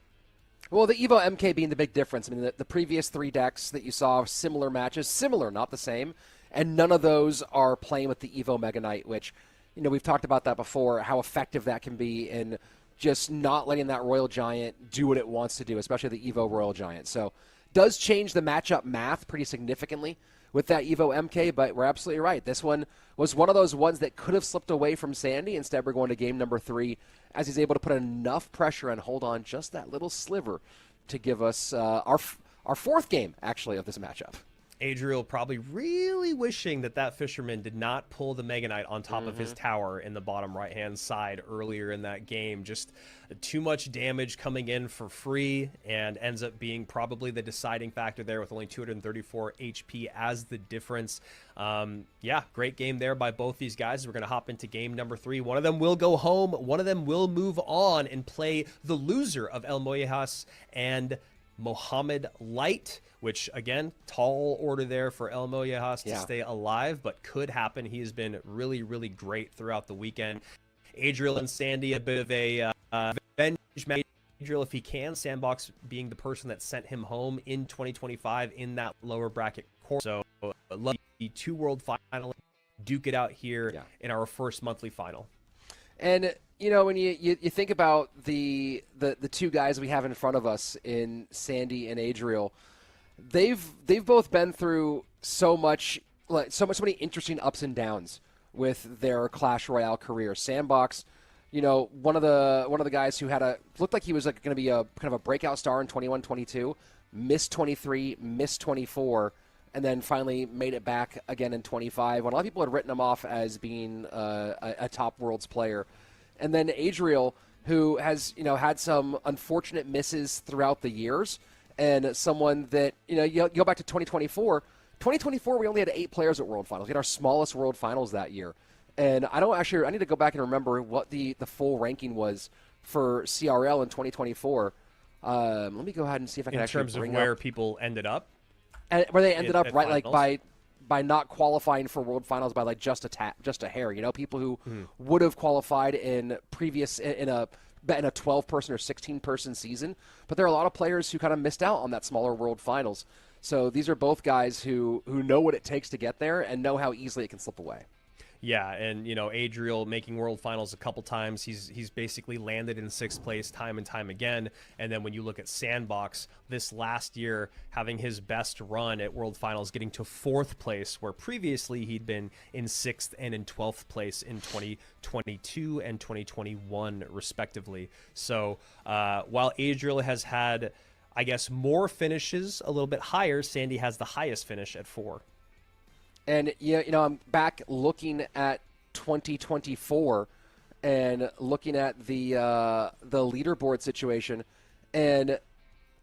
D: Well, the Evo MK being the big difference. I mean, the previous 3 decks that you saw, similar matches, similar, not the same, and none of those are playing with the Evo Mega Knight, which, we've talked about that before, how effective that can be in just not letting that Royal Giant do what it wants to do, especially the Evo Royal Giant. So, does change the matchup math pretty significantly with that Evo MK, but we're absolutely right. This one was one of those ones that could have slipped away from Sandy. Instead, we're going to game number 3 as he's able to put enough pressure and hold on just that little sliver to give us our 4th game, actually, of this matchup.
C: Adriel probably really wishing that Fisherman did not pull the Mega Knight on top of his tower in the bottom right-hand side earlier in that game. Just too much damage coming in for free and ends up being probably the deciding factor there with only 234 HP as the difference. Yeah, great game there by both these guys. We're going to hop into game number 3. One of them will go home. One of them will move on and play the loser of El Moyahas and Mohammed Light, which, again, tall order there for El Moyahas to stay alive, but could happen. He has been really, really great throughout the weekend. Adriel and Sandy, a bit of a revenge match. Adriel, if he can, Sandbox being the person that sent him home in 2025 in that lower bracket course. So, love the 2 world finalists duke it out here in our first monthly final.
D: And when you think about the 2 guys we have in front of us in Sandy and Adriel, they've both been through so many interesting ups and downs with their Clash Royale career. Sandbox, one of the guys who looked like he was going to be a kind of a breakout star in 21-22, missed 23, missed 24, and then finally made it back again in 25. When a lot of people had written him off as being a top Worlds player. And then Adriel, who has, had some unfortunate misses throughout the years, and someone that, you go back to 2024. 2024, we only had 8 players at World Finals. We had our smallest World Finals that year. And I need to go back and remember what the full ranking was for CRL in 2024. Let me go ahead and see if I can actually bring
C: in terms of where people ended up?
D: And where they ended up, right,
C: finals?
D: like by not qualifying for World Finals by like just a hair. People who would have qualified in previous in a 12-person or 16-person season, but there are a lot of players who kind of missed out on that smaller World Finals. So these are both guys who know what it takes to get there and know how easily it can slip away.
C: Yeah, and Adriel making world finals a couple times. He's basically landed in 6th place time and time again. And then when you look at Sandbox this last year, having his best run at world finals, getting to 4th place, where previously he'd been in 6th and in 12th place in 2022 and 2021 respectively. So while Adriel has had, I guess, more finishes a little bit higher, Sandy has the highest finish at 4.
D: And I'm back looking at 2024 and looking at the leaderboard situation, and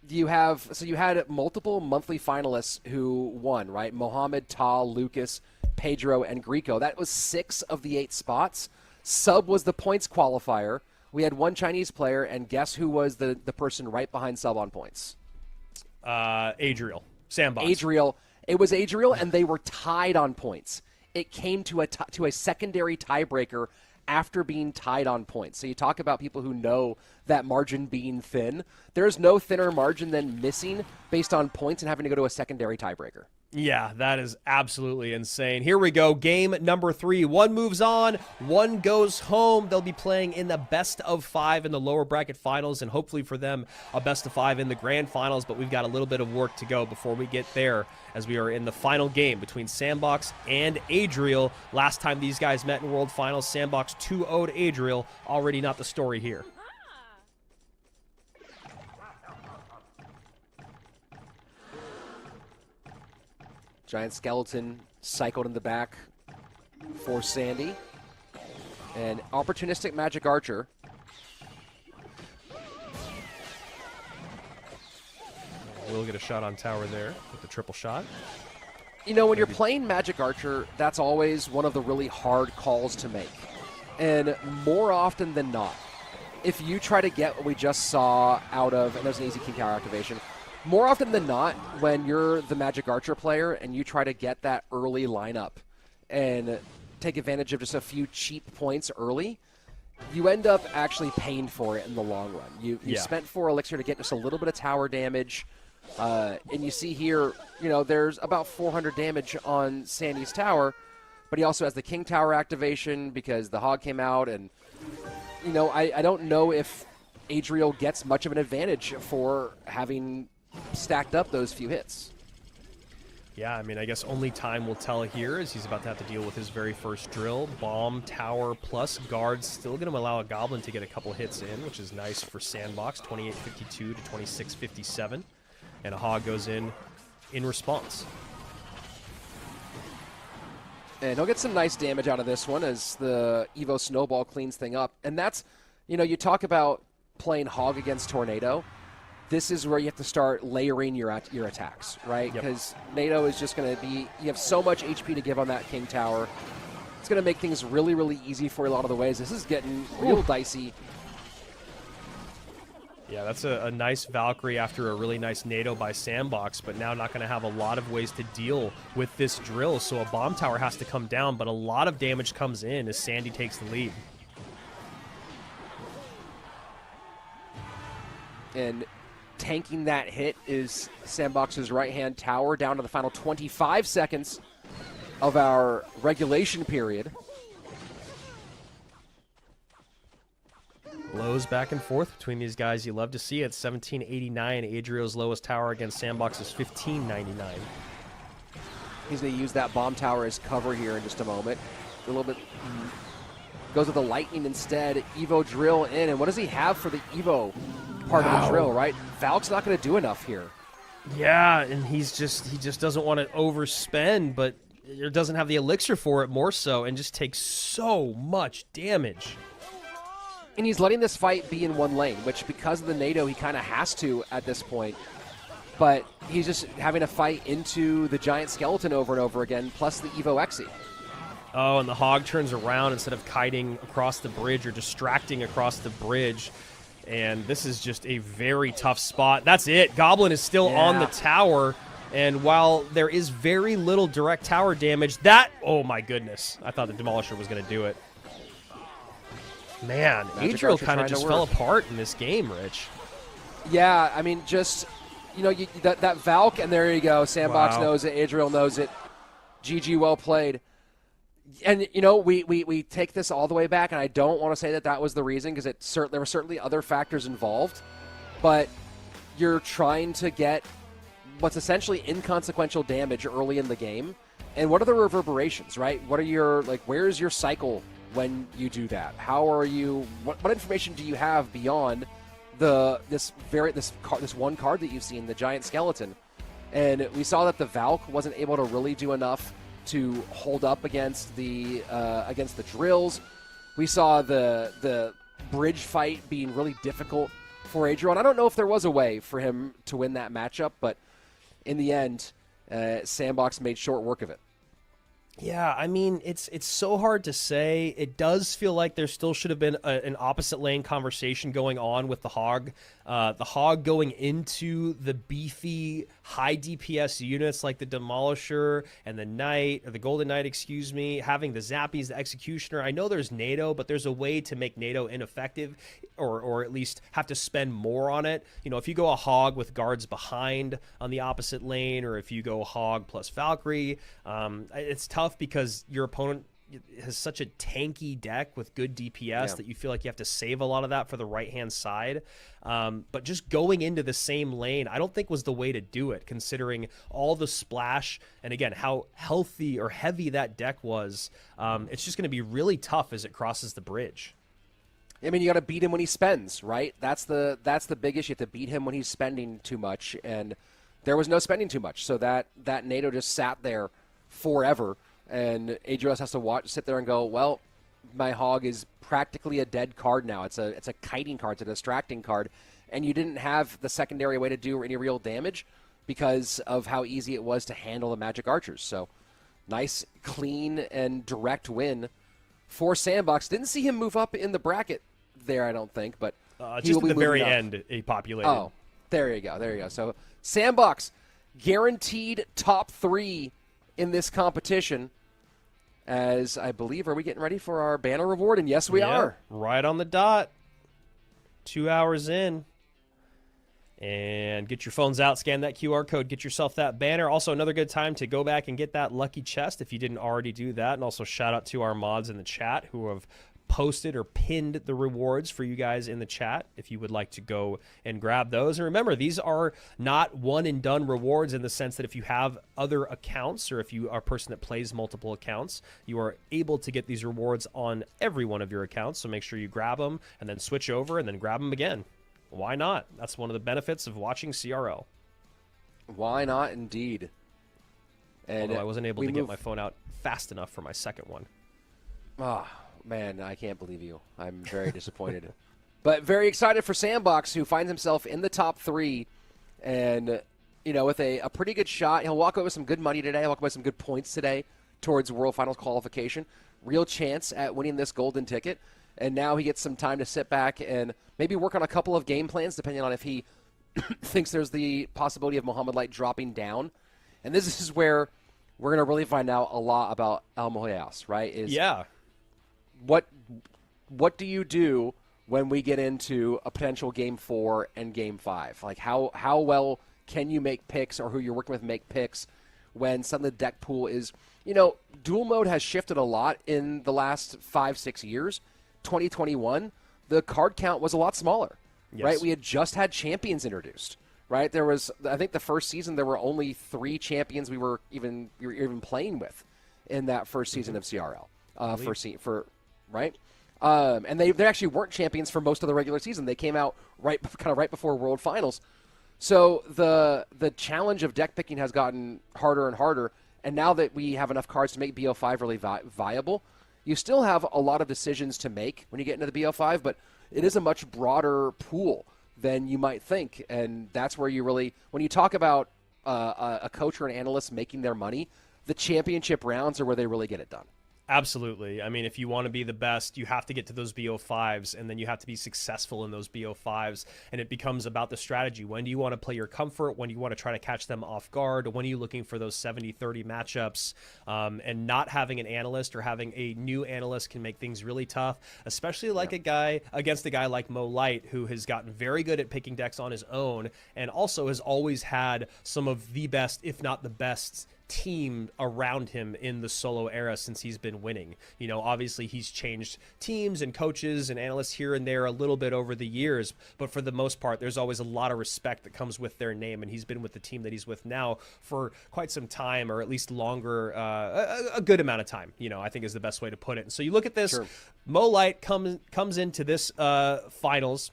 D: you had multiple monthly finalists who won, right? Mohammed, Tal, Lucas, Pedro, and Greco. That was 6 of the 8 spots. Sub was the points qualifier. We had 1 Chinese player, and guess who was the person right behind Sub on points?
C: Adriel. Sandbox.
D: Adriel. It was Adriel, and they were tied on points. It came to a secondary tiebreaker after being tied on points. So you talk about people who know that margin being thin. There's no thinner margin than missing based on points and having to go to a secondary tiebreaker.
C: Yeah, that is absolutely insane. Here we go. Game number 3. 1 moves on, 1 goes home. They'll be playing in the best of 5 in the lower bracket finals, and hopefully for them, a best of 5 in the grand finals. But we've got a little bit of work to go before we get there, as we are in the final game between Sandbox and Adriel. Last time these guys met in World Finals, Sandbox 2-0'd Adriel. Already not the story here.
D: Giant Skeleton cycled in the back for Sandy. And opportunistic Magic Archer.
C: We'll get a shot on tower there with the triple shot.
D: When you're playing Magic Archer, that's always one of the really hard calls to make. And more often than not, if you try to get what we just saw out of, and there's an easy King Tower activation, more often than not, when you're the Magic Archer player and you try to get that early lineup and take advantage of just a few cheap points early, you end up actually paying for it in the long run. You spent 4 elixir to get just a little bit of tower damage, and you see here, there's about 400 damage on Sandy's tower, but he also has the King Tower activation because the Hog came out, and I don't know if Adriel gets much of an advantage for having stacked up those few hits.
C: Yeah, I mean, I guess only time will tell here, as he's about to have to deal with his very first drill. Bomb, tower, plus guards. Still going to allow a Goblin to get a couple hits in, which is nice for Sandbox. 28-52 to 26-57. And a Hog goes in response.
D: And he'll get some nice damage out of this one as the Evo Snowball cleans thing up. And that's, you talk about playing Hog against Tornado. This is where you have to start layering your attacks, right? Because NATO is just going to be, you have so much HP to give on that King Tower. It's going to make things really, really easy for you a lot of the ways. This is getting real dicey.
C: Yeah, that's a nice Valkyrie after a really nice NATO by Sandbox, but now not going to have a lot of ways to deal with this drill. So a bomb tower has to come down, but a lot of damage comes in as Sandy takes the lead.
D: And tanking that hit is Sandbox's right-hand tower down to the final 25 seconds of our regulation period.
C: Lows back and forth between these guys. You love to see it. 1789, Adriel's lowest tower against Sandbox's 1599.
D: He's going to use that bomb tower as cover here in just a moment. A little bit goes with the lightning instead. Evo drill in, and what does he have for the Evo part of the drill, right? Valk's not going to do enough here.
C: Yeah, and he just doesn't want to overspend, but doesn't have the elixir for it more so, and just takes so much damage.
D: And he's letting this fight be in one lane, which because of the NATO, he kind of has to at this point. But he's just having to fight into the giant skeleton over and over again, plus the Evo Exi.
C: Oh, and the Hog turns around instead of kiting across the bridge or distracting across the bridge. And this is just a very tough spot. That's it. Goblin is still on the tower. And while there is very little direct tower damage, oh my goodness. I thought the Demolisher was going to do it. Man, Adriel kind of just fell apart in this game, Rich.
D: Yeah, I mean, just, that Valk, and there you go. Sandbox knows it. Adriel knows it. GG, well played. And we take this all the way back, and I don't want to say that was the reason, because there were certainly other factors involved, but you're trying to get what's essentially inconsequential damage early in the game. And what are the reverberations, right? What are where's your cycle when you do that? How are you? What information do you have beyond this one card that you've seen, the giant skeleton? And we saw that the Valk wasn't able to really do enough to hold up against the drills. We saw the bridge fight being really difficult for Adrian. I don't know if there was a way for him to win that matchup, but in the end, Sandbox made short work of it.
C: Yeah, I mean, it's so hard to say. It does feel like there still should have been an opposite lane conversation going on with the Hog. The Hog going into the beefy, high DPS units like the Demolisher and the Knight, or the Golden Knight, excuse me, having the Zappies, the Executioner. I know there's NATO, but there's a way to make NATO ineffective, or at least have to spend more on it. If you go a Hog with guards behind on the opposite lane, or if you go Hog plus Valkyrie, it's tough because your opponent has such a tanky deck with good DPS that you feel like you have to save a lot of that for the right-hand side. But just going into the same lane, I don't think was the way to do it, considering all the splash and, again, how healthy or heavy that deck was. It's just going to be really tough as it crosses the bridge.
D: I mean, you got to beat him when he spends, right? That's the big issue. You have to beat him when he's spending too much, and there was no spending too much. So that NATO just sat there forever. And Adrios has to sit there and go, well, my Hog is practically a dead card now. It's a kiting card. It's a distracting card. And you didn't have the secondary way to do any real damage because of how easy it was to handle the Magic Archers. So nice, clean, and direct win for Sandbox. Didn't see him move up in the bracket there, I don't think. But
C: just at the very end, he populated.
D: Oh, there you go. So Sandbox, guaranteed top 3 in this competition, as I believe, are we getting ready for our banner reward? And yes, we are.
C: Right on the dot. 2 hours in. And get your phones out, scan that QR code, get yourself that banner. Also, another good time to go back and get that lucky chest if you didn't already do that. And also shout out to our mods in the chat who have posted or pinned the rewards for you guys in the chat if you would like to go and grab those. And remember, these are not one and done rewards in the sense that if you have other accounts, or if you are a person that plays multiple accounts, you are able to get these rewards on every one of your accounts. So make sure you grab them and then switch over and then grab them again. Why not? That's one of the benefits of watching CRL.
D: Why not, indeed. And
C: although I wasn't able to get my phone out fast enough for my second one.
D: Man, I can't believe you. I'm very disappointed. But very excited for Sandbox, who finds himself in the top 3. And, with a pretty good shot. He'll walk away with some good money today. He'll walk away with some good points today towards World Finals qualification. Real chance at winning this golden ticket. And now he gets some time to sit back and maybe work on a couple of game plans, depending on if he thinks there's the possibility of Muhammad Light dropping down. And this is where we're going to really find out a lot about El Moyas, right? What do you do when we get into a potential Game 4 and Game 5? Like, how well can you make picks, or who you're working with make picks, when suddenly the deck pool is, dual mode has shifted a lot in the last 5-6 years. 2021, the card count was a lot smaller, right? We had just had champions introduced, right? There was, I think the first season, there were only 3 champions we were even playing with in that first season of CRL. Right? And they actually weren't champions for most of the regular season. They came out right before World Finals. So the challenge of deck picking has gotten harder and harder. And now that we have enough cards to make BO5 really viable, you still have a lot of decisions to make when you get into the BO5, but it is a much broader pool than you might think. And that's where you really, when you talk about a coach or an analyst making their money, the championship rounds are where they really get it done.
C: Absolutely. I mean, if you want to be the best, you have to get to those BO5s, and then you have to be successful in those BO5s, and it becomes about the strategy. When do you want to play your comfort? When do you want to try to catch them off guard? When are you looking for those 70-30 matchups? And not having an analyst or having a new analyst can make things really tough, especially like against a guy like Mo Light, who has gotten very good at picking decks on his own, and also has always had some of the best, if not the best, team around him in the solo era since he's been winning. You know, obviously he's changed teams and coaches and analysts here and there a little bit over the years, but for the most part, there's always a lot of respect that comes with their name, and he's been with the team that he's with now for quite some time, or at least longer, a good amount of time, you know, I think is the best way to put it. And so you look at this, sure. Mo Light comes into this finals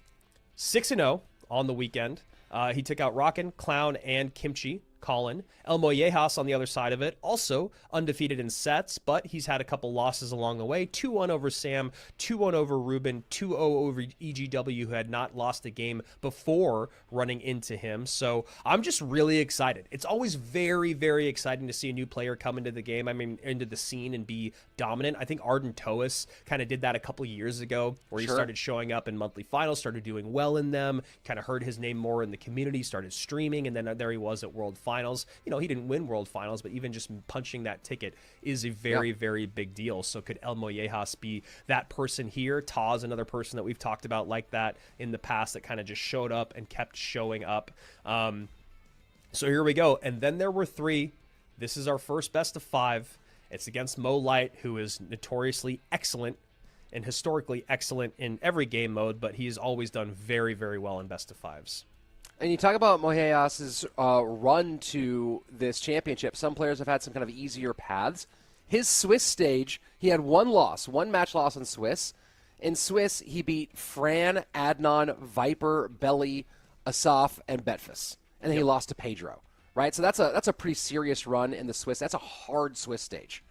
C: 6-0 on the weekend. He took out Rockin', Clown, and Kimchi. Colin. El Mollejas on the other side of it, also undefeated in sets, but he's had a couple losses along the way. 2-1 over Sam, 2-1 over Ruben, 2-0 over EGW, who had not lost a game before running into him. So I'm just really excited. It's always very, very exciting to see a new player come into the game, I mean, into the scene and be dominant. I think Arden Toas kind of did that a couple years ago, where he started showing up in monthly finals, started doing well in them, kind of heard his name more in the community, started streaming, and then there he was at World Finals. You know, he didn't win World Finals, but even just punching that ticket is a very, very big deal. So could El Mollejas be that person here? Taz, another person that we've talked about like that in the past, that kind of just showed up and kept showing up. So here we go. And then there were 3. This is our first best of 5. It's against Mo Light, who is notoriously excellent and historically excellent in every game mode, but he's always done very, very well in best of 5s.
D: And you talk about Mollejas' run to this championship. Some players have had some kind of easier paths. His Swiss stage, he had one match loss in Swiss. In Swiss, he beat Fran, Adnan, Viper, Belly, Asaf, and Betfus. And then he lost to Pedro, right? So that's a pretty serious run in the Swiss. That's a hard Swiss stage.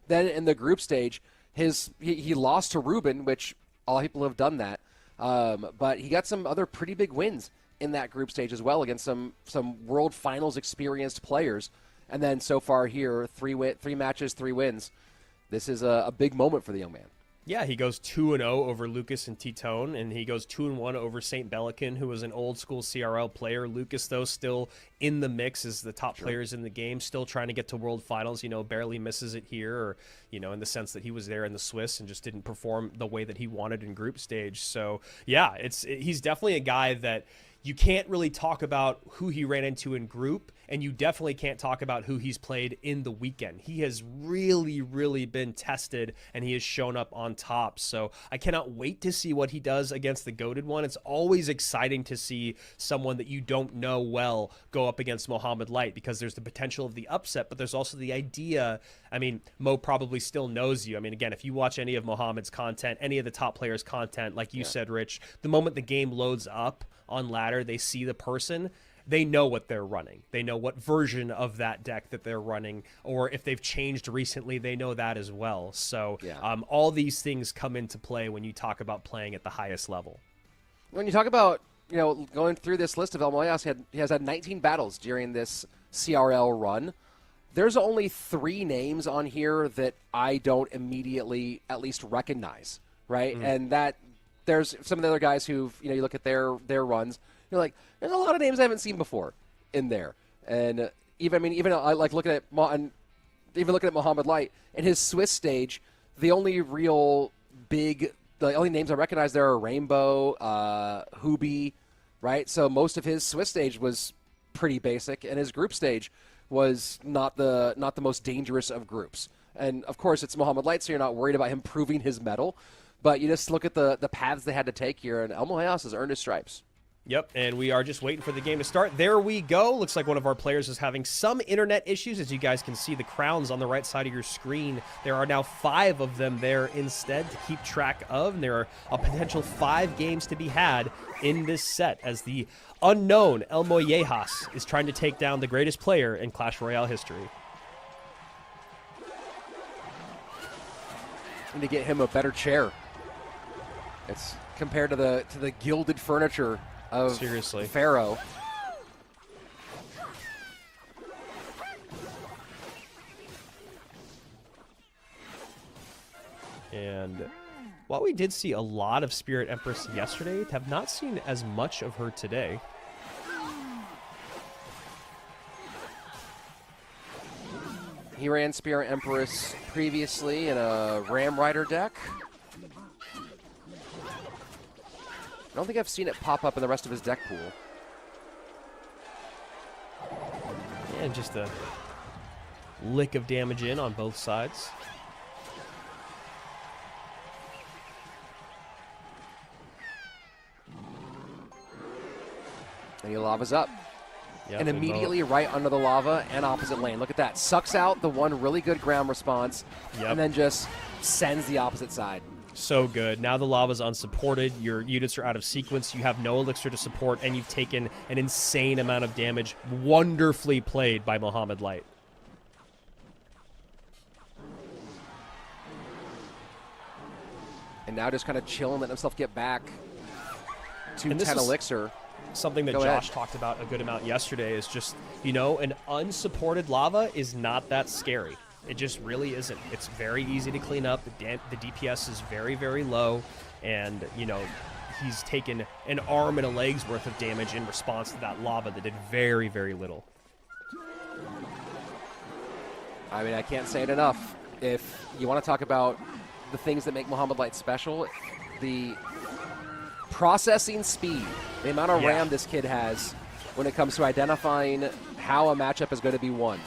D: Then in the group stage, he lost to Ruben, which all people have done that. But he got some other pretty big wins in that group stage as well against some World Finals experienced players. And then so far here, 3 matches, 3 wins. This is a big moment for the young man.
C: Yeah, he goes 2-0 over Lucas and Titone, and he goes 2-1 over St. Bellican, who was an old school CRL player. Lucas, though, still in the mix as the top players in the game, still trying to get to World Finals, you know, barely misses it here, or, you know, in the sense that he was there in the Swiss and just didn't perform the way that he wanted in group stage. So, yeah, he's definitely a guy that you can't really talk about who he ran into in group, and you definitely can't talk about who he's played in the weekend. He has really, really been tested, and he has shown up on top. So I cannot wait to see what he does against the goated one. It's always exciting to see someone that you don't know well go up against Mohamed Light, because there's the potential of the upset, but there's also the idea. I mean, Mo probably still knows you. I mean, again, if you watch any of Mohamed's content, any of the top players' content, like you said, Rich, the moment the game loads up on ladder, they see the person, they know what they're running. They know what version of that deck that they're running, or if they've changed recently, they know that as well. So all these things come into play when you talk about playing at the highest level.
D: When you talk about, you know, going through this list of El Mollejas, he has had 19 battles during this CRL run. There's only 3 names on here that I don't immediately at least recognize, right? And that there's some of the other guys who've, you know, you look at their runs, you're like, there's a lot of names I haven't seen before in there. And even I like looking at Mohamed Light in his Swiss stage, the only real the only names I recognize there are Rainbow, Hubi, right? So most of his Swiss stage was pretty basic, and his group stage was not the most dangerous of groups. And of course, it's Mohamed Light, so you're not worried about him proving his mettle. But you just look at the paths they had to take here, and El Mollejas has earned his stripes.
C: Yep, and we are just waiting for the game to start. There we go. Looks like one of our players is having some internet issues. As you guys can see, the crowns on the right side of your screen, there are now 5 of them there instead to keep track of, and there are a potential 5 games to be had in this set as the unknown El Mollejas is trying to take down the greatest player in Clash Royale history.
D: And to get him a better chair. It's compared to the gilded furniture of Pharaoh.
C: And while we did see a lot of Spirit Empress yesterday, have not seen as much of her today.
D: He ran Spirit Empress previously in a Ram Rider deck. I don't think I've seen it pop up in the rest of his deck pool.
C: And just a lick of damage in on both sides.
D: And he lavas up.
C: Yep,
D: And immediately right under the lava and opposite lane. Look at that. Sucks out the one really good ground response, and then just sends the opposite side.
C: So good. Now the lava's unsupported. Your units are out of sequence. You have no elixir to support, and you've taken an insane amount of damage. Wonderfully played by Mohamed Light.
D: And now just kind of chilling, letting himself get back to
C: And this
D: 10
C: is
D: elixir.
C: Something that
D: Go
C: Josh
D: ahead.
C: talked about a good amount yesterday is just, you know, an unsupported lava is not that scary. It just really isn't. It's very easy to clean up. The DPS is very, very low. And, you know, he's taken an arm and a leg's worth of damage in response to that lava that did very, very little.
D: I mean, I can't say it enough. If you want to talk about the things that make Mohamed Light special, the processing speed, the amount of RAM this kid has when it comes to identifying how a matchup is going to be won.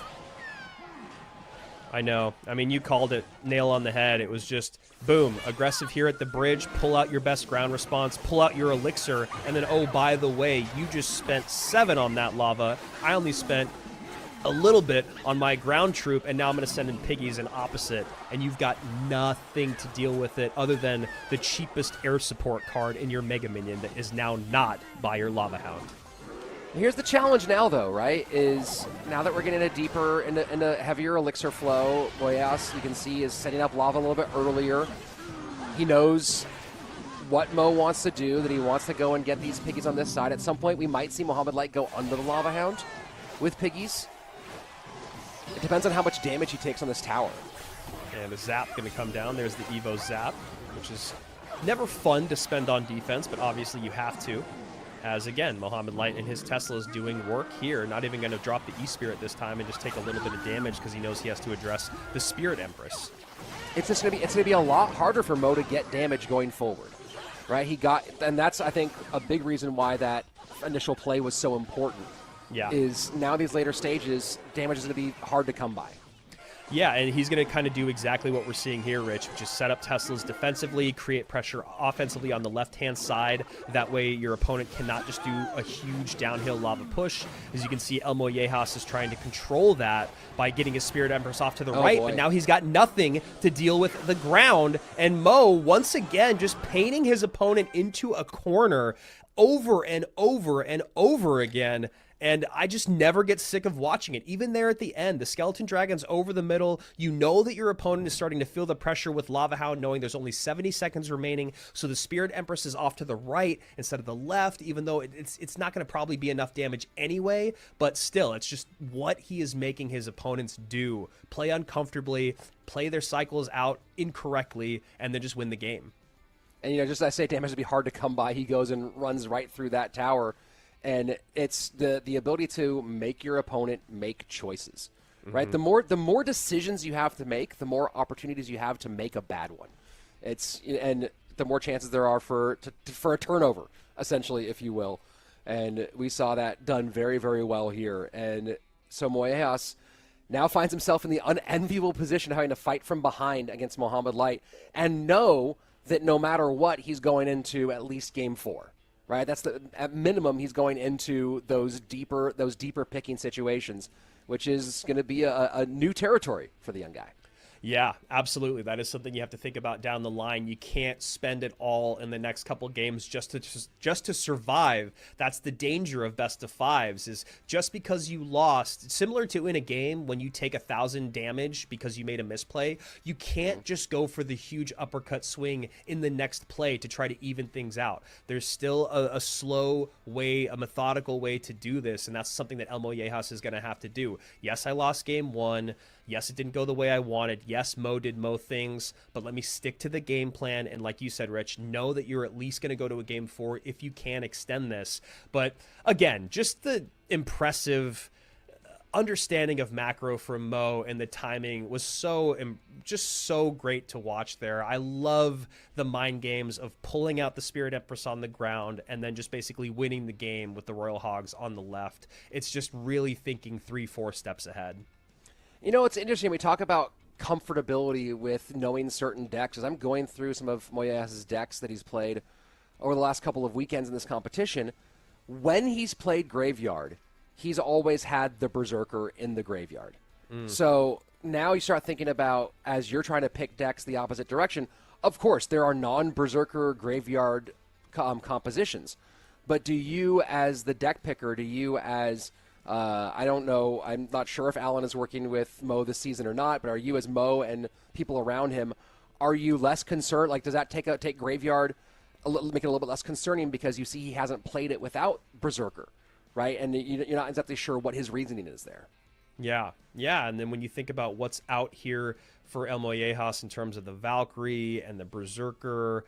C: I know. I mean, you called it nail on the head. It was just, boom, aggressive here at the bridge, pull out your best ground response, pull out your elixir, and then, oh, by the way, you just spent 7 on that lava. I only spent a little bit on my ground troop, and now I'm going to send in piggies and opposite, and you've got nothing to deal with it other than the cheapest air support card in your Mega Minion that is now not by your Lava Hound.
D: Here's the challenge now, though, right? Is now that we're getting a deeper into heavier elixir flow, Boyas, you can see, is setting up lava a little bit earlier. He knows what Mo wants to do, that he wants to go and get these piggies on this side. At some point, we might see Mohamed Light go under the Lava Hound with piggies. It depends on how much damage he takes on this tower.
C: And the zap going to come down. There's the Evo zap, which is never fun to spend on defense, but obviously you have to. As again, Mohamed Light and his Tesla is doing work here, not even going to drop the E-Spirit this time and just take a little bit of damage because he knows he has to address the Spirit Empress.
D: It's just going to be a lot harder for Mo to get damage going forward, right? And that's, I think, a big reason why that initial play was so important.
C: Yeah.
D: Is now these later stages, damage is going to be hard to come by.
C: Yeah, and he's going to kind of do exactly what we're seeing here, Rich, which is set up Teslas defensively, create pressure offensively on the left-hand side. That way your opponent cannot just do a huge downhill lava push. As you can see, El Mollejas is trying to control that by getting his Spirit Empress off to the right,
D: boy.
C: but now he's got nothing to deal with the ground. And Mo, once again, just painting his opponent into a corner over and over and over again. And I just never get sick of watching it. Even there at the end, the Skeleton Dragon's over the middle. You know that your opponent is starting to feel the pressure with Lava Hound, knowing there's only 70 seconds remaining. So the Spirit Empress is off to the right instead of the left, even though it's not going to probably be enough damage anyway. But still, it's just what he is making his opponents do. Play uncomfortably, play their cycles out incorrectly, and then just win the game.
D: And, you know, just as I say, damage would be hard to come by. He goes and runs right through that tower. And it's the ability to make your opponent make choices, right? The more decisions you have to make, the more opportunities you have to make a bad one. And the more chances there are for a turnover, essentially, if you will. And we saw that done very, very well here. And so Mollejas now finds himself in the unenviable position of having to fight from behind against Mohamed Light and know that no matter what, he's going into at least game 4. Right, at minimum he's going into those deeper picking situations, which is going to be a new territory for the young guy.
C: Yeah, absolutely. That is something you have to think about down the line. You can't spend it all in the next couple games just to survive. That's the danger of best of fives, is just because you lost, similar to in a game when you take 1,000 damage because you made a misplay, you can't just go for the huge uppercut swing in the next play to try to even things out. There's still a slow way, a methodical way to do this, and that's something that El Mollejas is going to have to do. Yes, I lost game 1. Yes, it didn't go the way I wanted. Yes, Mo did Mo things, but let me stick to the game plan. And like you said, Rich, know that you're at least going to go to a game 4 if you can extend this. But again, just the impressive understanding of macro from Mo and the timing was just so great to watch there. I love the mind games of pulling out the Spirit Empress on the ground and then just basically winning the game with the Royal Hogs on the left. It's just really thinking 3-4 steps ahead.
D: You know, it's interesting. We talk about comfortability with knowing certain decks. As I'm going through some of Moyes' decks that he's played over the last couple of weekends in this competition, when he's played Graveyard, he's always had the Berserker in the Graveyard. So now you start thinking about, as you're trying to pick decks the opposite direction, of course, there are non-Berserker Graveyard compositions. But do you, as the deck picker, do you as... I don't know. I'm not sure if Alan is working with Mo this season or not, but are you, as Mo and people around him, are you less concerned? Like, does that take Graveyard, make it a little bit less concerning because you see he hasn't played it without Berserker, right? And you're not exactly sure what his reasoning is there.
C: Yeah, yeah. And then when you think about what's out here for El Mollejas in terms of the Valkyrie and the Berserker,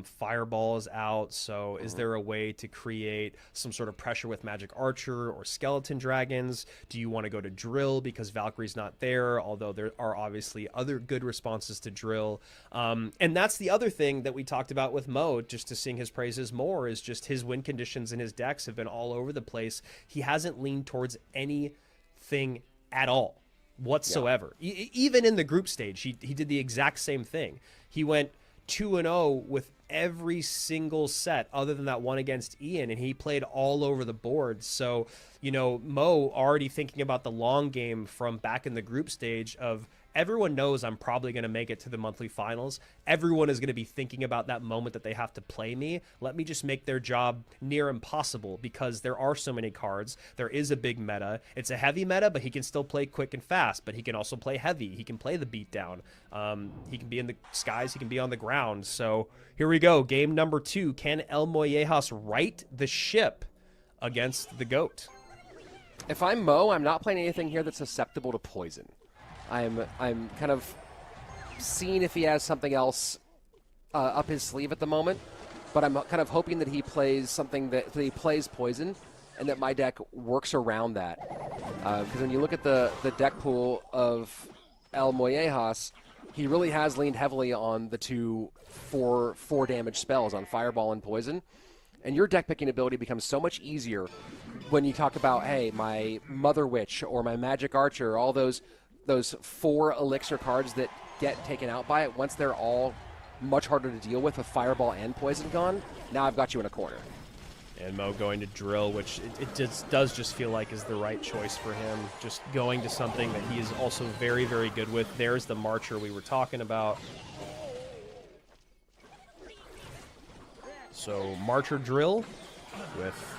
C: Fireball is out. So is there a way to create some sort of pressure with Magic Archer or Skeleton Dragons? Do you want to go to Drill because Valkyrie's not there, although there are obviously other good responses to Drill? And that's the other thing that we talked about with Mo, just to sing his praises more, is just his win conditions in his decks have been all over the place. He hasn't leaned towards anything at all whatsoever. Even in the group stage, he did the exact same thing. He went 2-0 with every single set other than that one against Ian, and he played all over the board. So, you know, Mo already thinking about the long game from back in the group stage of everyone knows I'm probably going to make it to the monthly finals. Everyone is going to be thinking about that moment that they have to play me. Let me just make their job near impossible because there are so many cards. There is a big meta. It's a heavy meta, but he can still play quick and fast, but he can also play heavy. He can play the beatdown. He can be in the skies. He can be on the ground. So here we go. Game number 2. Can El Mollejas right the ship against the GOAT?
D: If I'm Mo, I'm not playing anything here that's susceptible to poison. I'm kind of seeing if he has something else up his sleeve at the moment, but I'm kind of hoping that he plays something that he plays poison, and that my deck works around that. Because when you look at the deck pool of El Mollejas, he really has leaned heavily on the two four damage spells on Fireball and Poison, and your deck picking ability becomes so much easier when you talk about, hey, my Mother Witch or my Magic Archer, all those 4 elixir cards that get taken out by it. Once they're all much harder to deal with Fireball and Poison gone, now I've got you in a corner.
C: And Mo going to Drill, which it does just feel like is the right choice for him. Just going to something that he is also very, very good with. There's the Marcher we were talking about. So Marcher Drill with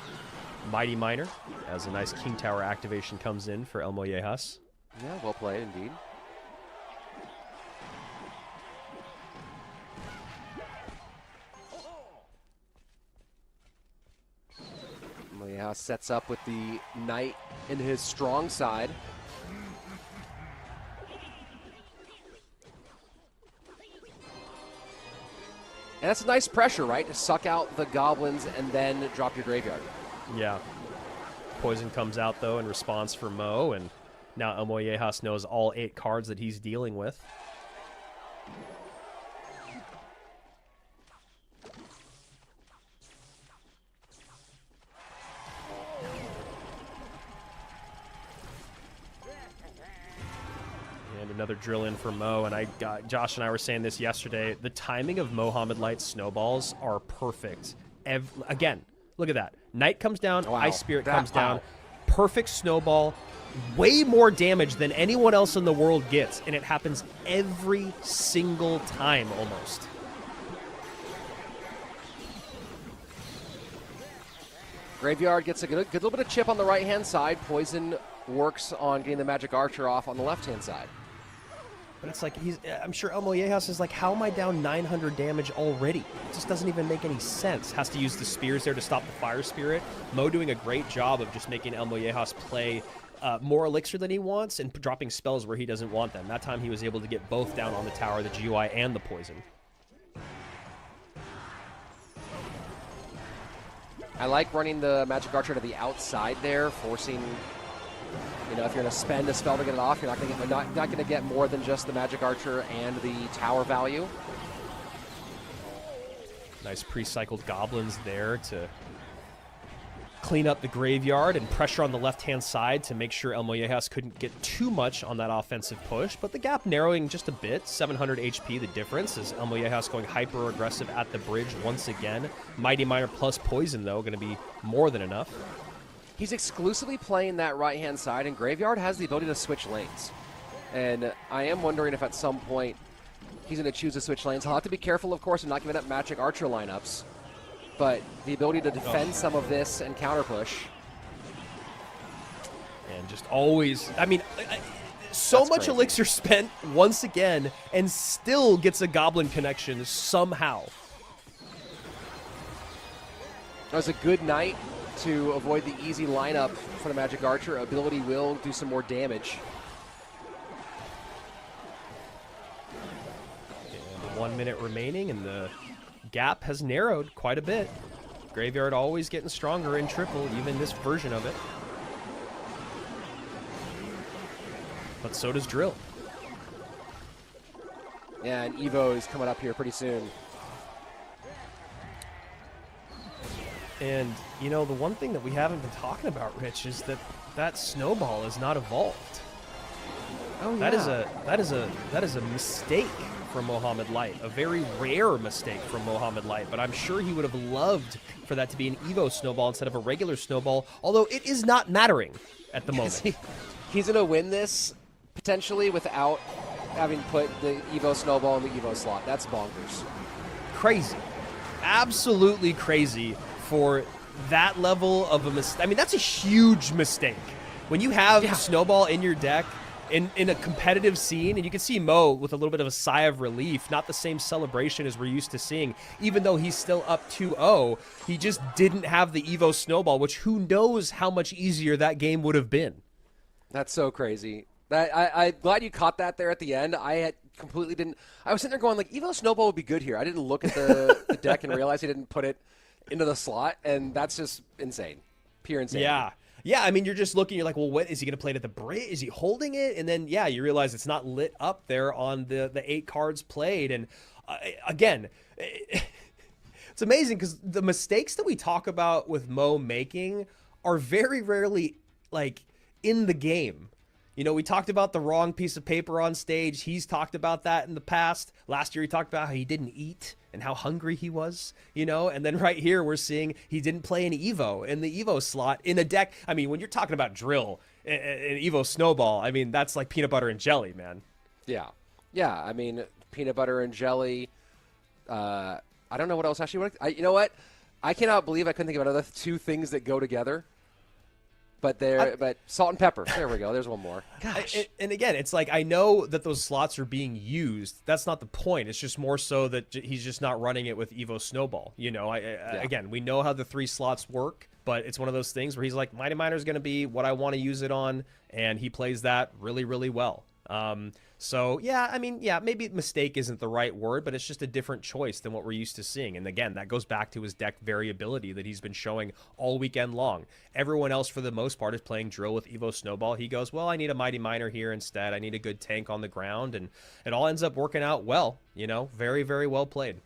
C: Mighty Miner as a nice King Tower activation comes in for El Mollejas.
D: Yeah, well played indeed. Mollejas sets up with the Knight in his strong side. And that's a nice pressure, right? To suck out the goblins and then drop your graveyard.
C: Yeah. Poison comes out, though, in response for Mo, and now El Mollejas knows all 8 cards that he's dealing with. And another drill in for Mo, and Josh and I were saying this yesterday. The timing of Mohammed Light's snowballs are perfect. Again, look at that. Knight comes down,
D: wow.
C: Ice Spirit comes down. Perfect snowball. Way more damage than anyone else in the world gets, and it happens every single time almost.
D: Graveyard gets a good little bit of chip on the right-hand side. Poison works on getting the Magic Archer off on the left-hand side.
C: But it's like, I'm sure El Mollejas is like, how am I down 900 damage already? It just doesn't even make any sense. Has to use the spears there to stop the Fire Spirit. Mo doing a great job of just making El Mollejas play more elixir than he wants and dropping spells where he doesn't want them. That time he was able to get both down on the tower, the GUI and the poison.
D: I like running the Magic Archer to the outside there, forcing, you know, if you're going to spend a spell to get it off, you're not going to get more than just the Magic Archer and the tower value.
C: Nice pre-cycled goblins there to clean up the graveyard and pressure on the left-hand side to make sure El Mollejas couldn't get too much on that offensive push, but the gap narrowing just a bit, 700 HP the difference, as El Mollejas going hyper-aggressive at the bridge once again. Mighty Miner plus Poison, though, going to be more than enough.
D: He's exclusively playing that right-hand side, and Graveyard has the ability to switch lanes. And I am wondering if at some point he's going to choose to switch lanes. He'll have to be careful, of course, of not giving up Magic Archer lineups. But the ability to defend some of this and counter push.
C: And just always, I mean, so
D: That's
C: much
D: crazy.
C: elixir spent once again and still gets a Goblin connection somehow.
D: That was a good night to avoid the easy lineup for the Magic Archer. Ability will do some more damage.
C: And 1 minute remaining, and the gap has narrowed quite a bit. Graveyard always getting stronger in triple, even this version of it. But so does Drill.
D: Yeah, and Evo is coming up here pretty soon.
C: And, you know, the one thing that we haven't been talking about, Rich, is that that snowball is not evolved.
D: Oh,
C: That is a mistake from Mohamed Light, a very rare mistake from Mohamed Light, but I'm sure he would have loved for that to be an Evo snowball instead of a regular snowball, although it is not mattering at the moment.
D: He's going to win this potentially without having put the Evo snowball in the Evo slot. That's bonkers.
C: Crazy. Absolutely crazy for that level of a mistake. I mean, that's a huge mistake. When you have snowball in your deck, in a competitive scene, and you can see Mo with a little bit of a sigh of relief, not the same celebration as we're used to seeing, even though he's still up 2-0, he just didn't have the Evo snowball, which who knows how much easier that game would have been.
D: That's so crazy. I'm glad you caught that there at the end. I had completely didn't. I was sitting there going like, Evo snowball would be good here. I didn't look at the deck and realize he didn't put it into the slot, and that's just insane. Pure insanity.
C: Yeah. Yeah, I mean, you're just looking, you're like, well, what, is he going to play it at the bridge? Is he holding it? And then, yeah, you realize it's not lit up there on the 8 cards played. And again, it's amazing because the mistakes that we talk about with Mo making are very rarely, like, in the game. You know, we talked about the wrong piece of paper on stage. He's talked about that in the past. Last year, he talked about how he didn't eat and how hungry he was, you know? And then right here, we're seeing he didn't play an Evo in the Evo slot in a deck. I mean, when you're talking about Drill and Evo Snowball, I mean, that's like peanut butter and jelly, man.
D: Yeah. Yeah, I mean, peanut butter and jelly. I don't know what else actually. You know what? I cannot believe I couldn't think of another 2 things that go together. But but salt and pepper. There we go. There's one more. Gosh.
C: And again, it's like, I know that those slots are being used. That's not the point. It's just more so that he's just not running it with Evo Snowball. You know, again, we know how the 3 slots work, but it's one of those things where he's like, Mighty Miner is going to be what I want to use it on, and he plays that really, really well. So, yeah, I mean, yeah, maybe mistake isn't the right word, but it's just a different choice than what we're used to seeing. And again, that goes back to his deck variability that he's been showing all weekend long. Everyone else, for the most part, is playing Drill with Evo Snowball. He goes, well, I need a Mighty Miner here instead. I need a good tank on the ground. And it all ends up working out well, you know, very, very well played.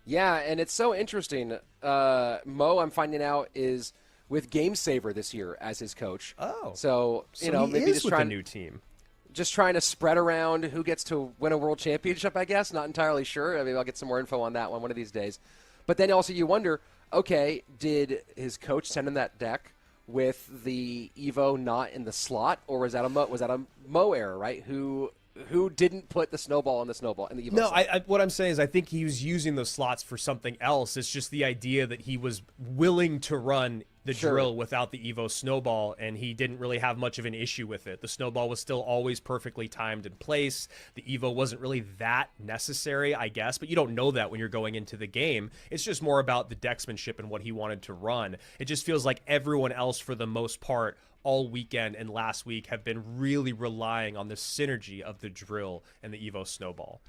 D: Yeah, and it's so interesting. Mo, I'm finding out, is with Game Saver this year as his coach.
C: Oh.
D: So
C: So
D: you know,
C: he
D: maybe
C: is
D: just
C: with
D: trying
C: the new team.
D: Just trying to spread around who gets to win a world championship, I guess. Not entirely sure. I mean, I'll get some more info on that one of these days. But then also you wonder, okay, did his coach send him that deck with the Evo not in the slot, or was that a Mo error, right? Who didn't put the snowball in the Evo
C: No,
D: slot?
C: what I'm saying is I think he was using those slots for something else. It's just the idea that he was willing to run the Drill without the Evo Snowball, and he didn't really have much of an issue with it. The Snowball was still always perfectly timed in place. The Evo wasn't really that necessary, I guess, but you don't know that when you're going into the game. It's just more about the decksmanship and what he wanted to run. It just feels like everyone else, for the most part, all weekend and last week, have been really relying on the synergy of the Drill and the Evo Snowball.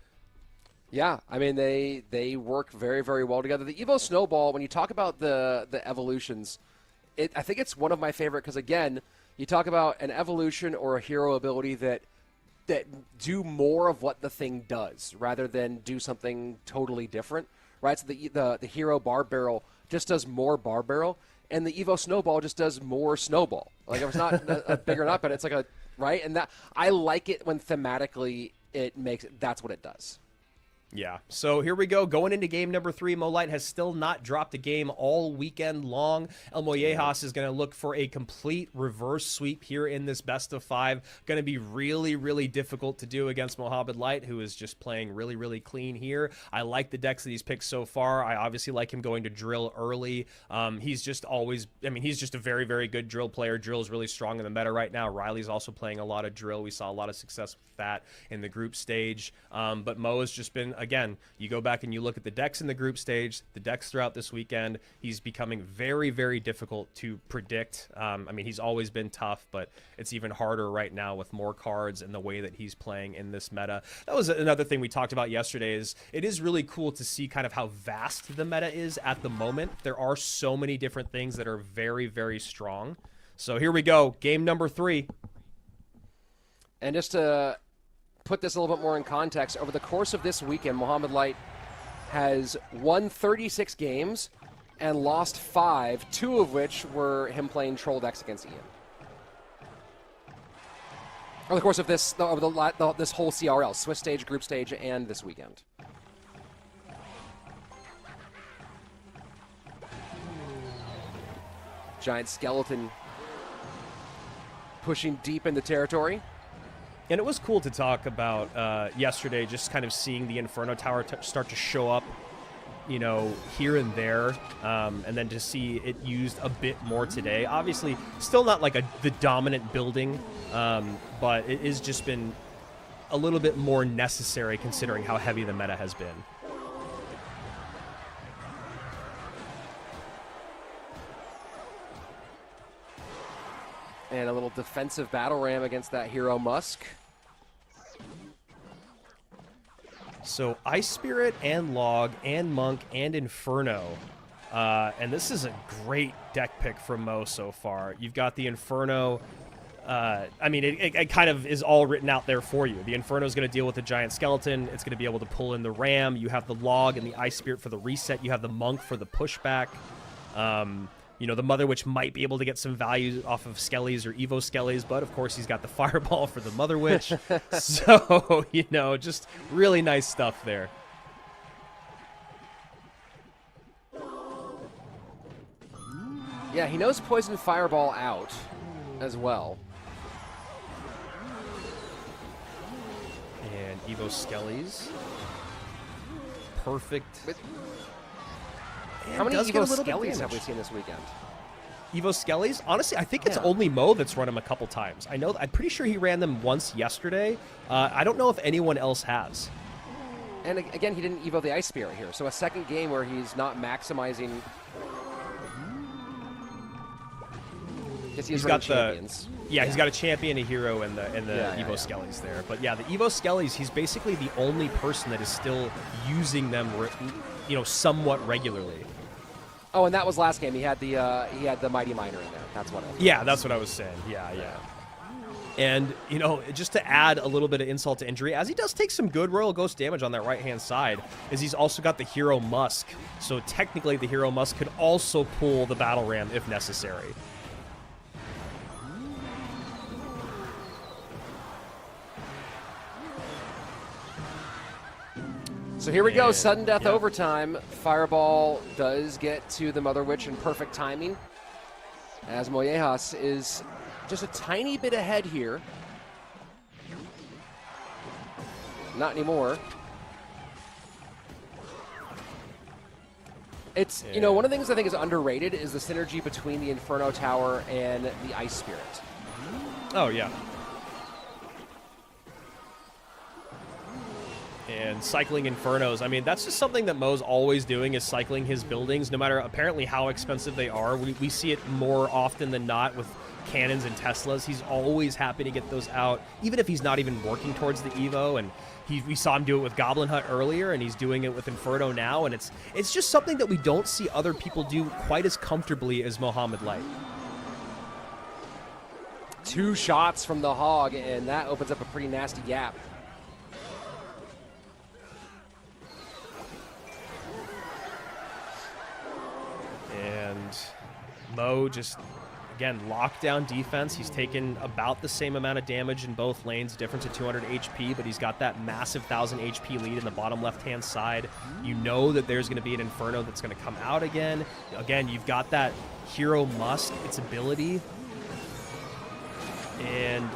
D: Yeah, I mean, they work very, very well together. The Evo Snowball, when you talk about the evolutions, I think it's one of my favorite because, again, you talk about an evolution or a hero ability that do more of what the thing does rather than do something totally different, right? So the hero Bar Barrel just does more Bar Barrel. and the Evo Snowball just does more snowball. Like it's not a bigger nut, but it's like a right. And that I like it when thematically that's what it does.
C: Yeah, so here we go. Going into game number 3, Molite has still not dropped a game all weekend long. El Mollejas is going to look for a complete reverse sweep here in this best of 5. Going to be really, really difficult to do against Mohamed Light, who is just playing really, really clean here. I like the decks that he's picked so far. I obviously like him going to drill early. He's just always, he's just a very, very good drill player. Drill is really strong in the meta right now. Riley's also playing a lot of drill. We saw a lot of success with that in the group stage. But Mo has just been, again, you go back and you look at the decks in the group stage, the decks throughout this weekend, he's becoming very, very difficult to predict. He's always been tough, but it's even harder right now with more cards and the way that he's playing in this meta. That was another thing we talked about yesterday. Is it is really cool to see kind of how vast the meta is at the moment. There are so many different things that are very, very strong. So here we go, game number 3.
D: And just to put this a little bit more in context, over the course of this weekend, Mohamed Light has won 36 games and lost 5, 2 of which were him playing troll decks against Ian. Over the course of this whole CRL, Swiss stage, group stage, and this weekend. Giant Skeleton pushing deep in the territory.
C: And it was cool to talk about yesterday, just kind of seeing the Inferno Tower start to show up, here and there, and then to see it used a bit more today. Obviously, still not like the dominant building, but it has just been a little bit more necessary considering how heavy the meta has been.
D: And a little defensive battle ram against that hero Musk.
C: So Ice Spirit and Log and Monk and Inferno. And this is a great deck pick from Mo so far. You've got the Inferno. It kind of is all written out there for you. The Inferno is going to deal with the Giant Skeleton. It's going to be able to pull in the Ram. You have the Log and the Ice Spirit for the reset. You have the Monk for the pushback. The Mother Witch might be able to get some value off of Skellies or Evo Skellies, but of course he's got the Fireball for the Mother Witch. So, just really nice stuff there.
D: Yeah, he knows Poison Fireball out as well.
C: And Evo Skellies. Perfect.
D: How many Evo Skellies have we seen this weekend?
C: Evo Skellies? Honestly, I think it's only Mo that's run them a couple times. I'm pretty sure he ran them once yesterday. I don't know if anyone else has.
D: And again, he didn't Evo the Ice Spirit here. So a second game where he's not maximizing. He's got champions.
C: He's got a champion, a hero, and the Evo Skellies there. But yeah, the Evo Skellies, he's basically the only person that is still using them, somewhat regularly.
D: Oh, and that was last game. He had the Mighty Miner in there. That's what.
C: That's what I was saying. Yeah. And just to add a little bit of insult to injury, as he does take some good Royal Ghost damage on that right-hand side, is he's also got the Hero Musk. So technically, the Hero Musk could also pull the Battle Ram if necessary.
D: So here we go, sudden death overtime. Fireball does get to the Mother Witch in perfect timing, as Mollejas is just a tiny bit ahead here. Not anymore. It's, one of the things I think is underrated is the synergy between the Inferno Tower and the Ice Spirit.
C: Oh, yeah. And cycling Infernos. That's just something that Mo's always doing, is cycling his buildings, no matter apparently how expensive they are. We see it more often than not with cannons and Teslas. He's always happy to get those out, even if he's not even working towards the Evo. And we saw him do it with Goblin Hut earlier, and he's doing it with Inferno now. And it's just something that we don't see other people do quite as comfortably as Mohamed Light.
D: 2 shots from the Hog, and that opens up a pretty nasty gap.
C: And Mo just, again, lockdown defense. He's taken about the same amount of damage in both lanes, difference of 200 HP, but he's got that massive 1,000 HP lead in the bottom left-hand side. You know that there's going to be an Inferno that's going to come out again. Again, you've got that Hero Musk, its ability, and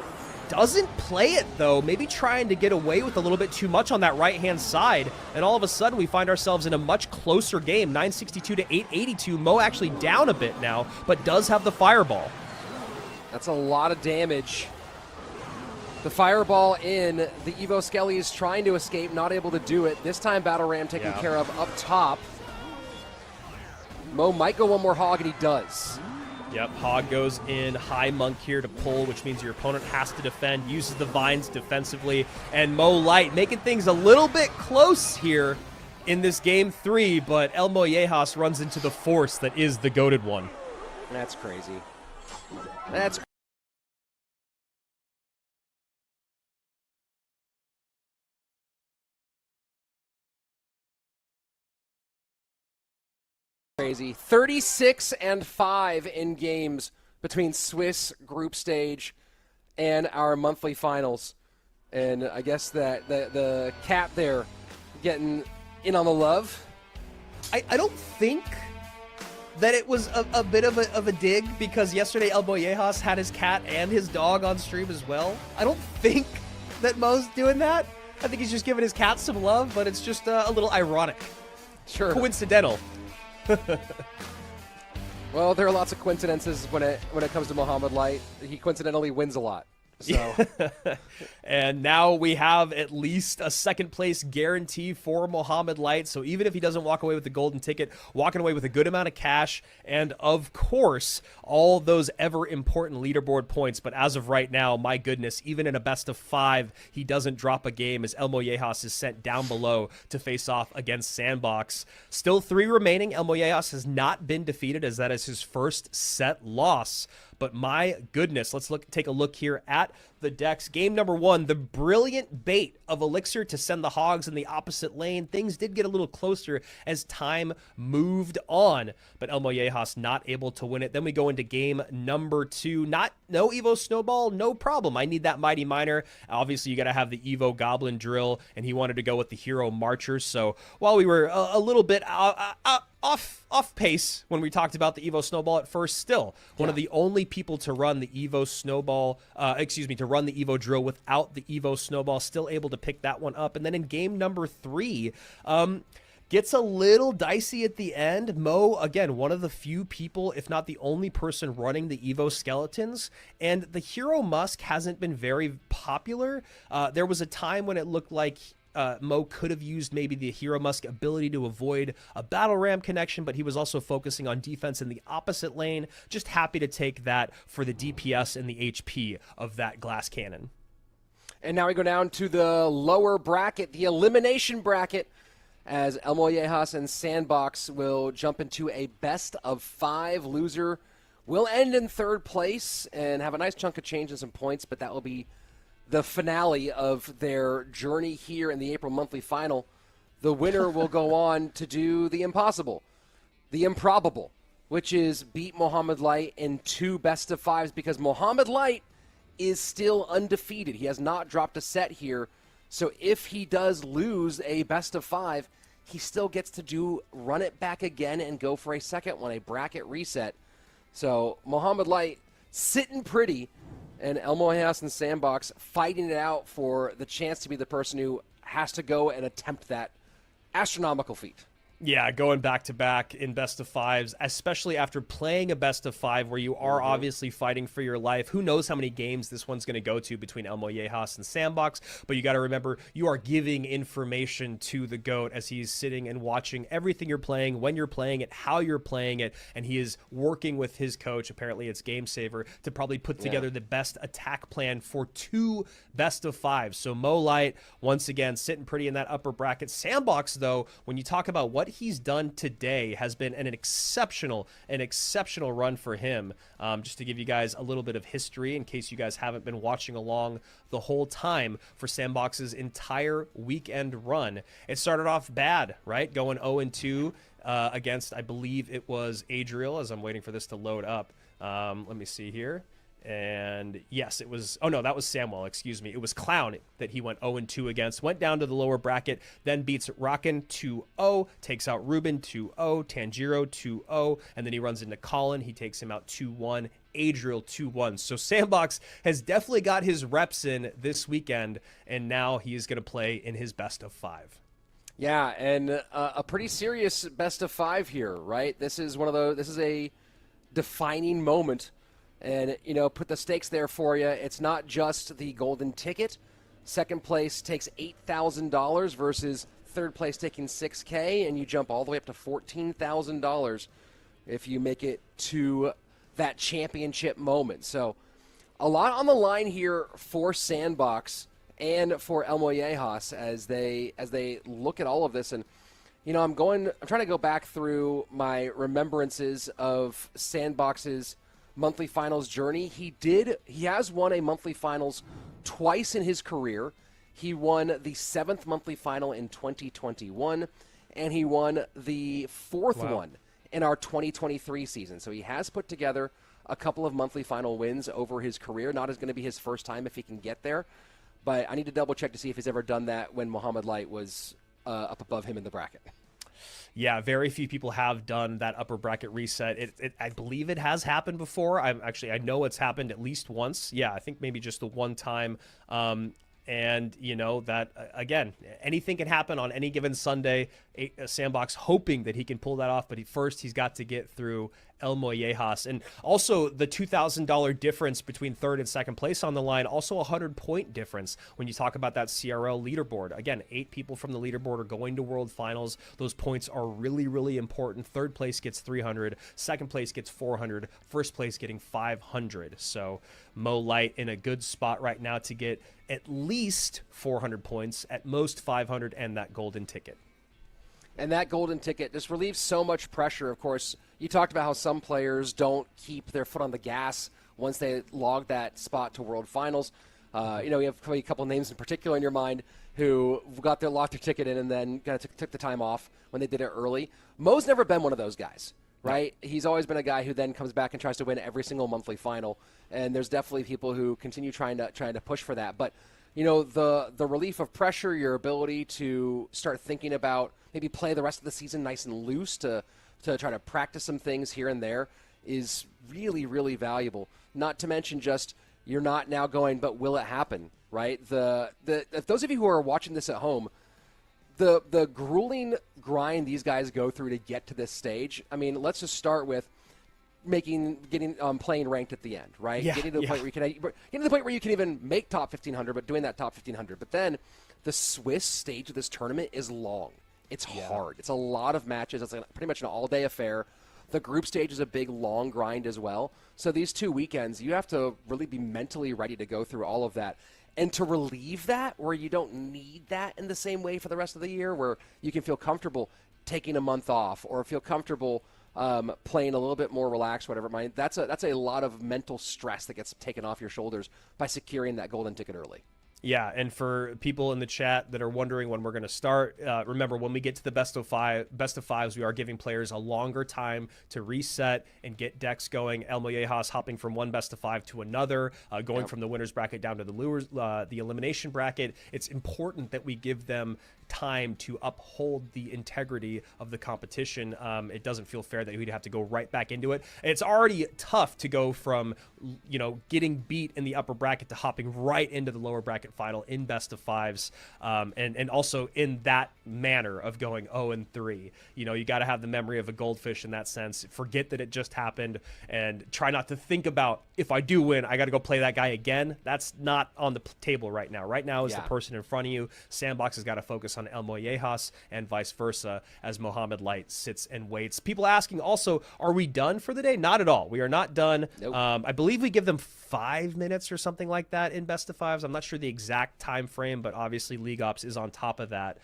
C: doesn't play it, though, maybe trying to get away with a little bit too much on that right-hand side, and all of a sudden we find ourselves in a much closer game, 962 to 882. Mo actually down a bit now, but does have the Fireball.
D: That's a lot of damage. The Fireball in, the Evo Skelly is trying to escape, not able to do it. This time Battle Ram taken care of up top. Mo might go one more Hog, and he does.
C: Yep, Hog goes in, high Monk here to pull, which means your opponent has to defend, uses the Vines defensively, and Mo Light making things a little bit close here in this game 3, but El Mollejas runs into the force that is the goated one.
D: That's crazy. That's crazy. 36-5 in games between Swiss group stage and our monthly finals. And I guess that the cat there getting in on the love.
C: I don't think that it was a bit of a dig, because yesterday El Mollejas had his cat and his dog on stream as well. I don't think that Mo's doing that. I think he's just giving his cat some love, but it's just a little ironic.
D: Sure.
C: Coincidental.
D: Well, there are lots of coincidences when it comes to Muhammad Light. He coincidentally wins a lot. So.
C: And now we have at least a second place guarantee for Muhammad Light. So even if he doesn't walk away with the golden ticket, walking away with a good amount of cash, and of course, all those ever important leaderboard points. But as of right now, my goodness, even in a best of 5, he doesn't drop a game as El Mollejas is sent down below to face off against Sandbox. Still 3 remaining. El Mollejas has not been defeated, as that is his first set loss. But my goodness, let's take a look here at the decks. Game number 1, the brilliant bait of Elixir to send the Hogs in the opposite lane. Things did get a little closer as time moved on, but El Mollejas not able to win it. Then we go into game number 2. No Evo Snowball, no problem. I need that Mighty Miner. Obviously, you got to have the Evo Goblin Drill, and he wanted to go with the Hero Marcher. So while we were a little bit off pace when we talked about the Evo Snowball at first, still one of the only people to run the Evo Snowball, to run the Evo Drill without the Evo Snowball, still able to pick that one up. And then in game number 3, gets a little dicey at the end. Mo, again, one of the few people, if not the only person, running the Evo Skeletons. And the Hero Musk hasn't been very popular. There was a time when it looked like Mo could have used maybe the Hero Musk ability to avoid a Battle Ram connection, but he was also focusing on defense in the opposite lane. Just happy to take that for the DPS and the HP of that glass cannon.
D: And now we go down to the lower bracket, the elimination bracket, as El Mollejas and Sandbox will jump into a best of 5. Loser will end in 3rd place and have a nice chunk of change and some points, but that will be the finale of their journey here in the April monthly final. The winner will go on to do the impossible, the improbable, which is beat Muhammad Light in 2 best of 5s, because Muhammad Light is still undefeated. He has not dropped a set here. So if he does lose a best of 5, he still gets to run it back again and go for a second one, a bracket reset. So Muhammad Light sitting pretty, and El Mollejas and Sandbox fighting it out for the chance to be the person who has to go and attempt that astronomical feat.
C: Yeah, going back-to-back in best of 5s, especially after playing a best of 5 where you are obviously fighting for your life. Who knows how many games this one's going to go to between El Mollejas and Sandbox, but you got to remember, you are giving information to the GOAT as he's sitting and watching everything you're playing, when you're playing it, how you're playing it, and he is working with his coach, apparently it's Game Saver, to probably put together the best attack plan for 2 best of 5s. So Mo Light, once again, sitting pretty in that upper bracket. Sandbox, though, when you talk about what what he's done today has been an exceptional run for him. Just to give you guys a little bit of history in case you guys haven't been watching along the whole time for Sandbox's entire weekend run. It started off bad, right? Going 0-2 against, I believe it was Adriel, as I'm waiting for this to load up. Let me see here. And yes, it was, oh no, that was Samwell, excuse me. It was Clown that he went 0-2 against, went down to the lower bracket, then beats Rockin 2-0, takes out Ruben 2-0, Tanjiro 2-0, and then he runs into Colin. He takes him out 2-1, Adriel 2-1. So Sandbox has definitely got his reps in this weekend, and now he is going to play in his best of 5.
D: Yeah, and a pretty serious best of 5 here, right? This is a defining moment. And, put the stakes there for you. It's not just the golden ticket. Second place takes $8,000 versus third place taking $6K, and you jump all the way up to $14,000 if you make it to that championship moment. So a lot on the line here for Sandbox and for El Mollejas as they look at all of this. And, I'm trying to go back through my remembrances of Sandbox's monthly finals journey. He has won a monthly finals twice in his career. He won the 7th monthly final in 2021, and he won the 4th one in our 2023 season. So he has put together a couple of monthly final wins over his career. Not as going to be his first time if he can get there, but I need to double check to see if he's ever done that when Muhammad Light was up above him in the bracket.
C: Yeah, very few people have done that upper bracket reset. I believe it has happened before. I know it's happened at least once. Yeah, I think maybe just the one time. And, that, again, anything can happen on any given Sunday. Sandbox hoping that he can pull that off, but first he's got to get through El Mollejas. And also the $2,000 difference between third and second place on the line, also a 100-point difference when you talk about that CRL leaderboard. Again, 8 people from the leaderboard are going to World Finals. Those points are really, really important. Third place gets 300, second place gets 400, first place getting 500. So Mo Light in a good spot right now to get at least 400 points, at most 500, and that golden ticket.
D: And that golden ticket just relieves so much pressure. Of course, you talked about how some players don't keep their foot on the gas once they log that spot to World Finals. You have a couple names in particular in your mind who locked their ticket in and then kind of took the time off when they did it early. Mo's never been one of those guys, right? He's always been a guy who then comes back and tries to win every single monthly final. And there's definitely people who continue trying to push for that. But the relief of pressure, your ability to start thinking about maybe play the rest of the season nice and loose to try to practice some things here and there is really, really valuable. Not to mention just you're not now going, but will it happen, right? If those of you who are watching this at home, the grueling grind these guys go through to get to this stage. I mean, let's just start with playing ranked at the end, right?
C: Yeah,
D: getting to the point where you can even make top 1500, but doing that top 1500. But then the Swiss stage of this tournament is long. It's hard. It's a lot of matches. It's pretty much an all-day affair. The group stage is a big, long grind as well. So these 2 weekends, you have to really be mentally ready to go through all of that. And to relieve that, where you don't need that in the same way for the rest of the year, where you can feel comfortable taking a month off or feel comfortable playing a little bit more relaxed, whatever it might. That's a lot of mental stress that gets taken off your shoulders by securing that golden ticket early.
C: Yeah, and for people in the chat that are wondering when we're going to start, remember when we get to the best of fives, we are giving players a longer time to reset and get decks going. El Mollejas hopping from one best of 5 to another, going from the winners bracket down to the elimination bracket. It's important that we give them time to uphold the integrity of the competition. It doesn't feel fair that we'd have to go right back into it. It's already tough to go from, getting beat in the upper bracket to hopping right into the lower bracket final in best of 5s. And also in that manner of going 0-3. You got to have the memory of a goldfish in that sense. Forget that it just happened and try not to think about, if I do win, I got to go play that guy again. That's not on the table right now. Right now is the person in front of you. Sandbox has got to focus on El Mollejas and vice versa as Mohamed Light sits and waits. People asking also, are we done for the day? Not at all. We are not done.
D: Nope.
C: I believe we give them 5 minutes or something like that in best of fives. I'm not sure the exact time frame, but obviously League Ops is on top of that.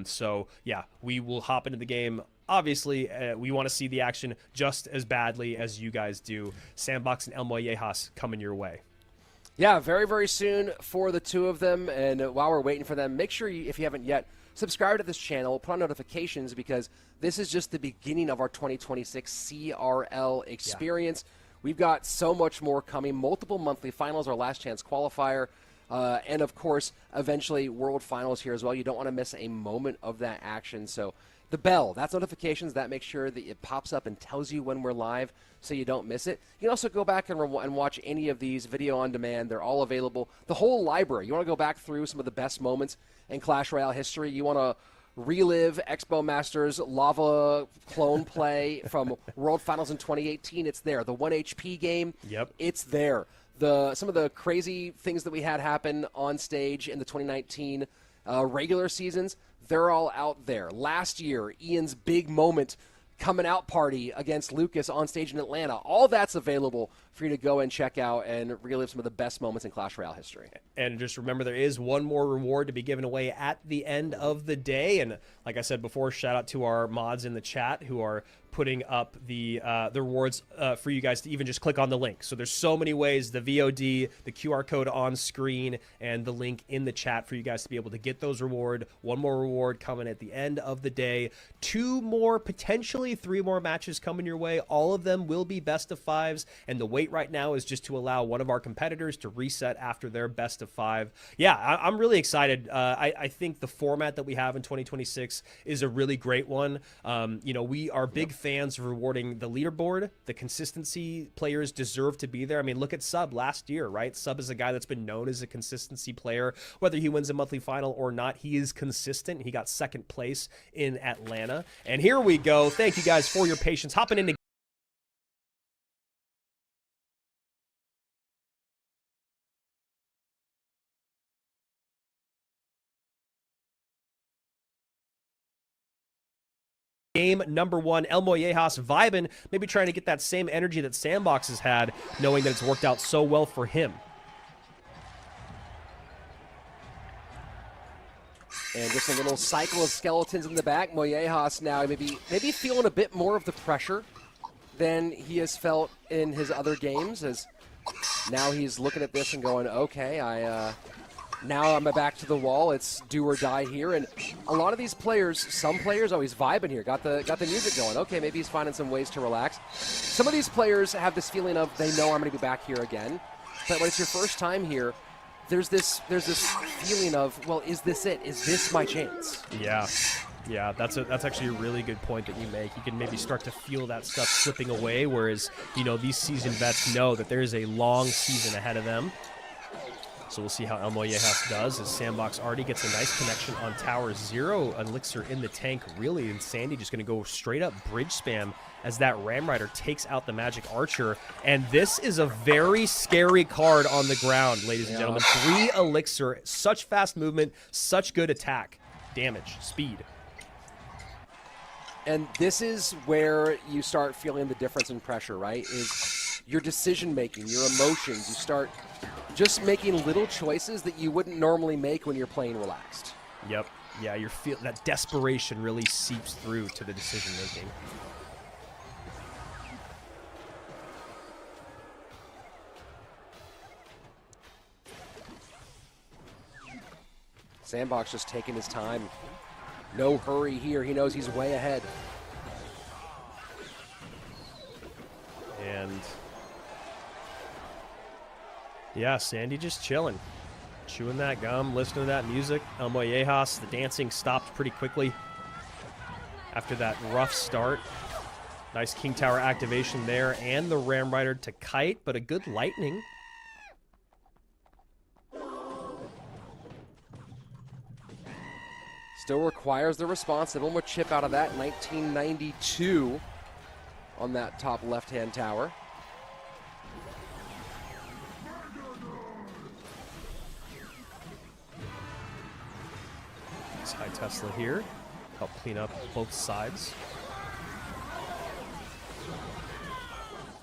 C: So yeah, we will hop into the game. Obviously, we want to see the action just as badly as you guys do. Sandbox and El Mollejas coming your way.
D: Yeah, very, very soon for the two of them. And while we're waiting for them, make sure, if you haven't yet, subscribe to this channel, put on notifications, because this is just the beginning of our 2026 CRL experience. Yeah. We've got so much more coming, multiple monthly finals, our last chance qualifier, and, of course, eventually world finals here as well. You don't want to miss a moment of that action. So the bell, that's notifications. That makes sure that it pops up and tells you when we're live so you don't miss it. You can also go back and watch any of these video on demand. They're all available. The whole library. You want to go back through some of the best moments in Clash Royale history. You want to relive Expo Masters lava clone play from World Finals in 2018. It's there. The 1 HP game,
C: yep,
D: it's there. Some of the crazy things that we had happen on stage in the 2019 regular seasons, they're all out there. Last year, Ian's big moment coming out party against Lucas on stage in Atlanta. All that's available for you to go and check out and relive some of the best moments in Clash Royale history.
C: And just remember, there is one more reward to be given away at the end of the day. And like I said before, shout out to our mods in the chat who are putting up the rewards for you guys to even just click on the link. So there's so many ways, the VOD, the QR code on screen, and the link in the chat for you guys to be able to get those reward. One more reward coming at the end of the day. 2 more, potentially 3 more matches coming your way. All of them will be best of fives, and the wait right now is just to allow one of our competitors to reset after their best of 5. Yeah, I'm really excited. I think the format that we have in 2026 is a really great one. You know, we are big fans of rewarding the leaderboard. The consistency players deserve to be there. I mean, look at Sub last year, right? Sub is a guy that's been known as a consistency player. Whether he wins a monthly final or not, he is consistent. He got 2nd place in Atlanta. And here we go. Thank you guys for your patience. Hopping into game number 1, El Mollejas vibing, maybe trying to get that same energy that Sandbox has had, knowing that it's worked out so well for him.
D: And just a little cycle of skeletons in the back. Mollejas now maybe feeling a bit more of the pressure than he has felt in his other games, as now he's looking at this and going, okay, now I'm back to the wall. It's do or die here. And a lot of these players, some players, he's vibing here. Got the music going. Okay, maybe he's finding some ways to relax. Some of these players have this feeling of they know I'm going to be back here again. But when it's your first time here, there's this feeling of, well, is this it? Is this my chance?
C: Yeah. Yeah, that's actually a really good point that you make. You can maybe start to feel that stuff slipping away, whereas, you know, these seasoned vets know that there is a long season ahead of them. So we'll see how El Mollejas does, as Sandbox already gets a nice connection on tower. 0 elixir in the tank, really, and Sandy just going to go straight up bridge spam as that Ram Rider takes out the Magic Archer. And this is a very scary card on the ground, ladies and gentlemen. 3 elixir, such fast movement, such good attack, damage, speed.
D: And this is where you start feeling the difference in pressure, right? Is your decision-making, your emotions. You start just making little choices that you wouldn't normally make when you're playing relaxed.
C: Yep. Yeah, that desperation really seeps through to the decision-making.
D: Sandbox just taking his time. No hurry here. He knows he's way ahead.
C: And yeah, Sandy just chilling, chewing that gum, listening to that music. El Mollejas, the dancing stopped pretty quickly after that rough start. Nice King Tower activation there, and the Ram Rider to kite, but a good lightning.
D: Still requires the response. A little more chip out of that. 1992 on that top left-hand tower.
C: Nice high Tesla here. Help clean up both sides.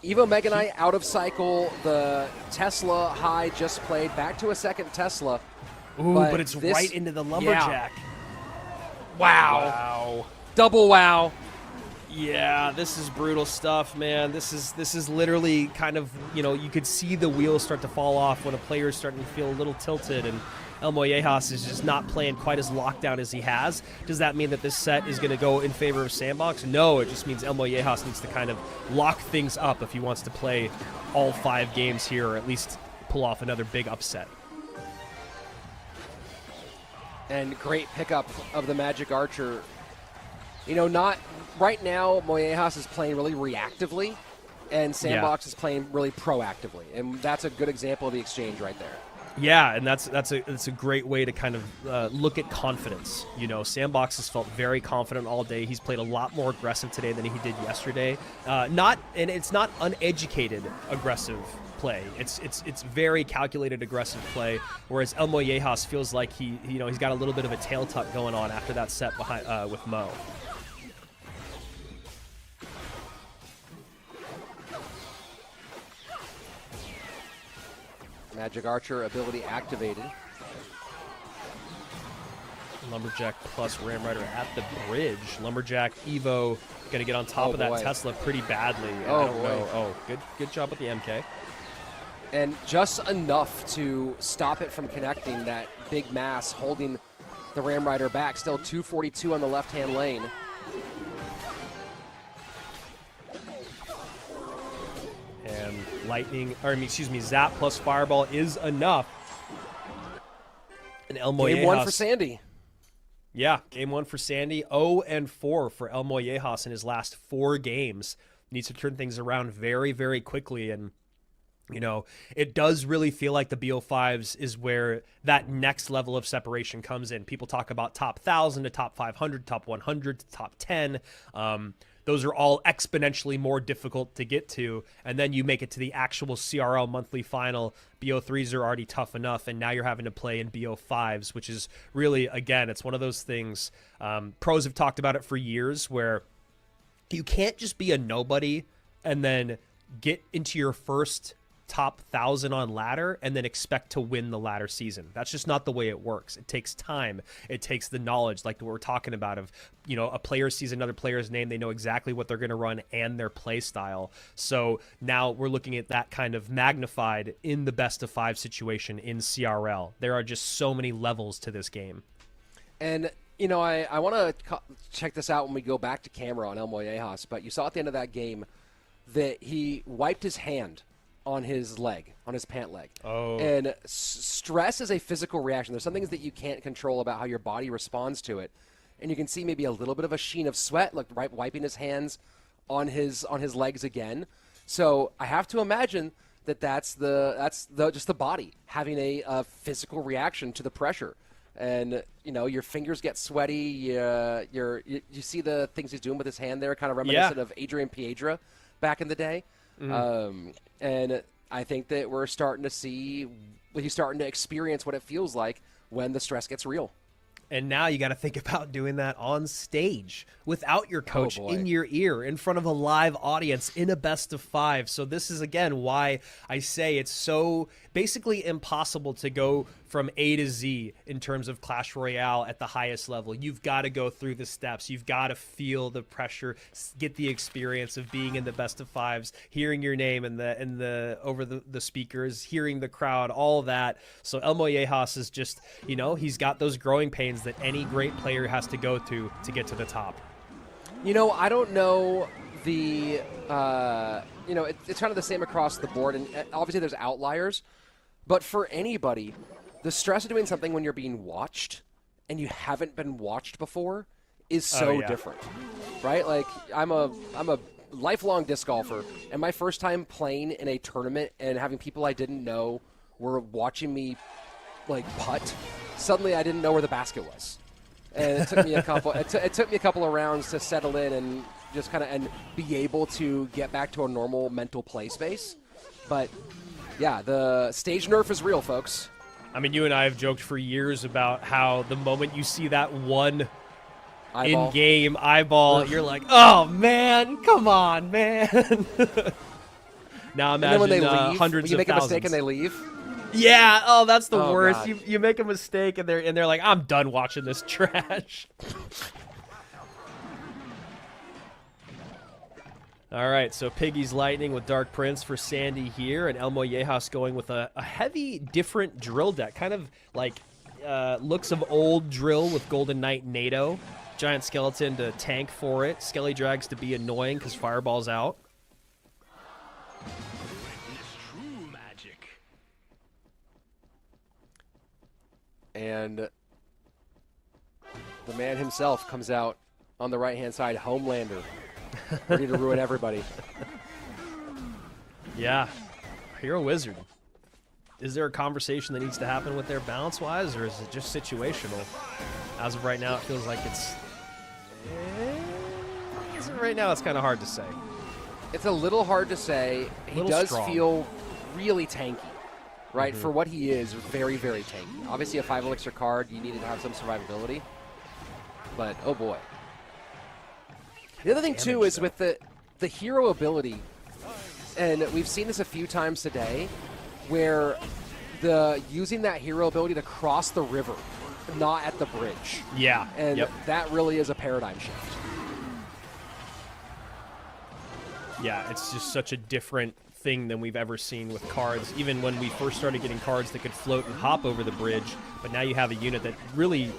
D: Evo Mega Knight out of cycle. The Tesla high just played. Back to a second Tesla.
C: Ooh, but it's right into the lumberjack.
D: Yeah. Wow.
C: Wow.
D: Double wow.
C: Yeah, this is brutal stuff, man. This is literally kind of, you know, you could see the wheels start to fall off when a player is starting to feel a little tilted, and El Mollejas is just not playing quite as locked down as he has. Does that mean that this set is going to go in favor of Sandbox? No, it just means El Mollejas needs to kind of lock things up if he wants to play all 5 games here, or at least pull off another big upset.
D: And great pickup of the Magic Archer. You know, not right now, Mollejas is playing really reactively, and Sandbox is playing really proactively. And that's a good example of the exchange right there.
C: Yeah, and that's a great way to kind of look at confidence. You know, Sandbox has felt very confident all day. He's played a lot more aggressive today than he did yesterday. It's not uneducated aggressive play. It's very calculated aggressive play. Whereas El Mollejas feels like he's got a little bit of a tail tuck going on after that set behind with Mo.
D: Magic Archer ability activated.
C: Lumberjack plus Ram Rider at the bridge. Lumberjack Evo going to get on top of that Tesla pretty badly. I don't know. Oh, good job with the MK.
D: And just enough to stop it from connecting. That big mass holding the Ram Rider back. Still 242 on the left-hand lane.
C: And Zap plus Fireball is enough. And El Mollejas.
D: Game 1 for Sandy.
C: Yeah, game 1 for Sandy. 0-4 for El Mollejas in his last 4 games. Needs to turn things around very, very quickly. And, you know, it does really feel like the BO5s is where that next level of separation comes in. People talk about top 1,000 to top 500, top 100 to top 10. Those are all exponentially more difficult to get to. And then you make it to the actual CRL monthly final. BO3s are already tough enough, and now you're having to play in BO5s, which is really, again, it's one of those things. Pros have talked about it for years, where you can't just be a nobody and then get into your first top 1,000 on ladder and then expect to win the ladder season. That's just not the way it works. It takes time. It takes the knowledge, like what we're talking about, of, you know, a player sees another player's name, they know exactly what they're going to run and their play style. So now we're looking at that kind of magnified in the best of 5 situation in CRL. There are just so many levels to this game.
D: And, you know, I want to check this out when we go back to camera on El Mollejas, but you saw at the end of that game that he wiped his hand on his leg, on his pant leg.
C: Oh.
D: And stress is a physical reaction. There's some things that you can't control about how your body responds to it. And you can see maybe a little bit of a sheen of sweat, like wiping his hands on his legs again. So I have to imagine that that's just the body having a physical reaction to the pressure. And, you know, your fingers get sweaty. You see the things he's doing with his hand there, kind of reminiscent of Adrian Piedra back in the day. Mm-hmm. And I think that we're starting to see, he's starting to experience what it feels like when the stress gets real.
C: And now you got to think about doing that on stage without your coach in your ear, in front of a live audience, in a best of 5. So this is, again, why I say it's so basically impossible to go from A to Z in terms of Clash Royale at the highest level. You've got to go through the steps. You've got to feel the pressure, get the experience of being in the best of 5s, hearing your name in the over the speakers, hearing the crowd, all that. So El Mollejas is just, you know, he's got those growing pains that any great player has to go to get to the top.
D: You know, I don't know the, you know, it's kind of the same across the board, and obviously there's outliers, but for anybody, the stress of doing something when you're being watched and you haven't been watched before is so different, right? Like, I'm a lifelong disc golfer, and my first time playing in a tournament and having people I didn't know were watching me, like, putt, suddenly I didn't know where the basket was. And it took me a couple. It took me a couple of rounds to settle in and just kind of and be able to get back to a normal mental play space. But yeah, the stage nerf is real, folks.
C: I mean, you and I have joked for years about how the moment you see that one
D: Eyeball.
C: in-game eyeball, you're like, oh, man, come on, man. Now
D: And then
C: imagine
D: when they leave,
C: hundreds
D: when you
C: of
D: make a
C: thousands.
D: mistake and they leave.
C: Yeah, oh, that's the
D: Oh,
C: worst.
D: God.
C: You make a mistake and they're like, I'm done watching this trash. All right, so Piggy's Lightning with Dark Prince for Sandy here, and El Mollejas going with a heavy, different drill deck, kind of like looks of old drill with Golden Knight NATO. Giant Skeleton to tank for it. Skelly Drags to be annoying because Fireball's out.
E: True magic.
D: And the man himself comes out on the right-hand side, Homelander, ready to ruin everybody.
C: Yeah, Hero Wizard. Is there a conversation that needs to happen with their balance-wise, or is it just situational? As of right now, it feels like it's... As of right now, it's kind of hard to say.
D: It's a little hard to say. He
C: Little
D: does
C: strong.
D: feel really tanky, right? For what he is, very, very tanky. Obviously, a 5 elixir card, you needed to have some survivability. But, oh boy. The other thing, too, is with the hero ability, and we've seen this a few times today, where using that hero ability to cross the river, not at the bridge.
C: Yeah.
D: And
C: Yep.
D: that really is a paradigm shift.
C: Yeah, it's just such a different thing than we've ever seen with cards. Even when we first started getting cards that could float and hop over the bridge, but now you have a unit that really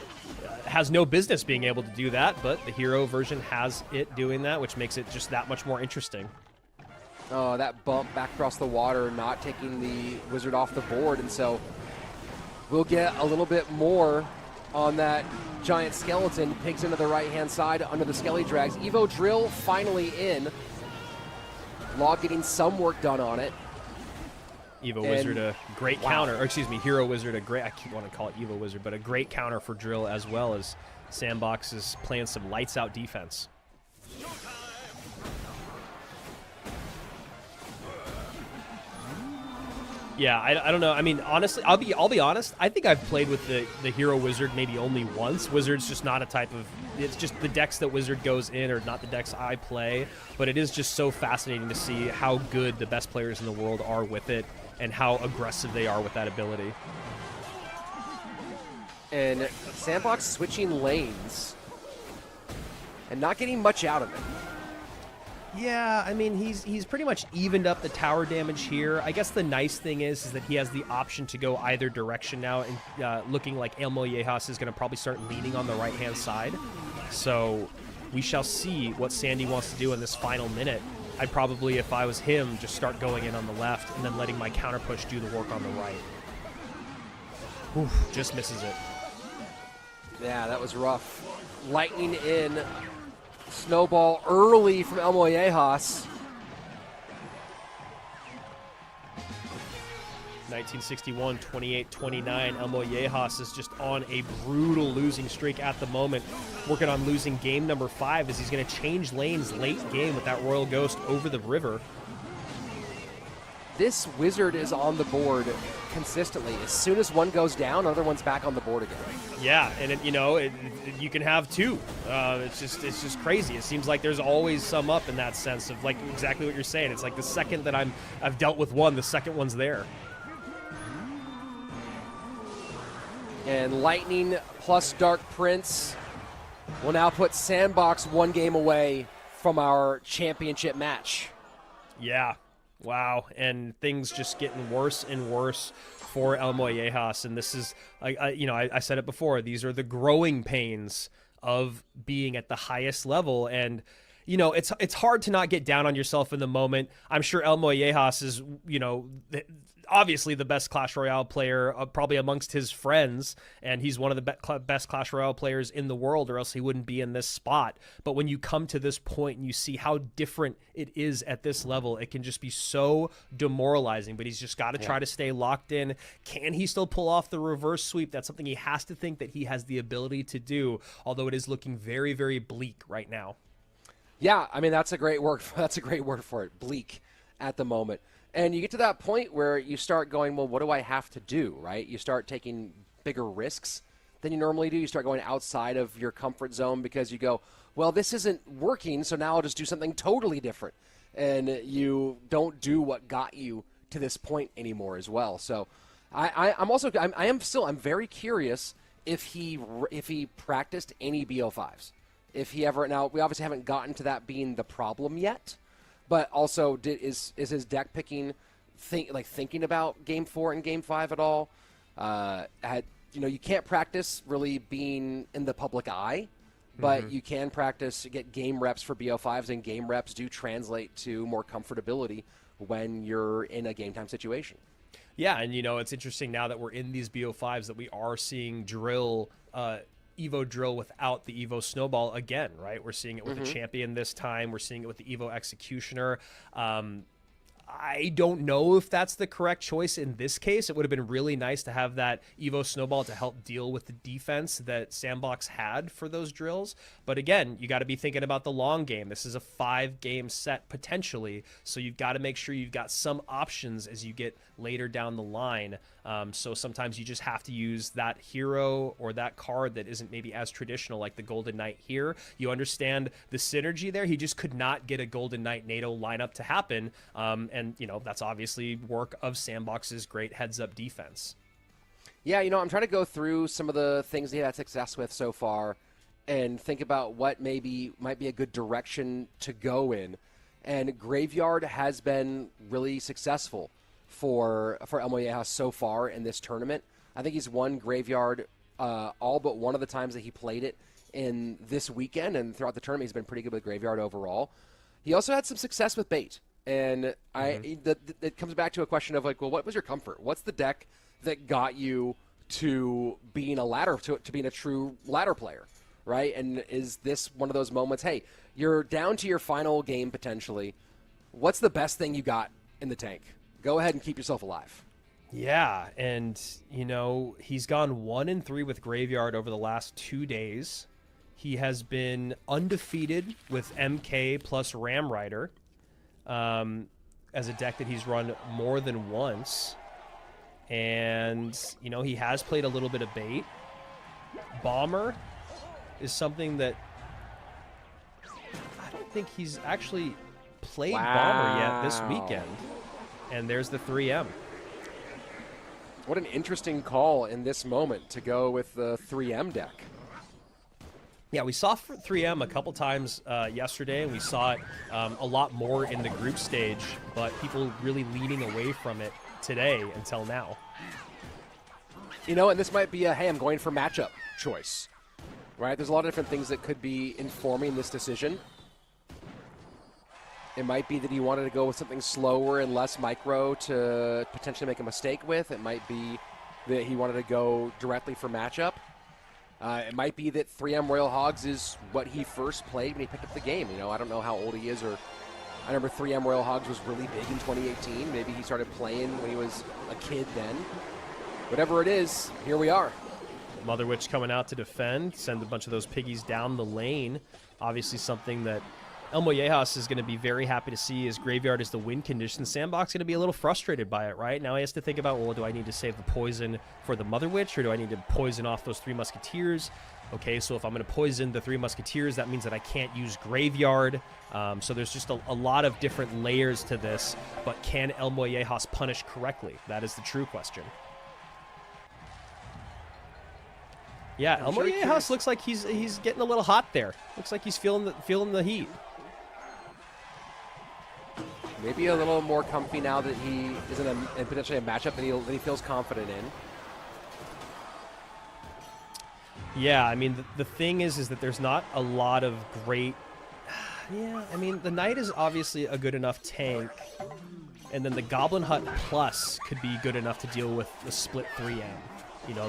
C: has no business being able to do that, but the hero version has it doing that, which makes it just that much more interesting.
D: Oh, that bump back across the water, not taking the wizard off the board, and so we'll get a little bit more on that giant skeleton. Pigs into the right-hand side under the Skelly Drags. Evo Drill finally in. Log getting some work done on it.
C: Evo Wizard, a great counter, or excuse me, Hero Wizard, a great, I keep wanting to call it Evo Wizard, but a great counter for Drill, as well as Sandbox is playing some lights-out defense. Yeah, I don't know. I mean, honestly, I'll be honest. I think I've played with the Hero Wizard maybe only once. Wizard's just not a type of. It's just the decks that Wizard goes in are not the decks I play. But it is just so fascinating to see how good the best players in the world are with it and how aggressive they are with that ability.
D: And Sandbox switching lanes and not getting much out of it.
C: Yeah, I mean, he's pretty much evened up the tower damage here. I guess the nice thing is that he has the option to go either direction now, and looking like El Mollejas is going to probably start leaning on the right-hand side. So we shall see what Sandy wants to do in this final minute. I'd probably, if I was him, just start going in on the left and then letting my counter push do the work on the right. Oof, just misses it.
D: Yeah, that was rough. Lightning in. Snowball early from El Mollejas.
C: 1961, 28-29. El Mollejas is just on a brutal losing streak at the moment. Working on losing game number 5 as he's going to change lanes late game with that Royal Ghost over the river.
D: This wizard is on the board consistently. As soon as one goes down, another one's back on the board again.
C: Yeah, and you can have two. It's just crazy. It seems like there's always some up in that sense of like exactly what you're saying. It's like the second that I've dealt with one, the second one's there.
D: And Lightning plus Dark Prince will now put Sandbox one game away from our championship match.
C: Yeah. Wow, and things just getting worse and worse for El Mollejas, and this is, I said it before, these are the growing pains of being at the highest level, and, it's hard to not get down on yourself in the moment. I'm sure El Mollejas is, obviously the best Clash Royale player probably amongst his friends, and he's one of the best Clash Royale players in the world, or else he wouldn't be in this spot. But when you come to this point and you see how different it is at this level, it can just be so demoralizing. But he's just got to try to stay locked in. Can he still pull off the reverse sweep? That's something he has to think that he has the ability to do, although it is looking very, very bleak right now.
D: Yeah, I mean that's a great word. That's a great word for it. Bleak at the moment. And you get to that point where you start going, well, what do I have to do, right? You start taking bigger risks than you normally do. You start going outside of your comfort zone because you go, well, this isn't working, so now I'll just do something totally different. And you don't do what got you to this point anymore as well. So I'm very curious if he practiced any BO5s. If he ever, now we obviously haven't gotten to that being the problem yet, but also is his deck picking thinking about Game 4 and Game 5 at all? You can't practice really being in the public eye, but you can practice, get game reps for BO5s, and game reps do translate to more comfortability when you're in a game time situation.
C: Yeah, and it's interesting now that we're in these BO5s that we are seeing Evo drill without the Evo snowball again, right? We're seeing it with the champion this time. We're seeing it with the Evo executioner. I don't know if that's the correct choice in this case. It would have been really nice to have that Evo snowball to help deal with the defense that Sandbox had for those drills. But again, you got to be thinking about the long game. This is a 5-game set potentially, so you've got to make sure you've got some options as you get later down the line. So sometimes you just have to use that hero or that card that isn't maybe as traditional, like the Golden Knight here. You understand the synergy there. He just could not get a Golden Knight NATO lineup to happen. And that's obviously work of Sandbox's great heads-up defense.
D: Yeah, I'm trying to go through some of the things he had success with so far and think about what maybe might be a good direction to go in. And Graveyard has been really successful for El Mollejas so far in this tournament. I think he's won Graveyard all but one of the times that he played it in this weekend, and throughout the tournament he's been pretty good with Graveyard overall. He also had some success with Bait. And it comes back to a question of what was your comfort? What's the deck that got you to being to being a true ladder player, right? And is this one of those moments? Hey, you're down to your final game potentially. What's the best thing you got in the tank? Go ahead and keep yourself alive.
C: Yeah, and he's gone 1-3 with Graveyard over the last 2 days. He has been undefeated with MK plus Ram Rider. As a deck that he's run more than once. And, he has played a little bit of Bait. Bomber is something that I don't think he's actually played Bomber yet this weekend. And there's the 3M.
D: What an interesting call in this moment to go with the 3M deck.
C: Yeah, we saw 3M a couple times yesterday, and we saw it a lot more in the group stage, but people really leaning away from it today until now.
D: And this might be hey, I'm going for matchup choice, right? There's a lot of different things that could be informing this decision. It might be that he wanted to go with something slower and less micro to potentially make a mistake with. It might be that he wanted to go directly for matchup. It might be that 3M Royal Hogs is what he first played when he picked up the game. I don't know how old he is, or I remember 3M Royal Hogs was really big in 2018. Maybe he started playing when he was a kid then. Whatever it is, here we are.
C: Mother Witch coming out to defend, send a bunch of those piggies down the lane. Obviously something that El Mollejas is going to be very happy to see is Graveyard is the win condition. Sandbox going to be a little frustrated by it, right? Now he has to think about, well, do I need to save the poison for the Mother Witch, or do I need to poison off those 3 Musketeers? Okay, so if I'm going to poison the 3 Musketeers, that means that I can't use Graveyard. So there's just a lot of different layers to this, but can El Mollejas punish correctly? That is the true question. Yeah, El Mollejas looks like he's getting a little hot there. Looks like he's feeling the heat.
D: Maybe a little more comfy now that he is in potentially a matchup that he feels confident in.
C: Yeah, I mean, the thing is that there's not a lot of great... Yeah, I mean, the Knight is obviously a good enough tank, and then the Goblin Hut Plus could be good enough to deal with the split 3M.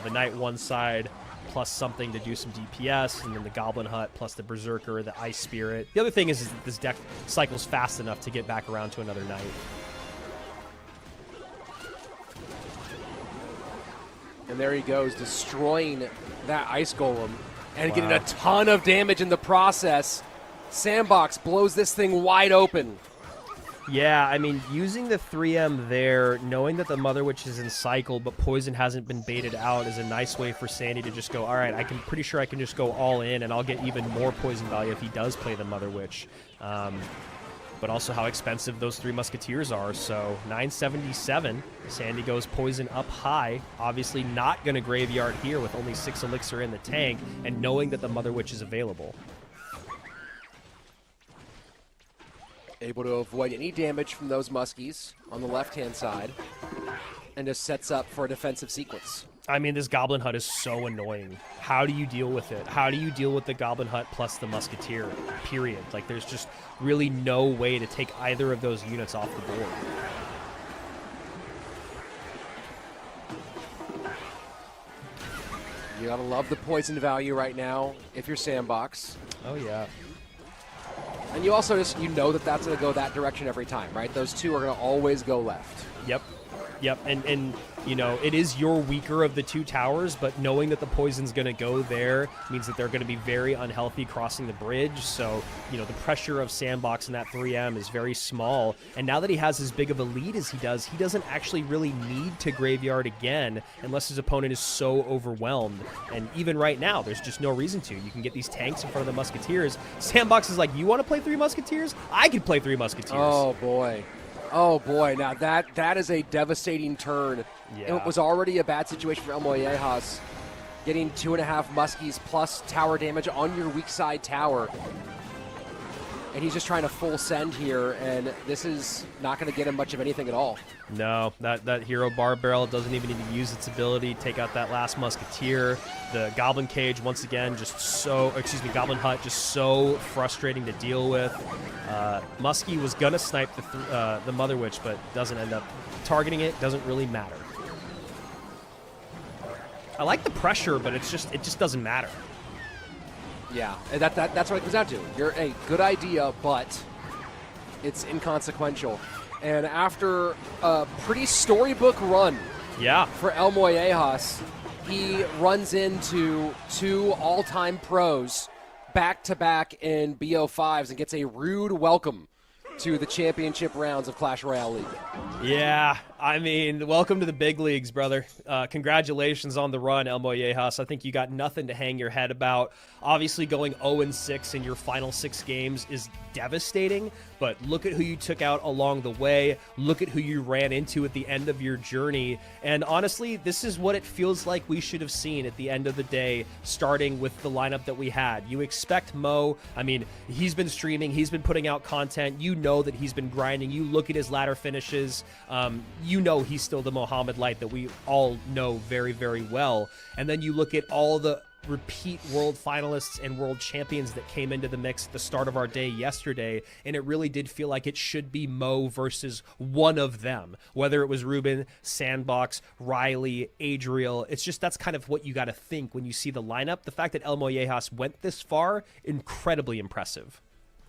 C: The Knight one side plus something to do some DPS, and then the Goblin Hut plus the Berserker, the Ice Spirit. The other thing is that this deck cycles fast enough to get back around to another Knight.
D: And there he goes, destroying that Ice Golem and getting a ton of damage in the process. Sandbox blows this thing wide open.
C: Yeah, I mean, using the 3M there, knowing that the Mother Witch is in cycle, but poison hasn't been baited out, is a nice way for Sandy to just go, all right, pretty sure I can just go all in, and I'll get even more poison value if he does play the Mother Witch. But also how expensive those 3 Musketeers are. So 977, Sandy goes poison up high. Obviously not going to graveyard here with only 6 elixir in the tank, and knowing that the Mother Witch is available.
D: Able to avoid any damage from those Muskies on the left-hand side, and just sets up for a defensive sequence.
C: I mean, this Goblin Hut is so annoying. How do you deal with it? How do you deal with the Goblin Hut plus the Musketeer, period? Like, there's just really no way to take either of those units off the board.
D: You gotta love the poison value right now if you're Sandbox.
C: Oh, yeah.
D: And you also just, you know that that's going to go that direction every time, right? Those two are going to always go left.
C: Yep. Yep. And you know, it is your weaker of the 2 towers, but knowing that the poison's going to go there means that they're going to be very unhealthy crossing the bridge. So, you know, the pressure of Sandbox in that 3M is very small. And now that he has as big of a lead as he doesn't actually really need to graveyard again unless his opponent is so overwhelmed. And even right now, there's just no reason to. You can get these tanks in front of the Musketeers. Sandbox is like, you want to play 3 Musketeers? I can play 3 Musketeers.
D: Oh, boy. Oh, boy. Now, that is a devastating turn.
C: Yeah.
D: It was already a bad situation for El Mollejas. Getting 2.5 Muskies plus tower damage on your weak side tower. And he's just trying to full send here, and this is not going to get him much of anything at all.
C: No, that Hero Bar Barrel doesn't even need to use its ability. Take out that last Musketeer. The Goblin Cage, once again, Goblin Hut, just so frustrating to deal with. Muskie was going to snipe the Mother Witch, but doesn't end up targeting it. Doesn't really matter. I like the pressure, but it just doesn't matter.
D: Yeah, and that's what it comes down to. You're a good idea, but it's inconsequential. And after a pretty storybook run for El Mollejas, he runs into 2 all-time pros back-to-back in BO5s and gets a rude welcome to the championship rounds of Clash Royale League.
C: Yeah, I mean, welcome to the big leagues, brother. Congratulations on the run, El Mollejas. I think you got nothing to hang your head about. Obviously, going 0-6 in your final 6 games is devastating, but look at who you took out along the way. Look at who you ran into at the end of your journey. And honestly, this is what it feels like we should have seen at the end of the day, starting with the lineup that we had. You expect Mo. I mean, he's been streaming. He's been putting out content. You know that he's been grinding. You look at his ladder finishes. You know he's still the Mohammed Light that we all know very, very well. And then you look at all the repeat world finalists and world champions that came into the mix at the start of our day yesterday, and it really did feel like it should be Mo versus one of them, whether it was Ruben, Sandbox, Riley, Adriel. It's just, that's kind of what you got to think when you see the lineup. The fact that El Mollejas went this far, incredibly impressive.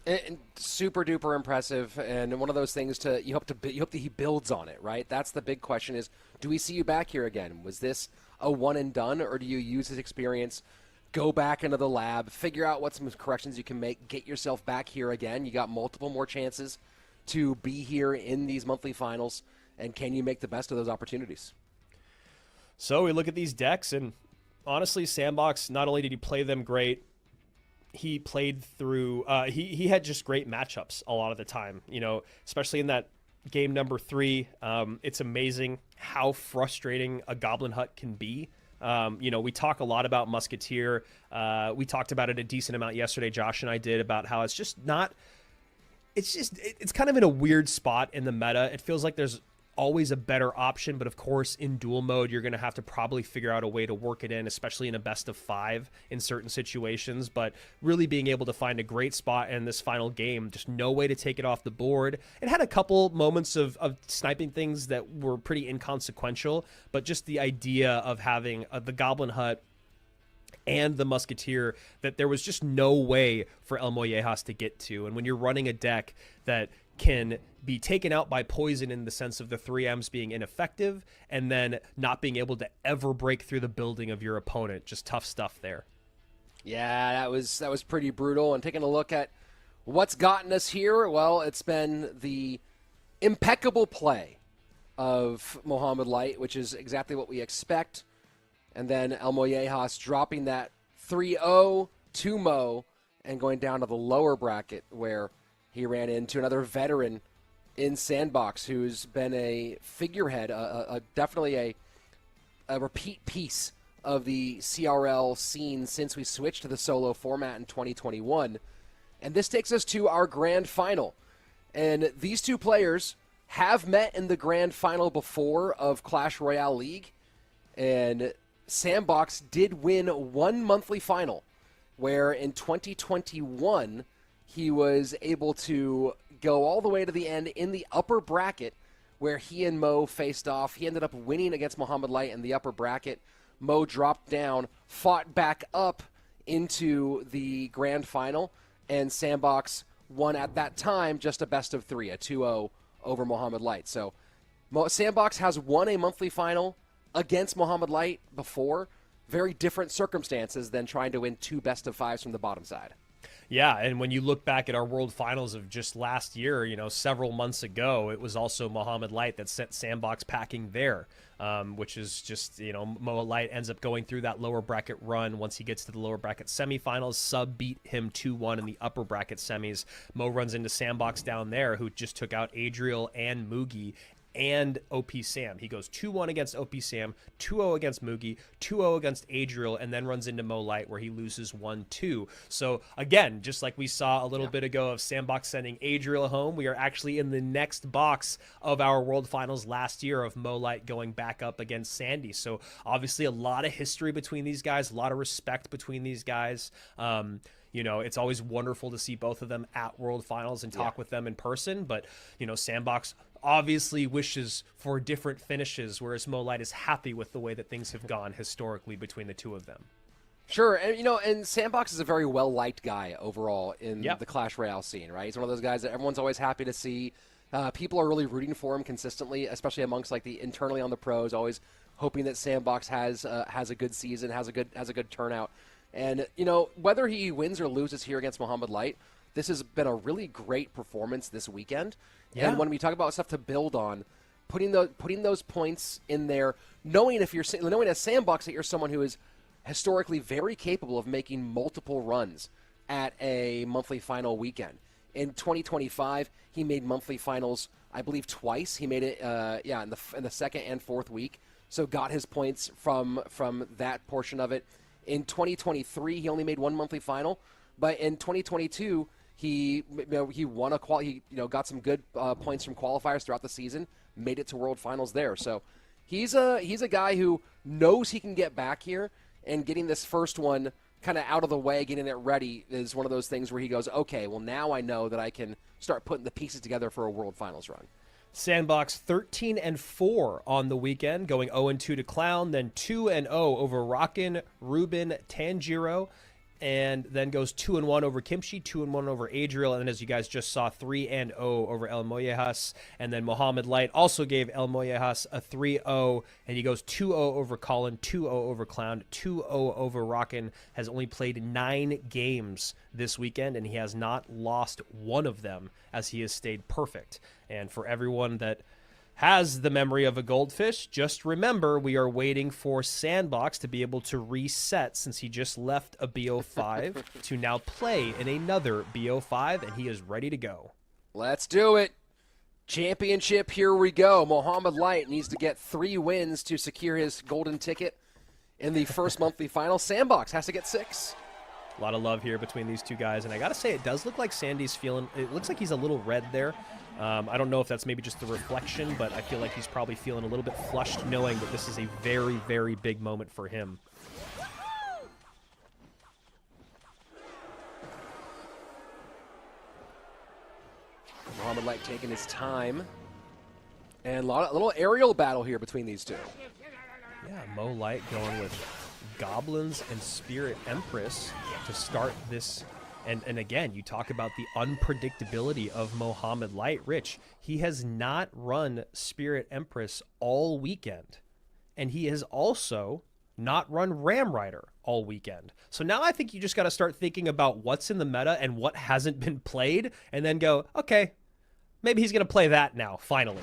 D: And super duper impressive, and one of those things you hope that he builds on it, right? That's the big question: is do we see you back here again? Was this a one and done, or do you use his experience, go back into the lab, figure out what some corrections you can make, get yourself back here again? You got multiple more chances to be here in these monthly finals, and can you make the best of those opportunities?
C: So we look at these decks, and honestly, Sandbox, not only did he play them great, he played through he had just great matchups a lot of the time, you know, especially in that game number 3. It's amazing how frustrating a Goblin Hut can be. You know, we talk a lot about Musketeer. We talked about it a decent amount yesterday, Josh and I did, about how it's kind of in a weird spot in the meta. It feels like there's always a better option, but of course in duel mode you're going to have to probably figure out a way to work it in, especially in a best of 5 in certain situations. But really being able to find a great spot in this final game, just no way to take it off the board. It had a couple moments of sniping things that were pretty inconsequential, but just the idea of having the Goblin Hut and the Musketeer that there was just no way for El Mollejas to get to. And when you're running a deck that can be taken out by poison in the sense of the 3Ms being ineffective and then not being able to ever break through the building of your opponent, just tough stuff there.
D: Yeah, that was pretty brutal. And taking a look at what's gotten us here, well, it's been the impeccable play of Mohamed Light, which is exactly what we expect. And then El Mollejas dropping that 3-0 to Mo and going down to the lower bracket where he ran into another veteran in Sandbox who's been a figurehead, definitely a repeat piece of the CRL scene since we switched to the solo format in 2021. And this takes us to our grand final. And these two players have met in the grand final before of Clash Royale League. And Sandbox did win one monthly final, where in 2021 he was able to go all the way to the end in the upper bracket where he and Mo faced off. He ended up winning against Mohamed Light in the upper bracket. Mo dropped down, fought back up into the grand final, and Sandbox won at that time just a best of 3, a 2-0 over Mohamed Light. So Sandbox has won a monthly final against Mohamed Light before. Very different circumstances than trying to win 2 best of 5s from the bottom side.
C: Yeah, and when you look back at our World Finals of just last year, several months ago, it was also Mohamed Light that sent Sandbox packing there, which is just, Mo Light ends up going through that lower bracket run. Once he gets to the lower bracket semifinals, Sub beat him 2-1 in the upper bracket semis. Mo runs into Sandbox down there, who just took out Adriel and Mugi and OP Sam. He goes 2-1 against OP Sam, 2-0 against Mugi, 2-0 against Adriel, and then runs into Mo Light where he loses 1-2. So again, just like we saw a little bit ago of Sandbox sending Adriel home, we are actually in the next box of our World Finals last year of Mo Light going back up against Sandy. So obviously a lot of history between these guys, a lot of respect between these guys. It's always wonderful to see both of them at World Finals and talk with them in person, but Sandbox obviously wishes for different finishes, whereas Mo Light is happy with the way that things have gone historically between the two of them.
D: Sure, and Sandbox is a very well-liked guy overall in the Clash Royale scene, right? He's one of those guys that everyone's always happy to see. People are really rooting for him consistently, especially amongst the internally on the pros, always hoping that Sandbox has a good season, has a good turnout. And whether he wins or loses here against Mohamed Light, this has been a really great performance this weekend. Yeah. And when we talk about stuff to build on, putting those points in there, knowing as Sandbox that you're someone who is historically very capable of making multiple runs at a monthly final weekend. In 2025, he made monthly finals, I believe, twice. He made it, in the second and fourth week. So got his points from that portion of it. In 2023, he only made one monthly final, but in 2022, he won he got some good points from qualifiers throughout the season, made it to World Finals there. So he's a guy who knows he can get back here, and getting this first one kind of out of the way, getting it ready is one of those things where he goes, okay, well now I know that I can start putting the pieces together for a World Finals run.
C: Sandbox 13-4 on the weekend, going 0-2 to Clown, then 2-0 over Rockin', Ruben, Tanjiro, and then goes 2-1 over Kimchi, 2-1 over Adriel, and then as you guys just saw, 3-0 over El Mollejas, and then Mohamed Light also gave El Mollejas a 3-0, and he goes 2-0 over Colin, 2-0 over Clown, 2-0 over Rockin', has only played 9 games this weekend, and he has not lost one of them as he has stayed perfect. And for everyone that has the memory of a goldfish, just remember we are waiting for Sandbox to be able to reset, since he just left a BO5 to now play in another BO5, and he is ready to go.
D: Let's do it. Championship, here we go. Mohamed Light needs to get 3 wins to secure his golden ticket in the first monthly final. Sandbox has to get 6.
C: A lot of love here between these two guys, and I gotta say, it does look like Sandy's it looks like he's a little red there. I don't know if that's maybe just the reflection, but I feel like he's probably feeling a little bit flushed, knowing that this is a very, very big moment for him.
D: Mohamed Light taking his time. And a little aerial battle here between these two.
C: Yeah, Mo Light going with Goblins and Spirit Empress to start this. And again, you talk about the unpredictability of Mohamed Light. Rich, he has not run Spirit Empress all weekend. And he has also not run Ram Rider all weekend. So now I think you just got to start thinking about what's in the meta and what hasn't been played, and then go, okay, maybe he's going to play that now, finally.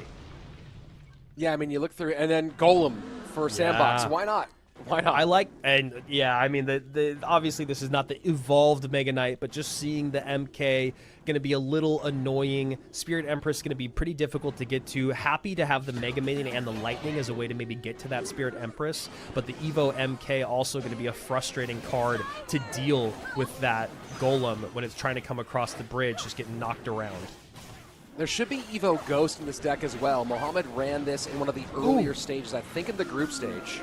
D: Yeah, I mean, you look through, and then Golem for Sandbox.
C: Yeah.
D: Why not? Why not?
C: I like, and yeah, I mean, the obviously this is not the evolved Mega Knight, but just seeing the MK going to be a little annoying. Spirit Empress going to be pretty difficult to get to. Happy to have the Mega Minion and the Lightning as a way to maybe get to that Spirit Empress, but the Evo MK also going to be a frustrating card to deal with that Golem when it's trying to come across the bridge, just getting knocked around.
D: There should be Evo Ghost in this deck as well. Mohammed ran this in one of the earlier stages, I think in the group stage.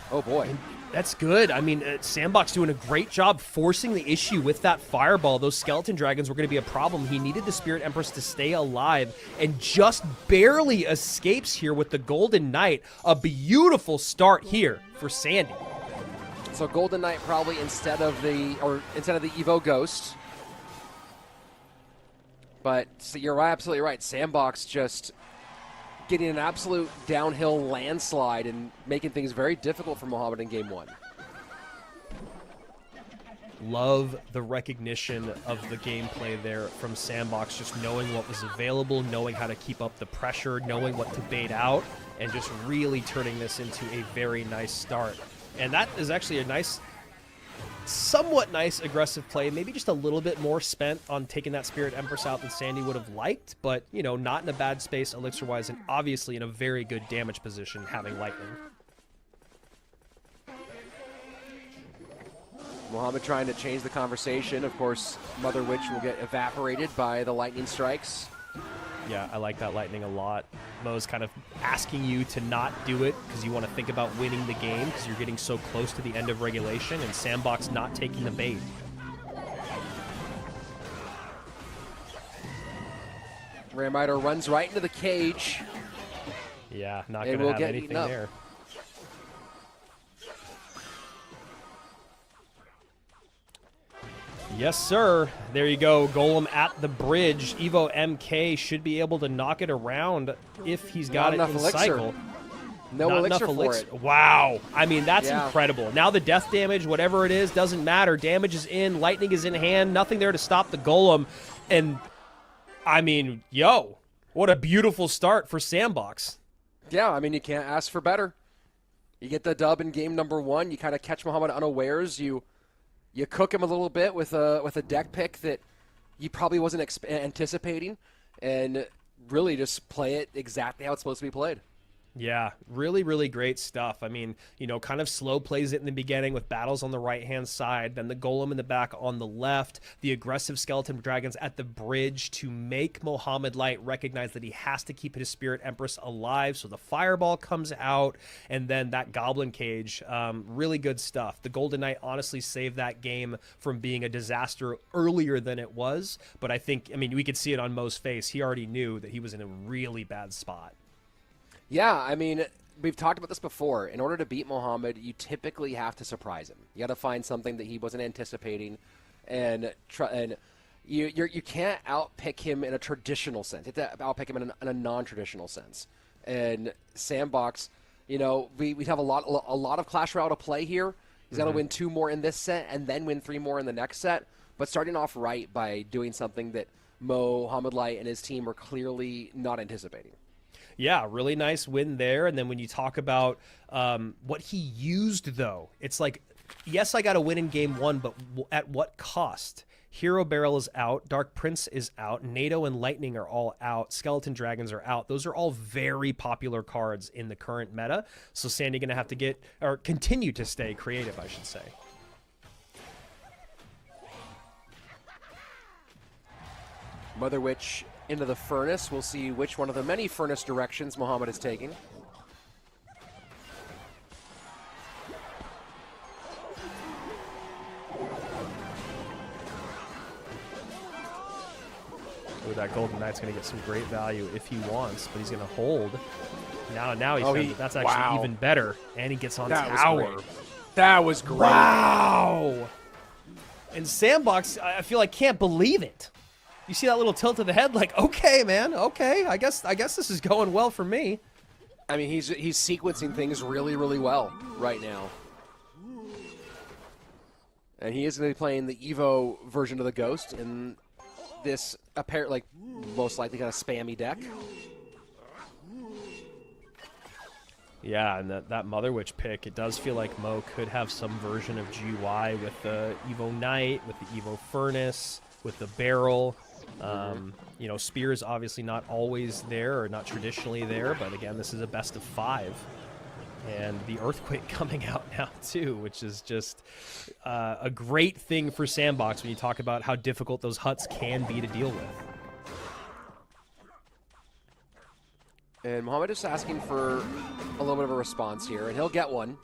D: Oh boy.
C: That's good. I mean, Sandbox doing a great job forcing the issue with that fireball. Those skeleton dragons were going to be a problem. He needed the Spirit Empress to stay alive and just barely escapes here with the Golden Knight. A beautiful start here for Sandy.
D: So Golden Knight probably instead of the Evo Ghost. But so you're absolutely right. Sandbox just getting an absolute downhill landslide and making things very difficult for Mohammed in game one.
C: Love the recognition of the gameplay there from Sandbox, just knowing what was available, knowing how to keep up the pressure, knowing what to bait out, and just really turning this into a very nice start. And that is actually a nice, somewhat nice aggressive play, maybe just a little bit more spent on taking that Spirit Empress out than Sandy would have liked, but, you know, not in a bad space elixir-wise, and obviously in a very good damage position having Lightning.
D: Mohammed trying to change the conversation. Of course, Mother Witch will get evaporated by the lightning strikes.
C: Yeah, I like that Lightning a lot. Mo's kind of asking you to not do it because you want to think about winning the game because you're getting so close to the end of regulation, and Sandbox not taking the bait.
D: Ramrider runs right into the cage.
C: Yeah, not
D: And
C: going to
D: we'll
C: have
D: get
C: anything
D: eaten up.
C: there. Yes, sir. There you go. Golem at the bridge. Evo MK should be able to knock it around if he's got it
D: Not
C: in
D: enough elixir.
C: cycle.
D: No
C: Not
D: elixir
C: enough
D: for
C: elixir.
D: it.
C: Wow. I mean, that's
D: Yeah.
C: incredible. Now the death damage, whatever it is, doesn't matter. Damage is in. Lightning is in hand. Nothing there to stop the Golem. And, I mean, yo, what a beautiful start for Sandbox.
D: Yeah, I mean, you can't ask for better. You get the dub in game number one. You kind of catch Mohammed unawares. You cook him a little bit with a deck pick that you probably wasn't anticipating, and really just play it exactly how it's supposed to be played.
C: Yeah, really, really great stuff. I mean, you know, kind of slow plays it in the beginning with battles on the right-hand side, then the Golem in the back on the left, the aggressive Skeleton Dragons at the bridge to make Mohammed Light recognize that he has to keep his Spirit Empress alive, so the Fireball comes out, and then that Goblin Cage. Really good stuff. The Golden Knight honestly saved that game from being a disaster earlier than it was, but I mean, we could see it on Mo's face. He already knew that he was in a really bad spot.
D: Yeah, I mean, we've talked about this before. In order to beat Mohammed, you typically have to surprise him. You got to find something that he wasn't anticipating, and you can't outpick him in a traditional sense. You have to outpick him in a non-traditional sense. And Sandbox, you know, we have a lot of Clash Royale to play here. He's got to win 2 more in this set and then win 3 more in the next set. But starting off right by doing something that Mohammed Light and his team were clearly not anticipating.
C: Yeah, really nice win there. And then when you talk about what he used, though, it's like, yes, I got a win in game one, but at what cost? Hero Barrel is out. Dark Prince is out. NATO and Lightning are all out. Skeleton Dragons are out. Those are all very popular cards in the current meta. So Sandy going to have to continue to stay creative, I should say.
D: Mother Witch into the furnace. We'll see which one of the many furnace directions Mohammed is taking.
C: Ooh, that Golden Knight's going to get some great value if he wants, but he's going to hold. Now that's actually even better, and he gets on tower.
D: That was great.
C: Wow! And Sandbox, I feel like can't believe it. You see that little tilt of the head, like, okay, man, okay, I guess this is going well for me.
D: I mean, he's sequencing things really, really well right now. And he is going to be playing the Evo version of the Ghost, and this apparent, like, most likely kind of spammy deck.
C: Yeah, and that Mother Witch pick, it does feel like Mo could have some version of GY with the Evo Knight, with the Evo Furnace, with the Barrel. You know, Spear is obviously not always there, or not traditionally there, but again, this is a best of 5. And the Earthquake coming out now, too, which is just a great thing for Sandbox when you talk about how difficult those huts can be to deal with.
D: And Mohamed is asking for a little bit of a response here, and he'll get one.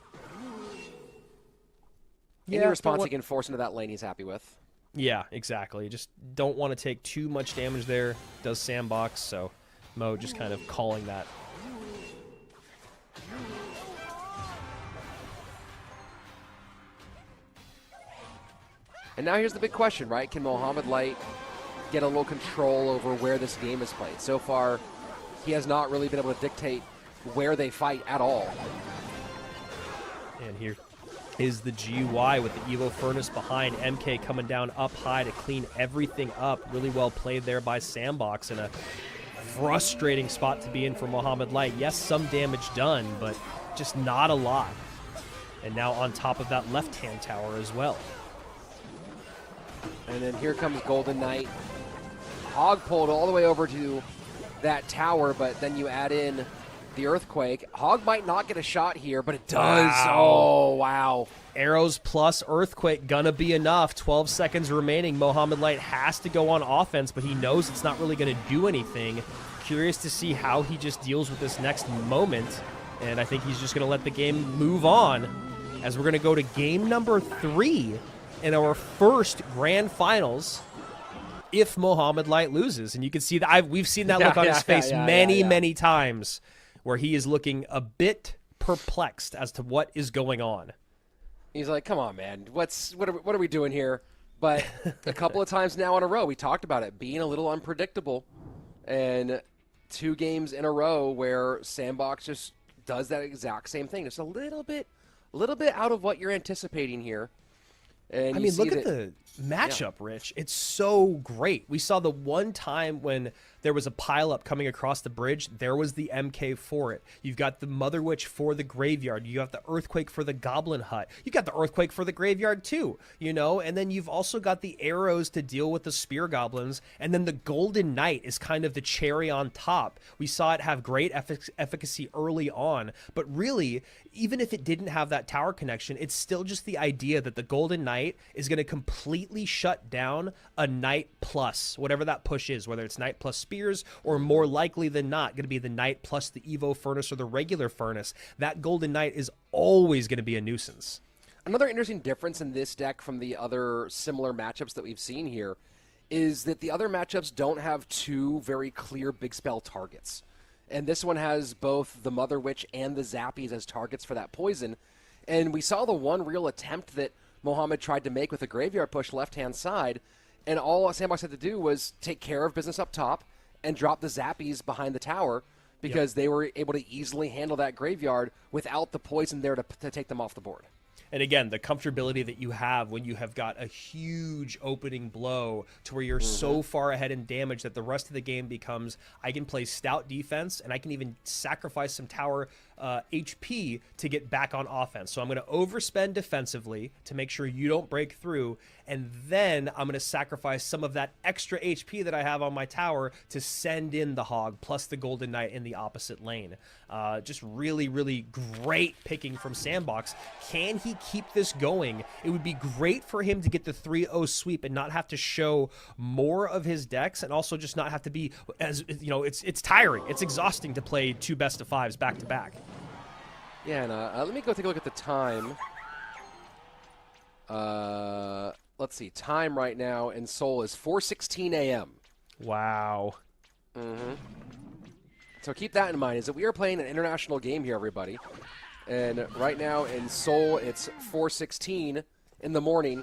D: Any response he can force into that lane he's happy with.
C: Yeah, exactly. Just don't want to take too much damage there. Does Sandbox, so Mo just kind of calling that.
D: And now here's the big question, right? Can Mohamed Light get a little control over where this game is played? So far, he has not really been able to dictate where they fight at all.
C: And here is the GY with the Evo Furnace behind. MK coming down up high to clean everything up. Really well played there by Sandbox, in a frustrating spot to be in for Mohamed Light. Yes, some damage done, but just not a lot. And now on top of that left-hand tower as well.
D: And then here comes Golden Knight. Hog pulled all the way over to that tower, but then you add in the Earthquake. Hog might not get a shot here, but it does.
C: Wow.
D: Oh, wow.
C: Arrows plus Earthquake gonna be enough. 12 seconds remaining. Mohamed Light has to go on offense, but he knows it's not really going to do anything. Curious to see how he just deals with this next moment, and I think he's just going to let the game move on, as we're going to go to game number 3 in our first grand finals if Mohamed Light loses. And you can see that we've seen that look on his face many times, where he is looking a bit perplexed as to what is going on.
D: He's like, come on, man. What are we doing here? But a couple of times now in a row, we talked about it being a little unpredictable. And 2 games in a row where Sandbox just does that exact same thing. Just a little bit out of what you're anticipating here. And
C: I mean, look at the matchup, Rich. It's so great. We saw the one time when there was a pileup coming across the bridge, there was the MK for it. You've got the Mother Witch for the graveyard. You got the Earthquake for the Goblin Hut. You got the Earthquake for the graveyard too, you know? And then you've also got the arrows to deal with the Spear Goblins. And then the Golden Knight is kind of the cherry on top. We saw it have great efficacy early on, but really, even if it didn't have that tower connection, it's still just the idea that the Golden Knight is going to completely shut down a Knight plus, whatever that push is, whether it's Knight plus Spears, or more likely than not going to be the Knight plus the Evo Furnace or the regular Furnace. That Golden Knight is always going to be a nuisance.
D: Another interesting difference in this deck from the other similar matchups that we've seen here is that the other matchups don't have 2 very clear big spell targets. And this one has both the Mother Witch and the Zappies as targets for that poison. And we saw the one real attempt that Mohamed tried to make with a graveyard push left-hand side, and all Sandbox had to do was take care of business up top and drop the Zappies behind the tower, because they were able to easily handle that graveyard without the poison there to take them off the board.
C: And again, the comfortability that you have when you have got a huge opening blow to where you're so far ahead in damage that the rest of the game becomes, I can play stout defense and I can even sacrifice some tower HP to get back on offense. So I'm going to overspend defensively to make sure you don't break through, and then I'm going to sacrifice some of that extra HP that I have on my tower to send in the Hog plus the Golden Knight in the opposite lane. Just really, really great picking from Sandbox. Can he keep this going? It would be great for him to get the 3-0 sweep and not have to show more of his decks, and also just not have to be, as you know, it's tiring. It's exhausting to play 2 best of 5s back to back.
D: Yeah, and let me go take a look at the time. Let's see. Time right now in Seoul is 4:16 a.m.
C: Wow.
D: So keep that in mind, is that we are playing an international game here, everybody. And right now in Seoul, it's 4:16 in the morning.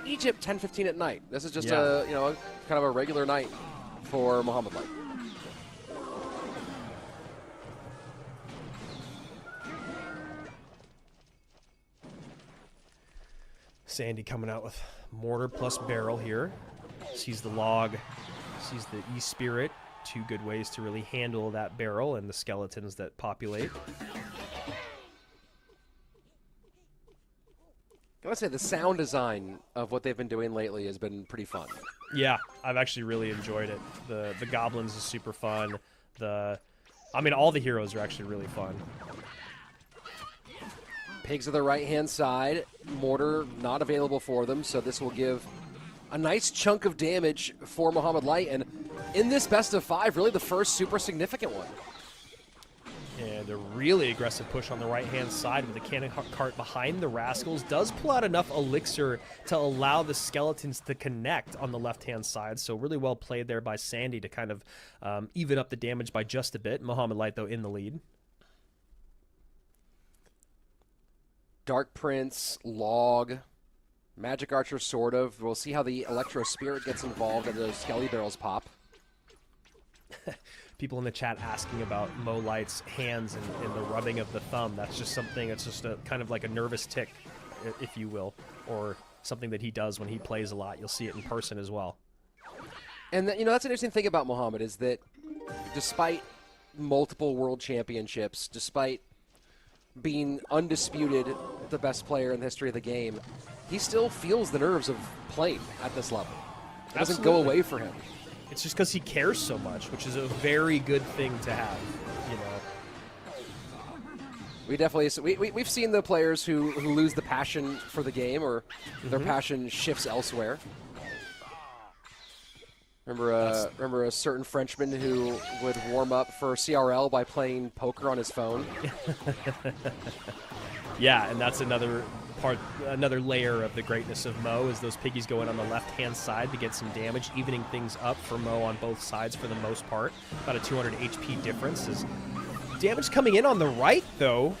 D: Egypt, 10:15 at night. This is just a kind of a regular night for Mohamed Light.
C: Sandy coming out with Mortar plus Barrel here. sees the log, sees the E-Spirit. Two good ways to really handle that barrel and the skeletons that populate.
D: I want to say the sound design of what they've been doing lately has been pretty fun.
C: Yeah, I've actually really enjoyed it. The goblins is super fun. I mean, all the heroes are actually really fun.
D: Pigs of the right-hand side. Mortar not available for them, so this will give a nice chunk of damage for Muhammad Light. And in this best of 5, really the first super significant one.
C: And a really aggressive push on the right-hand side with the cannon cart behind the Rascals. Does pull out enough elixir to allow the skeletons to connect on the left-hand side. So really well played there by Sandy to kind of even up the damage by just a bit. Muhammad Light, though, in the lead.
D: Dark Prince, Log, Magic Archer, sort of. We'll see how the Electro Spirit gets involved and those Skelly Barrels pop.
C: People in the chat asking about Mo Light's hands and the rubbing of the thumb. That's just something, it's just a kind of like a nervous tick, if you will, or something that he does when he plays a lot. You'll see it in person as well.
D: And, you know, that's an interesting thing about Muhammad is that despite multiple world championships, despite being undisputed the best player in the history of the game, he still feels the nerves of playing at this level. It doesn't go away for him.
C: It's just because he cares so much, which is a very good thing to have, you know.
D: We definitely we've seen the players who lose the passion for the game or their passion shifts elsewhere. Remember a certain Frenchman who would warm up for CRL by playing poker on his phone?
C: Yeah, and that's another layer of the greatness of Mo is those piggies go in on the left-hand side to get some damage, evening things up for Mo on both sides for the most part. About a 200 HP difference. Is damage coming in on the right, though.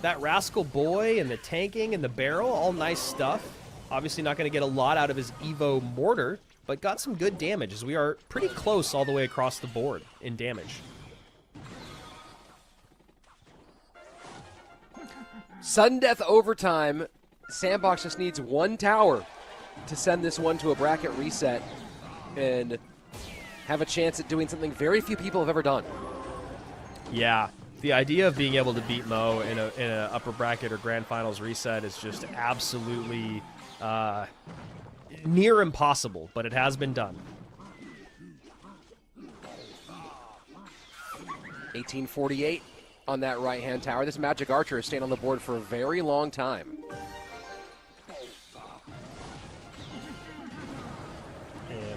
C: That Rascal Boy and the tanking and the barrel, all nice stuff. Obviously not going to get a lot out of his Evo Mortar, but got some good damage as we are pretty close all the way across the board in damage.
D: Sudden death overtime. Sandbox just needs one tower to send this one to a bracket reset and have a chance at doing something very few people have ever done.
C: Yeah, the idea of being able to beat Mo in a upper bracket or grand finals reset is just absolutely near impossible, but it has been done.
D: 1848 on that right-hand tower. This Magic Archer is staying on the board for a very long time.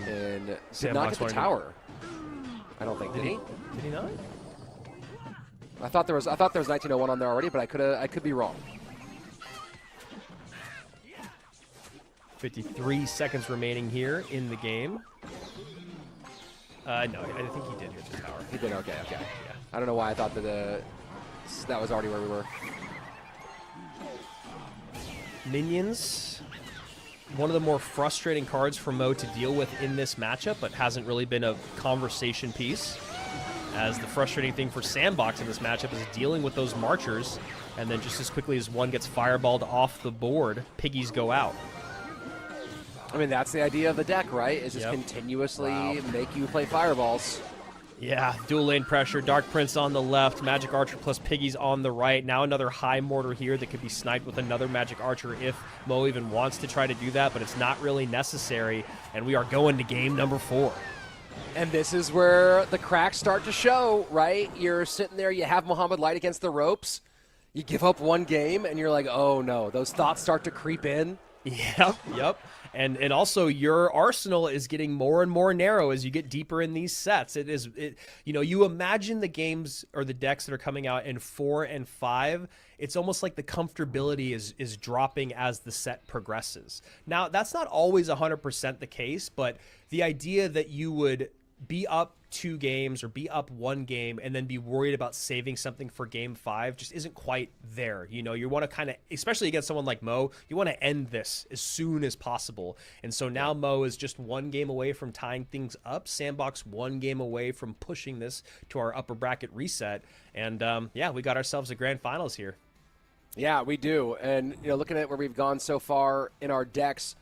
D: And did not get the tower. I don't think. Did he?
C: Did he not?
D: I thought there was 1901 on there already, but I could be wrong.
C: 53 seconds remaining here in the game. No, I think he did hit the tower.
D: He did. Okay.
C: Yeah.
D: I don't know why I thought that that was already where we were.
C: Minions. One of the more frustrating cards for Mo to deal with in this matchup, but hasn't really been a conversation piece. As the frustrating thing for Sandbox in this matchup is dealing with those marchers, and then just as quickly as one gets fireballed off the board, piggies go out.
D: I mean, that's the idea of the deck, right? Is just continuously make you play fireballs.
C: Yeah, dual lane pressure, Dark Prince on the left, Magic Archer plus Piggies on the right. Now another high mortar here that could be sniped with another Magic Archer if Mo even wants to try to do that, but it's not really necessary, and we are going to game number 4.
D: And this is where the cracks start to show, right? You're sitting there, you have Muhammad Light against the ropes, you give up one game, and you're like, oh no, those thoughts start to creep in.
C: Yep. And also your arsenal is getting more and more narrow as you get deeper in these sets. You imagine the games or the decks that are coming out in 4 and 5. It's almost like the comfortability is dropping as the set progresses. Now, that's not always 100% the case, but the idea that you would be up 2 games or be up 1 game and then be worried about saving something for game 5 just isn't quite there. You want to kind of, especially against someone like Mo, you want to end this as soon as possible. And so now Mo is just 1 game away from tying things up. Sandbox 1 game away from pushing this to our upper bracket reset. And we got ourselves a grand finals here.
D: Yeah, we do. And looking at where we've gone so far in our decks,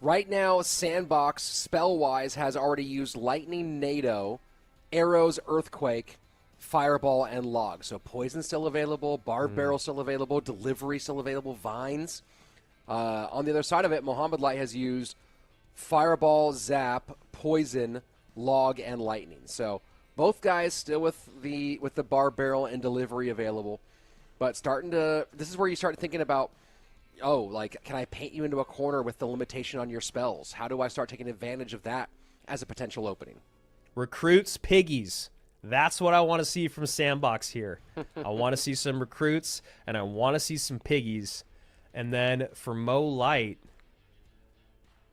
D: Right now, Sandbox, spell-wise, has already used Lightning, NATO, Arrows, Earthquake, Fireball, and Log. So Poison's still available, Barb Barrel still available, Delivery still available, Vines. On the other side of it, Mohamed Light has used Fireball, Zap, Poison, Log, and Lightning. So both guys still with the Barb Barrel and Delivery available. But this is where you start thinking about, can I paint you into a corner with the limitation on your spells? How do I start taking advantage of that as a potential opening?
C: Recruits, piggies. That's what I want to see from Sandbox here. I want to see some recruits, and I want to see some piggies. And then for Mo Light,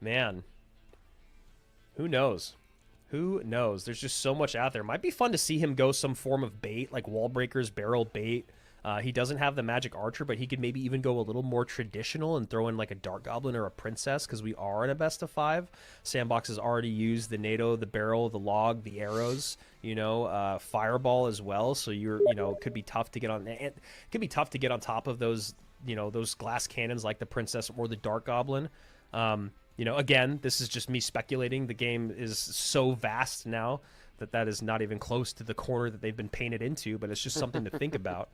C: man, who knows? Who knows? There's just so much out there. Might be fun to see him go some form of bait, like wall breakers, barrel bait. He doesn't have the magic archer, but he could maybe even go a little more traditional and throw in like a dark goblin or a princess, because we are in a best of 5. Sandbox has already used the NATO, the barrel, the log, the arrows, fireball as well. So could be tough to get on. It could be tough to get on top of those, those glass cannons like the princess or the dark goblin. Again, this is just me speculating. The game is so vast now that is not even close to the corner that they've been painted into, but it's just something to think about.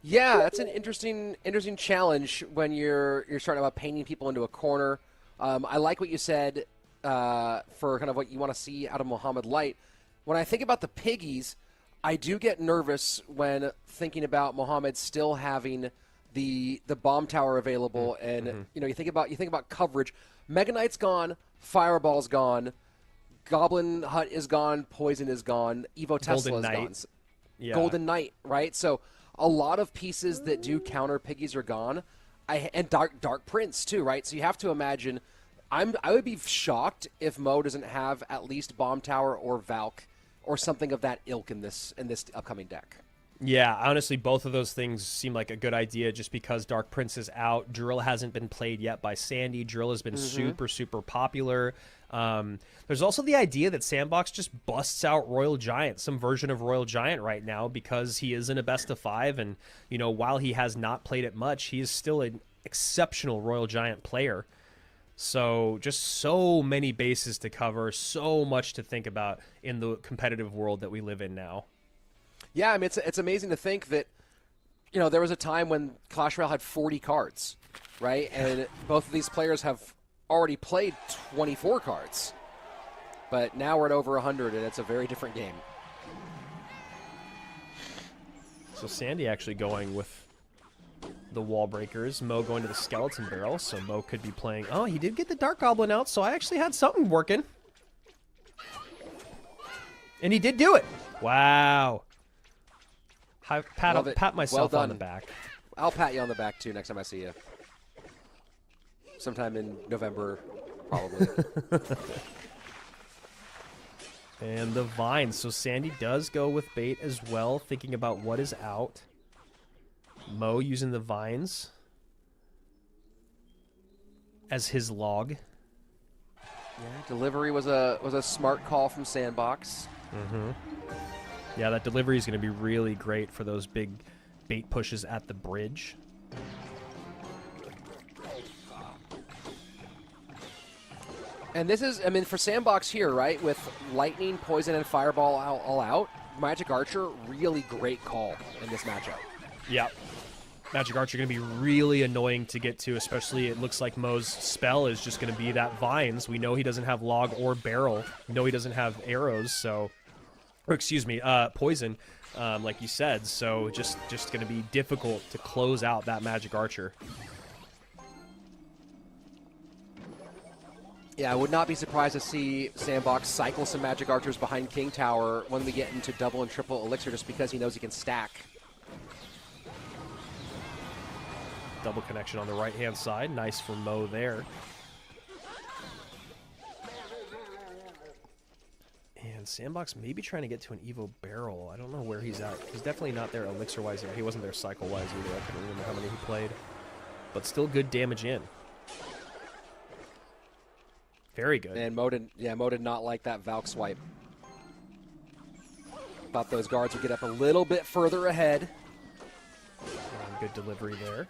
D: Yeah, that's an interesting challenge when you're starting about painting people into a corner. I like what you said for kind of what you want to see out of Mohamed Light. When I think about the piggies, I do get nervous when thinking about Mohamed still having the bomb tower available, and you think about coverage. Mega Knight's gone, Fireball's gone, Goblin Hut is gone, Poison is gone, Evo Tesla is gone.
C: Yeah.
D: Golden Knight, right? So a lot of pieces that do counter piggies are gone, and Dark Prince too, right? So you have to imagine. I would be shocked if Mo doesn't have at least Bomb Tower or Valk or something of that ilk in this upcoming deck.
C: Yeah, honestly, both of those things seem like a good idea just because Dark Prince is out. Drill hasn't been played yet by Sandy. Drill has been super, super popular. There's also the idea that Sandbox just busts out Royal Giant, some version of Royal Giant right now, because he is in a best of 5. And, while he has not played it much, he is still an exceptional Royal Giant player. So just so many bases to cover, so much to think about in the competitive world that we live in now.
D: Yeah, I mean, it's amazing to think that, there was a time when Clash Royale had 40 cards, right? And both of these players have already played 24 cards. But now we're at over 100, and it's a very different game.
C: So Sandy actually going with the wall breakers, Mo going to the skeleton barrel, so Mo could be playing. Oh, he did get the Dark Goblin out, so I actually had something working. And he did do it. Wow. Pat myself on the back.
D: I'll pat you on the back, too, next time I see you. Sometime in November, probably.
C: And the vines. So Sandy does go with bait as well, thinking about what is out. Mo using the vines as his log.
D: Yeah, Delivery was a smart call from Sandbox.
C: Yeah, that delivery is going to be really great for those big bait pushes at the bridge.
D: And this is, for Sandbox here, right, with Lightning, Poison, and Fireball all out, Magic Archer, really great call in this matchup.
C: Yep. Magic Archer going to be really annoying to get to, especially it looks like Mo's spell is just going to be that Vines. We know he doesn't have Log or Barrel. We know he doesn't have arrows, so... Or excuse me, Poison, like you said. So just going to be difficult to close out that Magic Archer.
D: Yeah, I would not be surprised to see Sandbox cycle some Magic Archers behind King Tower when we get into double and triple Elixir, just because he knows he can stack.
C: Double connection on the right-hand side. Nice for Mo there. And Sandbox may be trying to get to an Evo Barrel. I don't know where he's at. He's definitely not there Elixir-wise yet. He wasn't there cycle-wise either. I couldn't remember how many he played. But still good damage in. Very good.
D: And Mo did not like that Valk swipe. Thought those guards would get up a little bit further ahead.
C: Good delivery there.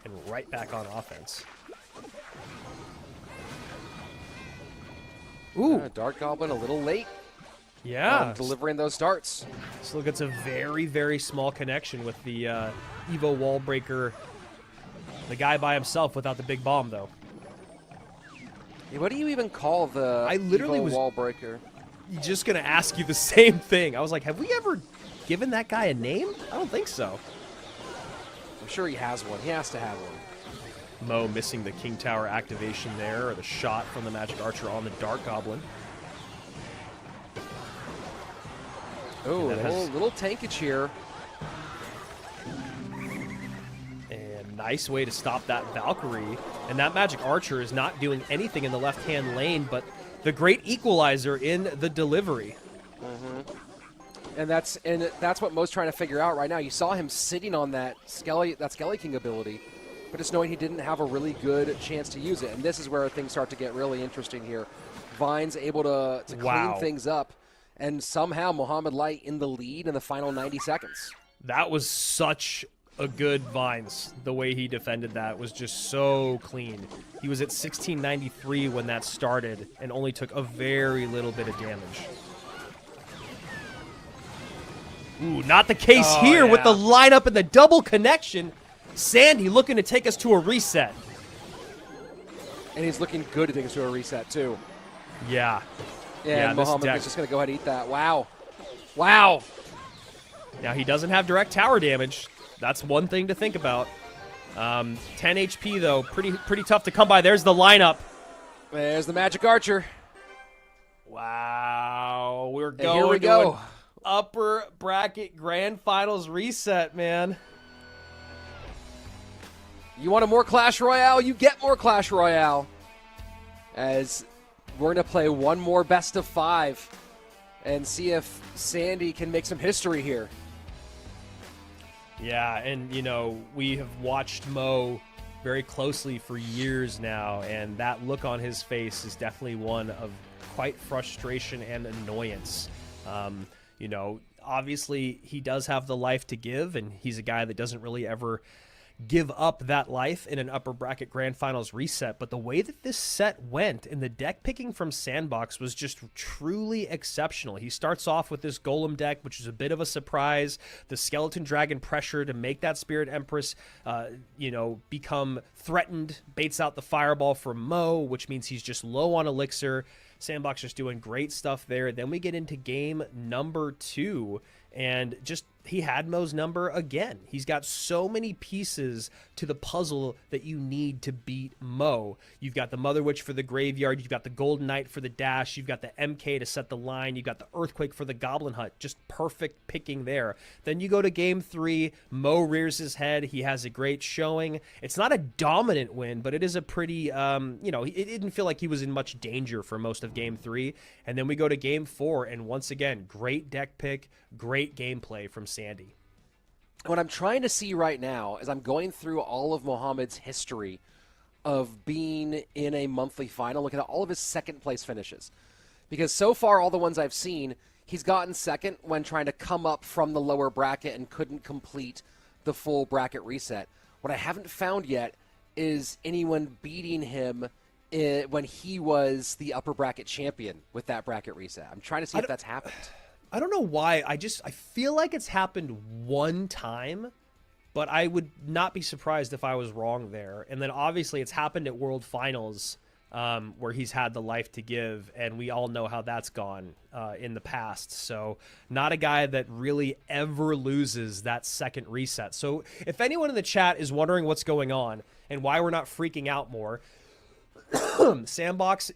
C: And right back on offense. Ooh.
D: Dart Goblin a little late
C: Yeah.
D: delivering those darts.
C: Still gets a very, very small connection with the Evo wall breaker. The guy by himself without the big bomb, though.
D: Yeah, what do you even call the
C: I literally
D: Evo
C: was-
D: wall breaker?
C: Just going to ask you the same thing. I was like, have we ever given that guy a name? I don't think so.
D: I'm sure he has one. He has to have one.
C: Mo missing the King Tower activation there, or the shot from the Magic Archer on the Dark Goblin.
D: Oh,
C: That has-
D: little tankage here.
C: And nice way to stop that Valkyrie. And that Magic Archer is not doing anything in the left-hand lane, but the great equalizer in the delivery.
D: And that's what Mo's trying to figure out right now. You saw him sitting on that Skelly King ability, but just knowing he didn't have a really good chance to use it. And this is where things start to get really interesting here. Vine's able to
C: Wow.
D: clean things up, and somehow Mohamed Light in the lead in the final 90 seconds.
C: That was such a good Vines. The way he defended that was just so clean. He was at 1693 when that started and only took a very little bit of damage. Ooh, not the case here with the lineup and the double connection. Sandy looking to take us to a reset.
D: And he's looking good to take us to a reset, too.
C: Yeah.
D: Yeah, and
C: this
D: Mohamed
C: deck-
D: is just going to go ahead and eat that. Wow. Wow.
C: Now, he doesn't have direct tower damage. That's one thing to think about. 10 HP, though. Pretty tough to come by. There's the lineup.
D: There's the Magic Archer.
C: Wow. We're
D: And
C: going
D: here we
C: to
D: go.
C: an upper bracket grand finals reset, man.
D: You want a more Clash Royale? You get more Clash Royale. As we're going to play one more best of 5 and see if Sandy can make some history here.
C: Yeah, and, we have watched Mo very closely for years now, and that look on his face is definitely one of quite frustration and annoyance. Obviously he does have the life to give, and he's a guy that doesn't really ever give up that life in an upper bracket grand finals reset. But the way that this set went and the deck picking from Sandbox was just truly exceptional. He starts off with this Golem deck, which is a bit of a surprise. The Skeleton Dragon pressure to make that Spirit Empress, become threatened, baits out the Fireball from Mo, which means he's just low on Elixir. Sandbox just doing great stuff there. Then we get into game number 2, and just he had Mo's number again. He's got so many pieces to the puzzle that you need to beat Mo. You've got the Mother Witch for the graveyard. You've got the Golden Knight for the dash. You've got the MK to set the line. You've got the Earthquake for the Goblin Hut. Just perfect picking there. Then you go to game 3. Mo rears his head. He has a great showing. It's not a dominant win, but it is a pretty, it didn't feel like he was in much danger for most of game 3. And then we go to game 4, and once again, great deck pick, great gameplay from Sandy.
D: What I'm trying to see right now is I'm going through all of Mohamed's history of being in a monthly final, looking at all of his second place finishes. Because so far, all the ones I've seen, he's gotten second when trying to come up from the lower bracket and couldn't complete the full bracket reset. What I haven't found yet is anyone beating him when he was the upper bracket champion with that bracket reset. I'm trying to see if that's happened.
C: I don't know why. I feel like it's happened one time, but I would not be surprised if I was wrong there. And then obviously it's happened at World Finals, where he's had the life to give, and we all know how that's gone in the past. So not a guy that really ever loses that second reset. So if anyone in the chat is wondering what's going on and why we're not freaking out more, Sandbox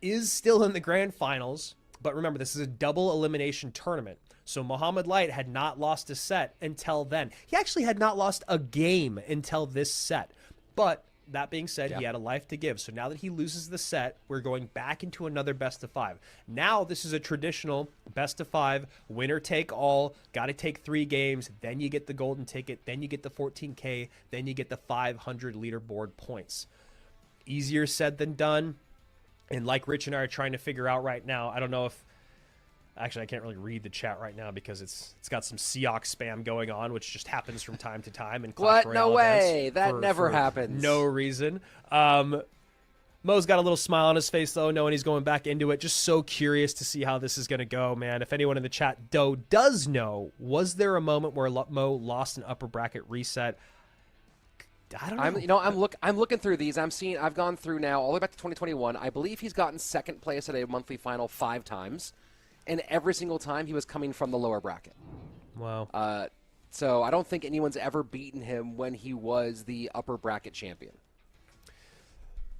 C: is still in the grand finals. But remember, this is a double elimination tournament. So Mohamed Light had not lost a set until then. He actually had not lost a game until this set. But that being said, he had a life to give. So now that he loses the set, we're going back into another best of 5. Now this is a traditional best of 5, winner take all. Got to take 3 games. Then you get the golden ticket. Then you get the 14K. Then you get the 500 leaderboard points. Easier said than done. And like Rich and I are trying to figure out right now, I don't know if... Actually, I can't really read the chat right now because it's got some Seahawks spam going on, which just happens from time to time in Clash
D: What?
C: Royale
D: No way.
C: events
D: That
C: for
D: never happens.
C: No reason. Mo's got a little smile on his face, though, knowing he's going back into it. Just so curious to see how this is going to go, man. If anyone in the chat, does know, was there a moment where Mo lost an upper bracket reset? I don't know.
D: I'm looking through these. I've gone through now all the way back to 2021. I believe he's gotten second place at a monthly final 5 times, and every single time he was coming from the lower bracket.
C: Wow.
D: So I don't think anyone's ever beaten him when he was the upper bracket champion.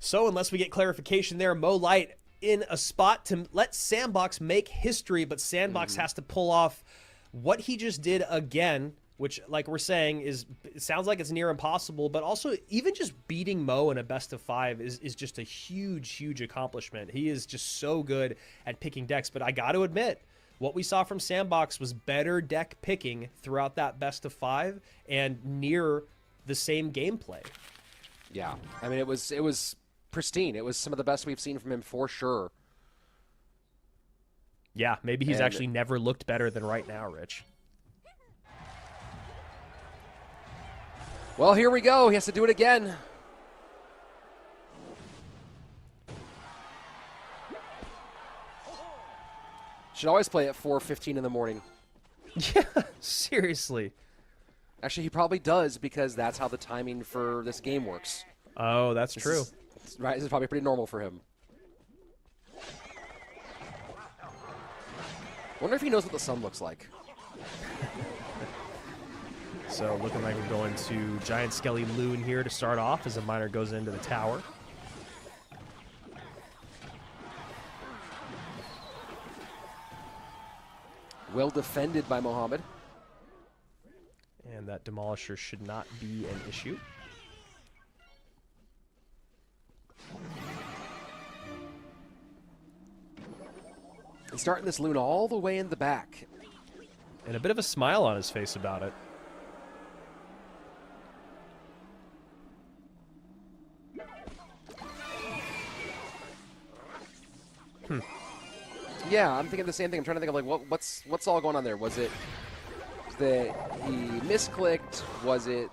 C: So unless we get clarification there, Mo Light in a spot to let Sandbox make history, but Sandbox has to pull off what he just did again, which, like we're saying, it sounds like it's near impossible, but also even just beating Mo in a best of 5 is just a huge, huge accomplishment. He is just so good at picking decks, but I got to admit, what we saw from Sandbox was better deck picking throughout that best of 5 and near the same gameplay.
D: Yeah, I mean, it was pristine. It was some of the best we've seen from him for sure.
C: Yeah, maybe he's actually never looked better than right now, Rich.
D: Well, here we go. He has to do it again. Should always play at 4:15 in the morning.
C: Yeah, seriously.
D: Actually, he probably does because that's how the timing for this game works.
C: Oh, that's true.
D: Right, this is probably pretty normal for him. Wonder if he knows what the sun looks like.
C: So looking like we're going to Giant Skelly Loon here to start off as a miner goes into the tower.
D: Well defended by Mohamed.
C: And that Demolisher should not be an issue.
D: And starting this Loon all the way in the back.
C: And a bit of a smile on his face about it.
D: Yeah, I'm thinking the same thing. I'm trying to think of like what's all going on there. Was it that he misclicked? Was it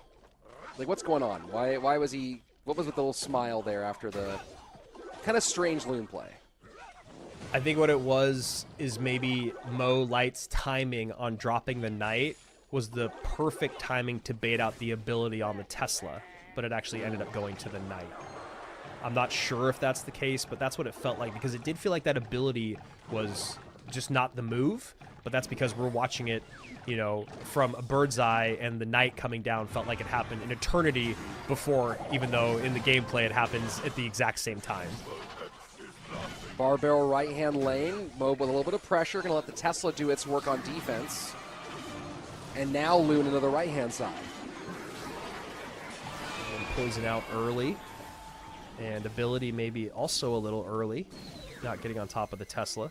D: like what's going on? Why was he? What was with the little smile there after the kind of strange Loon play?
C: I think what it was is maybe Mo Light's timing on dropping the Knight was the perfect timing to bait out the ability on the Tesla, but it actually ended up going to the Knight. I'm not sure if that's the case, but that's what it felt like because it did feel like that ability was just not the move, but that's because we're watching it, you know, from a bird's eye, and the Knight coming down felt like it happened an eternity before, even though in the gameplay it happens at the exact same time.
D: Bar barrel right hand lane, Mo with a little bit of pressure, gonna let the Tesla do its work on defense. And now Loon into the right hand side.
C: And poison out early. And ability maybe also a little early. Not getting on top of the Tesla.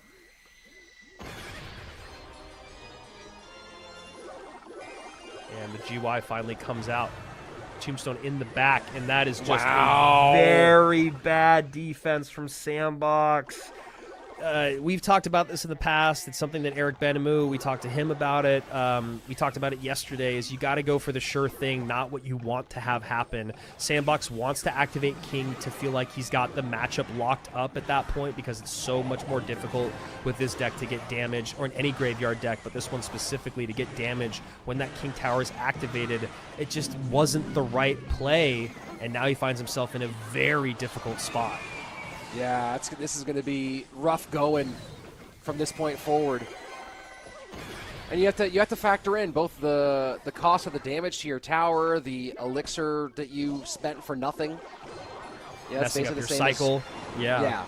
C: And the GY finally comes out. Tombstone in the back, and that is just a very bad defense from Sandbox. We've talked about this in the past. It's something that Eric Benamou, we talked to him about it. We talked about it yesterday, is you got to go for the sure thing, not what you want to have happen. Sandbox wants to activate King to feel like he's got the matchup locked up at that point because it's so much more difficult with this deck to get damage, or in any graveyard deck, but this one specifically to get damage when that King Tower is activated. It just wasn't the right play, and now he finds himself in a very difficult spot.
D: Yeah, this is going to be rough going from this point forward. And you have to factor in both the cost of the damage to your tower, the elixir that you spent for nothing. Yeah, that's
C: messing up
D: basically
C: your
D: the same
C: cycle.
D: Yeah.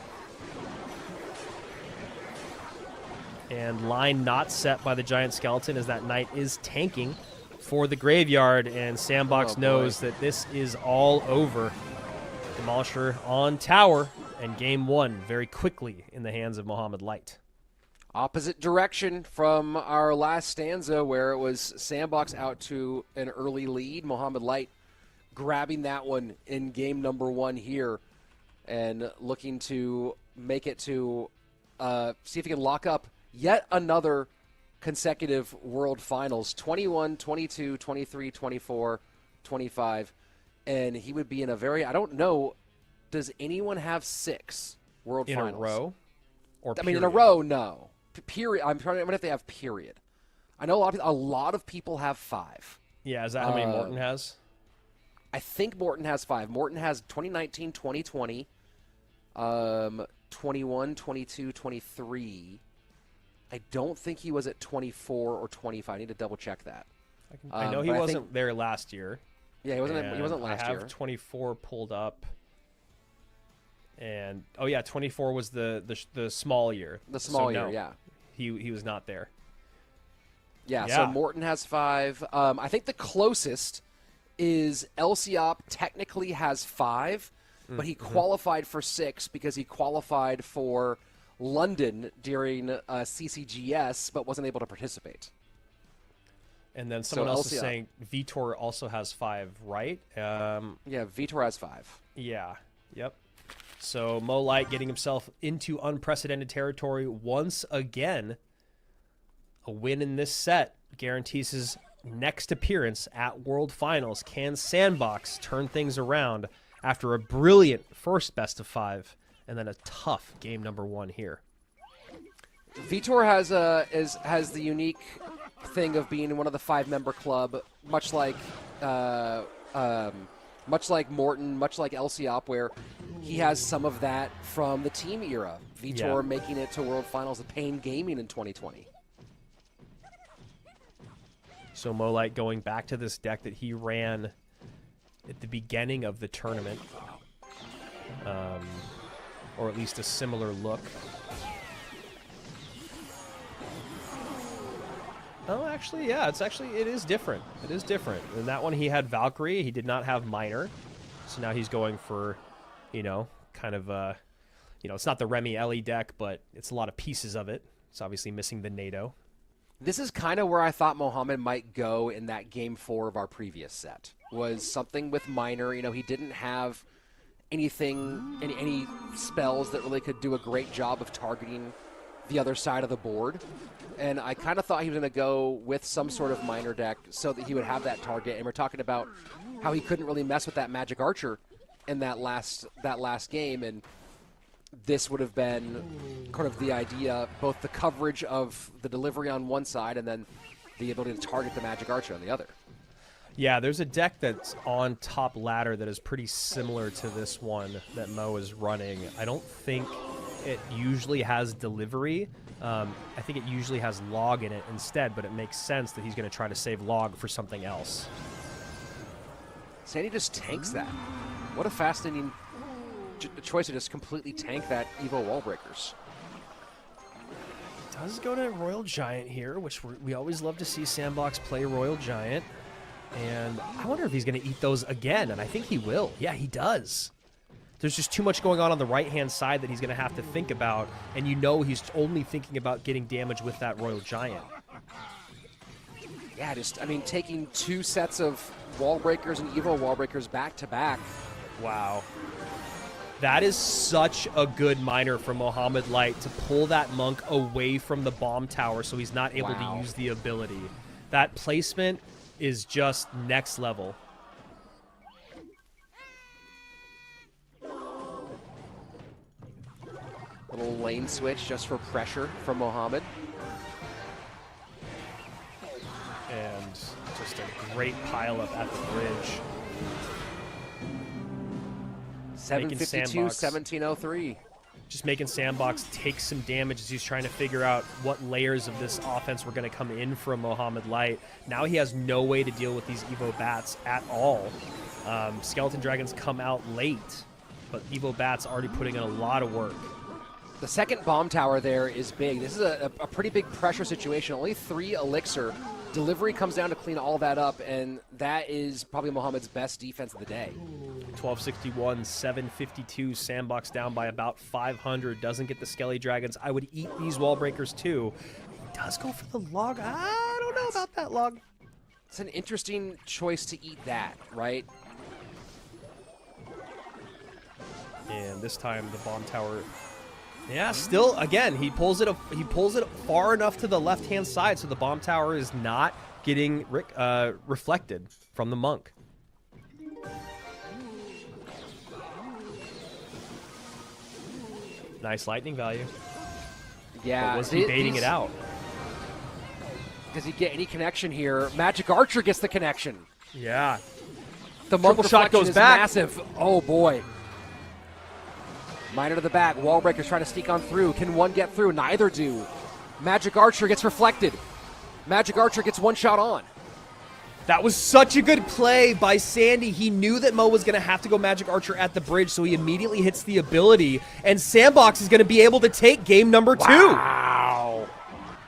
C: And line not set by the Giant Skeleton as that Knight is tanking for the graveyard, and Sandbox knows that this is all over. Demolisher on tower, and game one very quickly in the hands of Mohamed Light.
D: Opposite direction from our last stanza where it was Sandbox out to an early lead. Mohamed Light grabbing that one in game number one here and looking to make it to see if he can lock up yet another consecutive World Finals, 21, 22, 23, 24, 25. And he would be in a very, I don't know does anyone have 6 World
C: In
D: Finals?
C: a row? Or
D: I mean, in a
C: period?
D: row, no. Period. I'm trying to. What if they have period? I know a lot of people have 5.
C: Yeah, is that how many Morton has?
D: I think Morton has 5. Morton has 2019, 2020, 21, 22, 23. I don't think he was at 24 or 25. I need to double check that.
C: I know he wasn't there last year.
D: Yeah, he wasn't. He wasn't last
C: year.
D: year.
C: I have 24 pulled up. And oh yeah, 24 was the small year.
D: The small year,
C: no,
D: yeah.
C: He was not there.
D: Yeah,
C: Yeah.
D: so Morton has 5. I think the closest is Elsiop technically has 5, but he qualified for 6 because he qualified for London during CCGS, but wasn't able to participate.
C: And then someone else is
D: Elsiop.
C: saying Vitor also has 5, right?
D: Yeah, Vitor has 5.
C: Yeah. Yep. So Mo Light getting himself into unprecedented territory once again. A win in this set guarantees his next appearance at World Finals. Can Sandbox turn things around after a brilliant first best of 5 and then a tough game number 1 here?
D: Vitor has the unique thing of being one of the 5-member club, much like Morton, much like Elsiop, where he has some of that from the team era. Vitor making it to World Finals of Pain Gaming in 2020.
C: So Mo Light going back to this deck that he ran at the beginning of the tournament, or at least a similar look. Oh, actually, yeah, it is different. It is different. In that one, he had Valkyrie. He did not have Miner. So now he's going for, kind of, it's not the Remy Ellie deck, but it's a lot of pieces of it. It's obviously missing the NATO.
D: This is kind of where I thought Mohamed might go in that game 4 of our previous set. Was something with Miner. He didn't have anything, any spells that really could do a great job of targeting the other side of the board. And I kind of thought he was going to go with some sort of Miner deck so that he would have that target. And we're talking about how he couldn't really mess with that Magic Archer in that last game. And this would have been kind of the idea, both the coverage of the delivery on one side and then the ability to target the Magic Archer on the other.
C: Yeah, there's a deck that's on top ladder that is pretty similar to this one that Mo is running. I don't think it usually has delivery. I think it usually has log in it instead, but it makes sense that he's going to try to save log for something else.
D: Sandy just tanks that. What a fascinating choice to just completely tank that Evo wall breakers.
C: Does go to Royal Giant here, which we always love to see Sandbox play Royal Giant. And I wonder if he's going to eat those again, and I think he will. Yeah, he does. There's just too much going on the right-hand side that he's going to have to think about, and he's only thinking about getting damage with that Royal Giant.
D: Yeah, taking 2 sets of wall breakers and Evo wall breakers back-to-back.
C: Wow. That is such a good miner from Mohamed Light to pull that Monk away from the bomb tower so he's not able to use the ability. That placement is just next level.
D: Little lane switch just for pressure from Mohamed.
C: And just a great pileup at the bridge.
D: 752, 1703.
C: Just making Sandbox take some damage as he's trying to figure out what layers of this offense were going to come in from Mohamed Light. Now he has no way to deal with these Evo Bats at all. Skeleton Dragons come out late, but Evo Bats already putting in a lot of work.
D: The second bomb tower there is big. This is a pretty big pressure situation. Only 3 elixir. Delivery comes down to clean all that up, and that is probably Mohamed's best defense of the day.
C: 1261, 752, Sandbox down by about 500. Doesn't get the Skelly Dragons. I would eat these wall breakers too. He does go for the log. I don't know about that log.
D: It's an interesting choice to eat that, right?
C: And this time the bomb tower. Yeah, still again he pulls it far enough to the left-hand side so the bomb tower is not getting reflected from the Monk. Nice lightning value.
D: Yeah.
C: But was he baiting it out?
D: Does he get any connection here? Magic Archer gets the connection.
C: Yeah.
D: The monk
C: Triple shot
D: reflection
C: goes
D: is
C: back.
D: massive. Oh, boy. Miner to the back. Wallbreaker's trying to sneak on through. Can one get through? Neither do. Magic Archer gets reflected. Magic Archer gets one shot on.
C: That was such a good play by Sandy. He knew that Mo was going to have to go Magic Archer at the bridge, so he immediately hits the ability, and Sandbox is going to be able to take game number 2.
D: Wow.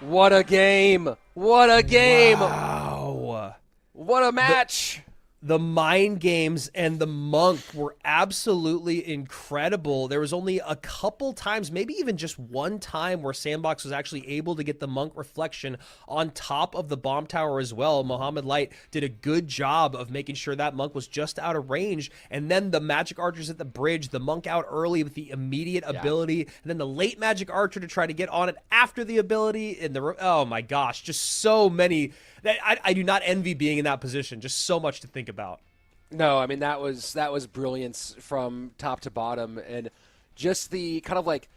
D: What a game. What a game.
C: Wow.
D: What a match.
C: The mind games and the monk were absolutely incredible. There was only a couple times, maybe even just one time, where Sandbox was actually able to get the monk reflection on top of the bomb tower as well. Mohamed Light did a good job of making sure that monk was just out of range. And then the magic archers at the bridge, the monk out early with the immediate ability, and then the late magic archer to try to get on it after the ability. And oh my gosh, just so many. I do not envy being in that position. Just so much to think about.
D: No, I mean, that was brilliance from top to bottom. And just the kind of like,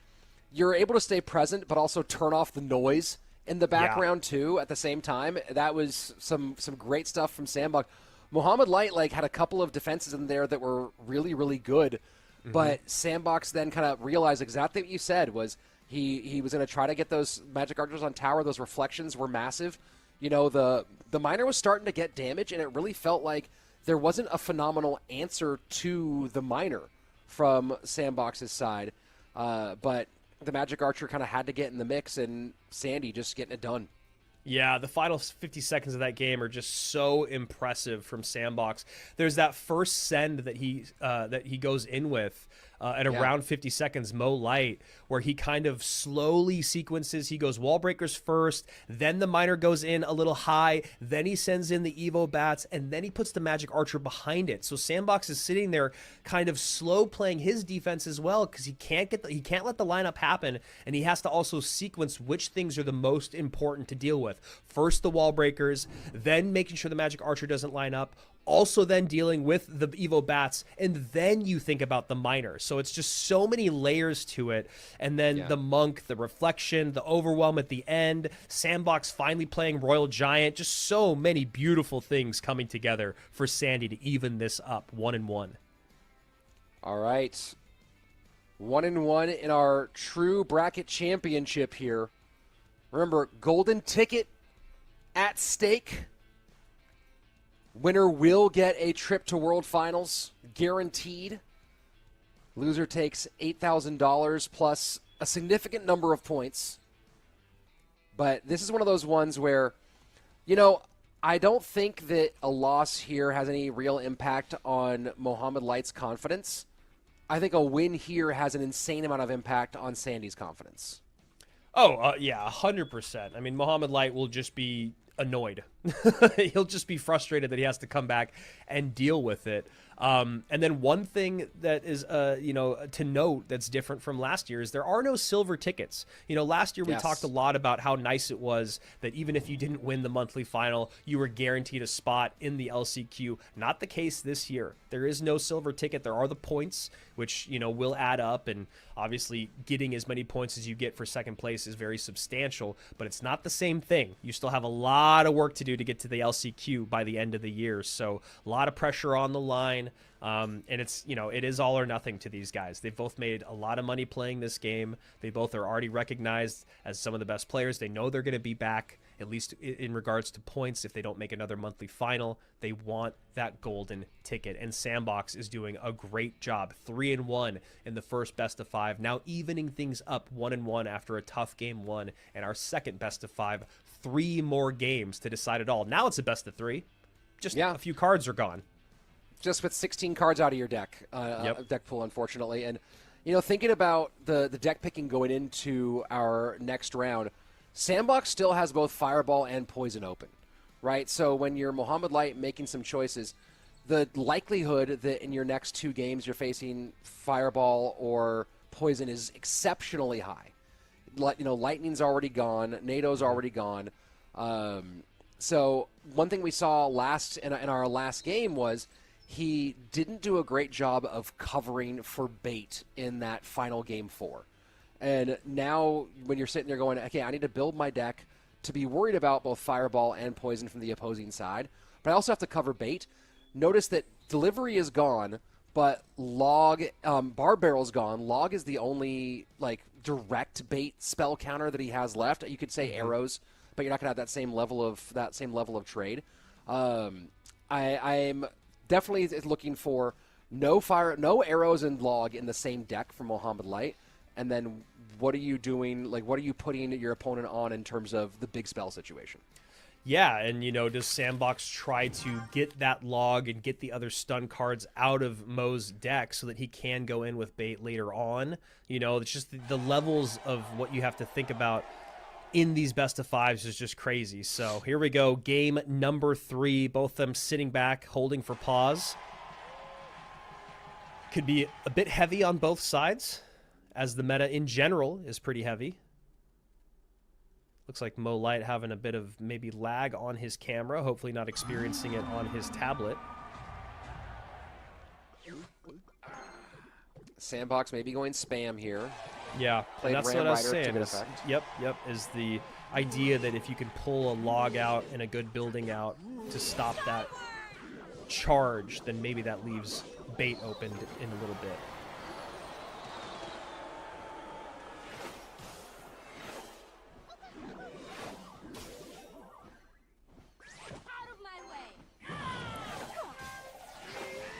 D: you're able to stay present, but also turn off the noise in the background too at the same time. That was some great stuff from Sandbox. Mohamed Light had a couple of defenses in there that were really, really good. But Sandbox then kind of realized exactly what you said was he was going to try to get those magic archers on tower. Those reflections were massive. You know, the miner was starting to get damage, and it really felt like there wasn't a phenomenal answer to the miner from Sandbox's side. But the Magic Archer kind of had to get in the mix, and Sandy just getting it done.
C: Yeah, the final 50 seconds of that game are just so impressive from Sandbox. There's that first send that he goes in with at around 50 seconds, Mo Light, where he kind of slowly sequences. He goes wall breakers first, then the miner goes in a little high, then he sends in the Evo bats, and then he puts the Magic Archer behind it. So Sandbox is sitting there kind of slow playing his defense as well, because he can't let the lineup happen, and he has to also sequence which things are the most important to deal with. First the wall breakers, then making sure the Magic Archer doesn't line up, also then dealing with the Evo bats, and then you think about the miner. So it's just so many layers to it. And then the monk, the reflection, the overwhelm at the end, Sandbox finally playing Royal Giant, just so many beautiful things coming together for Sandy to even this up 1-1.
D: All right. 1-1 in our true bracket championship here. Remember, golden ticket at stake. Winner will get a trip to World Finals, guaranteed. Loser takes $8,000 plus a significant number of points. But this is one of those ones where, I don't think that a loss here has any real impact on Mohamed Light's confidence. I think a win here has an insane amount of impact on Sandy's confidence.
C: Oh, yeah, 100%. I mean, Mohamed Light will just be annoyed. He'll just be frustrated that he has to come back and deal with it. And then one thing that is, to note that's different from last year is there are no silver tickets. Last year we talked a lot about how nice it was that even if you didn't win the monthly final, you were guaranteed a spot in the LCQ. Not the case this year. There is no silver ticket. There are the points, which, will add up. And obviously getting as many points as you get for second place is very substantial, but it's not the same thing. You still have a lot of work to do to get to the LCQ by the end of the year. So a lot of pressure on the line. And it's, it is all or nothing to these guys. They've both made a lot of money playing this game. They both are already recognized as some of the best players. They know they're going to be back, at least in regards to points. If they don't make another monthly final, they want that golden ticket. And Sandbox is doing a great job. 3-1 in the first best of 5. Now evening things up 1-1 after a tough game 1. And our second best of 5, 3 more games to decide it all. Now it's a best of 3. Just a few cards are gone.
D: Just with 16 cards out of your deck, deck pool, unfortunately. And, thinking about the deck picking going into our next round, Sandbox still has both Fireball and Poison open, right? So when you're Mohamed Light making some choices, the likelihood that in your next 2 games you're facing Fireball or Poison is exceptionally high. Lightning's already gone. NATO's already gone. So one thing we saw in our last game was he didn't do a great job of covering for bait in that final game 4. And now when you're sitting there going, okay, I need to build my deck to be worried about both Fireball and Poison from the opposing side, but I also have to cover bait. Notice that Delivery is gone, but Log, Barb Barrel's gone. Log is the only like direct bait spell counter that he has left. You could say arrows, but you're not gonna have that same level of trade. I'm definitely looking for no arrows and Log in the same deck for Mohammed Light, and then what are you doing? Like, what are you putting your opponent on in terms of the big spell situation?
C: Yeah, and does Sandbox try to get that Log and get the other stun cards out of Mo's deck so that he can go in with bait later on? It's just the levels of what you have to think about in these best of fives is just crazy. So here we go, game number 3, both of them sitting back, holding for pause. Could be a bit heavy on both sides, as the meta in general is pretty heavy. Looks like Mo Light having a bit of maybe lag on his camera, hopefully not experiencing it on his tablet.
D: Sandbox maybe going spam here.
C: Yeah,
D: Played
C: that's
D: Ram
C: what I was
D: Rider to
C: saying.
D: good effect.
C: Yep, is the idea that if you can pull a Log out and a good building out to stop that charge, then maybe that leaves bait opened in a little bit.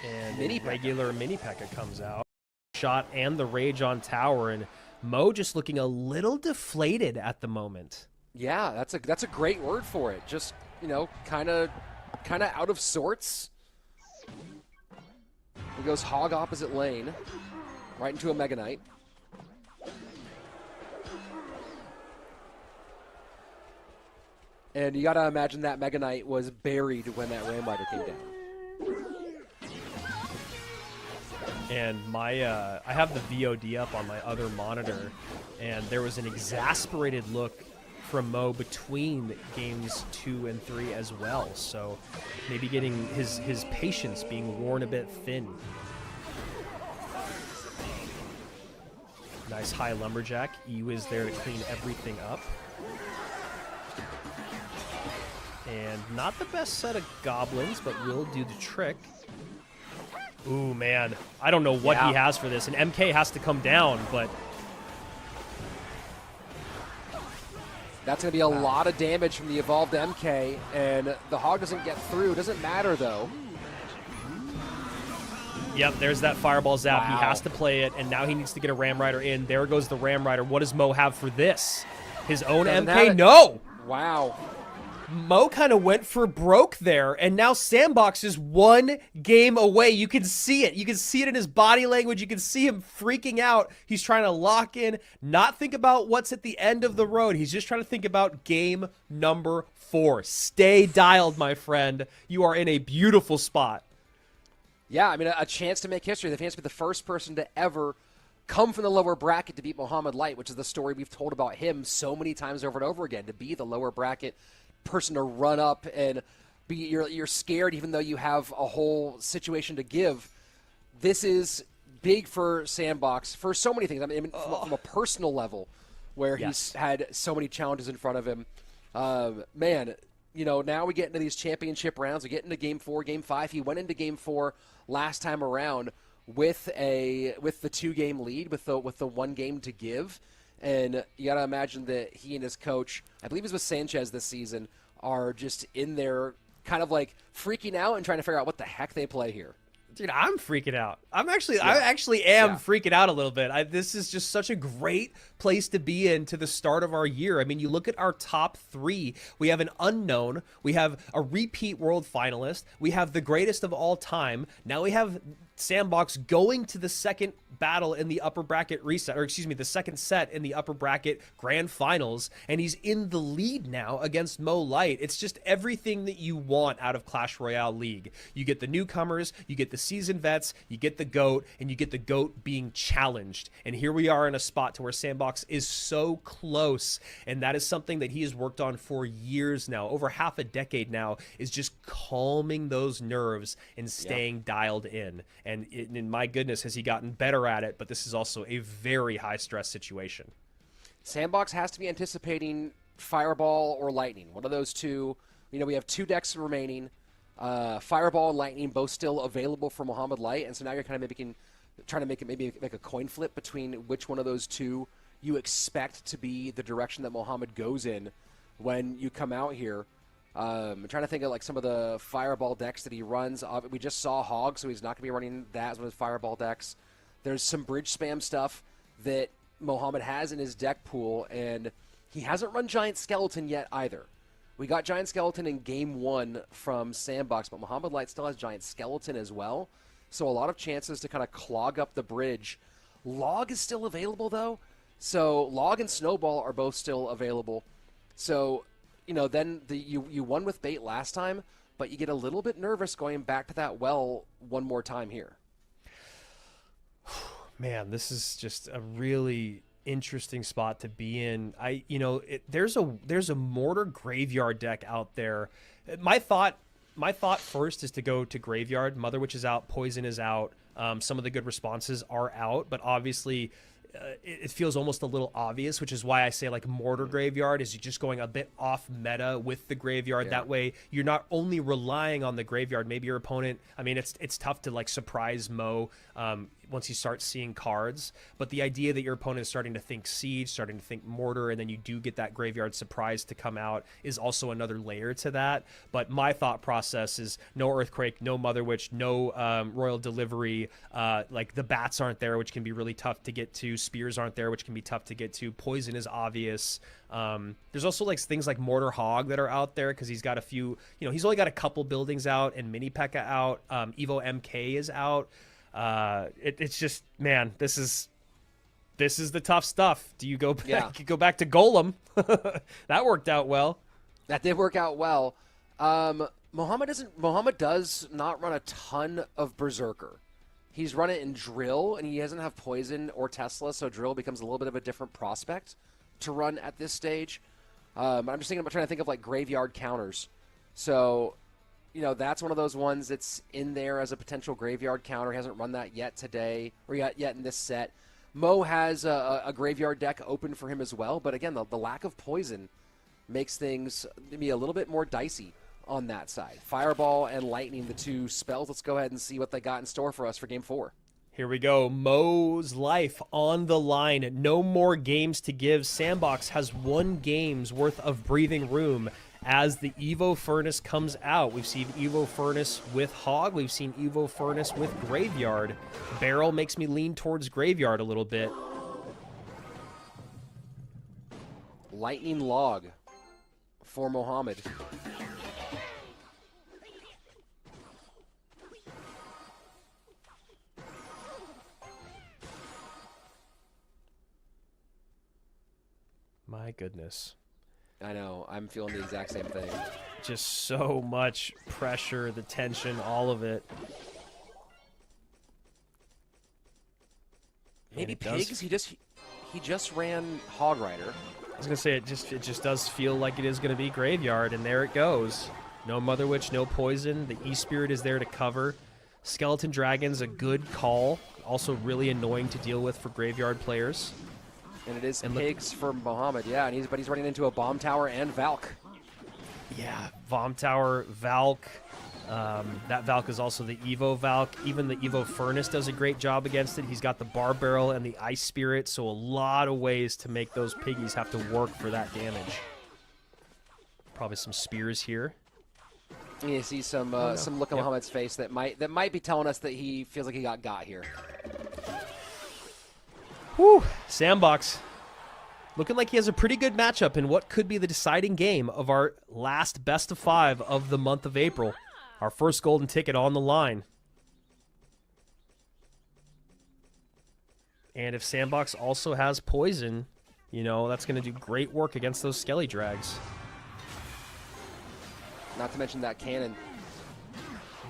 C: And
D: Mini
C: a regular Mini P.E.K.K.A comes out. Shot and the Rage on tower, and Mo just looking a little deflated at the moment.
D: Yeah, that's a great word for it. Just, kind of out of sorts. He goes hog opposite lane, right into a Mega Knight. And you got to imagine that Mega Knight was buried when that Ram Rider came down.
C: And I have the VOD up on my other monitor, and there was an exasperated look from Mo between games 2 and 3 as well. So maybe getting his patience being worn a bit thin. Nice high lumberjack. E was there to clean everything up. And not the best set of goblins, but will do the trick. Ooh, man. I don't know what he has for this. And MK has to come down, but...
D: That's going to be a lot of damage from the evolved MK, and the hog doesn't get through. Doesn't matter, though.
C: Yep, there's that Fireball Zap.
D: Wow.
C: He has to play it, and now he needs to get a Ram Rider in. There goes the Ram Rider. What does Mo have for this? His own
D: Doesn't have
C: MK?
D: it.
C: No!
D: Wow.
C: Mo kind of went for broke there, and now Sandbox is one game away. You can see it. You can see it in his body language. You can see him freaking out. He's trying to lock in, not think about what's at the end of the road. He's just trying to think about game number 4. Stay dialed, my friend. You are in a beautiful spot.
D: Yeah, I mean, a chance to make history. The chance to be the first person to ever come from the lower bracket to beat Mohammed Light, which is the story we've told about him so many times over and over again, to be the lower bracket person to run up and be you're scared even though you have a whole situation to give. This is big for Sandbox for so many things. I mean, from a personal level, where he's had so many challenges in front of him. Man, now we get into these championship rounds. We get into game 4, game 5. He went into game 4 last time around with the 2-game lead, with the 1 game to give. And you got to imagine that he and his coach, I believe it was Sanchez this season, are just in there kind of like freaking out and trying to figure out what the heck they play here.
C: Dude, I'm freaking out. I actually am freaking out a little bit. This is just such a great place to be in to the start of our year. I mean, you look at our top 3. We have an unknown. We have a repeat world finalist. We have the greatest of all time. Now we have Sandbox going to the second battle in the upper bracket reset, or excuse me, the second set in the upper bracket grand finals, and he's in the lead now against Mo Light. It's just everything that you want out of Clash Royale League. You get the newcomers, you get the seasoned vets, you get the GOAT, and you get the GOAT being challenged. And here we are in a spot to where Sandbox is so close, and that is something that he has worked on for years now, over half a decade now, is just calming those nerves and staying dialed in. And my goodness, has he gotten better at it? But this is also a very high-stress situation.
D: Sandbox has to be anticipating Fireball or Lightning. One of those two. We have 2 decks remaining. Fireball and Lightning both still available for Mohamed Light, and so now you're kind of trying to make a coin flip between which one of those two you expect to be the direction that Mohamed goes in when you come out here. I'm trying to think of like some of the Fireball decks that he runs. We just saw Hog, so he's not going to be running that as one of his Fireball decks. There's some bridge spam stuff that Mohamed has in his deck pool, and he hasn't run Giant Skeleton yet either. We got Giant Skeleton in Game 1 from Sandbox, but Mohamed Light still has Giant Skeleton as well, so a lot of chances to kind of clog up the bridge. Log is still available, though, so Log and Snowball are both still available. So, then you won with bait last time, but you get a little bit nervous going back to that well one more time here.
C: Man, this is just a really interesting spot to be in. There's a Mortar Graveyard deck out there. My thought first is to go to Graveyard. Mother Witch is out, Poison is out. Some of the good responses are out, but obviously it feels almost a little obvious, which is why I say like Mortar Graveyard is just going a bit off meta with the Graveyard. That way you're not only relying on the Graveyard. Maybe your opponent, it's tough to like surprise Mo once you start seeing cards, but the idea that your opponent is starting to think Siege, starting to think Mortar, and then you do get that Graveyard surprise to come out is also another layer to that. But my thought process is no Earthquake, no Mother Witch, no Royal Delivery. Like the bats aren't there, which can be really tough to get to. Spears aren't there, which can be tough to get to. Poison is obvious. There's also like things like Mortar Hog that are out there because he's got a few, he's only got a couple buildings out and Mini P.E.K.K.A out. Evo MK is out. It's just, man, this is the tough stuff. Do you go back?
D: Yeah.
C: You go back to Golem? That worked out well.
D: That did work out well. Mohamed does not run a ton of Berserker. He's run it in Drill, and he doesn't have Poison or Tesla, so Drill becomes a little bit of a different prospect to run at this stage. I'm just trying to think of like Graveyard counters. So, that's one of those ones that's in there as a potential Graveyard counter. He hasn't run that yet today, or yet in this set. Mo has a Graveyard deck open for him as well, but again, the lack of Poison makes things maybe a little bit more dicey on that side. Fireball and Lightning, the 2 spells. Let's go ahead and see what they got in store for us for Game 4.
C: Here we go. Mo's life on the line. No more games to give. Sandbox has 1 game's worth of breathing room as the Evo Furnace comes out. We've seen Evo Furnace with Hog. We've seen Evo Furnace with Graveyard. Barrel makes me lean towards Graveyard a little bit.
D: Lightning Log for Mohamed.
C: My goodness.
D: I know. I'm feeling the exact same thing.
C: Just so much pressure, the tension, all of it.
D: Maybe Pigs? He just ran Hog Rider.
C: I was gonna say it just does feel like it is gonna be Graveyard, and there it goes. No Mother Witch, no Poison. The E-Spirit is there to cover. Skeleton Dragon's a good call. Also really annoying to deal with for Graveyard players.
D: And it is Pigs for Mohamed, yeah. But he's running into a Bomb Tower and Valk.
C: Yeah, Bomb Tower, Valk. That Valk is also the Evo Valk. Even the Evo Furnace does a great job against it. He's got the Bar Barrel and the Ice Spirit, so a lot of ways to make those piggies have to work for that damage. Probably some spears here.
D: You see some look on Mohamed's face that might be telling us that he feels like he got here.
C: Whew, Sandbox looking like he has a pretty good matchup in what could be the deciding game of our last best of 5 of the month of April. Our first golden ticket on the line. And if Sandbox also has Poison, that's going to do great work against those Skelly Drags.
D: Not to mention that cannon.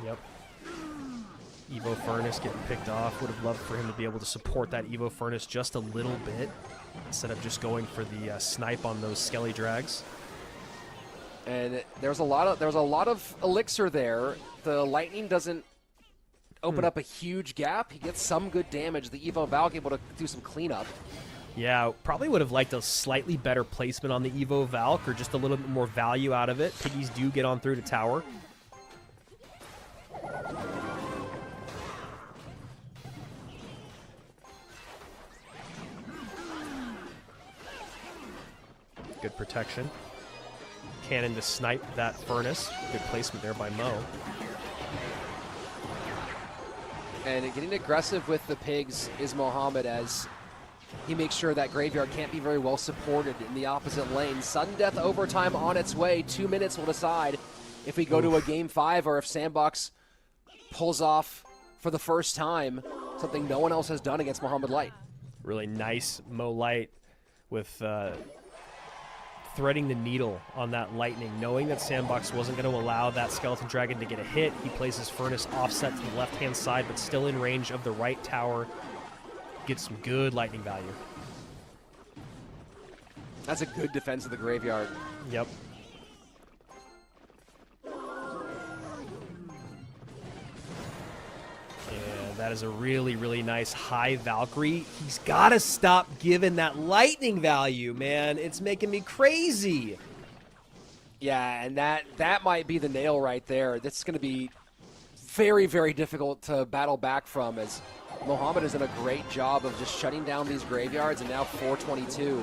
C: Yep. Evo Furnace getting picked off. Would have loved for him to be able to support that Evo Furnace just a little bit instead of just going for the snipe on those Skelly Drags.
D: And there's a lot of elixir there. The Lightning doesn't open up a huge gap. He gets some good damage. The Evo Valk able to do some cleanup.
C: Yeah, probably would have liked a slightly better placement on the Evo Valk or just a little bit more value out of it. Piggies do get on through to tower. Good protection. Cannon to snipe that Furnace. Good placement there by Mo.
D: And getting aggressive with the pigs is Mohamed as he makes sure that Graveyard can't be very well supported in the opposite lane. Sudden death overtime on its way. 2 minutes will decide if we go to a game 5 or if Sandbox pulls off for the first time something no one else has done against Mohamed Light.
C: Really nice Mo Light with threading the needle on that Lightning, knowing that Sandbox wasn't going to allow that Skeleton Dragon to get a hit. He plays his Furnace offset to the left-hand side, but still in range of the right tower. Gets some good Lightning value.
D: That's a good defense of the Graveyard.
C: Yep. And that is a really, really nice high Valkyrie. He's got to stop giving that Lightning value, man. It's making me crazy.
D: Yeah, and that might be the nail right there. That's going to be very, very difficult to battle back from, as Mohamed has done a great job of just shutting down these Graveyards, and now 422.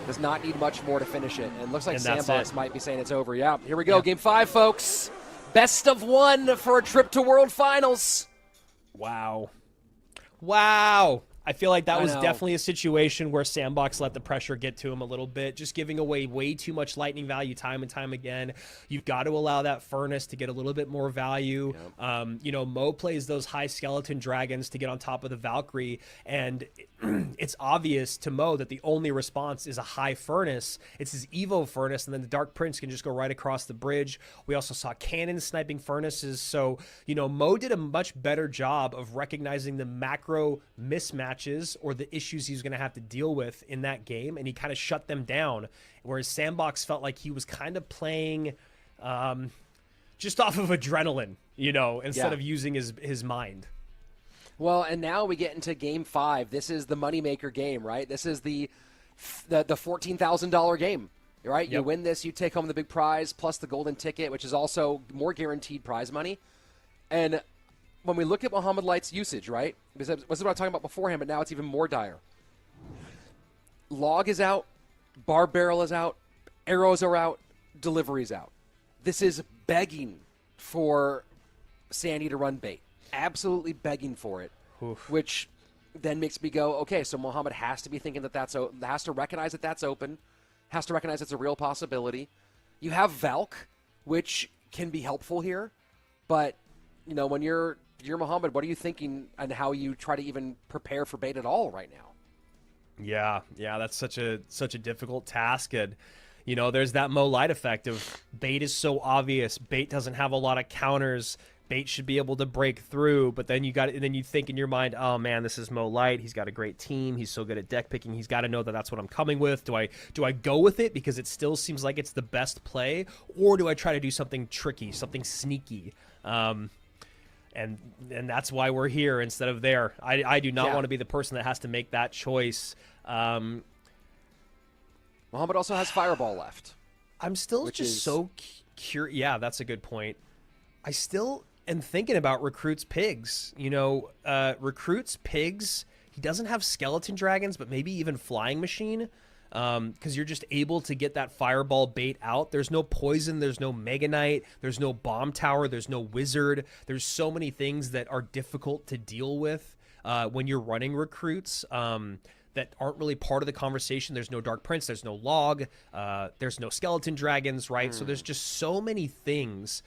D: Does not need much more to finish it. And looks like Sandbox might be saying it's over. Yeah, here we go. Yeah. Game 5, folks. Best of 1 for a trip to World Finals.
C: Wow. Wow. I feel like that was definitely a situation where Sandbox let the pressure get to him a little bit, just giving away way too much Lightning value time and time again. You've got to allow that Furnace to get a little bit more value. Yep. You know, Mo plays those high Skeleton Dragons to get on top of the Valkyrie, and it's obvious to Mo that the only response is a high Furnace. It's his Evo Furnace, and then the Dark Prince can just go right across the bridge. We also saw Cannon sniping Furnaces, so, you know, Mo did a much better job of recognizing the macro mismatch or the issues he's going to have to deal with in that game, and he kind of shut them down, whereas Sandbox felt like he was kind of playing just off of adrenaline, you know, instead of using his mind.
D: Well, and now we get into game 5. This is the moneymaker game, right? This is the $14,000 game, right? Yep. You win this, you take home the big prize plus the golden ticket, which is also more guaranteed prize money. And when we look at Mohamed Light's usage, right? Because this is what I was talking about beforehand, but now it's even more dire. Log is out, Barb Barrel is out, arrows are out, delivery's out. This is begging for Sandy to run bait. Absolutely begging for it. Oof. Which then makes me go, okay, so Mohamed has to be thinking that has to recognize that that's open, has to recognize it's a real possibility. You have Valk, which can be helpful here, but, you know, when you're Mohamed, what are you thinking and how you try to even prepare for bait at all right now?
C: Yeah, that's such a difficult task. And, you know, there's that Mo Light effect of bait is so obvious. Bait doesn't have a lot of counters. Bait should be able to break through, but then you think in your mind, oh man, this is Mo Light. He's got a great team. He's so good at deck picking. He's got to know that that's what I'm coming with. Do I go with it because it still seems like it's the best play, or do I try to do something tricky, something sneaky? And that's why we're here instead of there. I do not want to be the person that has to make that choice.
D: Mohamed also has Fireball left.
C: I'm still just so curious. Yeah, that's a good point. I still am thinking about Recruit's Pigs. You know, Recruit's Pigs, he doesn't have Skeleton Dragons, but maybe even Flying Machine. Because you're just able to get that Fireball bait out. There's no Poison, there's no Mega Knight, there's no Bomb Tower, there's no Wizard. There's so many things that are difficult to deal with when you're running Recruits that aren't really part of the conversation. There's no Dark Prince, there's no Log, there's no Skeleton Dragons, right? So there's just so many things.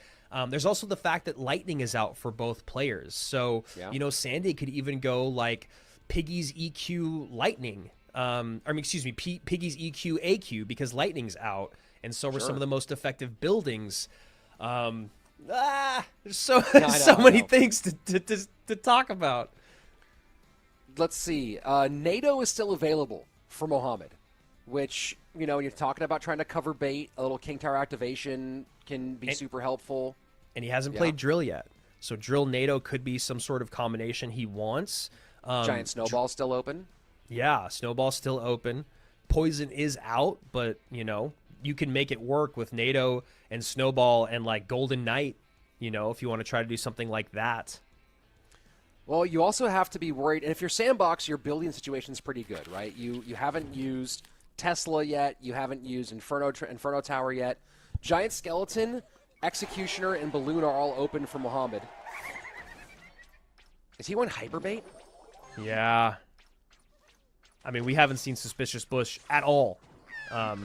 C: There's also the fact that Lightning is out for both players. So, you know, Sandy could even go like Piggy's EQ Lightning. Piggy's EQ AQ because Lightning's out, and so are some of the most effective buildings. There's so many things to talk about.
D: Let's see. NATO is still available for Mohamed, which, you know, when you're talking about trying to cover bait, a little King Tower activation can be super helpful.
C: And he hasn't played Drill yet. So drill NATO could be some sort of combination he wants.
D: Giant snowball still open.
C: Yeah, snowball's still open. Poison is out, but, you know, you can make it work with NATO and snowball and, like, Golden Knight, you know, if you want to try to do something like that.
D: Well, you also have to be worried, and if you're Sandbox, your building situation's pretty good, right? You haven't used Tesla yet. You haven't used Inferno Tower yet. Giant Skeleton, Executioner, and Balloon are all open for Mohammed. Is he going Hyperbait?
C: Yeah. I mean, we haven't seen Suspicious Bush at all. I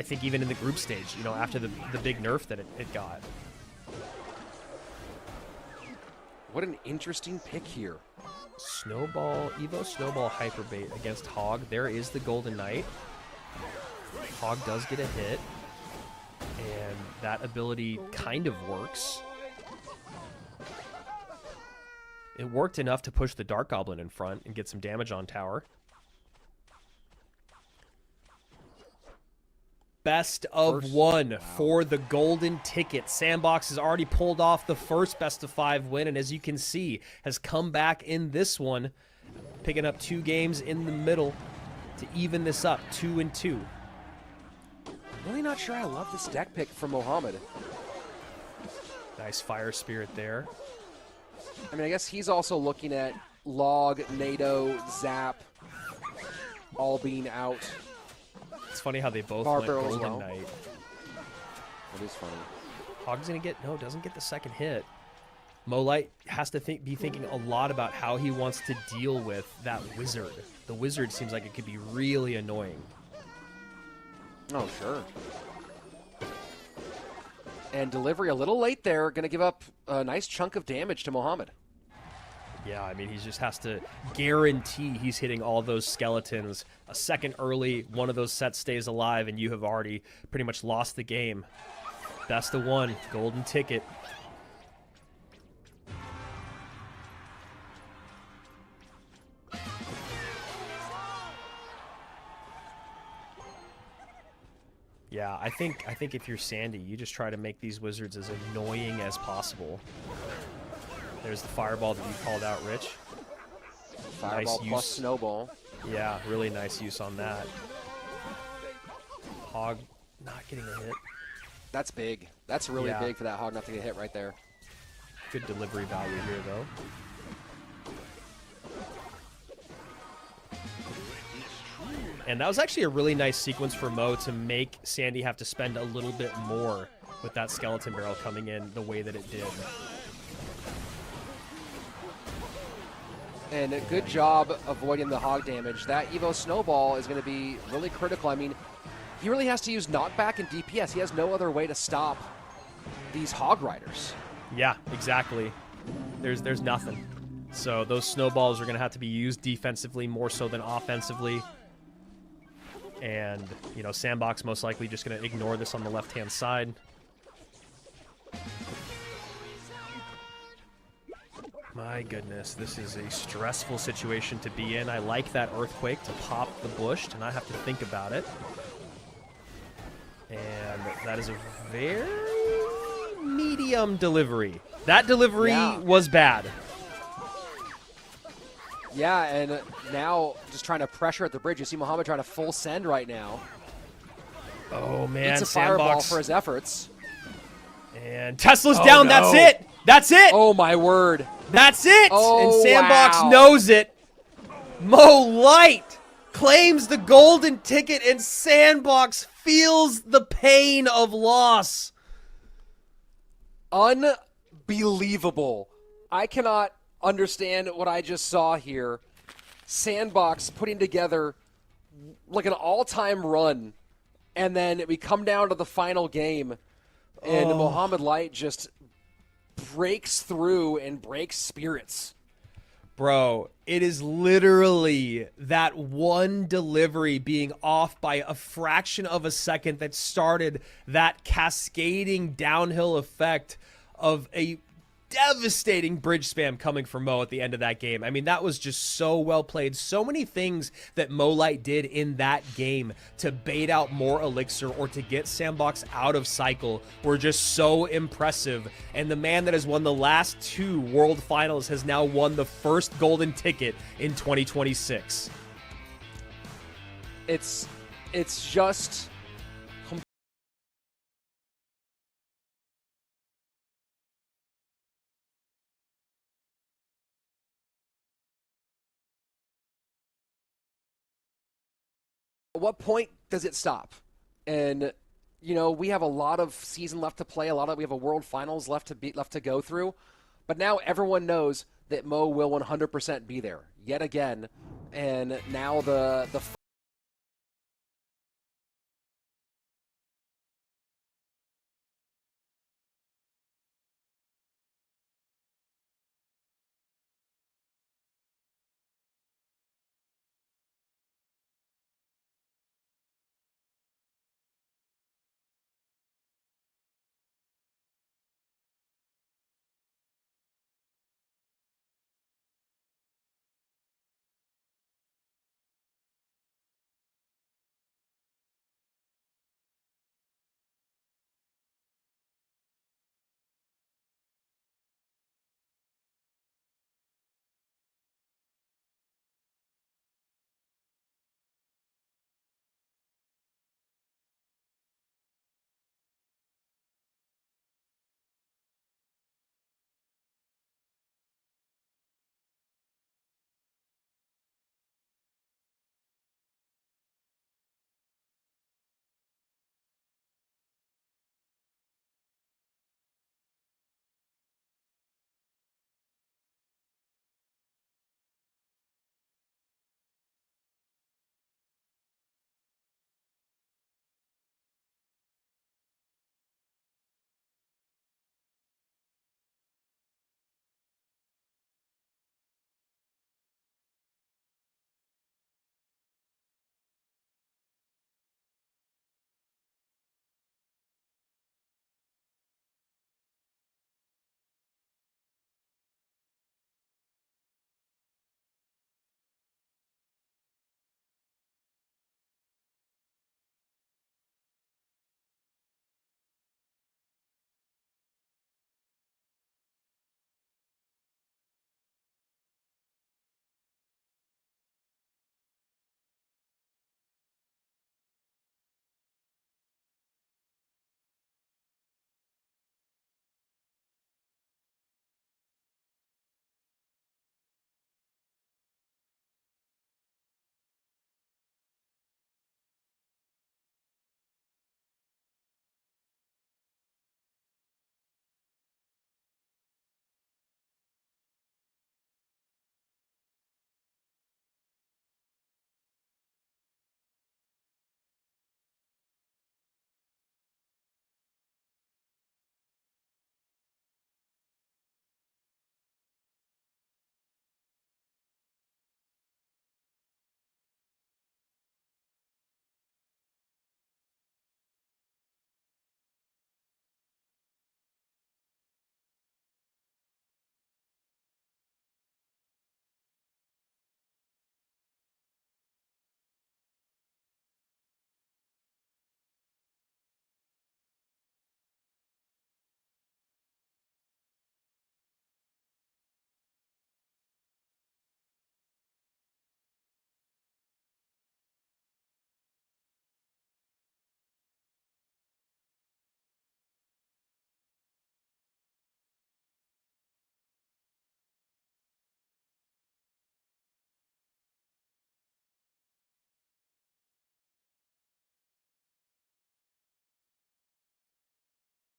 C: think even in the group stage, you know, after the big nerf that it got.
D: What an interesting pick here.
C: Snowball, Evo Snowball Hyperbait against Hog. There is the Golden Knight. Hog does get a hit. And that ability kind of works. It worked enough to push the Dark Goblin in front and get some damage on tower. Best of one for the golden ticket. Sandbox has already pulled off the first best of 5 win, and as you can see, has come back in this one, picking up 2 games in the middle to even this up, 2-2.
D: Really not sure I love this deck pick from Mohammed.
C: Nice Fire Spirit there.
D: I mean, I guess he's also looking at Log, NATO, Zap, all being out.
C: It's funny how they both
D: Barbaro
C: went
D: as
C: Golden
D: well.
C: Knight.
D: That is funny.
C: Hog's gonna get doesn't get the second hit. Molite has to be thinking a lot about how he wants to deal with that wizard. The wizard seems like it could be really annoying.
D: Oh, sure. And delivery a little late there, going to give up a nice chunk of damage to Mohammed.
C: Yeah, I mean, he just has to guarantee he's hitting all those skeletons a second early. One of those sets stays alive, and you have already pretty much lost the game. Best of one, golden ticket. Yeah, I think if you're Sandy, you just try to make these wizards as annoying as possible. There's the fireball that you called out, Rich.
D: Fireball
C: nice
D: plus
C: use.
D: snowball.
C: Yeah, really nice use on that. Hog not getting a hit.
D: That's big. That's really
C: Yeah.
D: big for that Hog not to get hit right there.
C: Good delivery value here, though. And that was actually a really nice sequence for Mo to make Sandy have to spend a little bit more with that skeleton barrel coming in the way that it did.
D: And a good job avoiding the Hog damage. That Evo Snowball is going to be really critical. I mean, he really has to use knockback and DPS. He has no other way to stop these Hog Riders.
C: Yeah, exactly. There's nothing. So those snowballs are going to have to be used defensively more so than offensively. And, you know, Sandbox most likely just going to ignore this on the left-hand side. My goodness, this is a stressful situation to be in. I like that Earthquake to pop the bush, to not have to think about it. And that is a very medium delivery. That delivery was bad.
D: Yeah, and now just trying to pressure at the bridge. You see Mohammed trying to full send right now.
C: Oh, man,
D: It's a fireball
C: Sandbox.
D: for his efforts.
C: And Tesla's down.
B: no.
C: That's it. That's it.
D: Oh, my word.
C: That's it.
D: Oh,
C: and Sandbox
D: wow.
C: knows it. Mo Light claims the golden ticket, and Sandbox feels the pain of loss.
D: Unbelievable. I cannot understand what I just saw here. Sandbox putting together like an all-time run, and then we come down to the final game, and Mohammed Light just breaks through and breaks spirits.
C: Bro, it is literally that one delivery being off by a fraction of a second that started that cascading downhill effect of a devastating bridge spam coming from Mo at the end of that game. I mean, that was just so well played. So many things that Molite did in that game to bait out more Elixir or to get Sandbox out of cycle were just so impressive. And the man that has won the last 2 World Finals has now won the first golden ticket in 2026.
D: It's just at what point does it stop? And we have a lot of season left to play. We have a World Finals left to go through. But now everyone knows that Mo will 100% be there yet again. And now the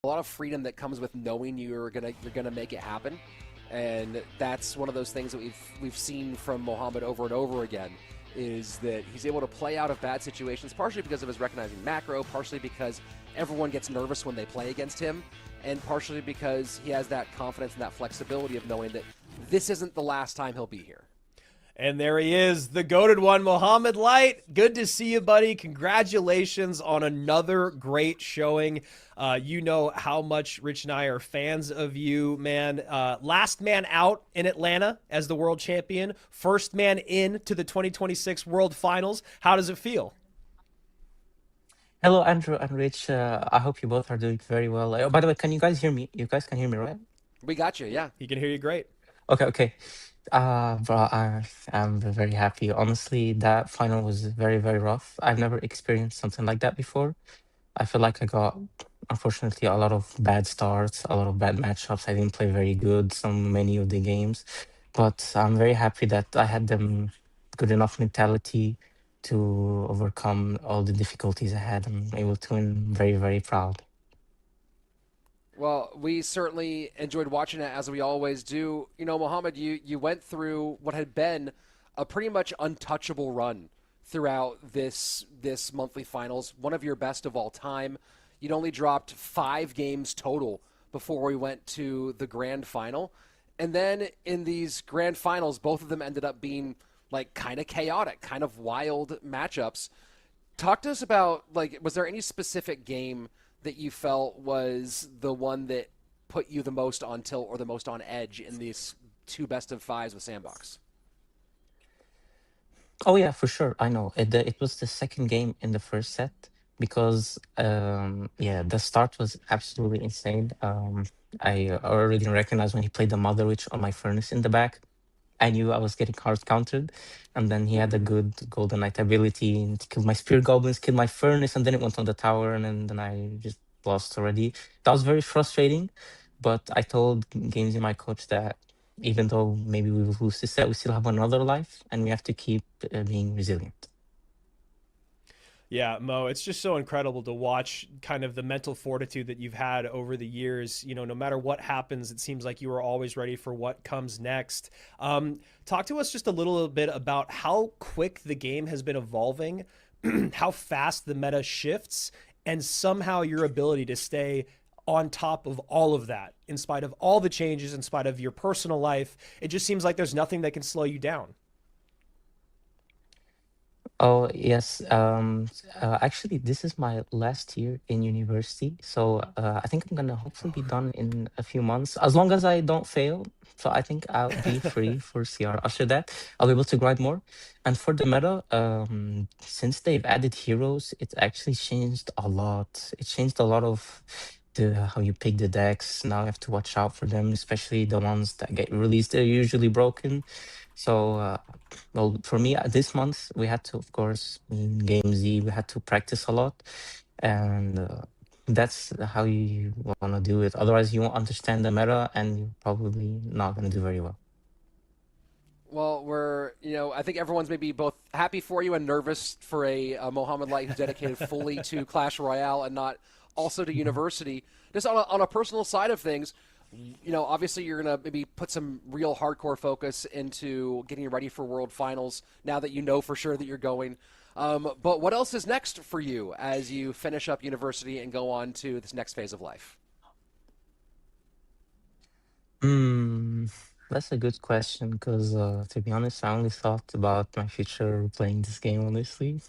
D: a lot of freedom that comes with knowing you're gonna make it happen, and that's one of those things that we've seen from Mohamed over and over again. Is that he's able to play out of bad situations, partially because of his recognizing macro, partially because everyone gets nervous when they play against him, and partially because he has that confidence and that flexibility of knowing that this isn't the last time he'll be here.
C: And there he is, the goated one, Mohamed Light. Good to see you, buddy. Congratulations on another great showing. You know how much Rich and I are fans of you, man. Last man out in Atlanta as the world champion. First man in to the 2026 World Finals. How does it feel?
F: Hello, Andrew and Rich. I hope you both are doing very well. By the way, can you guys hear me? You guys can hear me, right?
D: We got you, yeah.
C: He can hear you great.
F: Okay. Bro, I'm very happy. Honestly, that final was very, very rough. I've never experienced something like that before. I feel like I got, unfortunately, a lot of bad starts, a lot of bad matchups. I didn't play very good many of the games, but I'm very happy that I had them good enough mentality to overcome all the difficulties I had. I'm able to win. Very, very proud.
D: Well, we certainly enjoyed watching it, as we always do. You know, Mohammed, you went through what had been a pretty much untouchable run throughout this monthly finals, one of your best of all time. You'd only dropped 5 games total before we went to the grand final. And then in these grand finals, both of them ended up being like kind of chaotic, kind of wild matchups. Talk to us about, like, was there any specific game that you felt was the one that put you the most on tilt or the most on edge in these 2 best of 5s with Sandbox?
F: Oh yeah, for sure. I know. It was the second game in the first set because yeah, the start was absolutely insane. I already recognized when he played the Mother Witch on my furnace in the back. I knew I was getting hard countered, and then he had a good Golden Knight ability and killed my Spirit Goblins, killed my furnace, and then it went on the tower, and then I just lost already. That was very frustrating, but I told Gamesy, my coach, that even though maybe we will lose this set, we still have another life, and we have to keep being resilient.
C: Yeah, Mo, it's just so incredible to watch kind of the mental fortitude that you've had over the years. You know, no matter what happens, it seems like you are always ready for what comes next. Talk to us just a little bit about how quick the game has been evolving, how fast the meta shifts, and somehow your ability to stay on top of all of that, in spite of all the changes, in spite of your personal life. It just seems like there's nothing that can slow you down.
F: Oh, yes. Actually, this is my last year in university. So I think I'm gonna hopefully be done in a few months, as long as I don't fail. So I think I'll be free for CR. After that, I'll be able to grind more. And for the meta, since they've added heroes, it's actually changed a lot. It changed a lot of how you pick the decks. Now you have to watch out for them, especially the ones that get released. They're usually broken. So well, for me, this month we had to, of course, in Game Z, we had to practice a lot, and that's how you want to do it. Otherwise, you won't understand the meta, and you're probably not going to do very well.
D: Well, I think everyone's maybe both happy for you and nervous for a Mohamed Light who's dedicated fully to Clash Royale and not also to university. Just on a personal side of things, obviously you're going to maybe put some real hardcore focus into getting ready for World Finals now that you know for sure that you're going. But what else is next for you as you finish up university and go on to this next phase of life?
F: That's a good question because, to be honest, I only thought about my future playing this game, honestly.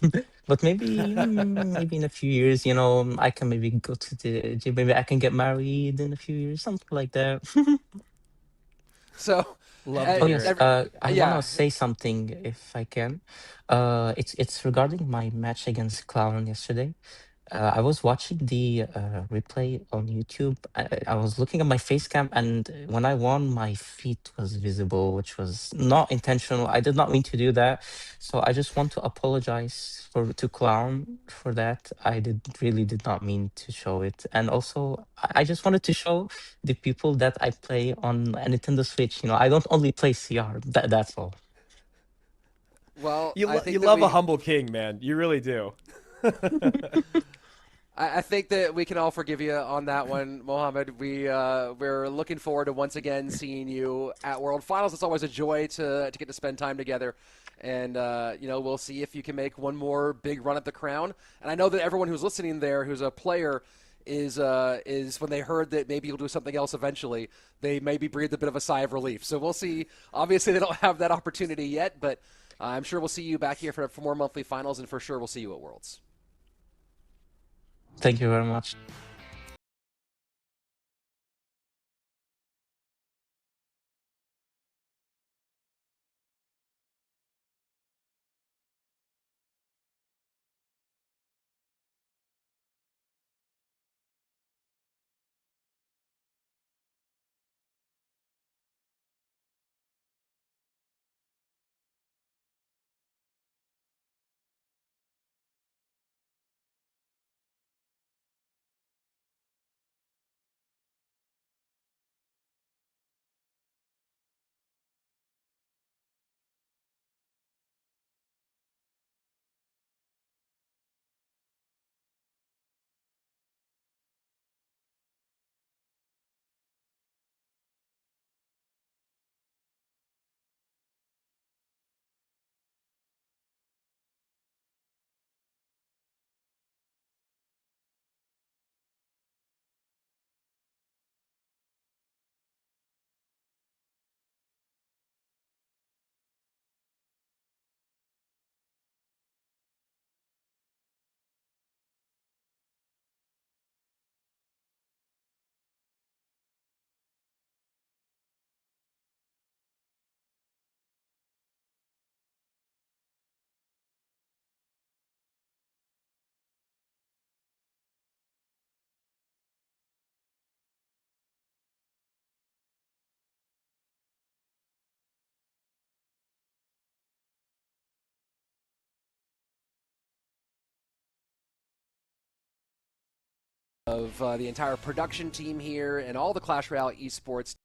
F: But maybe in a few years, I can maybe go to the gym. Maybe I can get married in a few years, something like that.
D: So,
C: Love to
F: Oh
C: hear
F: yes,
C: it.
F: I
D: yeah.
F: wanna say something if I can. It's regarding my match against Clown yesterday. I was watching the replay on YouTube. I was looking at my face cam, and when I won, my feet was visible, which was not intentional. I did not mean to do that, so I just want to apologize to Clown for that. I did not mean to show it, and also I just wanted to show the people that I play on a Nintendo Switch. I don't only play CR. That's all.
D: Well,
C: You,
D: I think
C: you
D: that
C: love a humble king, man. You really do.
D: I think that we can all forgive you on that one, Mohammed. We're looking forward to once again seeing you at World Finals. It's always a joy to get to spend time together, and we'll see if you can make one more big run at the crown. And I know that everyone who's listening there, who's a player, is when they heard that maybe you'll do something else eventually, they maybe breathed a bit of a sigh of relief. So we'll see. Obviously, they don't have that opportunity yet, but I'm sure we'll see you back here for more monthly finals, and for sure we'll see you at Worlds.
F: Thank you very much.
D: Of the entire production team here and all the Clash Royale esports